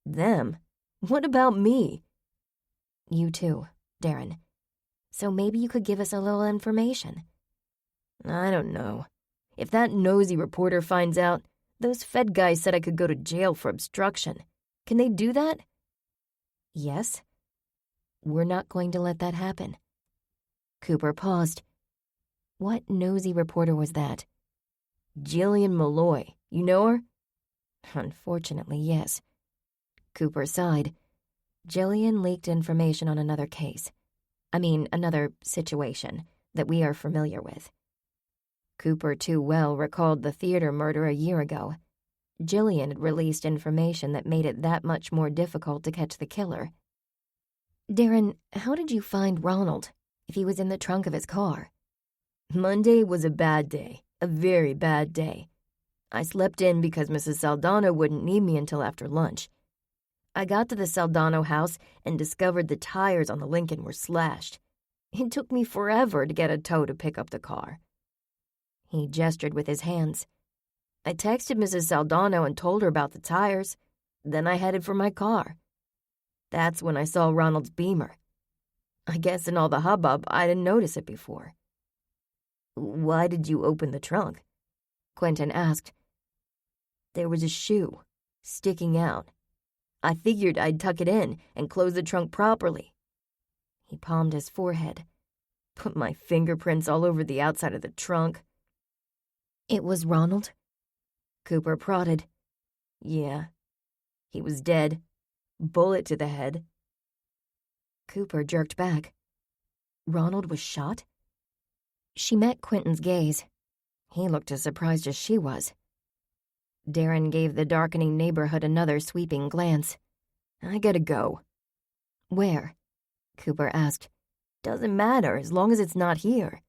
"Them? What about me?" "You too, Darren. So maybe you could give us a little information." "I don't know. If that nosy reporter finds out, those Fed guys said I could go to jail for obstruction. Can they do that?" "Yes. We're not going to let that happen." Cooper paused. "What nosy reporter was that?" "Jillian Malloy. You know her?" "Unfortunately, yes." Cooper sighed. "Jillian leaked information on another case. Another situation that we are familiar with." Cooper too well recalled the theater murder a year ago. Jillian had released information that made it that much more difficult to catch the killer. "Darren, how did you find Ronald, if he was in the trunk of his car?" "Monday was a bad day, a very bad day. I slept in because Mrs. Saldana wouldn't need me until after lunch. I got to the Saldano house and discovered the tires on the Lincoln were slashed. It took me forever to get a tow to pick up the car." He gestured with his hands. "I texted Mrs. Saldana and told her about the tires. Then I headed for my car. That's when I saw Ronald's Beamer. I guess in all the hubbub, I didn't notice it before." "Why did you open the trunk?" Quentin asked. "There was a shoe sticking out. I figured I'd tuck it in and close the trunk properly. He palmed his forehead. Put my fingerprints all over the outside of the trunk. It was Ronald? Cooper prodded. Yeah. He was dead. Bullet to the head. Cooper jerked back. Ronald was shot? She met Quentin's gaze. He looked as surprised as she was. Darren gave the darkening neighborhood another sweeping glance. I gotta go. Where? Cooper asked. Doesn't matter as long as it's not here.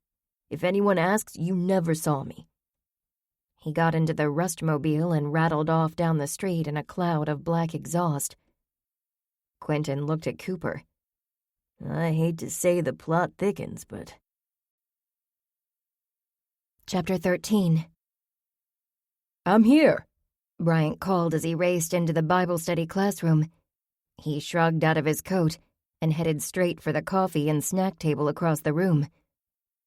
If anyone asks, you never saw me. He got into the Rustmobile and rattled off down the street in a cloud of black exhaust. Quentin looked at Cooper. I hate to say the plot thickens, but... Chapter 13. I'm here, Bryant called as he raced into the Bible study classroom. He shrugged out of his coat and headed straight for the coffee and snack table across the room.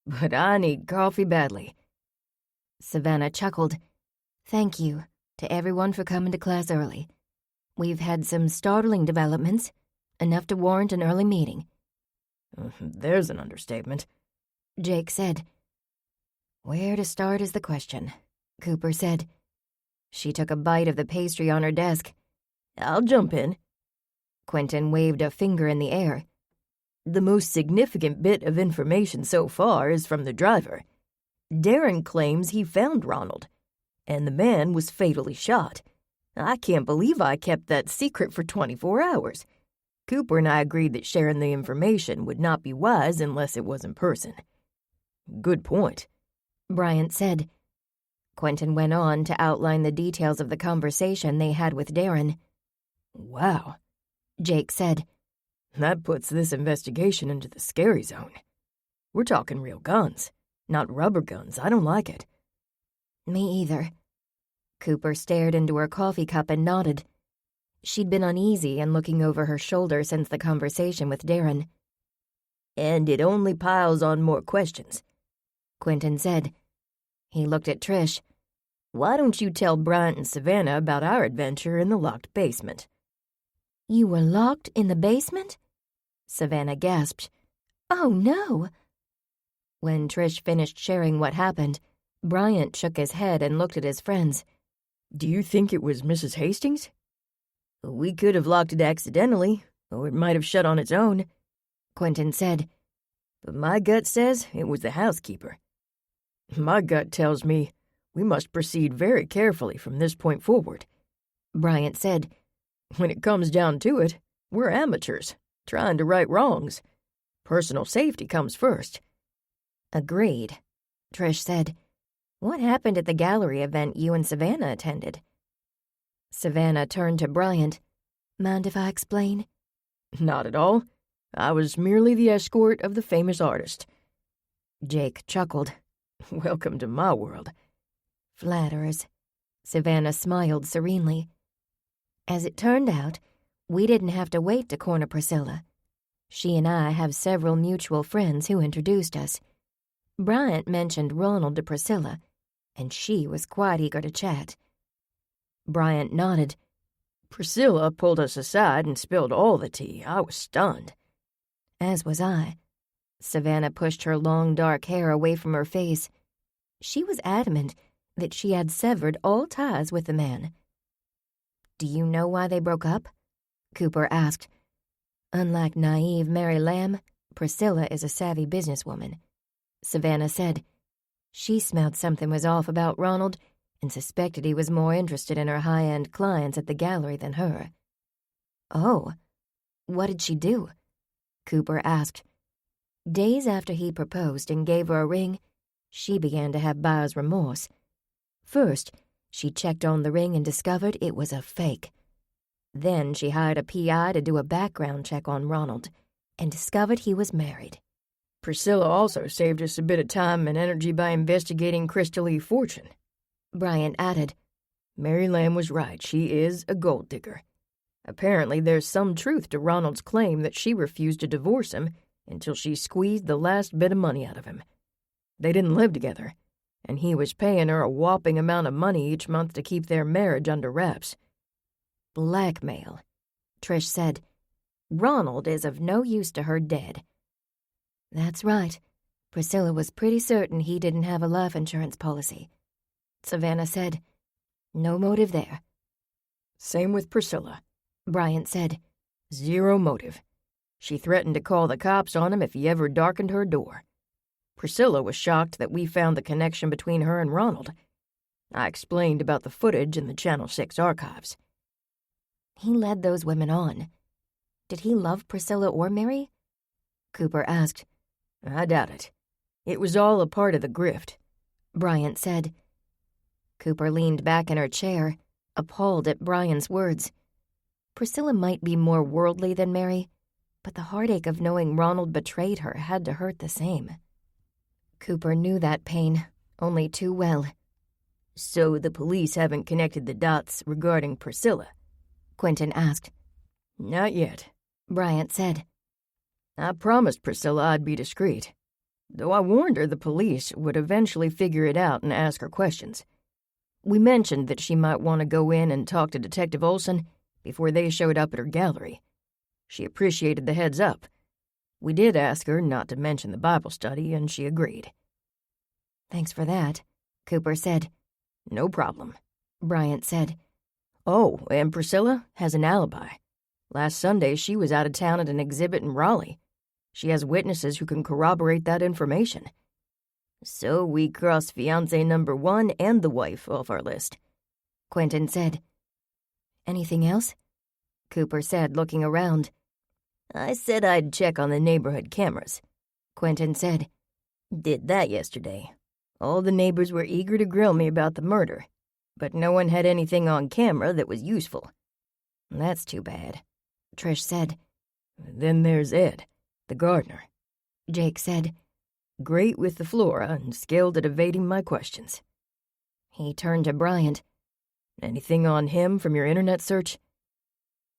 But I need coffee badly. Savannah chuckled. Thank you to everyone for coming to class early. We've had some startling developments, enough to warrant an early meeting. There's an understatement, Jake said. Where to start is the question, Cooper said. She took a bite of the pastry on her desk. I'll jump in. Quentin waved a finger in the air. The most significant bit of information so far is from the driver. Darren claims he found Ronald, and the man was fatally shot. I can't believe I kept that secret for 24 hours. Cooper and I agreed that sharing the information would not be wise unless it was in person. Good point, Bryant said. Quentin went on to outline the details of the conversation they had with Darren. Wow, Jake said. That puts this investigation into the scary zone. We're talking real guns, not rubber guns. I don't like it. Me either. Cooper stared into her coffee cup and nodded. She'd been uneasy and looking over her shoulder since the conversation with Darren. And it only piles on more questions, Quentin said. He looked at Trish. Why don't you tell Bryant and Savannah about our adventure in the locked basement? You were locked in the basement? Savannah gasped. Oh, no. When Trish finished sharing what happened, Bryant shook his head and looked at his friends. Do you think it was Mrs. Hastings? We could have locked it accidentally, or it might have shut on its own, Quentin said. But my gut says it was the housekeeper. My gut tells me we must proceed very carefully from this point forward, Bryant said. When it comes down to it, we're amateurs, trying to right wrongs. Personal safety comes first. Agreed, Trish said. What happened at the gallery event you and Savannah attended? Savannah turned to Bryant. Mind if I explain? Not at all. I was merely the escort of the famous artist. Jake chuckled. Welcome to my world. Flatterers. Savannah smiled serenely. As it turned out, we didn't have to wait to corner Priscilla. She and I have several mutual friends who introduced us. Bryant mentioned Ronald to Priscilla, and she was quite eager to chat. Bryant nodded. Priscilla pulled us aside and spilled all the tea. I was stunned. As was I. Savannah pushed her long dark hair away from her face. She was adamant that she had severed all ties with the man. Do you know why they broke up? Cooper asked. Unlike naive Mary Lamb, Priscilla is a savvy businesswoman, Savannah said. She smelled something was off about Ronald and suspected he was more interested in her high-end clients at the gallery than her. Oh, what did she do? Cooper asked. Days after he proposed and gave her a ring, she began to have buyer's remorse. First, she checked on the ring and discovered it was a fake. Then she hired a PI to do a background check on Ronald and discovered he was married. Priscilla also saved us a bit of time and energy by investigating Crystal Lee Fortune, Bryant added. Mary Lamb was right. She is a gold digger. Apparently there's some truth to Ronald's claim that she refused to divorce him until she squeezed the last bit of money out of him. They didn't live together, and he was paying her a whopping amount of money each month to keep their marriage under wraps. Blackmail, Trish said. "Ronald is of no use to her dead." "That's right. Priscilla was pretty certain he didn't have a life insurance policy," Savannah said. "No motive there." "Same with Priscilla," Bryant said. "Zero motive. She threatened to call the cops on him if he ever darkened her door. Priscilla was shocked that we found the connection between her and Ronald. I explained about the footage in the Channel 6 archives." "He led those women on. Did he love Priscilla or Mary?" Cooper asked. "I doubt it. It was all a part of the grift," Bryant said. Cooper leaned back in her chair, appalled at Bryant's words. Priscilla might be more worldly than Mary, but the heartache of knowing Ronald betrayed her had to hurt the same. Cooper knew that pain only too well. "So the police haven't connected the dots regarding Priscilla?" Quentin asked. "Not yet," Bryant said. "I promised Priscilla I'd be discreet, though I warned her the police would eventually figure it out and ask her questions. We mentioned that she might want to go in and talk to Detective Olson before they showed up at her gallery. She appreciated the heads up. We did ask her not to mention the Bible study, and she agreed." "Thanks for that," Cooper said. "No problem," Bryant said. "Oh, and Priscilla has an alibi. Last Sunday, she was out of town at an exhibit in Raleigh. She has witnesses who can corroborate that information. So we crossed fiancé number 1 and the wife off our list," Quentin said. "Anything else?" Cooper said, looking around. "I said I'd check on the neighborhood cameras," Quentin said. "Did that yesterday. All the neighbors were eager to grill me about the murder, but no one had anything on camera that was useful." "That's too bad," Trish said. "Then there's Ed, the gardener," Jake said. "Great with the flora and skilled at evading my questions." He turned to Bryant. "Anything on him from your internet search?"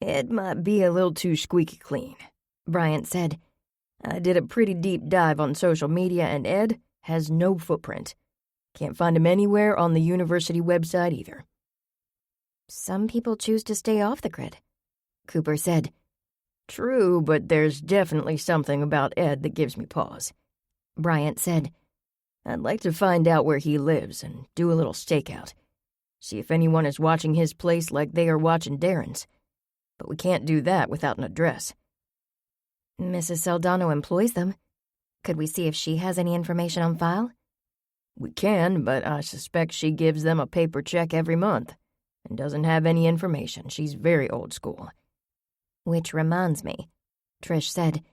"Ed might be a little too squeaky clean," Bryant said. "I did a pretty deep dive on social media, and Ed has no footprint. Can't find him anywhere on the university website either." "Some people choose to stay off the grid," Cooper said. "True, but there's definitely something about Ed that gives me pause," Bryant said. "I'd like to find out where he lives and do a little stakeout. See if anyone is watching his place like they are watching Darren's. But we can't do that without an address." "Mrs. Saldano employs them. Could we see if she has any information on file?" "We can, but I suspect she gives them a paper check every month and doesn't have any information. She's very old school." "Which reminds me," Trish said.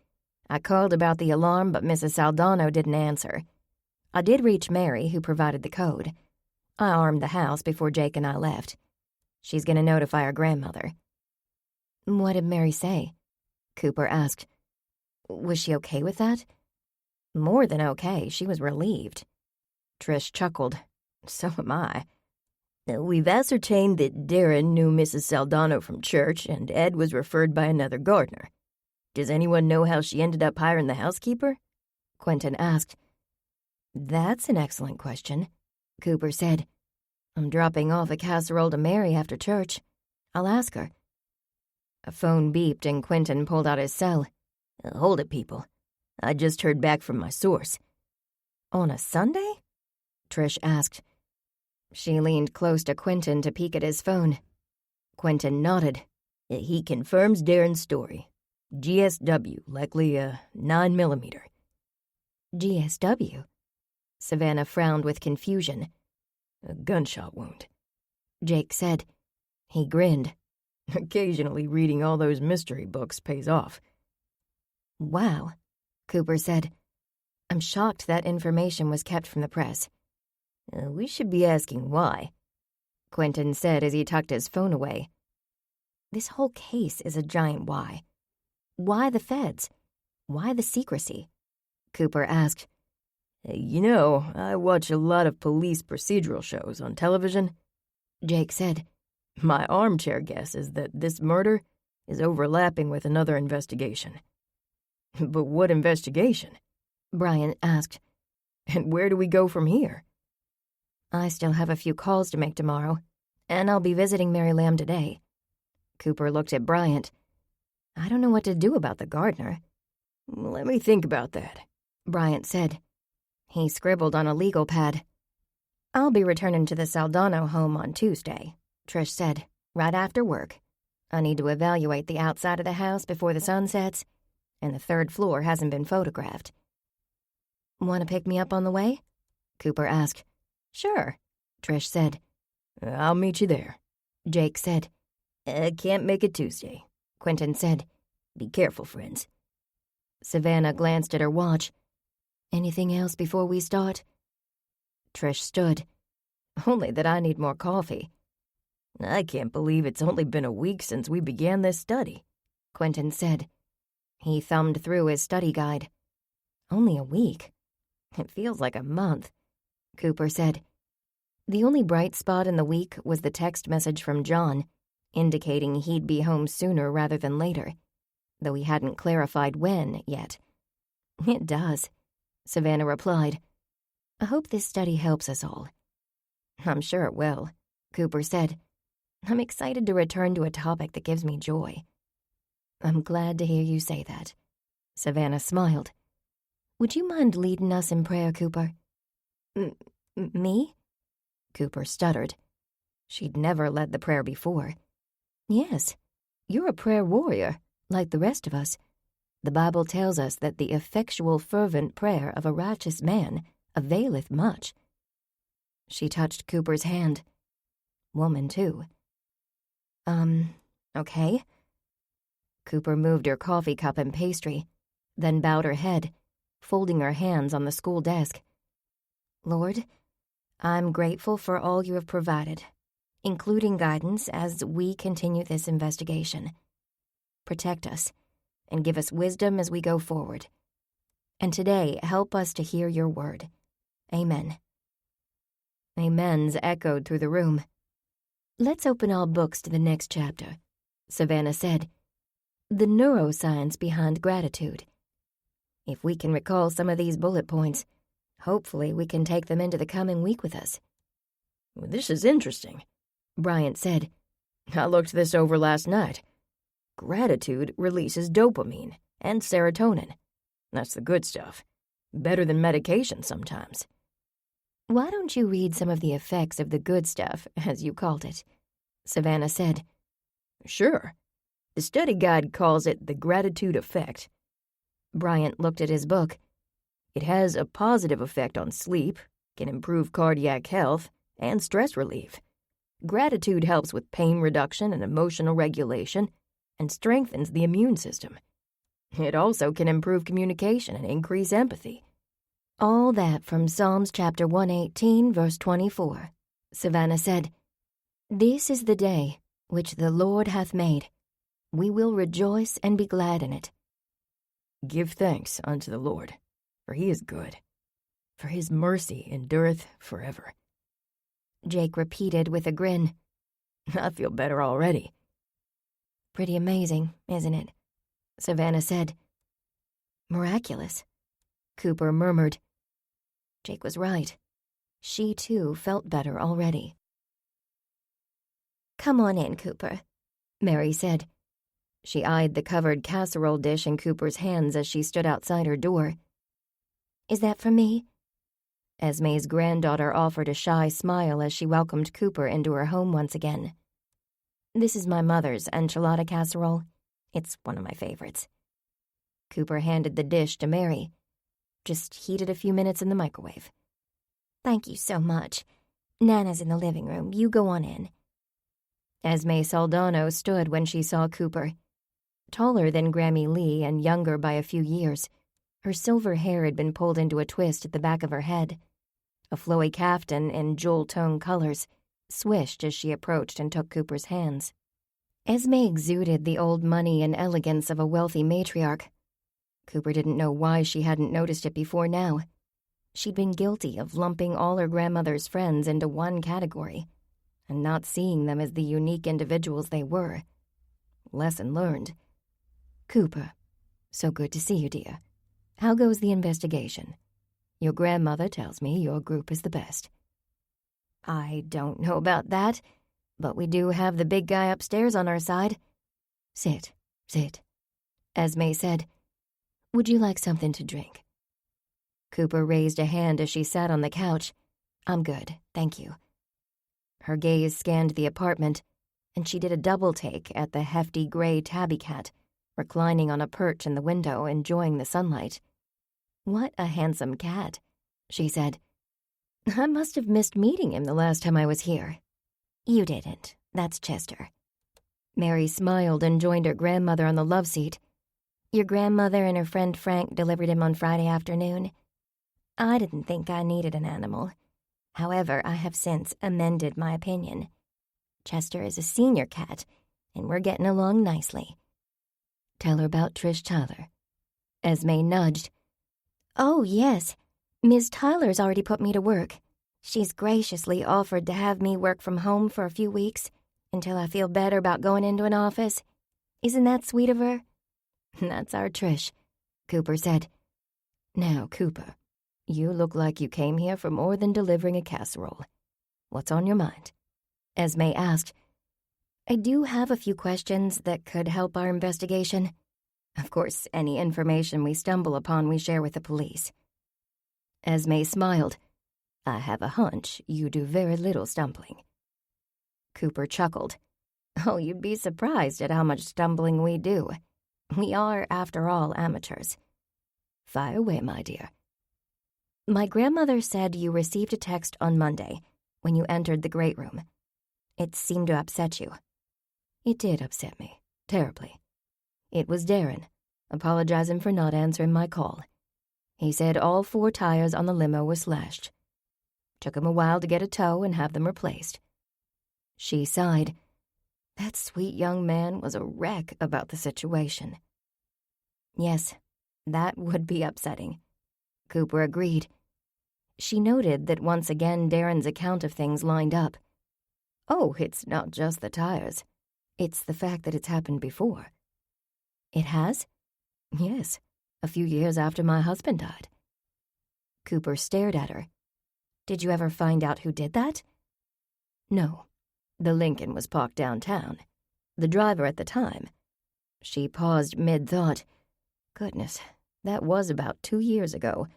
"I called about the alarm, but Mrs. Saldano didn't answer. I did reach Mary, who provided the code. I armed the house before Jake and I left. She's going to notify her grandmother." "What did Mary say?" Cooper asked. "Was she okay with that?" "More than okay. She was relieved." Trish chuckled. "So am I." "We've ascertained that Darren knew Mrs. Saldano from church, and Ed was referred by another gardener. Does anyone know how she ended up hiring the housekeeper?" Quentin asked. "That's an excellent question," Cooper said. "I'm dropping off a casserole to Mary after church. I'll ask her." A phone beeped and Quentin pulled out his cell. "Hold it, people. I just heard back from my source." "On a Sunday?" Trish asked. She leaned close to Quentin to peek at his phone. Quentin nodded. "He confirms Darren's story. GSW, likely a 9mm. "GSW?" Savannah frowned with confusion. "A gunshot wound," Jake said. He grinned. "Occasionally reading all those mystery books pays off." "Wow," Cooper said. "I'm shocked that information was kept from the press." We should be asking why," Quentin said as he tucked his phone away. "This whole case is a giant why. Why the feds? Why the secrecy?" Cooper asked. "You know, I watch a lot of police procedural shows on television," Jake said. "My armchair guess is that this murder is overlapping with another investigation." "But what investigation?" Bryant asked. "And where do we go from here?" "I still have a few calls to make tomorrow, and I'll be visiting Mary Lamb today." Cooper looked at Bryant. I don't know what to do about the gardener." "Let me think about that," Bryant said. He scribbled on a legal pad. "I'll be returning to the Saldano home on Tuesday," Trish said, "right after work. I need to evaluate the outside of the house before the sun sets, and the third floor hasn't been photographed." "Want to pick me up on the way?" Cooper asked. "Sure," Trish said. "I'll meet you there," Jake said. "Can't make it Tuesday," Quentin said. "Be careful, friends." Savannah glanced at her watch. "Anything else before we start?" Trish stood. "Only that I need more coffee." "I can't believe it's only been a week since we began this study," Quentin said. He thumbed through his study guide. "Only a week? It feels like a month," Cooper said. The only bright spot in the week was the text message from John, indicating he'd be home sooner rather than later, though he hadn't clarified when yet. "It does," Savannah replied. "I hope this study helps us all." "I'm sure it will," Cooper said. "I'm excited to return to a topic that gives me joy." "I'm glad to hear you say that." Savannah smiled. "Would you mind leading us in prayer, Cooper?" Me? Cooper stuttered. She'd never led the prayer before. "Yes, you're a prayer warrior, like the rest of us. The Bible tells us that the effectual fervent prayer of a righteous man availeth much." She touched Cooper's hand. "Woman, too." Okay." Cooper moved her coffee cup and pastry, then bowed her head, folding her hands on the school desk. "Lord, I'm grateful for all you have provided, including guidance as we continue this investigation. Protect us and give us wisdom as we go forward. And today, help us to hear your word. Amen." Amens echoed through the room. "Let's open our books to the next chapter," Savannah said. "The neuroscience behind gratitude. If we can recall some of these bullet points, hopefully we can take them into the coming week with us." "This is interesting," Bryant said. "I looked this over last night. Gratitude releases dopamine and serotonin. That's the good stuff. Better than medication sometimes." "Why don't you read some of the effects of the good stuff, as you called it?" Savannah said. "Sure. The study guide calls it the gratitude effect." Bryant looked at his book. "It has a positive effect on sleep, can improve cardiac health, and stress relief. Gratitude helps with pain reduction and emotional regulation, and strengthens the immune system. It also can improve communication and increase empathy." "All that from Psalms chapter 118, verse 24, Savannah said. "This is the day which the Lord hath made. We will rejoice and be glad in it." "Give thanks unto the Lord, for he is good, for his mercy endureth forever." Jake repeated with a grin. "I feel better already." "Pretty amazing, isn't it?" Savannah said. "Miraculous," Cooper murmured. Jake was right. She, too, felt better already. "Come on in, Cooper," Mary said. She eyed the covered casserole dish in Cooper's hands as she stood outside her door. "Is that for me?" Esme's granddaughter offered a shy smile as she welcomed Cooper into her home once again. "This is my mother's enchilada casserole. It's one of my favorites." Cooper handed the dish to Mary. "Just heat it a few minutes in the microwave." "Thank you so much. Nana's in the living room. You go on in." Esme Saldano stood when she saw Cooper. Taller than Grammy Lee and younger by a few years, her silver hair had been pulled into a twist at the back of her head. A flowy kaftan in jewel-tone colors swished as she approached and took Cooper's hands. Esme exuded the old money and elegance of a wealthy matriarch. Cooper didn't know why she hadn't noticed it before now. She'd been guilty of lumping all her grandmother's friends into one category and not seeing them as the unique individuals they were. Lesson learned. "Cooper, so good to see you, dear. How goes the investigation? Your grandmother tells me your group is the best." "I don't know about that, but we do have the big guy upstairs on our side." Sit," Esme said, "Would you like something to drink?" Cooper raised a hand as she sat on the couch. "I'm good, thank you." Her gaze scanned the apartment, and she did a double take at the hefty gray tabby cat, reclining on a perch in the window, enjoying the sunlight. "What a handsome cat," she said. "I must have missed meeting him the last time I was here." "You didn't. That's Chester." Mary smiled and joined her grandmother on the love seat. "Your grandmother and her friend Frank delivered him on Friday afternoon. I didn't think I needed an animal. However, I have since amended my opinion. Chester is a senior cat, and we're getting along nicely." "Tell her about Trish Tyler." Esme nudged. "Oh, yes. Ms. Tyler's already put me to work. She's graciously offered to have me work from home for a few weeks until I feel better about going into an office. Isn't that sweet of her?" "That's our Trish," Cooper said. "Now, Cooper, you look like you came here for more than delivering a casserole. What's on your mind?" Esme asked. "I do have a few questions that could help our investigation. Of course, any information we stumble upon we share with the police." Esme smiled. "I have a hunch you do very little stumbling." Cooper chuckled. "Oh, you'd be surprised at how much stumbling we do. We are, after all, amateurs." "Fire away, my dear." "My grandmother said you received a text on Monday when you entered the great room. It seemed to upset you." "It did upset me, terribly. It was Darren, apologizing for not answering my call. He said all 4 tires on the limo were slashed. Took him a while to get a tow and have them replaced." She sighed. That sweet young man was a wreck about the situation. "Yes, that would be upsetting," Cooper agreed. She noted that once again Darren's account of things lined up. "Oh, it's not just the tires. It's the fact that it's happened before." "It has?" "Yes, a few years after my husband died." Cooper stared at her. "Did you ever find out who did that?" "No. The Lincoln was parked downtown. The driver at the time." She paused mid-thought. "Goodness, that was about 2 years ago.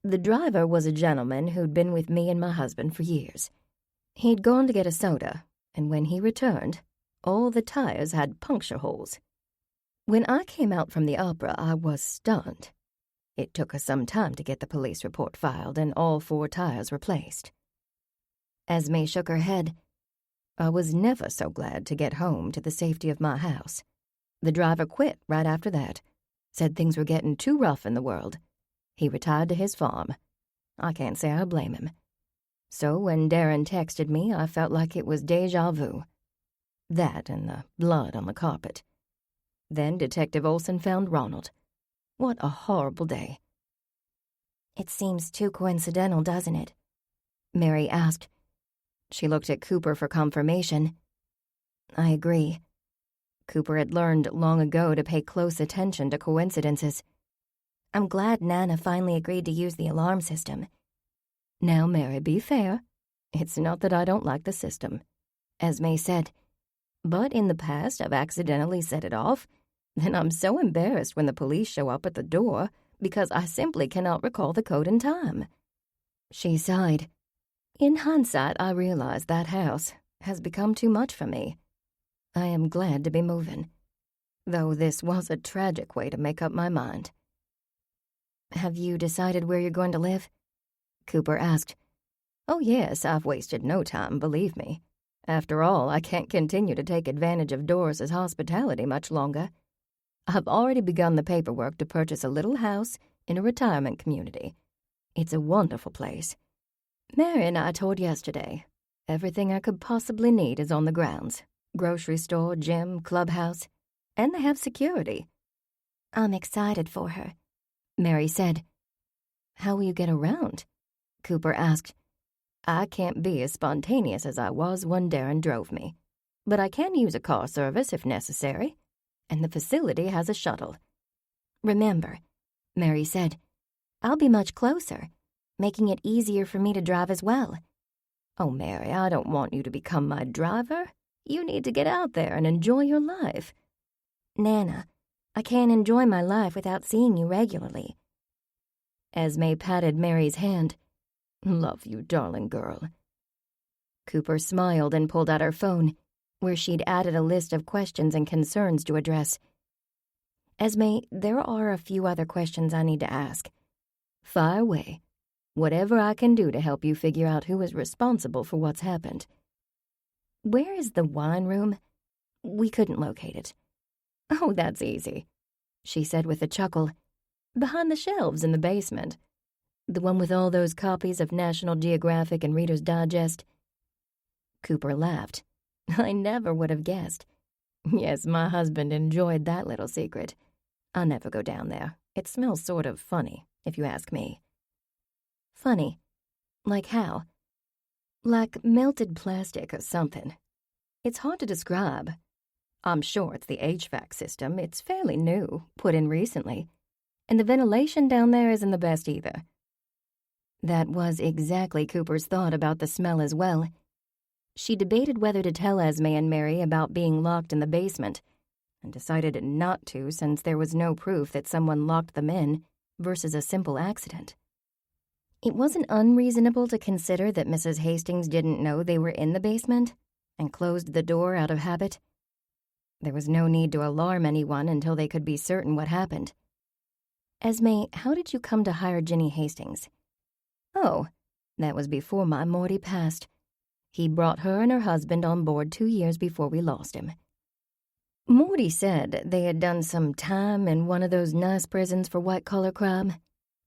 The driver was a gentleman who'd been with me and my husband for years. He'd gone to get a soda, and when he returned, all the tires had puncture holes. When I came out from the opera, I was stunned. It took us some time to get the police report filed and all 4 tires replaced." Esme shook her head. "I was never so glad to get home to the safety of my house. The driver quit right after that. Said things were getting too rough in the world. He retired to his farm. I can't say I blame him. So when Darren texted me, I felt like it was déjà vu. That and the blood on the carpet. Then Detective Olson found Ronald. What a horrible day." "It seems too coincidental, doesn't it?" Mary asked. She looked at Cooper for confirmation. "I agree." Cooper had learned long ago to pay close attention to coincidences. "I'm glad Nana finally agreed to use the alarm system." "Now, Mary, be fair. It's not that I don't like the system," Esme said. "But in the past I've accidentally set it off. Then I'm so embarrassed when the police show up at the door because I simply cannot recall the code in time." She sighed. "In hindsight, I realize that house has become too much for me. I am glad to be moving, though this was a tragic way to make up my mind." "Have you decided where you're going to live?" Cooper asked. "Oh, yes, I've wasted no time, believe me. After all, I can't continue to take advantage of Doris's hospitality much longer. I've already begun the paperwork to purchase a little house in a retirement community. It's a wonderful place. Mary and I toured yesterday. Everything I could possibly need is on the grounds. Grocery store, gym, clubhouse. And they have security." "I'm excited for her," Mary said. "How will you get around?" Cooper asked. "I can't be as spontaneous as I was when Darren drove me. But I can use a car service if necessary. And the facility has a shuttle." "Remember," Mary said, "I'll be much closer, making it easier for me to drive as well." "Oh, Mary, I don't want you to become my driver. You need to get out there and enjoy your life." "Nana, I can't enjoy my life without seeing you regularly." Esme patted Mary's hand. "Love you, darling girl." Cooper smiled and pulled out her phone, where she'd added a list of questions and concerns to address. "Esme, there are a few other questions I need to ask." "Fire away. Whatever I can do to help you figure out who is responsible for what's happened." "Where is the wine room? We couldn't locate it." "Oh, that's easy," she said with a chuckle. "Behind the shelves in the basement. The one with all those copies of National Geographic and Reader's Digest." Cooper laughed. "I never would have guessed. Yes, my husband enjoyed that little secret. I never go down there. It smells sort of funny, if you ask me." "Funny? Like how?" "Like melted plastic or something. It's hard to describe. I'm sure it's the HVAC system. It's fairly new, put in recently. And the ventilation down there isn't the best either." That was exactly Cooper's thought about the smell as well. She debated whether to tell Esme and Mary about being locked in the basement, and decided not to since there was no proof that someone locked them in versus a simple accident. It wasn't unreasonable to consider that Mrs. Hastings didn't know they were in the basement and closed the door out of habit. There was no need to alarm anyone until they could be certain what happened. "Esme, how did you come to hire Ginny Hastings?" "Oh, that was before my Morty passed. He brought her and her husband on board 2 years before we lost him. Morty said they had done some time in one of those nice prisons for white-collar crime.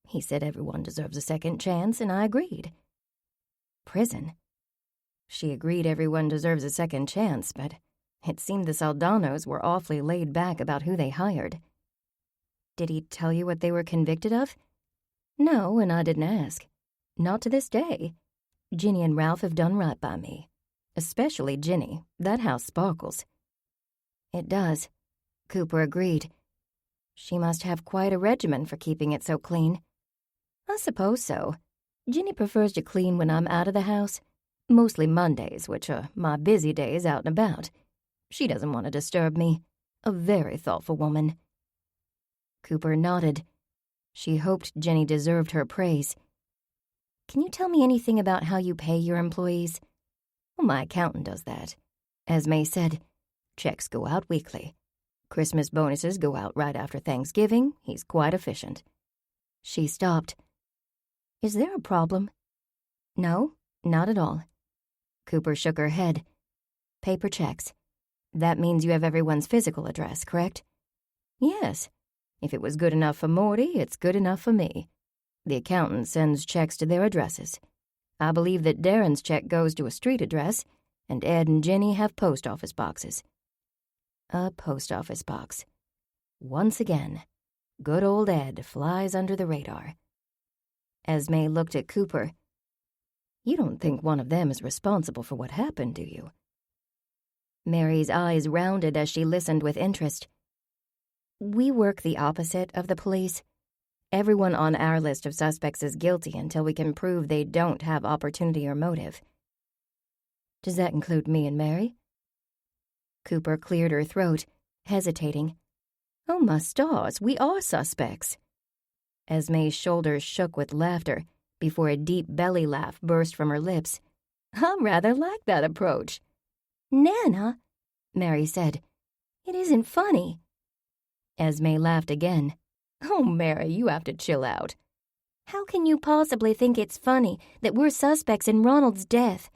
He said everyone deserves a second chance, and I agreed." "Prison?" She agreed everyone deserves a second chance, but it seemed the Saldanos were awfully laid back about who they hired. "Did he tell you what they were convicted of?" "No, and I didn't ask. Not to this day. Ginny and Ralph have done right by me. Especially Ginny. That house sparkles." "It does," Cooper agreed. "She must have quite a regimen for keeping it so clean." "I suppose so. Ginny prefers to clean when I'm out of the house, mostly Mondays, which are my busy days out and about. She doesn't want to disturb me. A very thoughtful woman." Cooper nodded. She hoped Ginny deserved her praise. "Can you tell me anything about how you pay your employees?" "Well, my accountant does that," Esme said. "Checks go out weekly. Christmas bonuses go out right after Thanksgiving. He's quite efficient." She stopped. "Is there a problem?" "No, not at all." Cooper shook her head. "Paper checks. That means you have everyone's physical address, correct?" "Yes. If it was good enough for Morty, it's good enough for me. The accountant sends checks to their addresses. I believe that Darren's check goes to a street address, and Ed and Ginny have post office boxes." A post office box. Once again, good old Ed flies under the radar. Esme looked at Cooper. "You don't think one of them is responsible for what happened, do you?" Mary's eyes rounded as she listened with interest. "We work the opposite of the police. Everyone on our list of suspects is guilty until we can prove they don't have opportunity or motive." "Does that include me and Mary?" Cooper cleared her throat, hesitating. "Oh, my stars, we are suspects." Esme's shoulders shook with laughter before a deep belly laugh burst from her lips. "I rather like that approach." "Nana," Mary said, "it isn't funny." Esme laughed again. "Oh, Mary, you have to chill out." "How can you possibly think it's funny that we're suspects in Ronald's death?"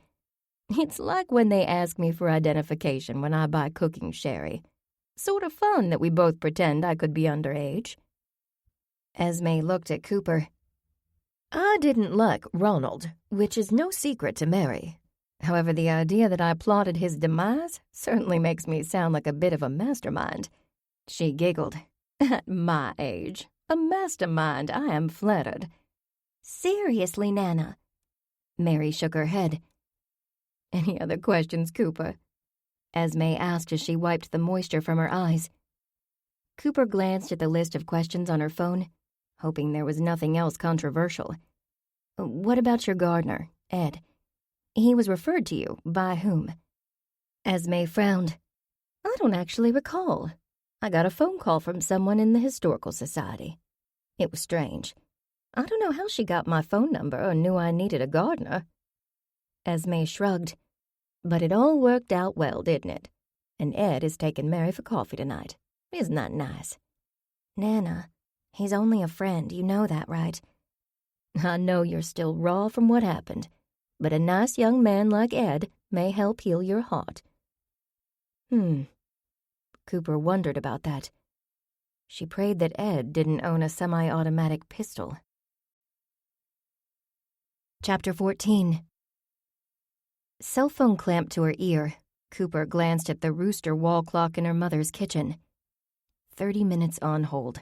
"It's like when they ask me for identification when I buy cooking sherry. Sort of fun that we both pretend I could be underage." Esme looked at Cooper. "I didn't like Ronald, which is no secret to Mary. However, the idea that I plotted his demise certainly makes me sound like a bit of a mastermind." She giggled. "At my age, a mastermind, I am flattered." "Seriously, Nana." Mary shook her head. "Any other questions, Cooper?" Esme asked as she wiped the moisture from her eyes. Cooper glanced at the list of questions on her phone, hoping there was nothing else controversial. "What about your gardener, Ed? He was referred to you by whom?" Esme frowned. "I don't actually recall. I got a phone call from someone in the Historical Society. It was strange. I don't know how she got my phone number or knew I needed a gardener." Esme shrugged. "But it all worked out well, didn't it? And Ed is taking Mary for coffee tonight. Isn't that nice?" "Nana, he's only a friend, you know that, right?" "I know you're still raw from what happened, but a nice young man like Ed may help heal your heart." Cooper wondered about that. She prayed that Ed didn't own a semi-automatic pistol. Chapter 14. Cell phone clamped to her ear, Cooper glanced at the rooster wall clock in her mother's kitchen. 30 minutes on hold.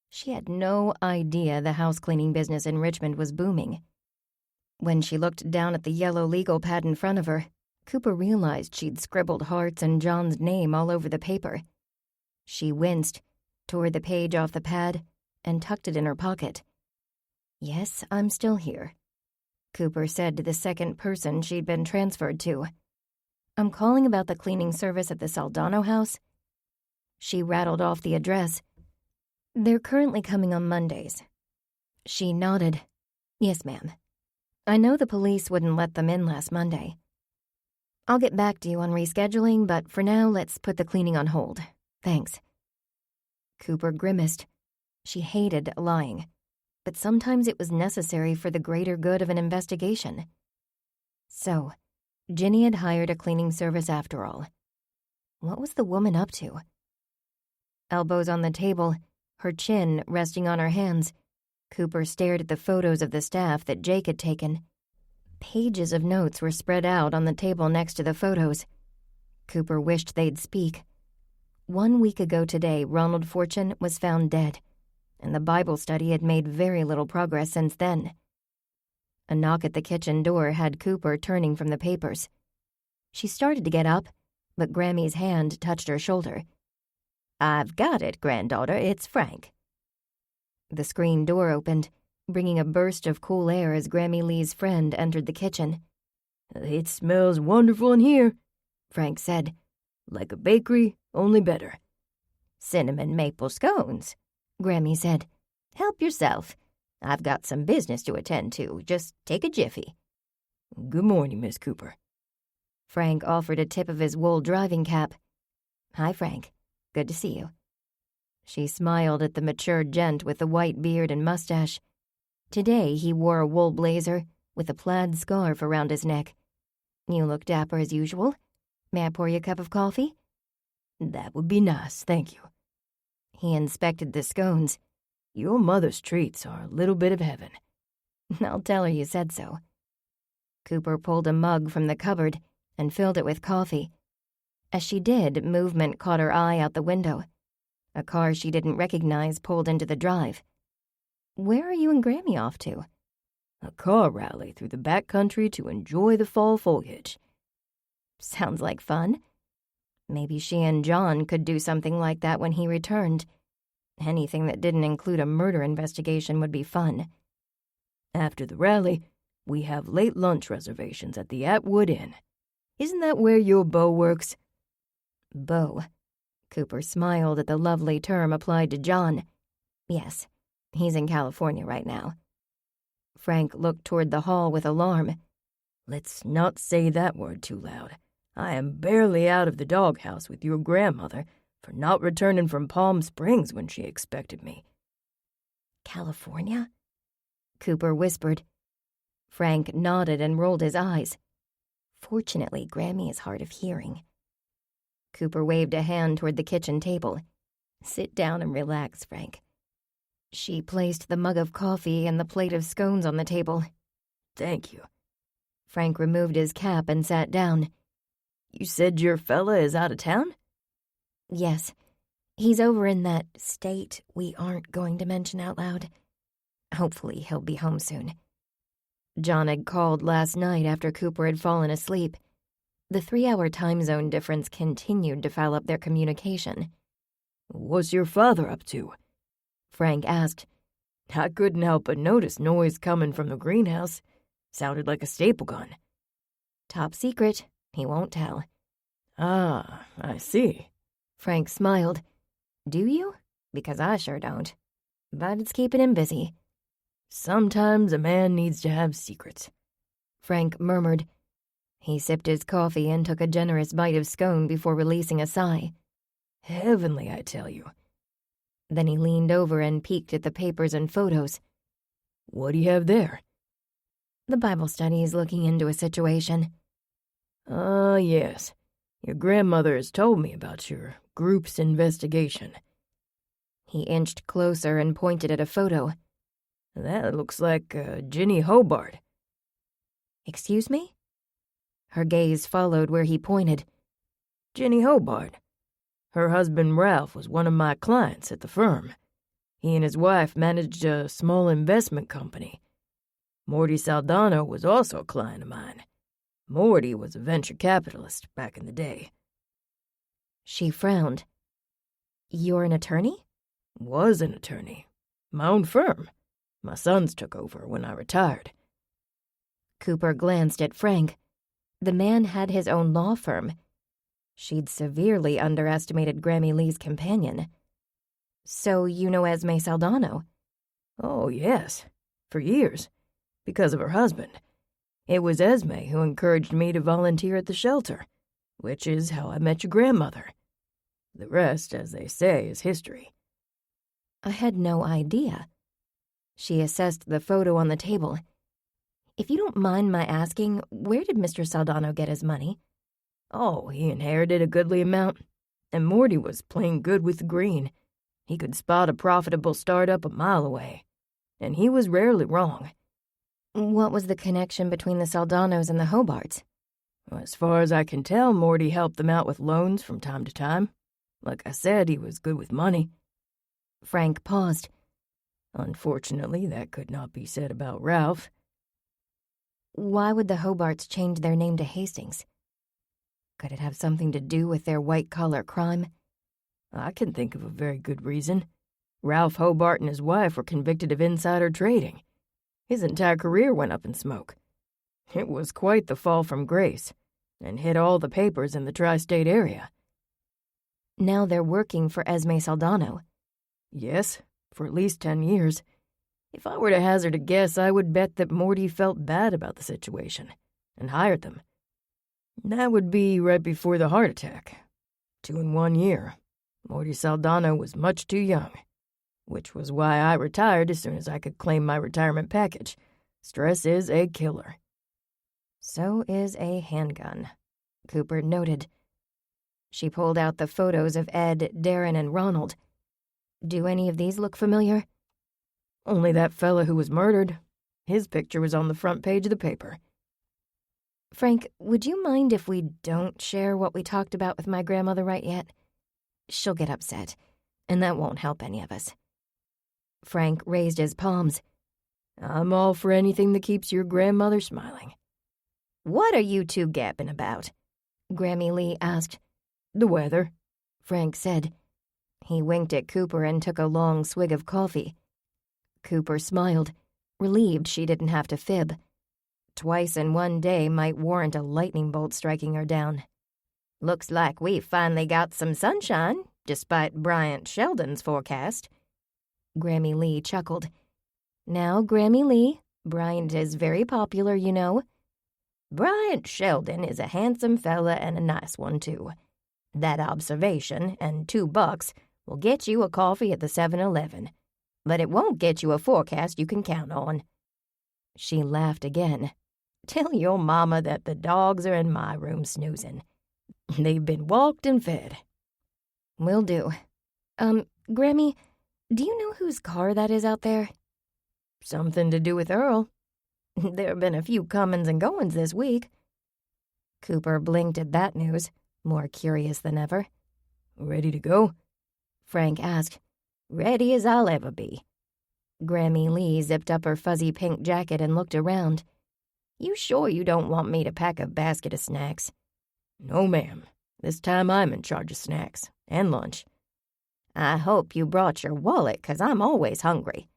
She had no idea the house cleaning business in Richmond was booming. When she looked down at the yellow legal pad in front of her, Cooper realized she'd scribbled Hart's and John's name all over the paper. She winced, tore the page off the pad, and tucked it in her pocket. "Yes, I'm still here," Cooper said to the second person she'd been transferred to. "I'm calling about the cleaning service at the Saldano house." She rattled off the address. "They're currently coming on Mondays." She nodded. "Yes, ma'am. I know the police wouldn't let them in last Monday. I'll get back to you on rescheduling, but for now, let's put the cleaning on hold. Thanks." Cooper grimaced. She hated lying, but sometimes it was necessary for the greater good of an investigation. So, Ginny had hired a cleaning service after all. What was the woman up to? Elbows on the table, her chin resting on her hands, Cooper stared at the photos of the staff that Jake had taken. Pages of notes were spread out on the table next to the photos. Cooper wished they'd speak. 1 week ago today, Ronald Fortune was found dead, and the Bible study had made very little progress since then. A knock at the kitchen door had Cooper turning from the papers. She started to get up, but Grammy's hand touched her shoulder. "I've got it, granddaughter. It's Frank." The screen door opened, bringing a burst of cool air as Grammy Lee's friend entered the kitchen. "It smells wonderful in here," Frank said. "Like a bakery, only better." "Cinnamon maple scones," Grammy said. "Help yourself. I've got some business to attend to. Just take a jiffy." "Good morning, Miss Cooper." Frank offered a tip of his wool driving cap. "Hi, Frank. Good to see you." She smiled at the mature gent with the white beard and mustache. Today he wore a wool blazer with a plaid scarf around his neck. "You look dapper as usual. May I pour you a cup of coffee?" "That would be nice, thank you." He inspected the scones. "Your mother's treats are a little bit of heaven." "I'll tell her you said so." Cooper pulled a mug from the cupboard and filled it with coffee. As she did, movement caught her eye out the window. A car she didn't recognize pulled into the drive. "Where are you and Grammy off to?" "A car rally through the back country to enjoy the fall foliage." "Sounds like fun. Maybe she and John could do something like that when he returned. Anything that didn't include a murder investigation would be fun." "After the rally, we have late lunch reservations at the Atwood Inn. Isn't that where your beau works?" "Beau?" Cooper smiled at the lovely term applied to John. "Yes, he's in California right now." Frank looked toward the hall with alarm. "Let's not say that word too loud. I am barely out of the doghouse with your grandmother for not returning from Palm Springs when she expected me." "California?" Cooper whispered. Frank nodded and rolled his eyes. Fortunately, Grammy is hard of hearing. Cooper waved a hand toward the kitchen table. "Sit down and relax, Frank." She placed the mug of coffee and the plate of scones on the table. "Thank you." Frank removed his cap and sat down. "You said your fella is out of town?" "Yes. He's over in that state we aren't going to mention out loud. Hopefully he'll be home soon." John had called last night after Cooper had fallen asleep. The 3-hour time zone difference continued to foul up their communication. "What's your father up to?" Frank asked. "I couldn't help but notice noise coming from the greenhouse. Sounded like a staple gun." "Top secret. He won't tell." "Ah, I see." Frank smiled. Do you? Because I sure don't. But it's keeping him busy. Sometimes a man needs to have secrets, Frank murmured. He sipped his coffee and took a generous bite of scone before releasing a sigh. Heavenly, I tell you. Then he leaned over and peeked at the papers and photos. What do you have there? The Bible study is looking into a situation. Ah, yes. Your grandmother has told me about your group's investigation. He inched closer and pointed at a photo. That looks like Ginny Hobart. Excuse me? Her gaze followed where he pointed. Ginny Hobart. Her husband Ralph was one of my clients at the firm. He and his wife managed a small investment company. Morty Saldano was also a client of mine. Morty was a venture capitalist back in the day. She frowned. You're an attorney? Was an attorney. My own firm. My sons took over when I retired. Cooper glanced at Frank. The man had his own law firm. She'd severely underestimated Grammy Lee's companion. So you know Esme Saldano? Oh, yes. For years. Because of her husband. It was Esme who encouraged me to volunteer at the shelter, which is how I met your grandmother. The rest, as they say, is history. I had no idea. She assessed the photo on the table. If you don't mind my asking, where did Mr. Saldano get his money? Oh, he inherited a goodly amount, and Morty was playing good with the green. He could spot a profitable startup a mile away, and he was rarely wrong. What was the connection between the Saldanos and the Hobarts? As far as I can tell, Morty helped them out with loans from time to time. Like I said, he was good with money. Frank paused. Unfortunately, that could not be said about Ralph. Why would the Hobarts change their name to Hastings? Could it have something to do with their white-collar crime? I can think of a very good reason. Ralph Hobart and his wife were convicted of insider trading. His entire career went up in smoke. It was quite the fall from grace, and hit all the papers in the tri-state area. Now they're working for Esme Saldano. Yes, for at least 10 years. If I were to hazard a guess, I would bet that Morty felt bad about the situation and hired them. That would be right before the heart attack. 2 in 1 year. Morty Saldano was much too young, which was why I retired as soon as I could claim my retirement package. Stress is a killer. So is a handgun, Cooper noted. She pulled out the photos of Ed, Darren, and Ronald. Do any of these look familiar? Only that fella who was murdered. His picture was on the front page of the paper. Frank, would you mind if we don't share what we talked about with my grandmother right yet? She'll get upset, and that won't help any of us. Frank raised his palms. I'm all for anything that keeps your grandmother smiling. What are you two gapping about? Grammy Lee asked. The weather, Frank said. He winked at Cooper and took a long swig of coffee. Cooper smiled, relieved she didn't have to fib. Twice in one day might warrant a lightning bolt striking her down. Looks like we've finally got some sunshine, despite Bryant Sheldon's forecast. Grammy Lee chuckled. Now, Grammy Lee, Bryant is very popular, you know. Bryant Sheldon is a handsome fella and a nice one, too. That observation and $2 will get you a coffee at the 7-Eleven, but it won't get you a forecast you can count on. She laughed again. Tell your mama that the dogs are in my room snoozing. They've been walked and fed. Will do. Grammy, do you know whose car that is out there? Something to do with Earl. There have been a few comings and goings this week. Cooper blinked at that news, more curious than ever. Ready to go? Frank asked. Ready as I'll ever be. Grammy Lee zipped up her fuzzy pink jacket and looked around. You sure you don't want me to pack a basket of snacks? No, ma'am. This time I'm in charge of snacks and lunch. I hope you brought your wallet, 'cause I'm always hungry.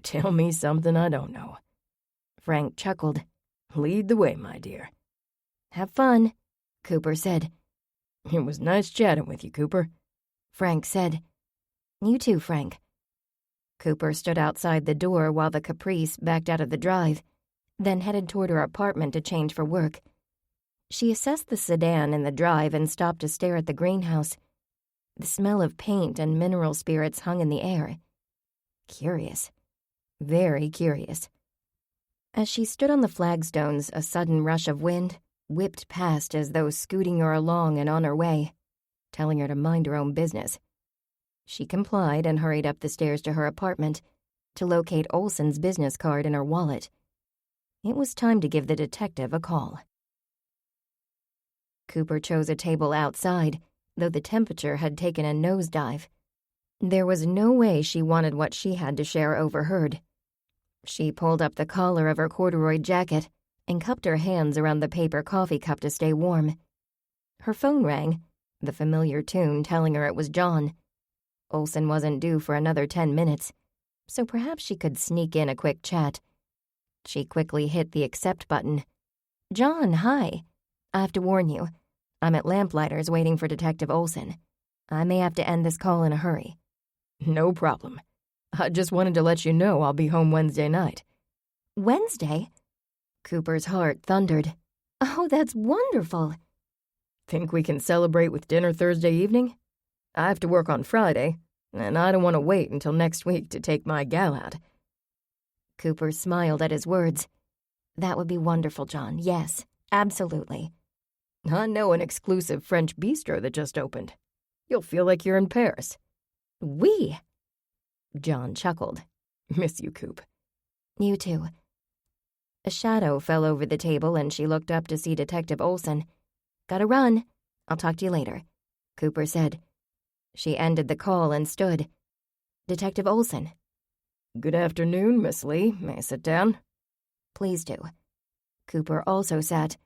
Tell me something I don't know. Frank chuckled. Lead the way, my dear. Have fun, Cooper said. It was nice chatting with you, Cooper, Frank said. You too, Frank. Cooper stood outside the door while the Caprice backed out of the drive, then headed toward her apartment to change for work. She assessed the sedan in the drive and stopped to stare at the greenhouse. The smell of paint and mineral spirits hung in the air. Curious. Very curious. As she stood on the flagstones, a sudden rush of wind whipped past as though scooting her along and on her way, telling her to mind her own business. She complied and hurried up the stairs to her apartment to locate Olson's business card in her wallet. It was time to give the detective a call. Cooper chose a table outside, though the temperature had taken a nosedive. There was no way she wanted what she had to share overheard. She pulled up the collar of her corduroy jacket and cupped her hands around the paper coffee cup to stay warm. Her phone rang, the familiar tune telling her it was John. Olson wasn't due for another 10 minutes, so perhaps she could sneak in a quick chat. She quickly hit the accept button. "John, hi. I have to warn you. I'm at Lamplighters waiting for Detective Olson. I may have to end this call in a hurry." No problem. I just wanted to let you know I'll be home Wednesday night. Wednesday? Cooper's heart thundered. Oh, that's wonderful. Think we can celebrate with dinner Thursday evening? I have to work on Friday, and I don't want to wait until next week to take my gal out. Cooper smiled at his words. That would be wonderful, John. Yes, absolutely. I know an exclusive French bistro that just opened. You'll feel like you're in Paris. Oui. John chuckled. Miss you, Coop. You too. A shadow fell over the table and she looked up to see Detective Olson. Gotta run. I'll talk to you later, Cooper said. She ended the call and stood. Detective Olson. Good afternoon, Miss Lee. May I sit down? Please do. Cooper also sat.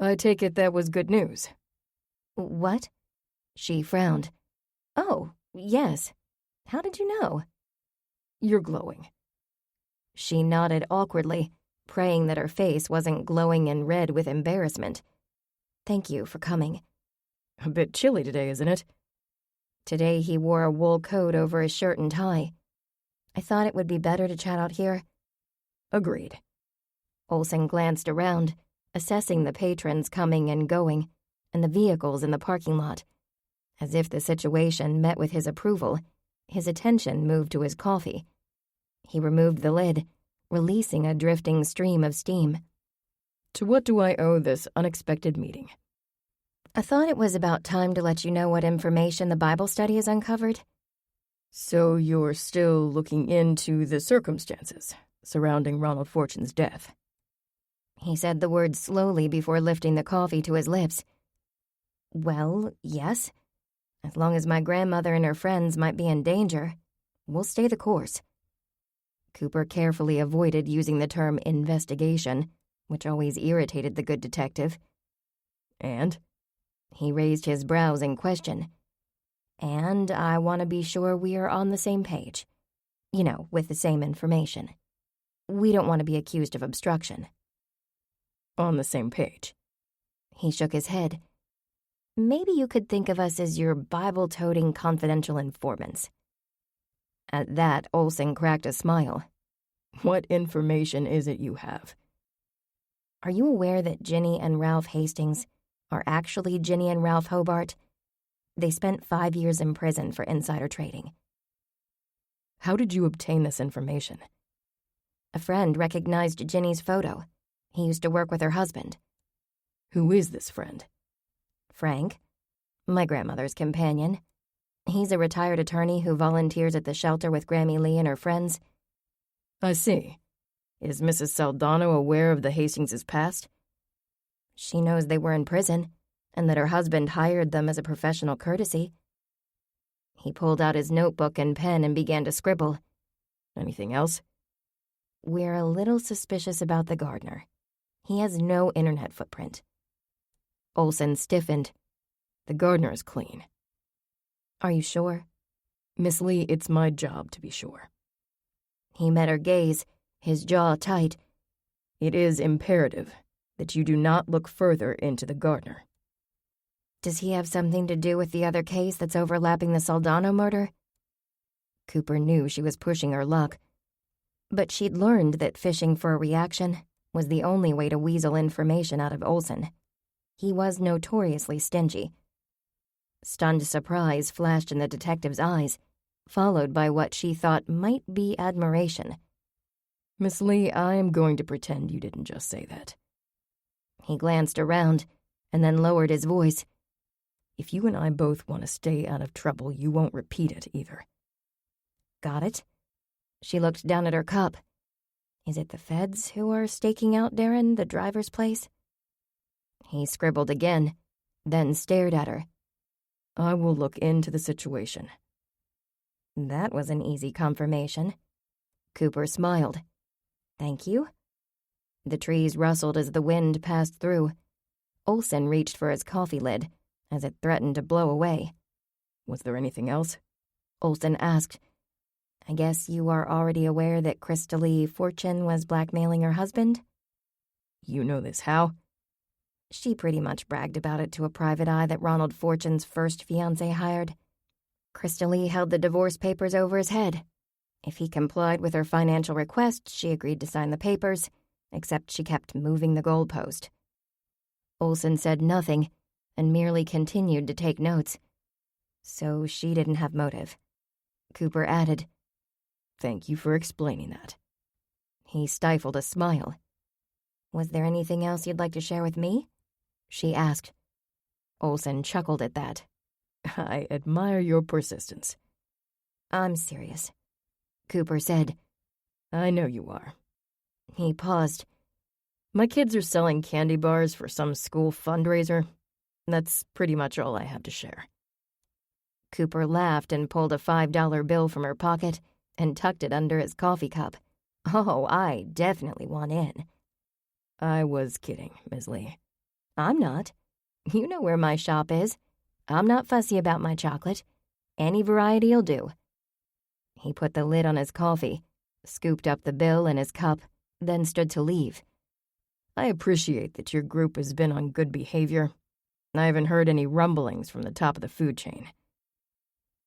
I take it that was good news. What? She frowned. Oh, yes. How did you know? You're glowing. She nodded awkwardly, praying that her face wasn't glowing and red with embarrassment. Thank you for coming. A bit chilly today, isn't it? Today he wore a wool coat over his shirt and tie. I thought it would be better to chat out here. Agreed. Olson glanced around, assessing the patrons coming and going, and the vehicles in the parking lot. As if the situation met with his approval, his attention moved to his coffee. He removed the lid, releasing a drifting stream of steam. To what do I owe this unexpected meeting? I thought it was about time to let you know what information the Bible study has uncovered. So you're still looking into the circumstances surrounding Ronald Fortune's death? He said the words slowly before lifting the coffee to his lips. Well, yes. As long as my grandmother and her friends might be in danger, we'll stay the course. Cooper carefully avoided using the term investigation, which always irritated the good detective. And? He raised his brows in question. And I want to be sure we are on the same page. You know, with the same information. We don't want to be accused of obstruction. On the same page. He shook his head. Maybe you could think of us as your Bible-toting confidential informants. At that, Olson cracked a smile. What information is it you have? Are you aware that Ginny and Ralph Hastings are actually Ginny and Ralph Hobart? They spent 5 years in prison for insider trading. How did you obtain this information? A friend recognized Ginny's photo. He used to work with her husband. Who is this friend? Frank, my grandmother's companion. He's a retired attorney who volunteers at the shelter with Grammy Lee and her friends. I see. Is Mrs. Saldano aware of the Hastings' past? She knows they were in prison, and that her husband hired them as a professional courtesy. He pulled out his notebook and pen and began to scribble. Anything else? We're a little suspicious about the gardener. He has no internet footprint. Olson stiffened. The gardener is clean. Are you sure? Miss Lee, it's my job to be sure. He met her gaze, his jaw tight. It is imperative that you do not look further into the gardener. Does he have something to do with the other case that's overlapping the Saldano murder? Cooper knew she was pushing her luck, but she'd learned that fishing for a reaction was the only way to weasel information out of Olsen. He was notoriously stingy. Stunned surprise flashed in the detective's eyes, followed by what she thought might be admiration. Miss Lee, I am going to pretend you didn't just say that. He glanced around and then lowered his voice. If you and I both want to stay out of trouble, you won't repeat it either. Got it? She looked down at her cup. Is it the feds who are staking out Darren, the driver's place? He scribbled again, then stared at her. I will look into the situation. That was an easy confirmation. Cooper smiled. Thank you. The trees rustled as the wind passed through. Olsen reached for his coffee lid as it threatened to blow away. Was there anything else? Olsen asked. I guess you are already aware that Crystalie Fortune was blackmailing her husband? You know this how? She pretty much bragged about it to a private eye that Ronald Fortune's first fiancé hired. Crystalie held the divorce papers over his head. If he complied with her financial request, she agreed to sign the papers, except she kept moving the goalpost. Olsen said nothing and merely continued to take notes. So she didn't have motive. Cooper added, Thank you for explaining that. He stifled a smile. Was there anything else you'd like to share with me? She asked. Olsen chuckled at that. I admire your persistence. I'm serious, Cooper said. I know you are. He paused. My kids are selling candy bars for some school fundraiser. That's pretty much all I have to share. Cooper laughed and pulled a $5 bill from her pocket and tucked it under his coffee cup. Oh, I definitely want in. I was kidding, Ms. Lee. I'm not. You know where my shop is. I'm not fussy about my chocolate. Any variety'll do. He put the lid on his coffee, scooped up the bill in his cup, then stood to leave. I appreciate that your group has been on good behavior. I haven't heard any rumblings from the top of the food chain.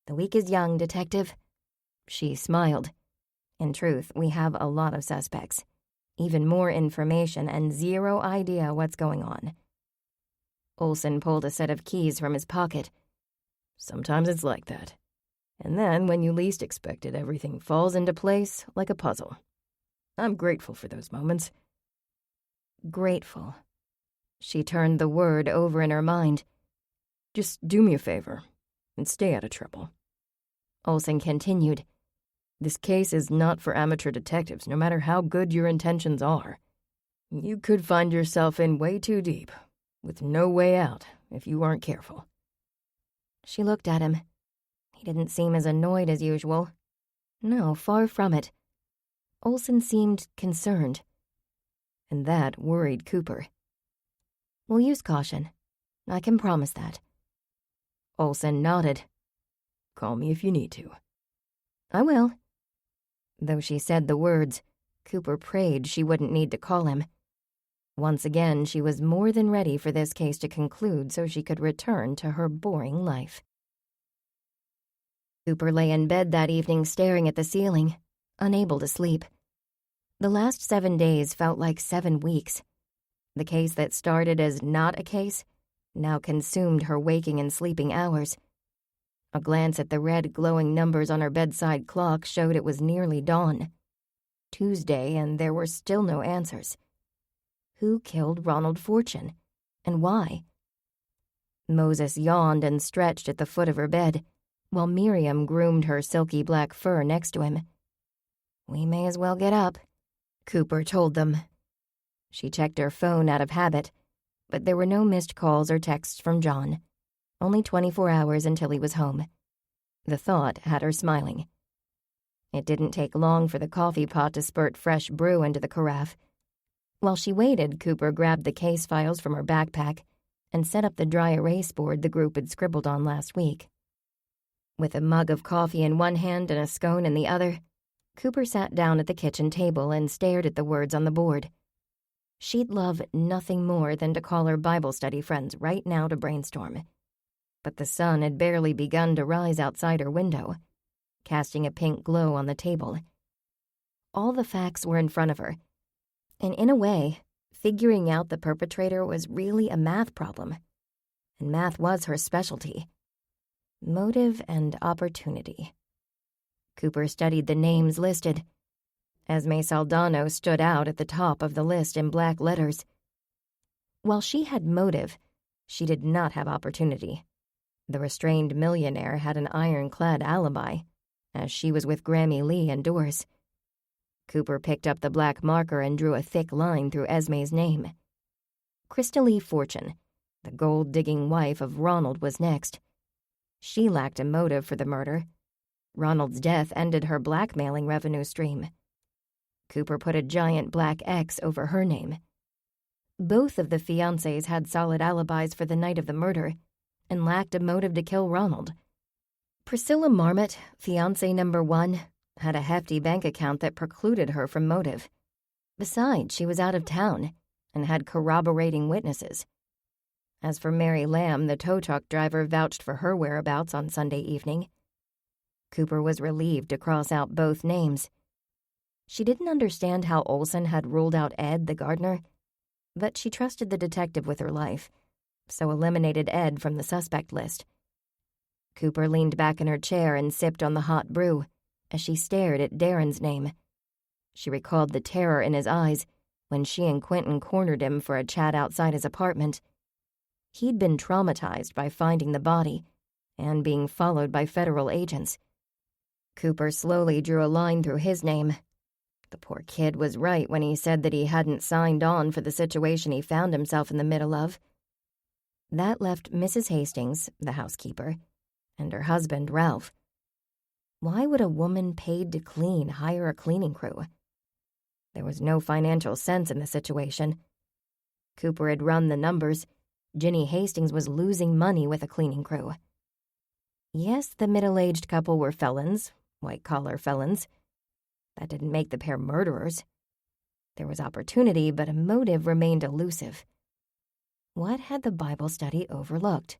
The week is young, Detective. She smiled. In truth, we have a lot of suspects. Even more information and zero idea what's going on. Olsen pulled a set of keys from his pocket. Sometimes it's like that. And then, when you least expect it, everything falls into place like a puzzle. I'm grateful for those moments. Grateful. She turned the word over in her mind. Just do me a favor and stay out of trouble. Olsen continued. This case is not for amateur detectives, no matter how good your intentions are. You could find yourself in way too deep, with no way out if you aren't careful. She looked at him. He didn't seem as annoyed as usual. No, far from it. Olsen seemed concerned. And that worried Cooper. We'll use caution. I can promise that. Olsen nodded. Call me if you need to. I will. Though she said the words, Cooper prayed she wouldn't need to call him. Once again, she was more than ready for this case to conclude so she could return to her boring life. Cooper lay in bed that evening staring at the ceiling, unable to sleep. The last 7 days felt like 7 weeks. The case that started as not a case now consumed her waking and sleeping hours. A glance at the red glowing numbers on her bedside clock showed it was nearly dawn. Tuesday, and there were still no answers. Who killed Ronald Fortune, and why? Moses yawned and stretched at the foot of her bed, while Miriam groomed her silky black fur next to him. We may as well get up, Cooper told them. She checked her phone out of habit, but there were no missed calls or texts from John. Only 24 hours until he was home. The thought had her smiling. It didn't take long for the coffee pot to spurt fresh brew into the carafe. While she waited, Cooper grabbed the case files from her backpack and set up the dry erase board the group had scribbled on last week. With a mug of coffee in one hand and a scone in the other, Cooper sat down at the kitchen table and stared at the words on the board. She'd love nothing more than to call her Bible study friends right now to brainstorm. But the sun had barely begun to rise outside her window. casting a pink glow on the table. All the facts were in front of her, and in a way, figuring out the perpetrator was really a math problem. And math was her specialty. Motive and opportunity. Cooper studied the names listed. Esme Saldano stood out at the top of the list in black letters. While she had motive, she did not have opportunity. The restrained millionaire had an ironclad alibi, as she was with Grammy Lee indoors. Cooper picked up the black marker and drew a thick line through Esme's name. Krista Lee Fortune, the gold-digging wife of Ronald, was next. She lacked a motive for the murder. Ronald's death ended her blackmailing revenue stream. Cooper put a giant black X over her name. Both of the fiancés had solid alibis for the night of the murder and lacked a motive to kill Ronald. Priscilla Marmot, fiancé number 1, had a hefty bank account that precluded her from motive. Besides, she was out of town and had corroborating witnesses. As for Mary Lamb, the tow truck driver vouched for her whereabouts on Sunday evening. Cooper was relieved to cross out both names. She didn't understand how Olson had ruled out Ed, the gardener, but she trusted the detective with her life, so eliminated Ed from the suspect list. Cooper leaned back in her chair and sipped on the hot brew as she stared at Darren's name. She recalled the terror in his eyes when she and Quentin cornered him for a chat outside his apartment. He'd been traumatized by finding the body and being followed by federal agents. Cooper slowly drew a line through his name. The poor kid was right when he said that he hadn't signed on for the situation he found himself in the middle of. That left Mrs. Hastings, the housekeeper, and her husband, Ralph. Why would a woman paid to clean hire a cleaning crew? There was no financial sense in the situation. Cooper had run the numbers. Ginny Hastings was losing money with a cleaning crew. Yes, the middle-aged couple were felons, white-collar felons. That didn't make the pair murderers. There was opportunity, but a motive remained elusive. What had the Bible study overlooked?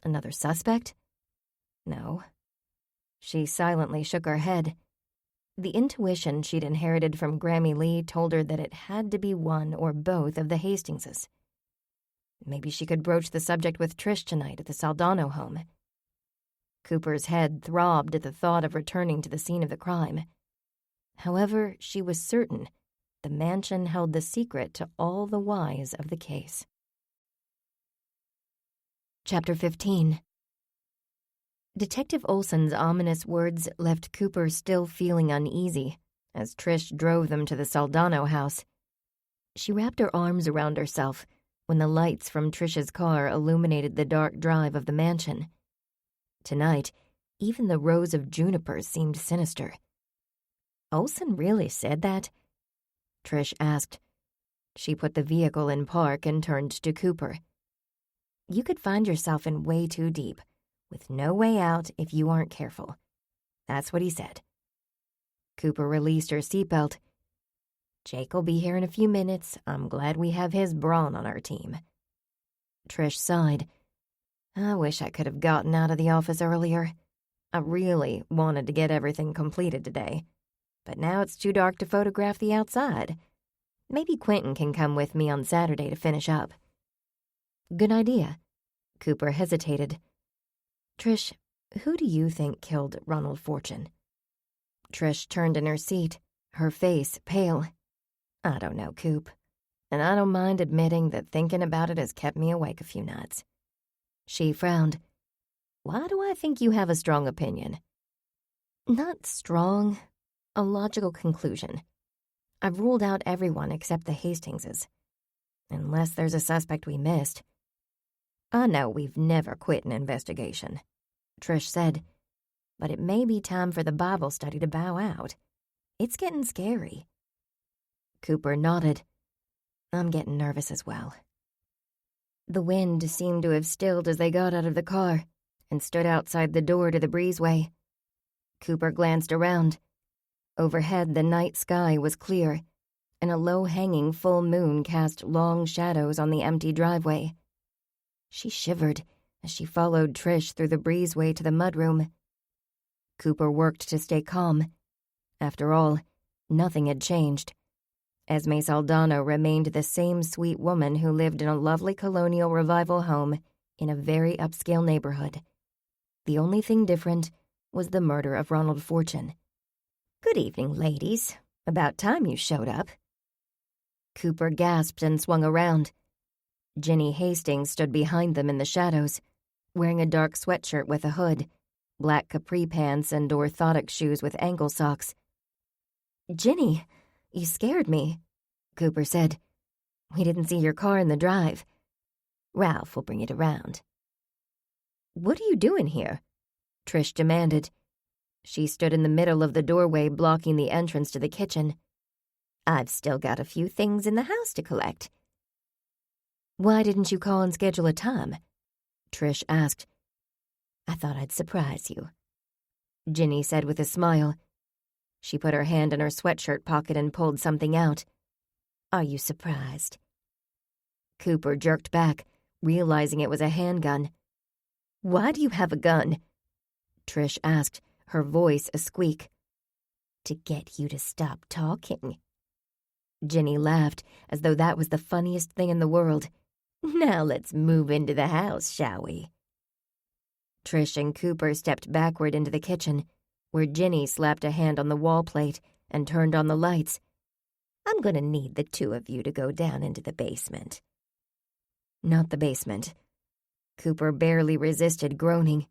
Another suspect? No. She silently shook her head. The intuition she'd inherited from Grammy Lee told her that it had to be one or both of the Hastingses. Maybe she could broach the subject with Trish tonight at the Saldano home. Cooper's head throbbed at the thought of returning to the scene of the crime. However, she was certain the mansion held the secret to all the whys of the case. Chapter 15. Detective Olson's ominous words left Cooper still feeling uneasy as Trish drove them to the Saldano house. She wrapped her arms around herself when the lights from Trish's car illuminated the dark drive of the mansion. Tonight, even the rows of junipers seemed sinister. Olson really said that? Trish asked. She put the vehicle in park and turned to Cooper. You could find yourself in way too deep, with no way out if you aren't careful. That's what he said. Cooper released her seatbelt. Jake'll be here in a few minutes. I'm glad we have his brawn on our team. Trish sighed. I wish I could have gotten out of the office earlier. I really wanted to get everything completed today. But now it's too dark to photograph the outside. Maybe Quentin can come with me on Saturday to finish up. Good idea. Cooper hesitated. Trish, who do you think killed Ronald Fortune? Trish turned in her seat, her face pale. I don't know, Coop. And I don't mind admitting that thinking about it has kept me awake a few nights. She frowned. Why do I think you have a strong opinion? Not strong. A logical conclusion. I've ruled out everyone except the Hastingses. Unless there's a suspect we missed. I know we've never quit an investigation, Trish said, but it may be time for the Bible study to bow out. It's getting scary. Cooper nodded. I'm getting nervous as well. The wind seemed to have stilled as they got out of the car and stood outside the door to the breezeway. Cooper glanced around. Overhead, the night sky was clear, and a low-hanging full moon cast long shadows on the empty driveway. She shivered as she followed Trish through the breezeway to the mudroom. Cooper worked to stay calm. After all, nothing had changed. Esme Saldana remained the same sweet woman who lived in a lovely colonial revival home in a very upscale neighborhood. The only thing different was the murder of Ronald Fortune. "Good evening, ladies. About time you showed up." Cooper gasped and swung around. Ginny Hastings stood behind them in the shadows, wearing a dark sweatshirt with a hood, black capri pants, and orthotic shoes with ankle socks. "Ginny, you scared me," Cooper said. "We didn't see your car in the drive. Ralph will bring it around." "What are you doing here?" Trish demanded. She stood in the middle of the doorway blocking the entrance to the kitchen. "I've still got a few things in the house to collect." "Why didn't you call and schedule a time?" Trish asked. "I thought I'd surprise you," Ginny said with a smile. She put her hand in her sweatshirt pocket and pulled something out. "Are you surprised?" Cooper jerked back, realizing it was a handgun. "Why do you have a gun?" Trish asked, her voice a squeak. "To get you to stop talking." Ginny laughed, as though that was the funniest thing in the world. "Now let's move into the house, shall we?" Trish and Cooper stepped backward into the kitchen, where Ginny slapped a hand on the wall plate and turned on the lights. "I'm going to need the two of you to go down into the basement." Not the basement. Cooper barely resisted groaning.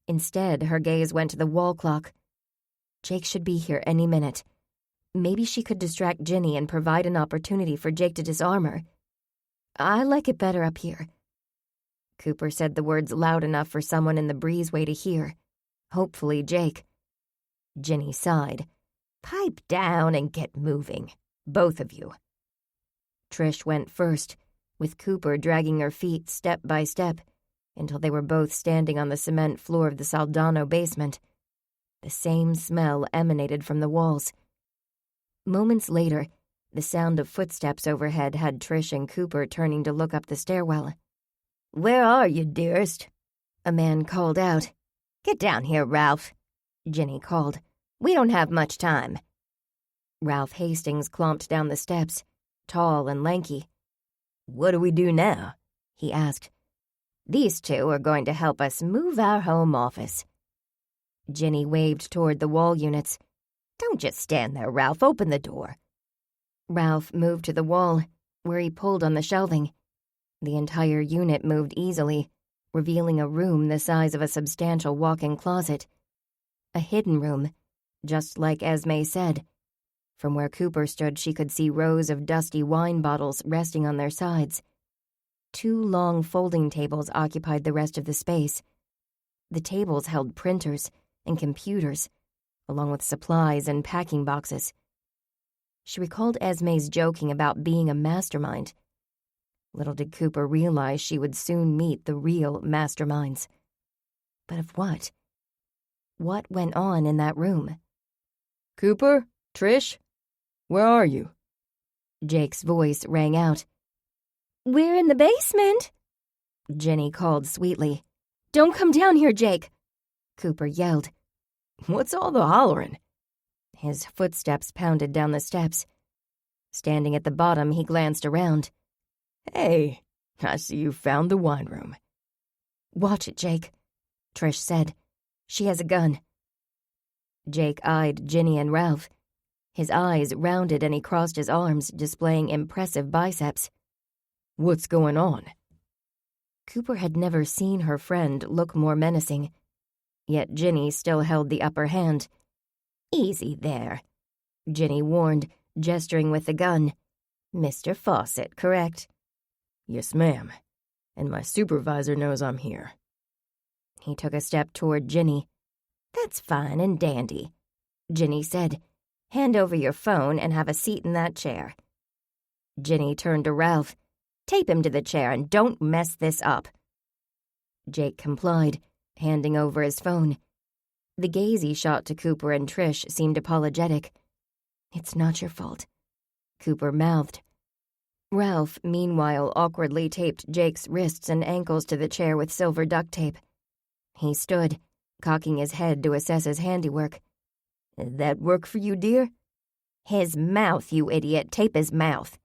Instead, her gaze went to the wall clock. Jake should be here any minute. Maybe she could distract Ginny and provide an opportunity for Jake to disarm her. "I like it better up here." Cooper said the words loud enough for someone in the breezeway to hear. Hopefully Jake. Ginny sighed. "Pipe down and get moving, both of you." Trish went first, with Cooper dragging her feet step by step until they were both standing on the cement floor of the Saldano basement. The same smell emanated from the walls. Moments later, the sound of footsteps overhead had Trish and Cooper turning to look up the stairwell. "Where are you, dearest?" a man called out. "Get down here, Ralph," Ginny called. "We don't have much time." Ralph Hastings clomped down the steps, tall and lanky. "What do we do now?" he asked. "These two are going to help us move our home office." Ginny waved toward the wall units. "Don't just stand there, Ralph. Open the door." Ralph moved to the wall, where he pulled on the shelving. The entire unit moved easily, revealing a room the size of a substantial walk-in closet. A hidden room, just like Esme said. From where Cooper stood, she could see rows of dusty wine bottles resting on their sides. 2 long folding tables occupied the rest of the space. The tables held printers and computers, along with supplies and packing boxes. She recalled Esme's joking about being a mastermind. Little did Cooper realize she would soon meet the real masterminds. But of what? What went on in that room? "Cooper? Trish? Where are you?" Jake's voice rang out. "We're in the basement," Ginny called sweetly. "Don't come down here, Jake," Cooper yelled. "What's all the hollering?" His footsteps pounded down the steps. Standing at the bottom, he glanced around. "Hey, I see you found the wine room." "Watch it, Jake," Trish said. "She has a gun." Jake eyed Ginny and Ralph. His eyes rounded and he crossed his arms, displaying impressive biceps. "What's going on?" Cooper had never seen her friend look more menacing. Yet Ginny still held the upper hand. "Easy there," Ginny warned, gesturing with the gun. "Mr. Fawcett, correct?" "Yes, ma'am. And my supervisor knows I'm here." He took a step toward Ginny. "That's fine and dandy," Ginny said. "Hand over your phone and have a seat in that chair." Ginny turned to Ralph. "Tape him to the chair and don't mess this up." Jake complied, handing over his phone. The gaze he shot to Cooper and Trish seemed apologetic. "It's not your fault," Cooper mouthed. Ralph, meanwhile, awkwardly taped Jake's wrists and ankles to the chair with silver duct tape. He stood, cocking his head to assess his handiwork. "That work for you, dear?" "His mouth, you idiot. Tape his mouth."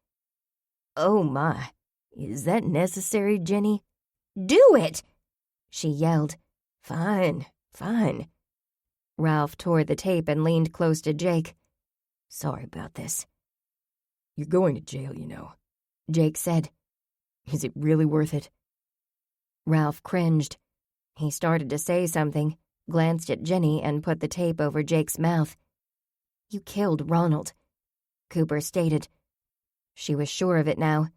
"Oh, my. Is that necessary, Jenny?" "Do it!" she yelled. "Fine, fine." Ralph tore the tape and leaned close to Jake. "Sorry about this." "You're going to jail, you know," Jake said. "Is it really worth it?" Ralph cringed. He started to say something, glanced at Jenny, and put the tape over Jake's mouth. "You killed Ronald," Cooper stated. She was sure of it now,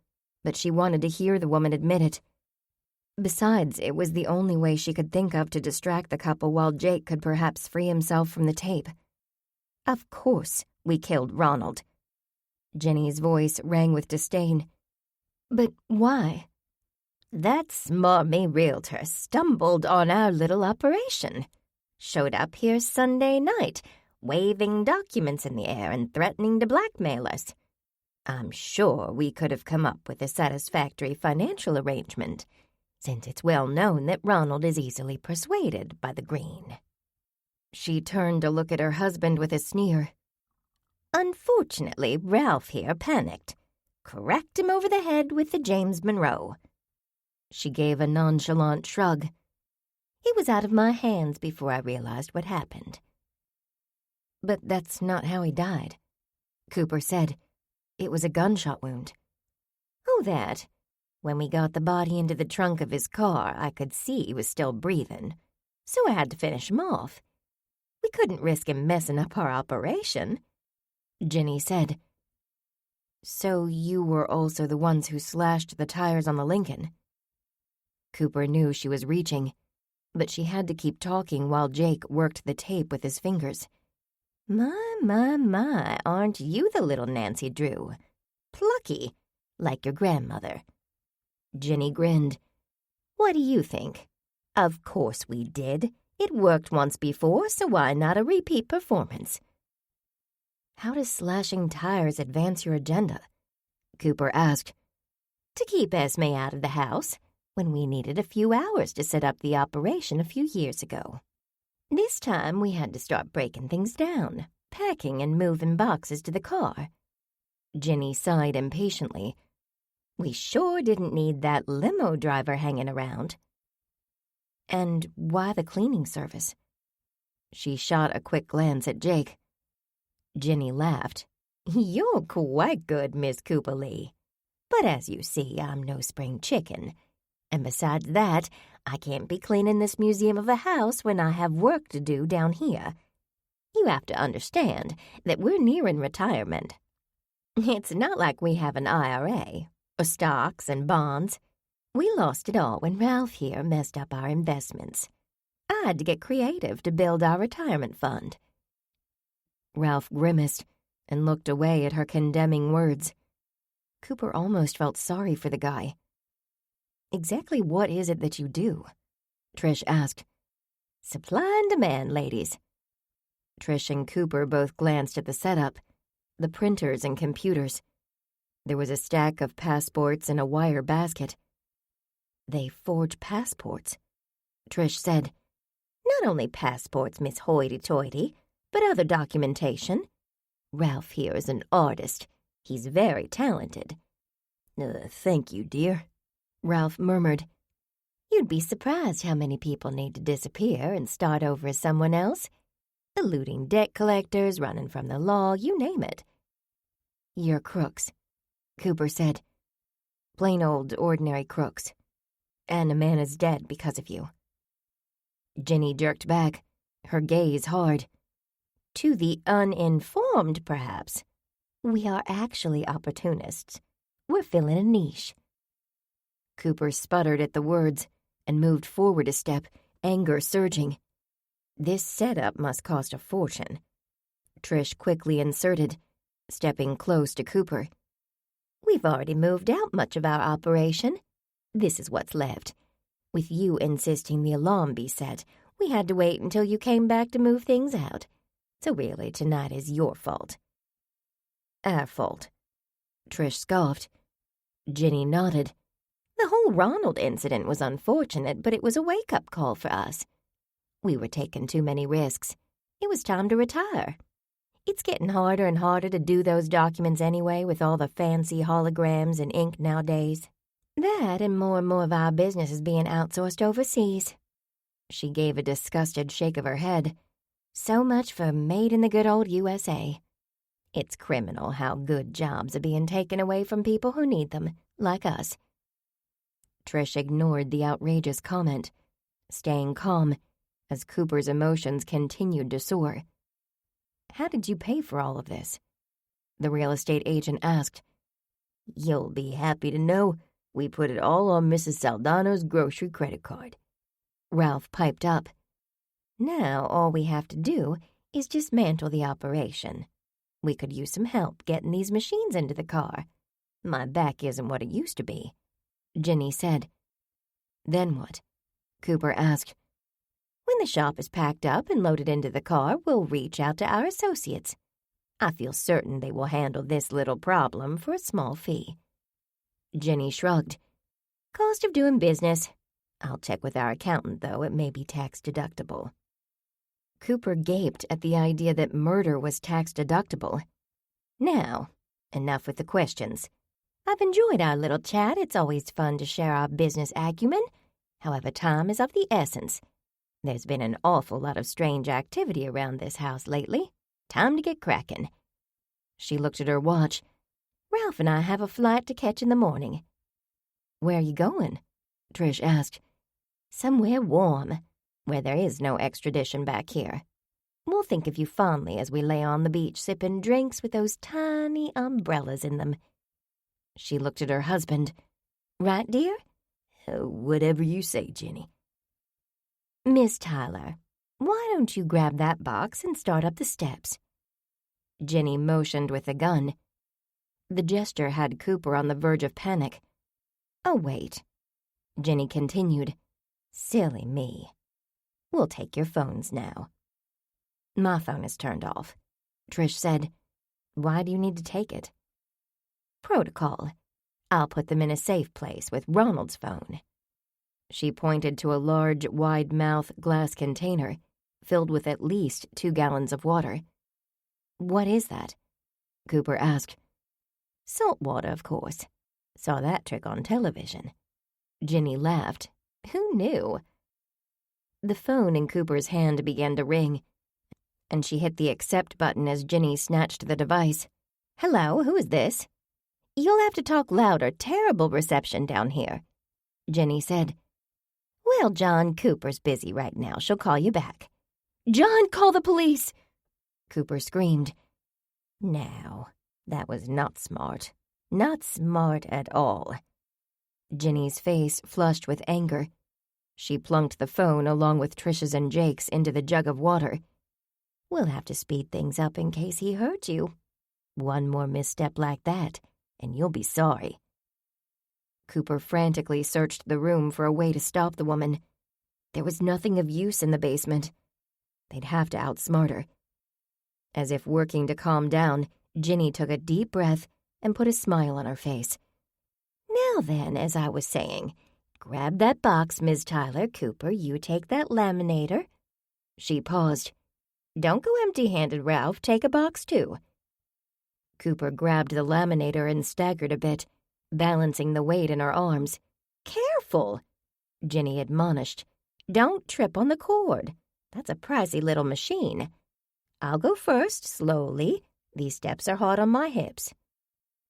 but she wanted to hear the woman admit it. Besides, it was the only way she could think of to distract the couple while Jake could perhaps free himself from the tape. "Of course we killed Ronald." Jenny's voice rang with disdain. "But why?" "That smarmy realtor stumbled on our little operation. Showed up here Sunday night, waving documents in the air and threatening to blackmail us. I'm sure we could have come up with a satisfactory financial arrangement, since it's well known that Ronald is easily persuaded by the green." She turned to look at her husband with a sneer. "Unfortunately, Ralph here panicked. Cracked him over the head with the James Monroe." She gave a nonchalant shrug. "He was out of my hands before I realized what happened." "But that's not how he died," Cooper said. "It was a gunshot wound." "Oh, that. When we got the body into the trunk of his car, I could see he was still breathing, so I had to finish him off. We couldn't risk him messing up our operation," Jenny said. "So you were also the ones who slashed the tires on the Lincoln?" Cooper knew she was reaching, but she had to keep talking while Jake worked the tape with his fingers. My, aren't you the little Nancy Drew? Plucky, like your grandmother." Jenny grinned. "What do you think? Of course we did. It worked once before, so why not a repeat performance?" "How does slashing tires advance your agenda?" Cooper asked. "To keep Esme out of the house, when we needed a few hours to set up the operation a few years ago. This time we had to start breaking things down, packing and moving boxes to the car." Jenny sighed impatiently. "We sure didn't need that limo driver hanging around." "And why the cleaning service?" She shot a quick glance at Jake. Jenny laughed. "You're quite good, Miss Cooper Lee. But as you see, I'm no spring chicken. And besides that, I can't be cleaning this museum of a house when I have work to do down here. You have to understand that we're nearing retirement. It's not like we have an IRA, or stocks and bonds. We lost it all when Ralph here messed up our investments. I had to get creative to build our retirement fund." Ralph grimaced and looked away at her condemning words. Cooper almost felt sorry for the guy. "Exactly what is it that you do?" Trish asked. "Supply and demand, ladies." Trish and Cooper both glanced at the setup, the printers and computers. There was a stack of passports in a wire basket. "They forge passports," Trish said. "Not only passports, Miss Hoity-Toity, but other documentation. Ralph here is an artist. He's very talented." Thank you, dear," Ralph murmured. "You'd be surprised how many people need to disappear and start over as someone else. Eluding debt collectors, running from the law, you name it." "You're crooks," Cooper said. "Plain old ordinary crooks. And a man is dead because of you." Jenny jerked back, her gaze hard. "To the uninformed, perhaps. We are actually opportunists. We're filling a niche." Cooper sputtered at the words and moved forward a step, anger surging. "This setup must cost a fortune," Trish quickly inserted, stepping close to Cooper. "We've already moved out much of our operation. This is what's left. With you insisting the alarm be set, we had to wait until you came back to move things out. So really, tonight is your fault." "Our fault," Trish scoffed. Jenny nodded. "The whole Ronald incident was unfortunate, but it was a wake-up call for us. We were taking too many risks. It was time to retire. It's getting harder and harder to do those documents anyway with all the fancy holograms and ink nowadays. That and more of our business is being outsourced overseas." She gave a disgusted shake of her head. "So much for made in the good old USA. It's criminal how good jobs are being taken away from people who need them, like us." Trish ignored the outrageous comment, staying calm as Cooper's emotions continued to soar. "How did you pay for all of this?" the real estate agent asked. "You'll be happy to know we put it all on Mrs. Saldano's grocery credit card," Ralph piped up. "Now all we have to do is dismantle the operation. We could use some help getting these machines into the car. My back isn't what it used to be," Ginny said. "Then what?" Cooper asked. "When the shop is packed up and loaded into the car, we'll reach out to our associates. I feel certain they will handle this little problem for a small fee." Ginny shrugged. "Cost of doing business. I'll check with our accountant, though. It may be tax deductible." Cooper gaped at the idea that murder was tax deductible. "Now, enough with the questions. I've enjoyed our little chat. It's always fun to share our business acumen. However, time is of the essence. There's been an awful lot of strange activity around this house lately. Time to get cracking." She looked at her watch. "Ralph and I have a flight to catch in the morning." "Where are you going?" Trish asked. "Somewhere warm, where there is no extradition back here. We'll think of you fondly as we lay on the beach sipping drinks with those tiny umbrellas in them." She looked at her husband. "Right, dear?" Whatever you say, Ginny." "Miss Tyler, why don't you grab that box and start up the steps?" Ginny motioned with the gun. The gesture had Cooper on the verge of panic. "Oh, wait," Ginny continued. "Silly me. We'll take your phones now." "My phone is turned off," Trish said. "Why do you need to take it?" "Protocol. I'll put them in a safe place with Ronald's phone." She pointed to a large, wide-mouth glass container filled with at least 2 gallons of water. "What is that?" Cooper asked. "Salt water, of course. Saw that trick on television." Ginny laughed. "Who knew?" The phone in Cooper's hand began to ring, and she hit the accept button as Ginny snatched the device. "Hello, who is this?" "You'll have to talk louder. Terrible reception down here," Ginny said. "Well, John, Cooper's busy right now. She'll call you back." "John, call the police!" Cooper screamed. "Now, that was not smart. Not smart at all." Ginny's face flushed with anger. She plunked the phone along with Trish's and Jake's into the jug of water. "We'll have to speed things up in case he hurt you. One more misstep like that, and you'll be sorry." Cooper frantically searched the room for a way to stop the woman. There was nothing of use in the basement. They'd have to outsmart her. As if working to calm down, Ginny took a deep breath and put a smile on her face. "Now then, as I was saying, grab that box, Ms. Tyler. Cooper, you take that laminator." She paused. "Don't go empty-handed, Ralph. Take a box, too." Cooper grabbed the laminator and staggered a bit, balancing the weight in her arms. "Careful," Ginny admonished. "Don't trip on the cord. That's a pricey little machine. I'll go first, slowly. These steps are hard on my hips."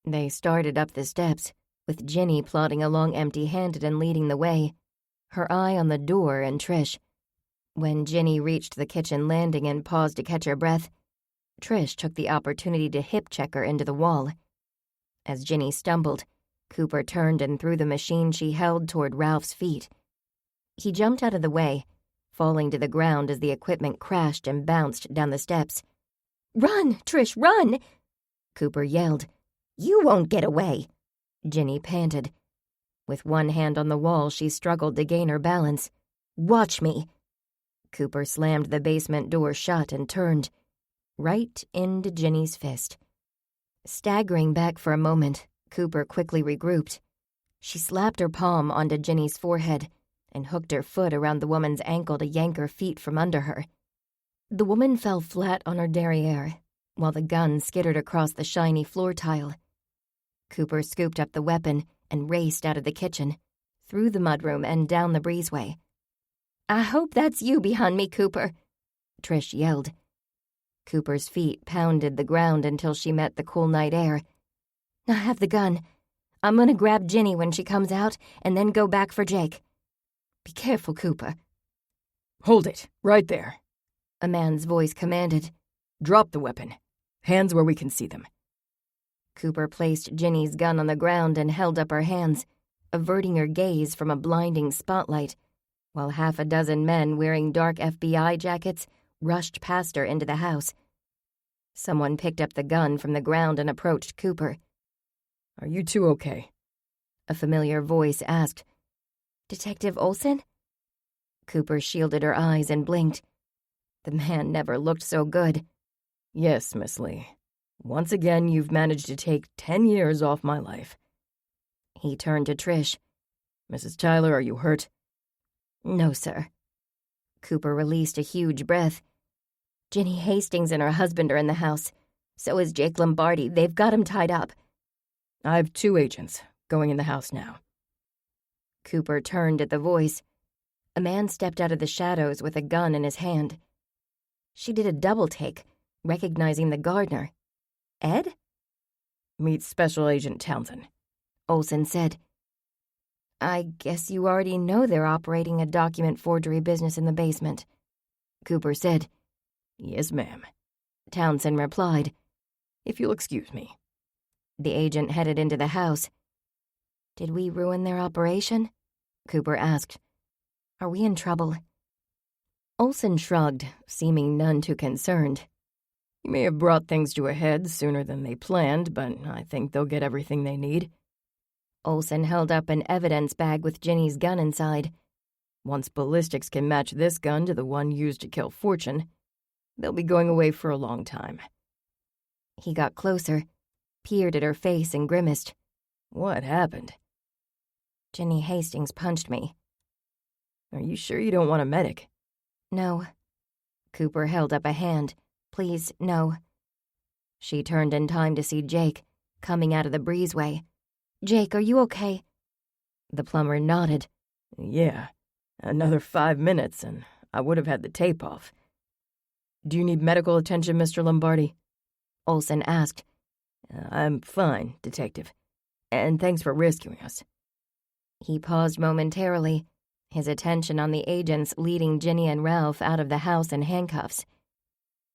They started up the steps, with Ginny plodding along empty-handed and leading the way, her eye on the door and Trish. When Ginny reached the kitchen landing and paused to catch her breath, Trish took the opportunity to hip-check her into the wall. As Ginny stumbled, Cooper turned and threw the machine she held toward Ralph's feet. He jumped out of the way, falling to the ground as the equipment crashed and bounced down the steps. "Run, Trish, run!" Cooper yelled. "You won't get away," Ginny panted. With one hand on the wall, she struggled to gain her balance. "Watch me." Cooper slammed the basement door shut and turned, right into Ginny's fist. Staggering back for a moment, Cooper quickly regrouped. She slapped her palm onto Ginny's forehead and hooked her foot around the woman's ankle to yank her feet from under her. The woman fell flat on her derriere, while the gun skittered across the shiny floor tile. Cooper scooped up the weapon and raced out of the kitchen, through the mudroom and down the breezeway. "I hope that's you behind me, Cooper," Trish yelled. Cooper's feet pounded the ground until she met the cool night air. "I have the gun. I'm gonna grab Ginny when she comes out and then go back for Jake. Be careful, Cooper." "Hold it, right there," a man's voice commanded. "Drop the weapon. Hands where we can see them." Cooper placed Ginny's gun on the ground and held up her hands, averting her gaze from a blinding spotlight, while half a dozen men wearing dark FBI jackets rushed past her into the house. Someone picked up the gun from the ground and approached Cooper. "Are you two okay?" a familiar voice asked. "Detective Olsen?" Cooper shielded her eyes and blinked. The man never looked so good. "Yes, Miss Lee. Once again, you've managed to take 10 years off my life." He turned to Trish. "Mrs. Tyler, are you hurt?" "No, sir." Cooper released a huge breath. "Ginny Hastings and her husband are in the house. So is Jake Lombardi. They've got him tied up." "I have 2 agents going in the house now." Cooper turned at the voice. A man stepped out of the shadows with a gun in his hand. She did a double take, recognizing the gardener. "Ed?" "Meet Special Agent Townsend," Olsen said. "I guess you already know they're operating a document forgery business in the basement," Cooper said. "Yes, ma'am," Townsend replied. "If you'll excuse me." The agent headed into the house. "Did we ruin their operation?" Cooper asked. "Are we in trouble?" Olsen shrugged, seeming none too concerned. "You may have brought things to a head sooner than they planned, but I think they'll get everything they need." Olsen held up an evidence bag with Ginny's gun inside. "Once ballistics can match this gun to the one used to kill Fortune, they'll be going away for a long time." He got closer, peered at her face and grimaced. "What happened?" "Ginny Hastings punched me." "Are you sure you don't want a medic?" "No." Cooper held up a hand. "Please, no." She turned in time to see Jake, coming out of the breezeway. "Jake, are you okay?" The plumber nodded. "Yeah, another 5 minutes and I would have had the tape off." "Do you need medical attention, Mr. Lombardi?" Olsen asked. "I'm fine, Detective, and thanks for rescuing us." He paused momentarily, his attention on the agents leading Ginny and Ralph out of the house in handcuffs.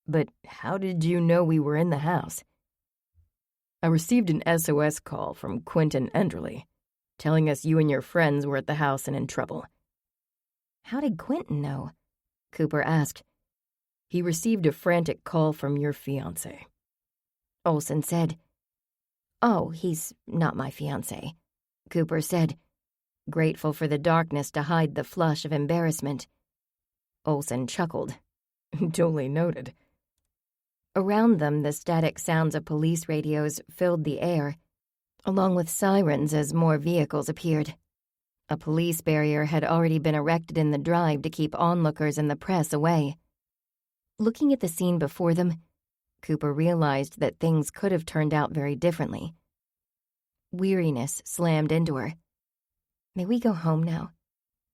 "But how did you know we were in the house?" "I received an SOS call from Quentin Enderley, telling us you and your friends were at the house and in trouble." "How did Quentin know?" Cooper asked. "He received a frantic call from your fiancé." Olsen said. "Oh, he's not my fiancé," Cooper said, grateful for the darkness to hide the flush of embarrassment. Olsen chuckled. "Duly noted." Around them, the static sounds of police radios filled the air, along with sirens as more vehicles appeared. A police barrier had already been erected in the drive to keep onlookers and the press away. Looking at the scene before them, Cooper realized that things could have turned out very differently. Weariness slammed into her. "May we go home now?"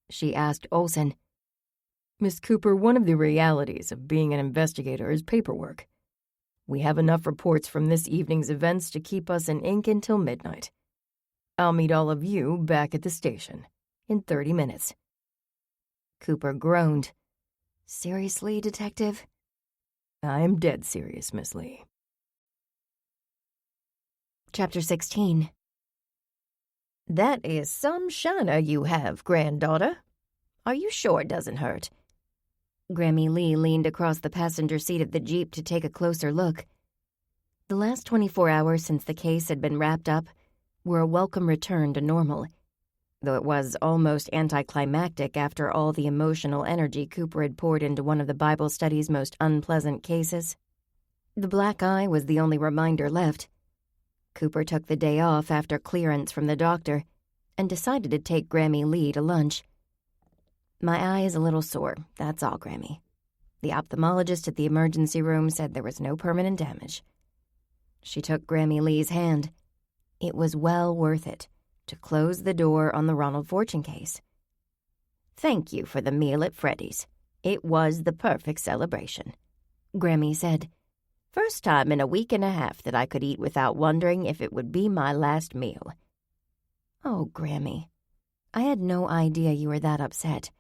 she asked Olsen. "Miss Cooper, one of the realities of being an investigator is paperwork. We have enough reports from this evening's events to keep us in ink until midnight. I'll meet all of you back at the station in 30 minutes. Cooper groaned. "Seriously, Detective?" "I am dead serious, Miss Lee." Chapter 16. "That is some shiner you have, granddaughter. Are you sure it doesn't hurt?" Grammy Lee leaned across the passenger seat of the Jeep to take a closer look. The last 24 hours since the case had been wrapped up were a welcome return to normal, though it was almost anticlimactic after all the emotional energy Cooper had poured into one of the Bible study's most unpleasant cases. The black eye was the only reminder left. Cooper took the day off after clearance from the doctor and decided to take Grammy Lee to lunch. My eye is a little sore, that's all, Grammy. The ophthalmologist at the emergency room said there was no permanent damage. She took Grammy Lee's hand. It was well worth it to close the door on the Ronald Fortune case. Thank you for the meal at Freddy's. It was the perfect celebration, Grammy said. First time in a week and a half that I could eat without wondering if it would be my last meal. Oh, Grammy, I had no idea you were that upset.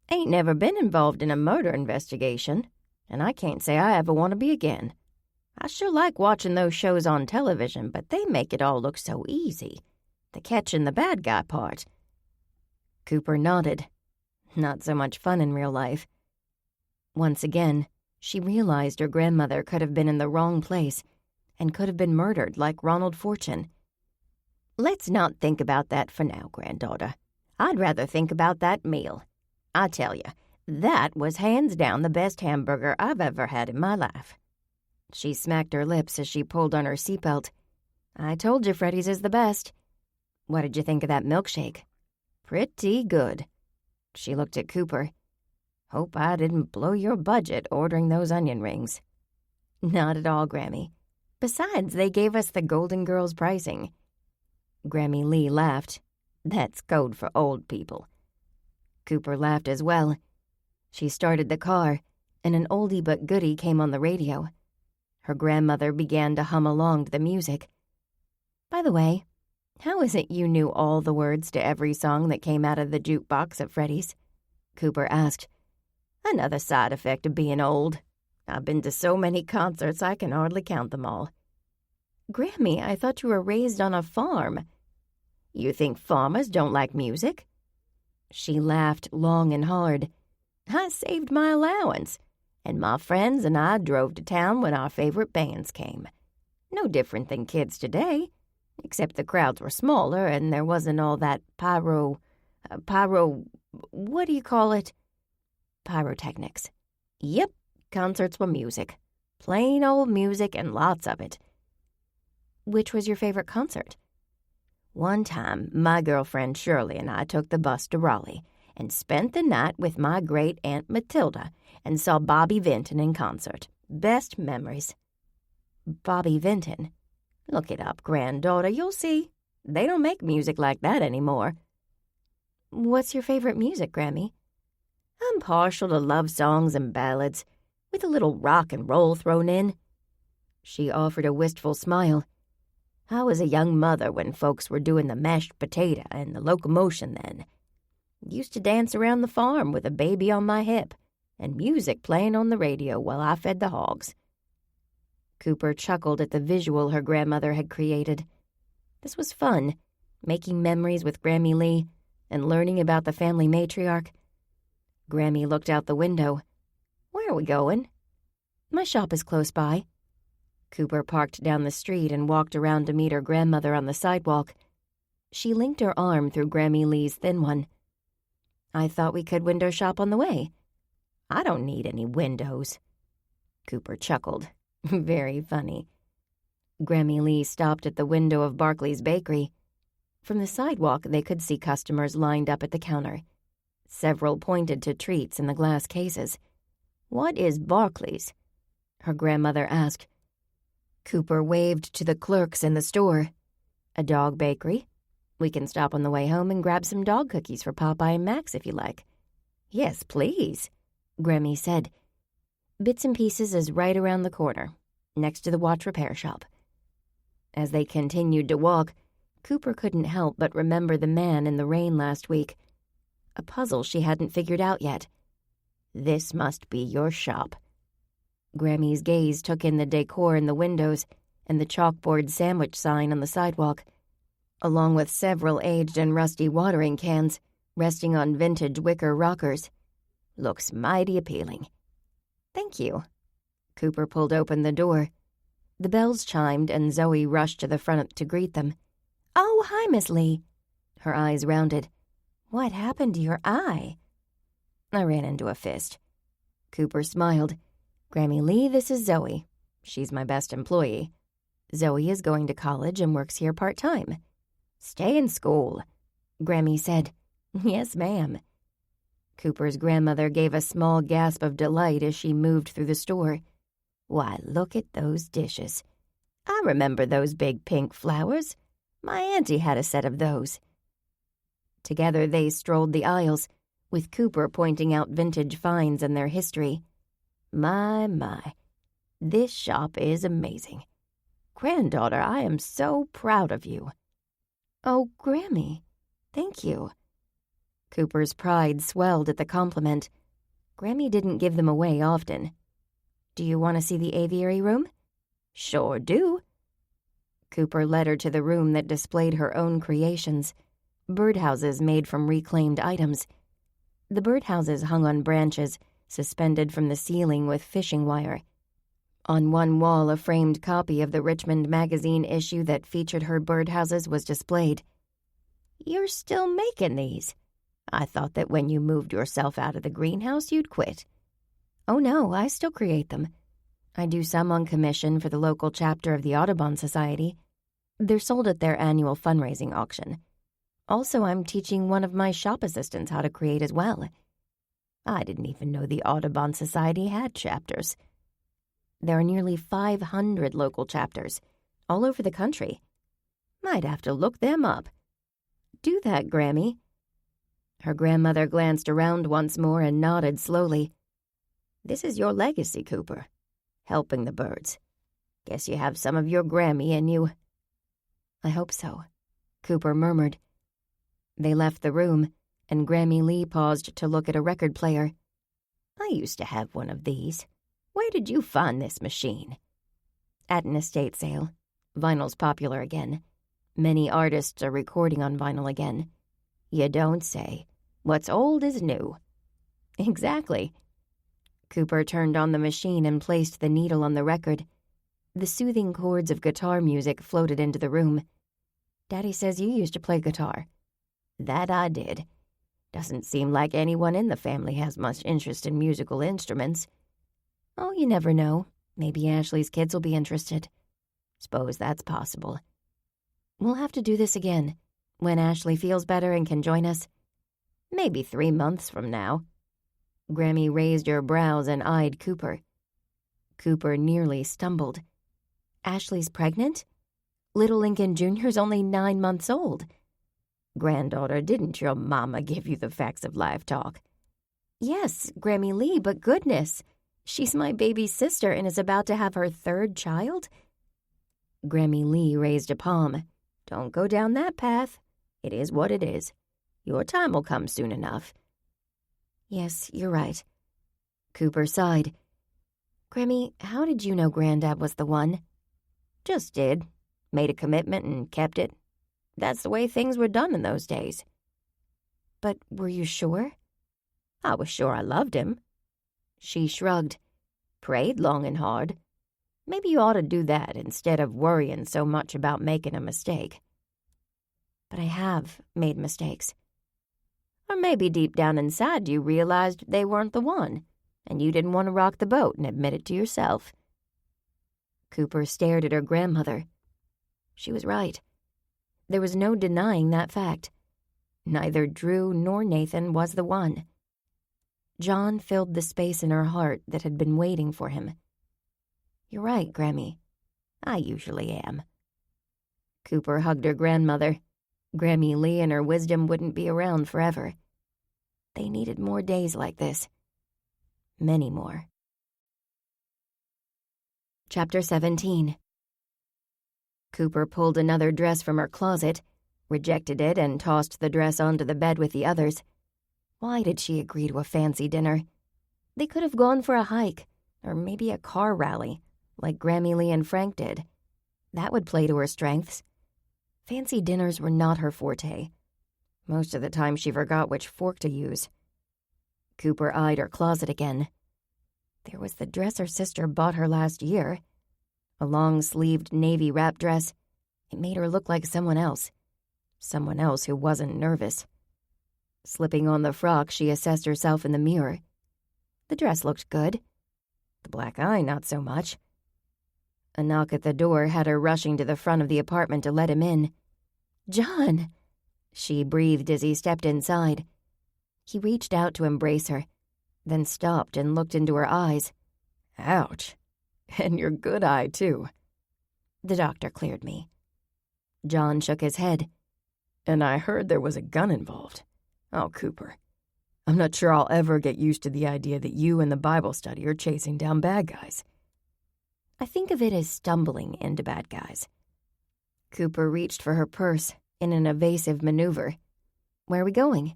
Ain't never been involved in a murder investigation, and I can't say I ever want to be again. I sure like watching those shows on television, but they make it all look so easy. The catching the bad guy part. Cooper nodded. Not so much fun in real life. Once again, she realized her grandmother could have been in the wrong place and could have been murdered like Ronald Fortune. Let's not think about that for now, granddaughter. I'd rather think about that meal. I tell you, that was hands down the best hamburger I've ever had in my life. She smacked her lips as she pulled on her seatbelt. I told you Freddy's is the best. What did you think of that milkshake? Pretty good. She looked at Cooper. Hope I didn't blow your budget ordering those onion rings. Not at all, Grammy. Besides, they gave us the Golden Girls pricing. Grammy Lee laughed. That's code for old people. Cooper laughed as well. She started the car, and an oldie but goodie came on the radio. Her grandmother began to hum along to the music. By the way, how is it you knew all the words to every song that came out of the jukebox at Freddy's? Cooper asked. Another side effect of being old. I've been to so many concerts I can hardly count them all. Grammy, I thought you were raised on a farm. You think farmers don't like music? She laughed long and hard. I saved my allowance, and my friends and I drove to town when our favorite bands came. No different than kids today, except the crowds were smaller and there wasn't all that what do you call it? Pyrotechnics. Yep, concerts were music. Plain old music and lots of it. Which was your favorite concert? One time, my girlfriend Shirley and I took the bus to Raleigh and spent the night with my great-aunt Matilda and saw Bobby Vinton in concert. Best memories. Bobby Vinton? Look it up, granddaughter, you'll see. They don't make music like that anymore. What's your favorite music, Grammy? I'm partial to love songs and ballads, with a little rock and roll thrown in. She offered a wistful smile. I was a young mother when folks were doing the mashed potato and the locomotion then. Used to dance around the farm with a baby on my hip and music playing on the radio while I fed the hogs. Cooper chuckled at the visual her grandmother had created. This was fun, making memories with Grammy Lee and learning about the family matriarch. Grammy looked out the window. Where are we going? My shop is close by. Cooper parked down the street and walked around to meet her grandmother on the sidewalk. She linked her arm through Grammy Lee's thin one. I thought we could window shop on the way. I don't need any windows. Cooper chuckled. Very funny. Grammy Lee stopped at the window of Barclay's Bakery. From the sidewalk, they could see customers lined up at the counter. Several pointed to treats in the glass cases. What is Barclay's? Her grandmother asked. Cooper waved to the clerks in the store. A dog bakery. We can stop on the way home and grab some dog cookies for Popeye and Max if you like. Yes, please, Grammy said. Bits and Pieces is right around the corner, next to the watch repair shop. As they continued to walk, Cooper couldn't help but remember the man in the rain last week. A puzzle she hadn't figured out yet. This must be your shop. Grammy's gaze took in the decor in the windows and the chalkboard sandwich sign on the sidewalk, along with several aged and rusty watering cans resting on vintage wicker rockers. Looks mighty appealing. Thank you. Cooper pulled open the door. The bells chimed and Zoe rushed to the front to greet them. Oh, hi, Miss Lee. Her eyes rounded. What happened to your eye? I ran into a fist. Cooper smiled. Grammy Lee, this is Zoe. She's my best employee. Zoe is going to college and works here part-time. Stay in school, Grammy said. Yes, ma'am. Cooper's grandmother gave a small gasp of delight as she moved through the store. "Why, look at those dishes. I remember those big pink flowers. My auntie had a set of those." Together they strolled the aisles, with Cooper pointing out vintage finds and their history. My, this shop is amazing. Granddaughter, I am so proud of you." "Oh, Grammy, thank you." Cooper's pride swelled at the compliment. Grammy didn't give them away often. "Do you want to see the aviary room?" "Sure do." Cooper led her to the room that displayed her own creations, birdhouses made from reclaimed items. The birdhouses hung on branches, suspended from the ceiling with fishing wire. On one wall, a framed copy of the Richmond magazine issue that featured her birdhouses was displayed. "You're still making these? I thought that when you moved yourself out of the greenhouse, you'd quit." "Oh no, I still create them. I do some on commission for the local chapter of the Audubon Society. They're sold at their annual fundraising auction. Also, I'm teaching one of my shop assistants how to create as well. I didn't even know the Audubon Society had chapters." "There are nearly 500 local chapters, all over the country. Might have to look them up." "Do that, Grammy." Her grandmother glanced around once more and nodded slowly. "This is your legacy, Cooper. Helping the birds. Guess you have some of your Grammy in you." "I hope so," Cooper murmured. They left the room, and Grammy Lee paused to look at a record player. "I used to have one of these. Where did you find this machine?" "At an estate sale. Vinyl's popular again. Many artists are recording on vinyl again." "You don't say. What's old is new." "Exactly." Cooper turned on the machine and placed the needle on the record. The soothing chords of guitar music floated into the room. "Daddy says you used to play guitar." "That I did. Doesn't seem like anyone in the family has much interest in musical instruments." "Oh, you never know. Maybe Ashley's kids will be interested." "Suppose that's possible." "We'll have to do this again, when Ashley feels better and can join us." "Maybe 3 months from now." Grammy raised her brows and eyed Cooper. Cooper nearly stumbled. "Ashley's pregnant? Little Lincoln Jr.'s only 9 months old." "Granddaughter, didn't your mama give you the facts of life talk?" "Yes, Grammy Lee, but goodness, she's my baby sister and is about to have her 3rd child?" Grammy Lee raised a palm. "Don't go down that path. It is what it is. Your time will come soon enough." "Yes, you're right." Cooper sighed. "Grammy, how did you know Granddad was the one?" "Just did. Made a commitment and kept it. That's the way things were done in those days." "But were you sure?" "I was sure I loved him." She shrugged. "Prayed long and hard. Maybe you ought to do that instead of worrying so much about making a mistake." "But I have made mistakes." "Or maybe deep down inside you realized they weren't the one, and you didn't want to rock the boat and admit it to yourself." Cooper stared at her grandmother. She was right. There was no denying that fact. Neither Drew nor Nathan was the one. John filled the space in her heart that had been waiting for him. "You're right, Grammy. I usually am." Cooper hugged her grandmother. Grammy Lee and her wisdom wouldn't be around forever. They needed more days like this. Many more. Chapter 17. Cooper pulled another dress from her closet, rejected it, and tossed the dress onto the bed with the others. Why did she agree to a fancy dinner? They could have gone for a hike, or maybe a car rally, like Grammy Lee and Frank did. That would play to her strengths. Fancy dinners were not her forte. Most of the time she forgot which fork to use. Cooper eyed her closet again. There was the dress her sister bought her last year. A long-sleeved navy wrap dress. It made her look like someone else who wasn't nervous. Slipping on the frock, she assessed herself in the mirror. The dress looked good. The black eye, not so much. A knock at the door had her rushing to the front of the apartment to let him in. "John!" she breathed as he stepped inside. He reached out to embrace her, then stopped and looked into her eyes. Ouch. And your good eye, too. The doctor cleared me. John shook his head. And I heard there was a gun involved. Oh, Cooper. I'm not sure I'll ever get used to the idea that you and the Bible study are chasing down bad guys. I think of it as stumbling into bad guys. Cooper reached for her purse in an evasive maneuver. Where are we going?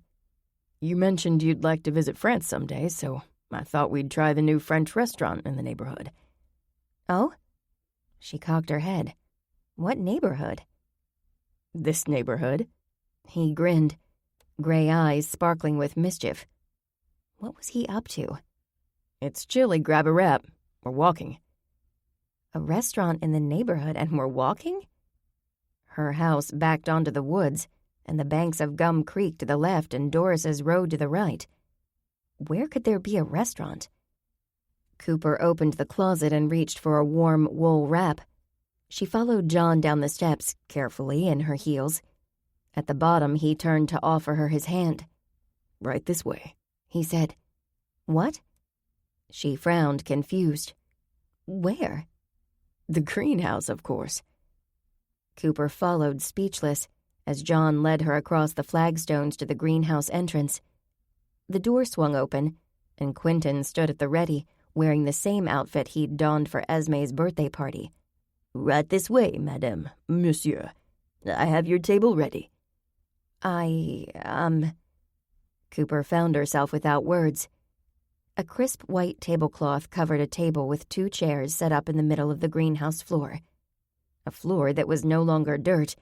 You mentioned you'd like to visit France someday, so I thought we'd try the new French restaurant in the neighborhood. Oh? She cocked her head. What neighborhood? This neighborhood. He grinned, gray eyes sparkling with mischief. What was he up to? It's chilly, grab a wrap. We're walking. A restaurant in the neighborhood and we're walking? Her house backed onto the woods, and the banks of Gum Creek to the left and Doris's Road to the right. Where could there be a restaurant? Cooper opened the closet and reached for a warm wool wrap. She followed John down the steps, carefully, in her heels. At the bottom, he turned to offer her his hand. Right this way, he said. What? She frowned, confused. Where? The greenhouse, of course. Cooper followed, speechless, as John led her across the flagstones to the greenhouse entrance. The door swung open, and Quentin stood at the ready, wearing the same outfit he'd donned for Esme's birthday party. Right this way, madame, monsieur. I have your table ready. Cooper found herself without words. A crisp white tablecloth covered a table with 2 chairs set up in the middle of the greenhouse floor. A floor that was no longer dirt,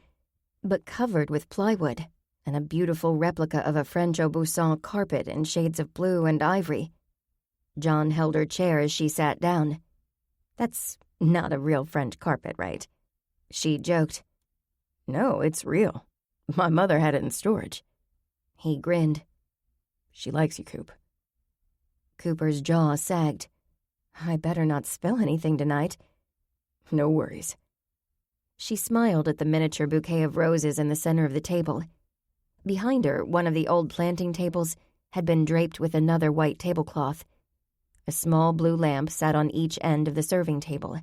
but covered with plywood, and a beautiful replica of a French Aubusson carpet in shades of blue and ivory. John held her chair as she sat down. That's not a real French carpet, right? She joked. No, it's real. My mother had it in storage. He grinned. She likes you, Coop. Cooper's jaw sagged. I better not spill anything tonight. No worries. She smiled at the miniature bouquet of roses in the center of the table. Behind her, one of the old planting tables had been draped with another white tablecloth. A small blue lamp sat on each end of the serving table.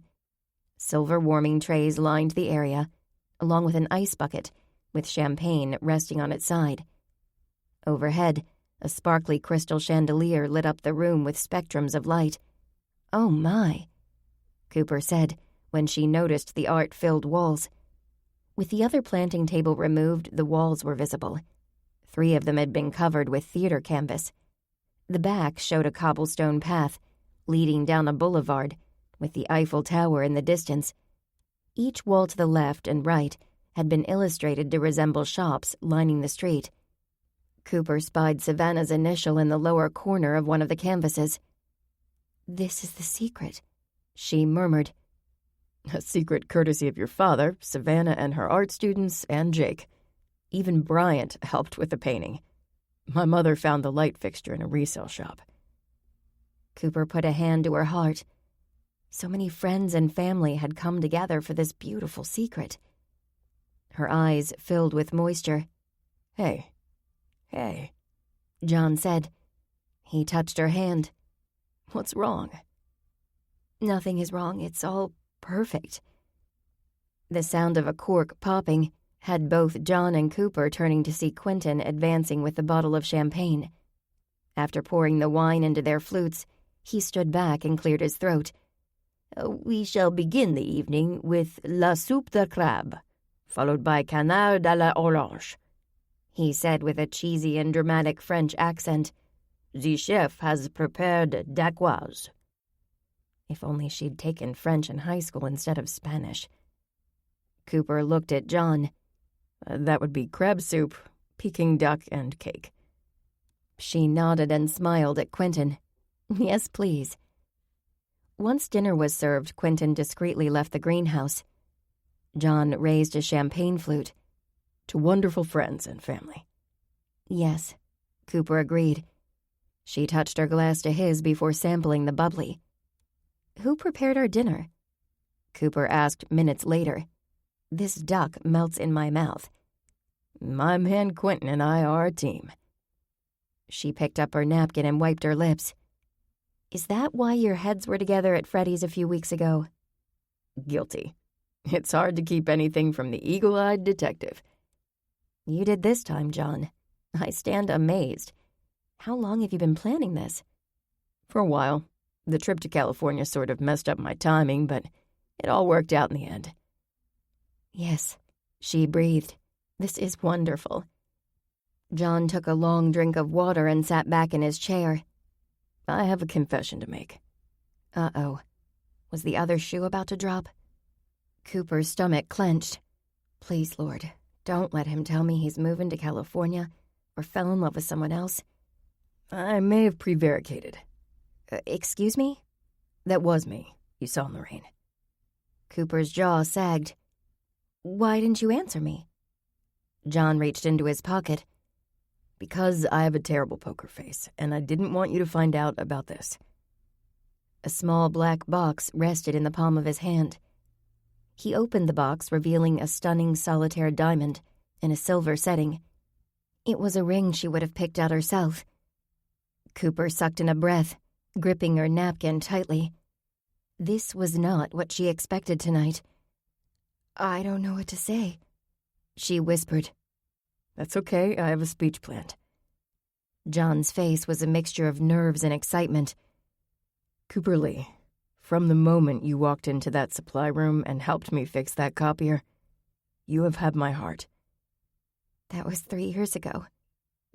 Silver warming trays lined the area, along with an ice bucket, with champagne resting on its side. Overhead, a sparkly crystal chandelier lit up the room with spectrums of light. Oh my, Cooper said, when she noticed the art-filled walls. With the other planting table removed, the walls were visible. 3 of them had been covered with theater canvas. The back showed a cobblestone path leading down a boulevard, with the Eiffel Tower in the distance. Each wall to the left and right had been illustrated to resemble shops lining the street. Cooper spied Savannah's initial in the lower corner of one of the canvases. This is the secret, she murmured. A secret courtesy of your father, Savannah and her art students, and Jake. Even Bryant helped with the painting. My mother found the light fixture in a resale shop. Cooper put a hand to her heart. So many friends and family had come together for this beautiful secret. Her eyes filled with moisture. Hey, John said. He touched her hand. What's wrong? Nothing is wrong. It's all perfect. The sound of a cork popping had both John and Cooper turning to see Quentin advancing with the bottle of champagne. After pouring the wine into their flutes, he stood back and cleared his throat. We shall begin the evening with la soupe de crabe, followed by canard à la orange, he said with a cheesy and dramatic French accent. The chef has prepared dacquoise. If only she'd taken French in high school instead of Spanish. Cooper looked at John. That would be crab soup, Peking duck, and cake. She nodded and smiled at Quentin. Yes, please. Once dinner was served, Quentin discreetly left the greenhouse. John raised a champagne flute. To wonderful friends and family. Yes, Cooper agreed. She touched her glass to his before sampling the bubbly. Who prepared our dinner? Cooper asked minutes later. This duck melts in my mouth. My man Quentin and I are a team. She picked up her napkin and wiped her lips. Is that why your heads were together at Freddy's a few weeks ago? Guilty. It's hard to keep anything from the eagle-eyed detective. You did this time, John. I stand amazed. How long have you been planning this? For a while. The trip to California sort of messed up my timing, but it all worked out in the end. Yes, she breathed. This is wonderful. John took a long drink of water and sat back in his chair. I have a confession to make. Uh-oh. Was the other shoe about to drop? Cooper's stomach clenched. Please, Lord, don't let him tell me he's moving to California or fell in love with someone else. I may have prevaricated. Excuse me? That was me, you saw in the rain. Cooper's jaw sagged. Why didn't you answer me? John reached into his pocket. Because I have a terrible poker face, and I didn't want you to find out about this. A small black box rested in the palm of his hand. He opened the box, revealing a stunning solitaire diamond in a silver setting. It was a ring she would have picked out herself. Cooper sucked in a breath, gripping her napkin tightly. This was not what she expected tonight. I don't know what to say, she whispered. That's okay, I have a speech planned. John's face was a mixture of nerves and excitement. Cooper Lee, from the moment you walked into that supply room and helped me fix that copier, you have had my heart. That was 3 years ago.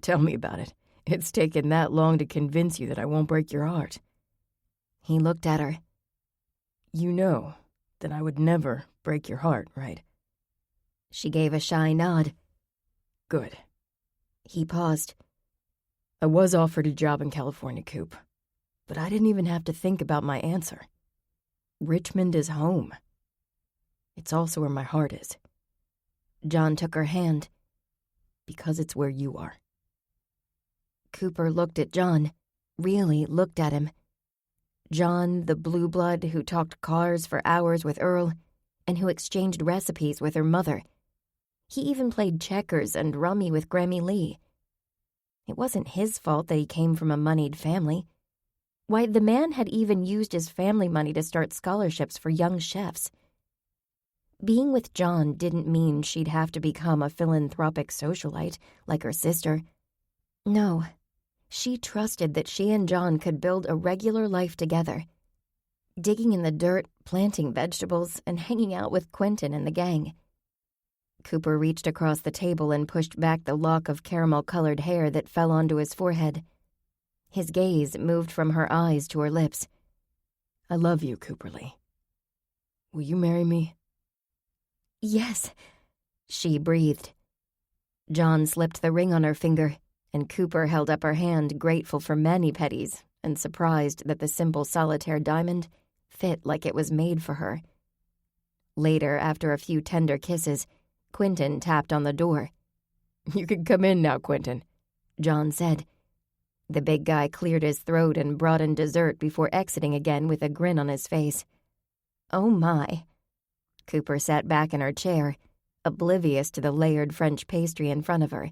Tell me about it. It's taken that long to convince you that I won't break your heart. He looked at her. You know that I would never break your heart, right? She gave a shy nod. Good. He paused. I was offered a job in California, Coop, but I didn't even have to think about my answer. Richmond is home. It's also where my heart is. John took her hand. Because it's where you are. Cooper looked at John, really looked at him. John, the blue blood who talked cars for hours with Earl and who exchanged recipes with her mother. He even played checkers and rummy with Grammy Lee. It wasn't his fault that he came from a moneyed family. Why, the man had even used his family money to start scholarships for young chefs. Being with John didn't mean she'd have to become a philanthropic socialite like her sister. No, she trusted that she and John could build a regular life together, digging in the dirt, planting vegetables, and hanging out with Quentin and the gang. Cooper reached across the table and pushed back the lock of caramel-colored hair that fell onto his forehead. His gaze moved from her eyes to her lips. I love you, Cooper Lee. Will you marry me? Yes, she breathed. John slipped the ring on her finger, and Cooper held up her hand, grateful for many petties and surprised that the simple solitaire diamond fit like it was made for her. Later, after a few tender kisses, Quentin tapped on the door. You can come in now, Quentin, John said. The big guy cleared his throat and brought in dessert before exiting again with a grin on his face. Oh my. Cooper sat back in her chair, oblivious to the layered French pastry in front of her.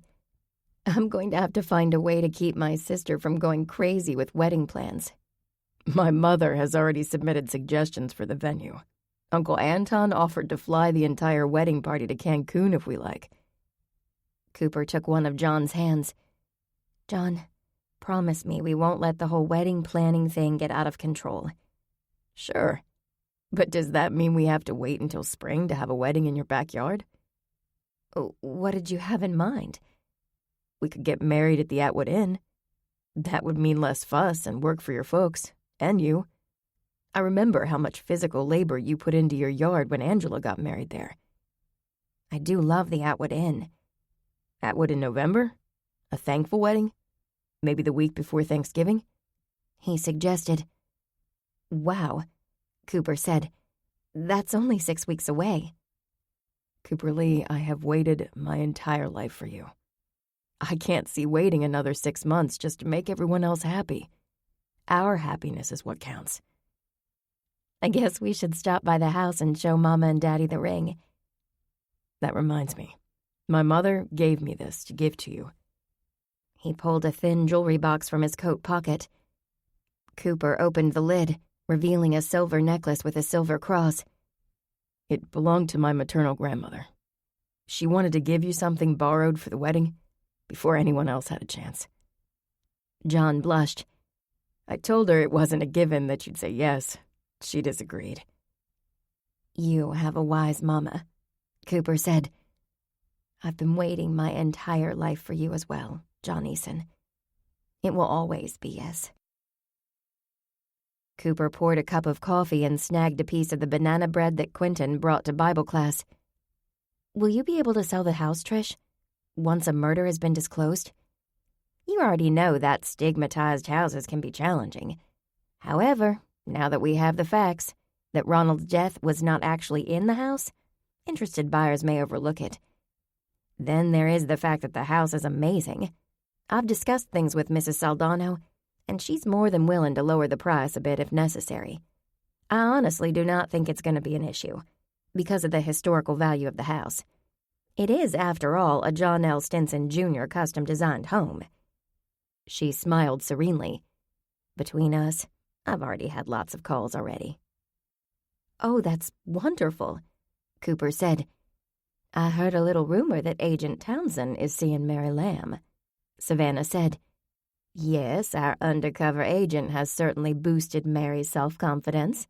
I'm going to have to find a way to keep my sister from going crazy with wedding plans. My mother has already submitted suggestions for the venue. Uncle Anton offered to fly the entire wedding party to Cancun if we like. Cooper took one of John's hands. John, promise me we won't let the whole wedding planning thing get out of control. Sure. But does that mean we have to wait until spring to have a wedding in your backyard? Oh, what did you have in mind? We could get married at the Atwood Inn. That would mean less fuss and work for your folks, and you. I remember how much physical labor you put into your yard when Angela got married there. I do love the Atwood Inn. Atwood in November? A thankful wedding? Maybe the week before Thanksgiving? He suggested. Wow, Cooper said. That's only 6 weeks away. Cooper Lee, I have waited my entire life for you. I can't see waiting another 6 months just to make everyone else happy. Our happiness is what counts. I guess we should stop by the house and show Mama and Daddy the ring. That reminds me. My mother gave me this to give to you. He pulled a thin jewelry box from his coat pocket. Cooper opened the lid, revealing a silver necklace with a silver cross. It belonged to my maternal grandmother. She wanted to give you something borrowed for the wedding before anyone else had a chance. John blushed. I told her it wasn't a given that you'd say yes. She disagreed. You have a wise mama, Cooper said. I've been waiting my entire life for you as well, John Eason. It will always be yes. Cooper poured a cup of coffee and snagged a piece of the banana bread that Quentin brought to Bible class. Will you be able to sell the house, Trish, once a murder has been disclosed? You already know that stigmatized houses can be challenging. However, now that we have the facts, that Ronald's death was not actually in the house, interested buyers may overlook it. Then there is the fact that the house is amazing. I've discussed things with Mrs. Saldano, and she's more than willing to lower the price a bit if necessary. I honestly do not think it's going to be an issue, because of the historical value of the house. It is, after all, a John L. Stinson Jr. custom-designed home. She smiled serenely. Between us, I've already had lots of calls already. Oh, that's wonderful, Cooper said. I heard a little rumor that Agent Townsend is seeing Mary Lamb, Savannah said. Yes, our undercover agent has certainly boosted Mary's self-confidence,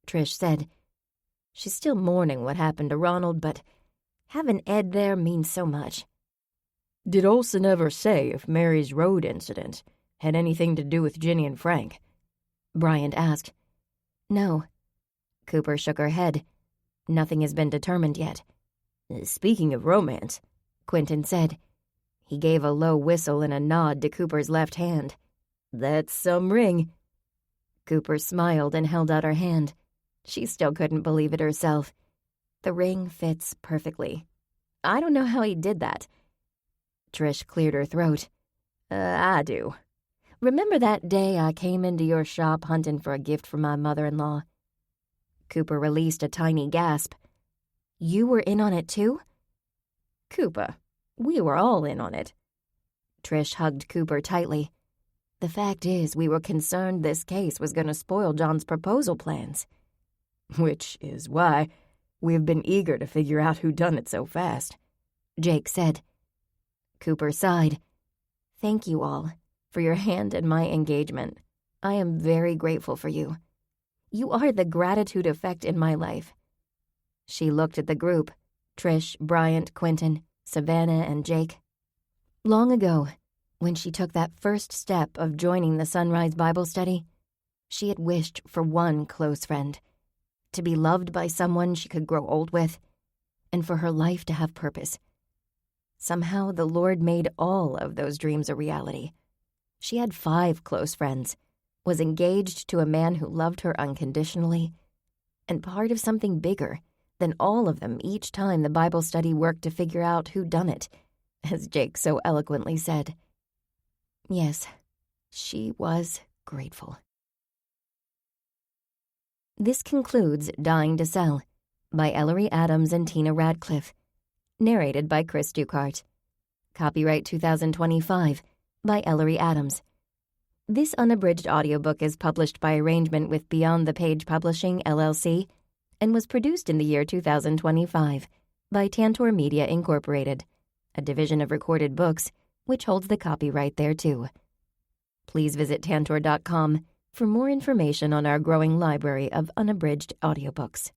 Trish said. She's still mourning what happened to Ronald, but having Ed there means so much. Did Olson ever say if Mary's road incident had anything to do with Ginny and Frank? Bryant asked. No. Cooper shook her head. Nothing has been determined yet. Speaking of romance, Quentin said. He gave a low whistle and a nod to Cooper's left hand. That's some ring. Cooper smiled and held out her hand. She still couldn't believe it herself. The ring fits perfectly. I don't know how he did that. Trish cleared her throat. I do. Remember that day I came into your shop hunting for a gift for my mother-in-law? Cooper released a tiny gasp. You were in on it too? Cooper, we were all in on it. Trish hugged Cooper tightly. The fact is, we were concerned this case was going to spoil John's proposal plans. Which is why we've been eager to figure out who done it so fast, Jake said. Cooper sighed. Thank you all for your hand in my engagement. I am very grateful for you. You are the gratitude effect in my life. She looked at the group, Trish, Bryant, Quentin, Savannah, and Jake. Long ago, when she took that first step of joining the Sunrise Bible Study, she had wished for one close friend, to be loved by someone she could grow old with, and for her life to have purpose. Somehow the Lord made all of those dreams a reality. She had 5 close friends, was engaged to a man who loved her unconditionally, and part of something bigger than all of them each time the Bible study worked to figure out who done it, as Jake so eloquently said. Yes, she was grateful. This concludes Dying to Sell by Ellery Adams and Tina Radcliffe, narrated by Chris Dukart. Copyright 2025 by Ellery Adams. This unabridged audiobook is published by arrangement with Beyond the Page Publishing, LLC, and was produced in the year 2025 by Tantor Media Incorporated, a division of Recorded Books, which holds the copyright thereto. Please visit Tantor.com for more information on our growing library of unabridged audiobooks.